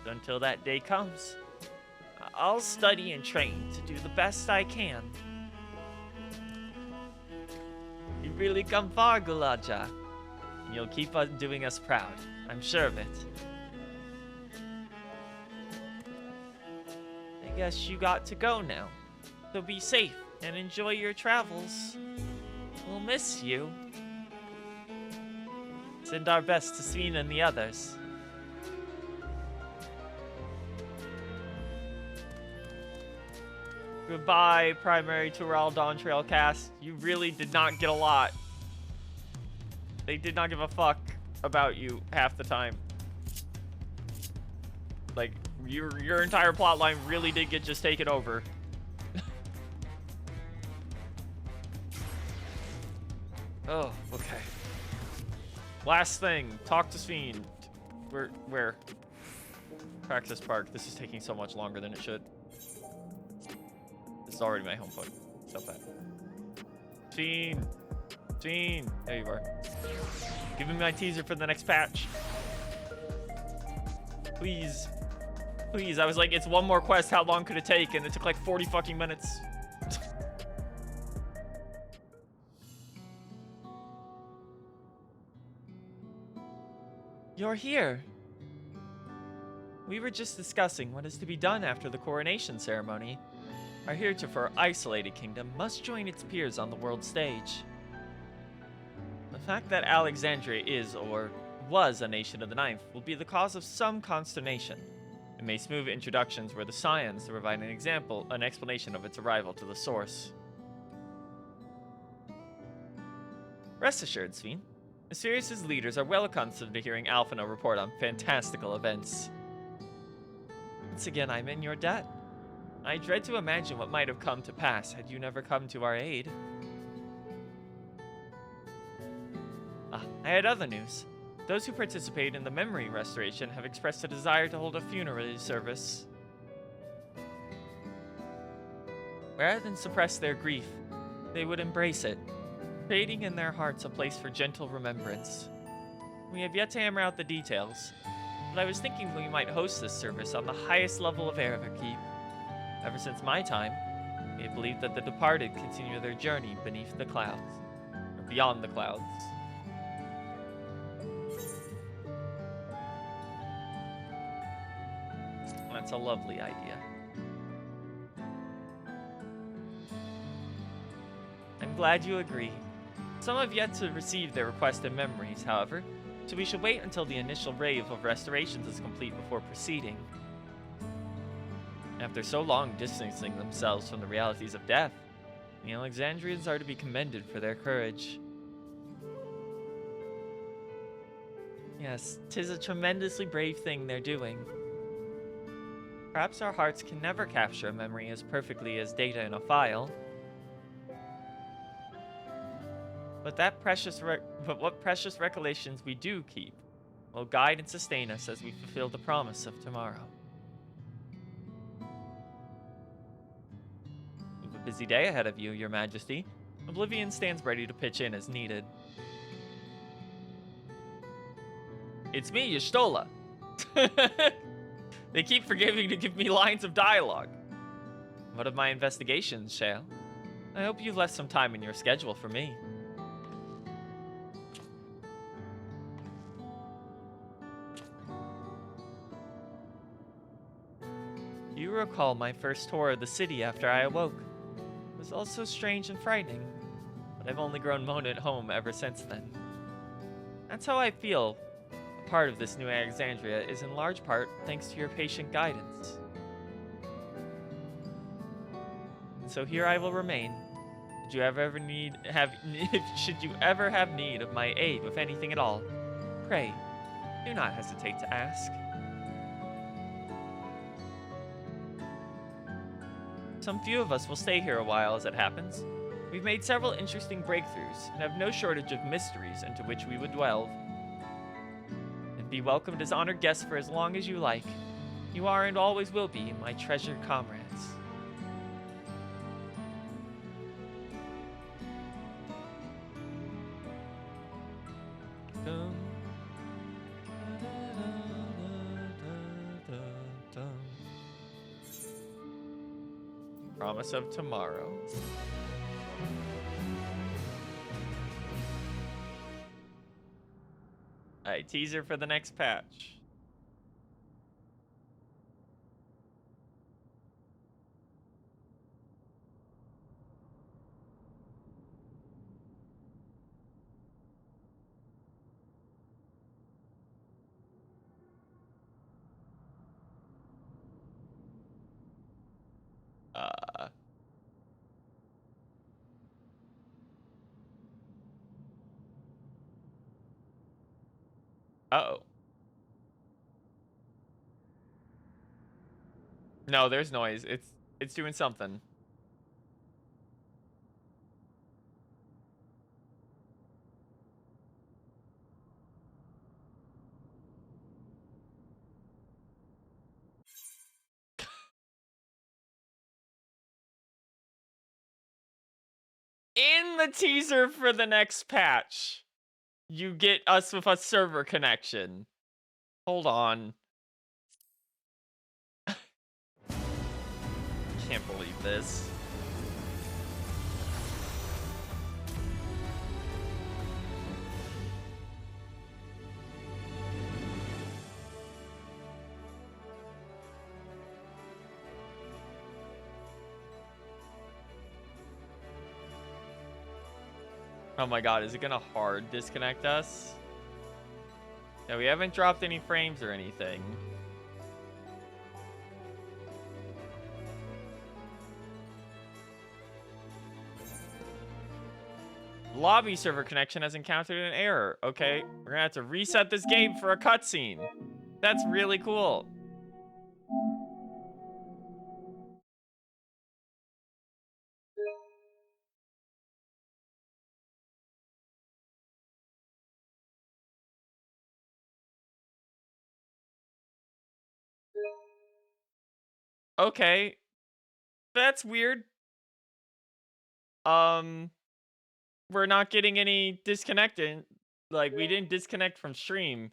but until that day comes, I'll study and train to do the best I can. You've really come far, Gulaja, and you'll keep on doing us proud. I'm sure of it. I guess you got to go now, so be safe and enjoy your travels. We'll miss you. Send our best to Sveen and the others. Goodbye, primary Tural Dawntrail cast. You really did not get a lot. They did not give a fuck about you half the time. Like, your entire plotline really did get just taken over. Oh, okay. Last thing, talk to Sveen. Where? Praxis Park. This is taking so much longer than it should. This is already my home point. Stop that. Sveen! Sveen! There you are. Give me my teaser for the next patch. Please. Please, I was like, it's one more quest, how long could it take? And it took like 40 fucking minutes. You're here. We were just discussing what is to be done after the coronation ceremony. Our heretofore isolated kingdom must join its peers on the world stage. The fact that Alexandria is, or was, a nation of the Ninth will be the cause of some consternation. It may smooth introductions where the scions provide an explanation of its arrival to the source. Rest assured, Sveen. Sirius's leaders are well accustomed to hearing Alphino report on fantastical events. Once again, I'm in your debt. I dread to imagine what might have come to pass had you never come to our aid. I had other news. Those who participated in the memory restoration have expressed a desire to hold a funerary service. Rather than suppress their grief, they would embrace it, creating in their hearts a place for gentle remembrance. We have yet to hammer out the details, but I was thinking we might host this service on the highest level of Keep. Ever since my time, we have believed that the departed continue their journey beneath the clouds, or beyond the clouds. That's a lovely idea. I'm glad you agree. Some have yet to receive their requested memories, however, so we should wait until the initial wave of restorations is complete before proceeding. After so long distancing themselves from the realities of death, the Alexandrians are to be commended for their courage. Yes, 'tis a tremendously brave thing they're doing. Perhaps our hearts can never capture a memory as perfectly as data in a file. But what precious recollections we do keep will guide and sustain us as we fulfill the promise of tomorrow. You have a busy day ahead of you, Your Majesty. Oblivion stands ready to pitch in as needed. It's me, Y'shtola. They keep forgetting to give me lines of dialogue. What of my investigations, Shale? I hope you've left some time in your schedule for me. You recall my first tour of the city after I awoke. It was also strange and frightening, but I've only grown moan at home ever since then. That's how I feel. A part of this new Alexandria is in large part thanks to your patient guidance. And so here I will remain. Should you ever have need of my aid with anything at all, pray, do not hesitate to ask. Some few of us will stay here a while as it happens. We've made several interesting breakthroughs and have no shortage of mysteries into which we would delve. And be welcomed as honored guests for as long as you like. You are and always will be my treasured comrades. Promise of tomorrow. Alright, teaser for the next patch. Uh-oh. No, there's noise. It's doing something. In the teaser for the next patch, you get us with a server connection. Hold on. Can't believe this. Oh my god, is it gonna hard disconnect us? Yeah, we haven't dropped any frames or anything. Lobby server connection has encountered an error. Okay, we're gonna have to reset this game for a cutscene. That's really cool. Okay, that's weird. We're not getting any disconnecting. Like, we didn't disconnect from stream,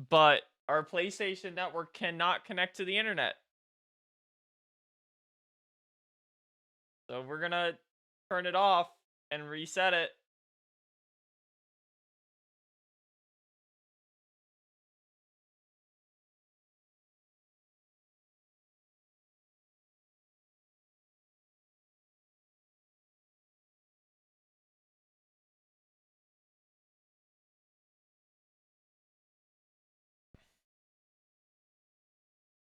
but our PlayStation network cannot connect to the internet. So we're gonna turn it off and reset it.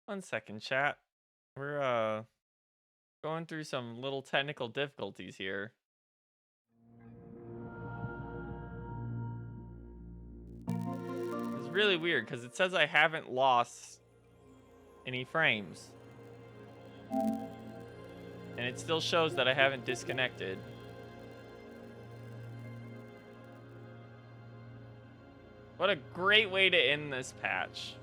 One second, chat. We're going through some little technical difficulties here. It's really weird because it says I haven't lost any frames. And it still shows that I haven't disconnected. What a great way to end this patch.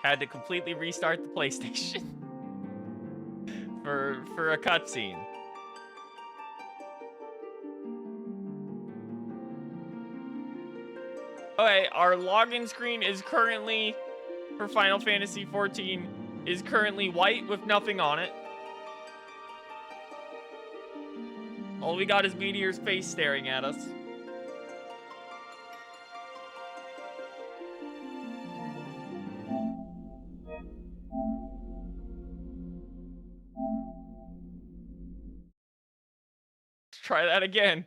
Had to completely restart the PlayStation for a cutscene. Okay, our login screen is currently for Final Fantasy XIV is currently white with nothing on it. All we got is Meteor's face staring at us. Let's try that again.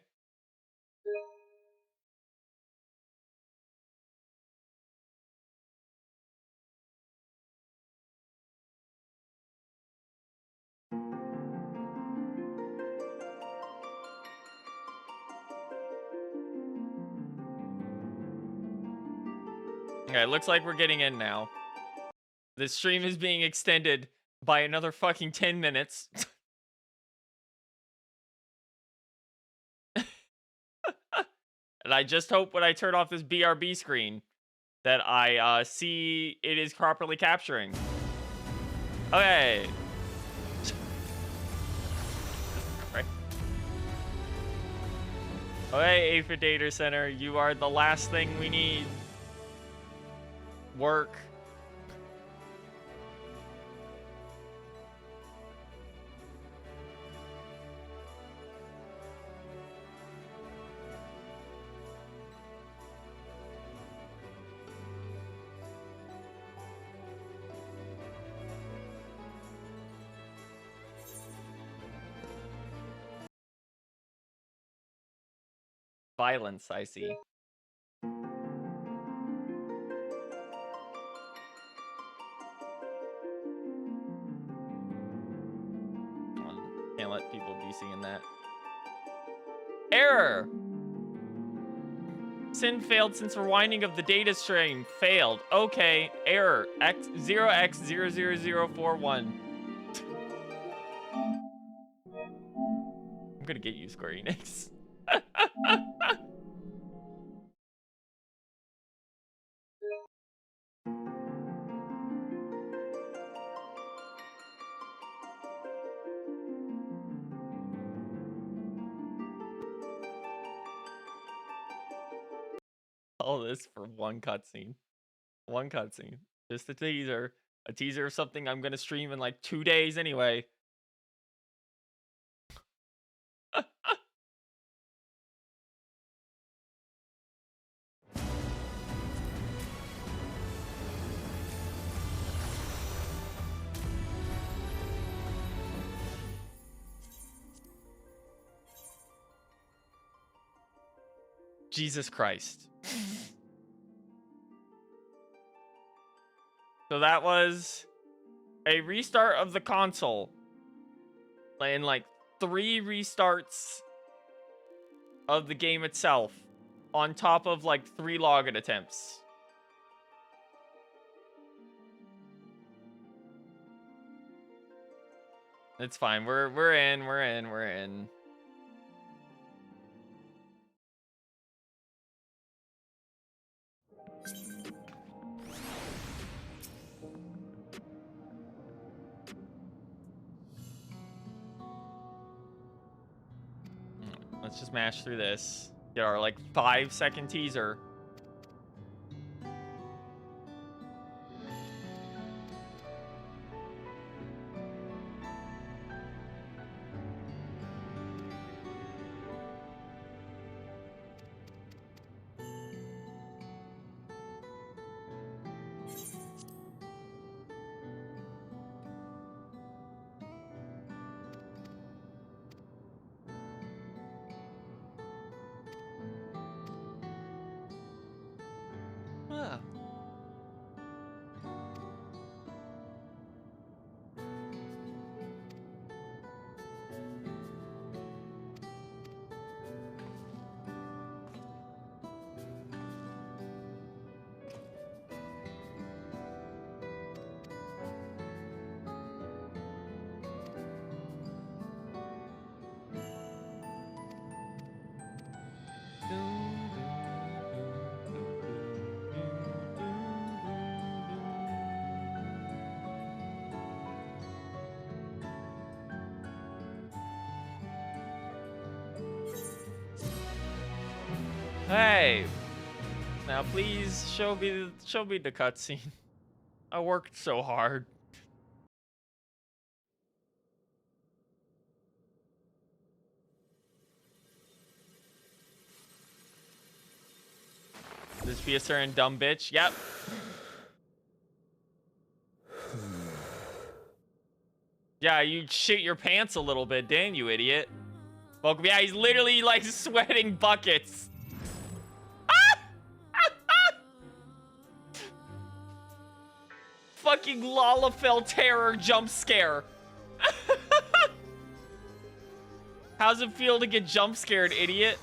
Okay, looks like we're getting in now. This stream is being extended by another fucking 10 minutes. And I just hope when I turn off this BRB screen that I see it is properly capturing. Okay. Okay, Aphid Data Center, you are the last thing we need. Work. Violence, I see. Can't let people be seeing that. Error! Sin failed since rewinding of the data stream. Failed. Okay. Error. X0x00041. I'm gonna get you, Square Enix. All this for one cutscene. One cutscene. Just a teaser. A teaser of something I'm gonna stream in like 2 days anyway. Jesus Christ. So that was a restart of the console. And like 3 restarts of the game itself. On top of like 3 login attempts. It's fine. We're in. Let's just mash through this. Get our like 5-second teaser. Ah. Hey, now please show me the cutscene. I worked so hard. This be a certain dumb bitch. Yep. Yeah, you shit your pants a little bit, didn't you, idiot? Well, yeah, he's literally like sweating buckets. Fucking Lalafell terror jump scare. How's it feel to get jump scared, idiot?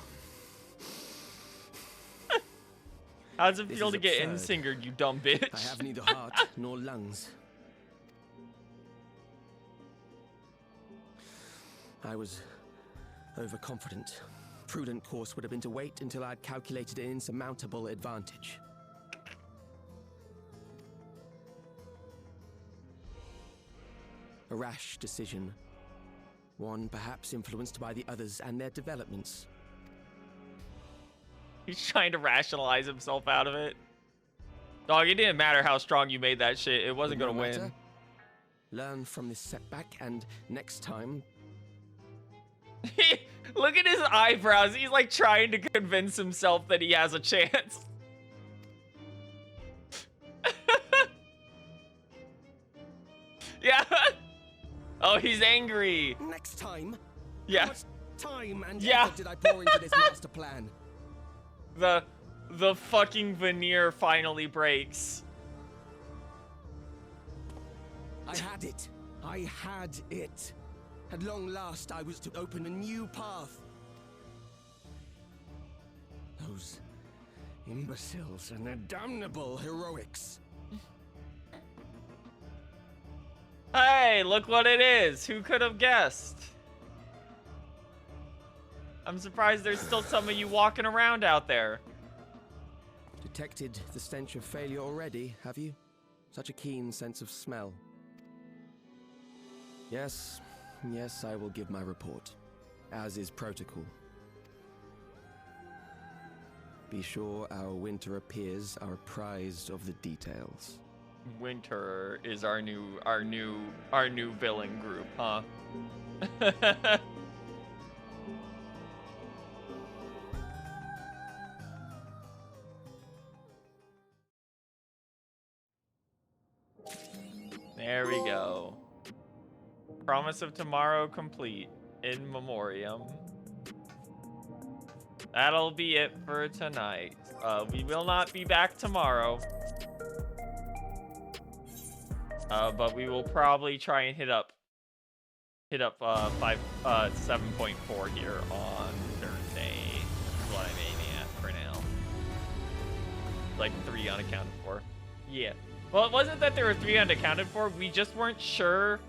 How's it feel to get insingered, you dumb bitch? I have neither heart nor lungs. I was overconfident. Prudent course would have been to wait until I'd calculated an insurmountable advantage. A rash decision. One perhaps influenced by the others and their developments. He's trying to rationalize himself out of it. Dog, it didn't matter how strong you made that shit. It wasn't gonna win. Learn from this setback, and next time... Look at his eyebrows. He's like trying to convince himself that he has a chance. Yeah. Oh, he's angry. Next time? Yeah. How much time and effort did I pour into this master plan? The fucking veneer finally breaks. I had it. I had it. At long last, I was to open a new path. Those imbeciles and their damnable heroics. Hey, look what it is. Who could have guessed? I'm surprised there's still some of you walking around out there. Detected the stench of failure already, have you? Such a keen sense of smell. Yes, I will give my report, as is protocol. Be sure our winter peers are apprised of the details. Winter is our new villain group, huh? There we go. Promise of tomorrow complete. In memoriam. That'll be it for tonight. We will not be back tomorrow. But we will probably try and hit up 7.4 here on Thursday. That's what I'm aiming at for now. Like 3 unaccounted for. Yeah. Well, it wasn't that there were 3 unaccounted for. We just weren't sure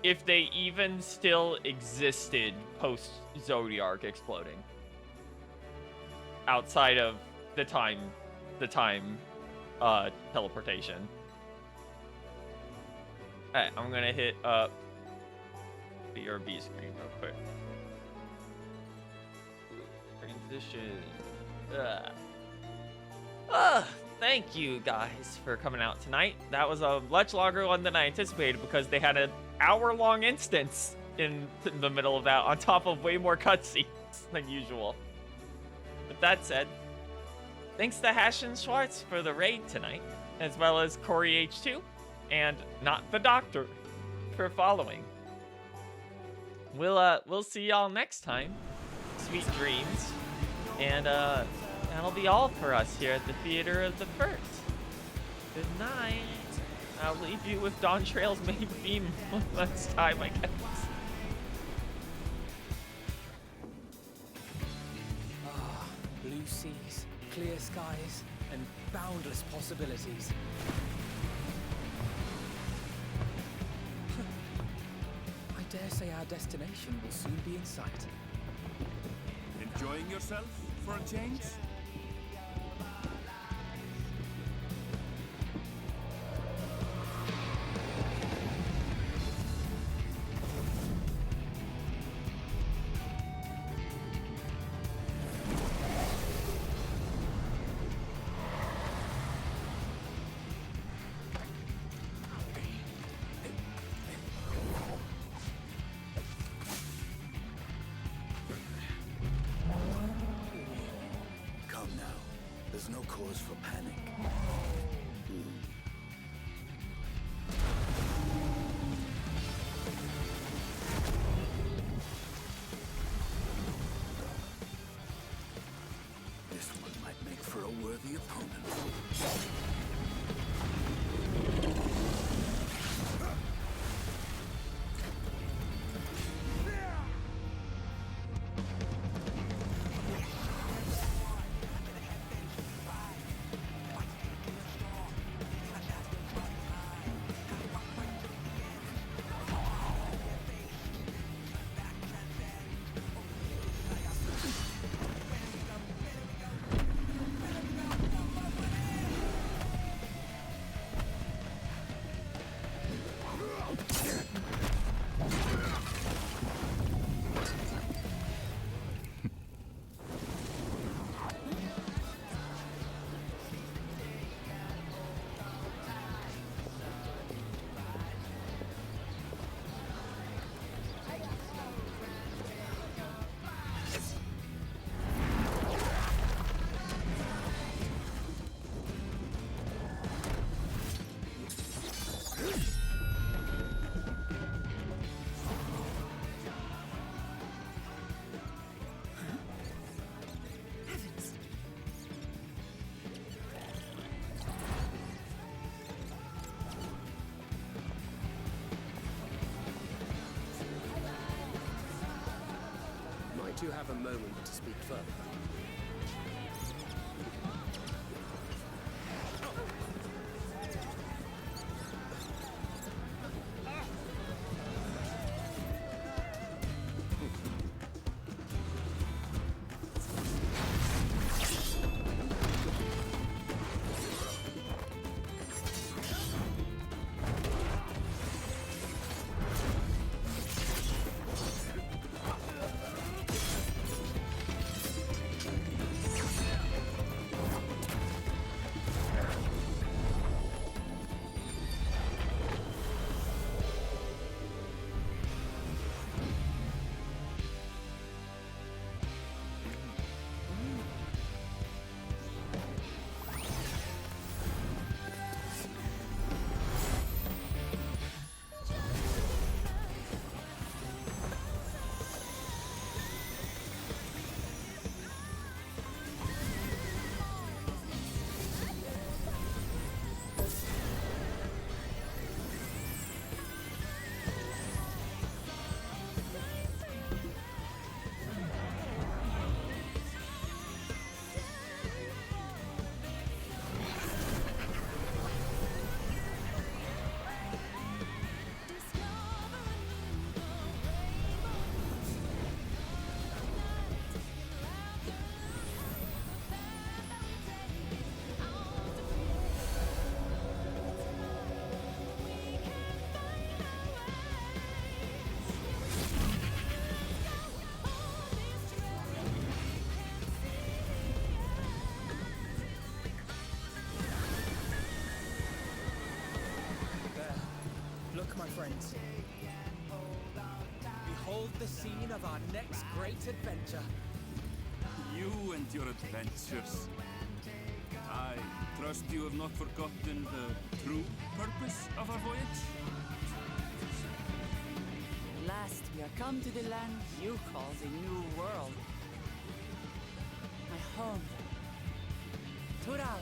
if they even still existed post Zodiark exploding. Outside of the time teleportation. Alright, I'm gonna hit up the RB screen real quick. Transition. Thank you guys for coming out tonight. That was a much longer one than I anticipated because they had an hour-long instance in the middle of that on top of way more cutscenes than usual. With that said, thanks to Hash and Schwartz for the raid tonight, as well as Corey H2 and Not the Doctor for following. We'll see y'all next time. Sweet dreams. And that'll be all for us here at the Theater of the First. Good night. I'll leave you with Dawntrail's main theme next time, I guess. Ah, blue seas, clear skies, and boundless possibilities. I dare say our destination will soon be in sight. Enjoying yourself for a change? Come now. There's no cause for panic. This one might make for a worthy opponent. Might you have a moment to speak further? My friends, behold the scene of our next great adventure. You and your adventures. I trust you have not forgotten the true purpose of our voyage? At last, we are come to the land you call the New World. My home. Tural.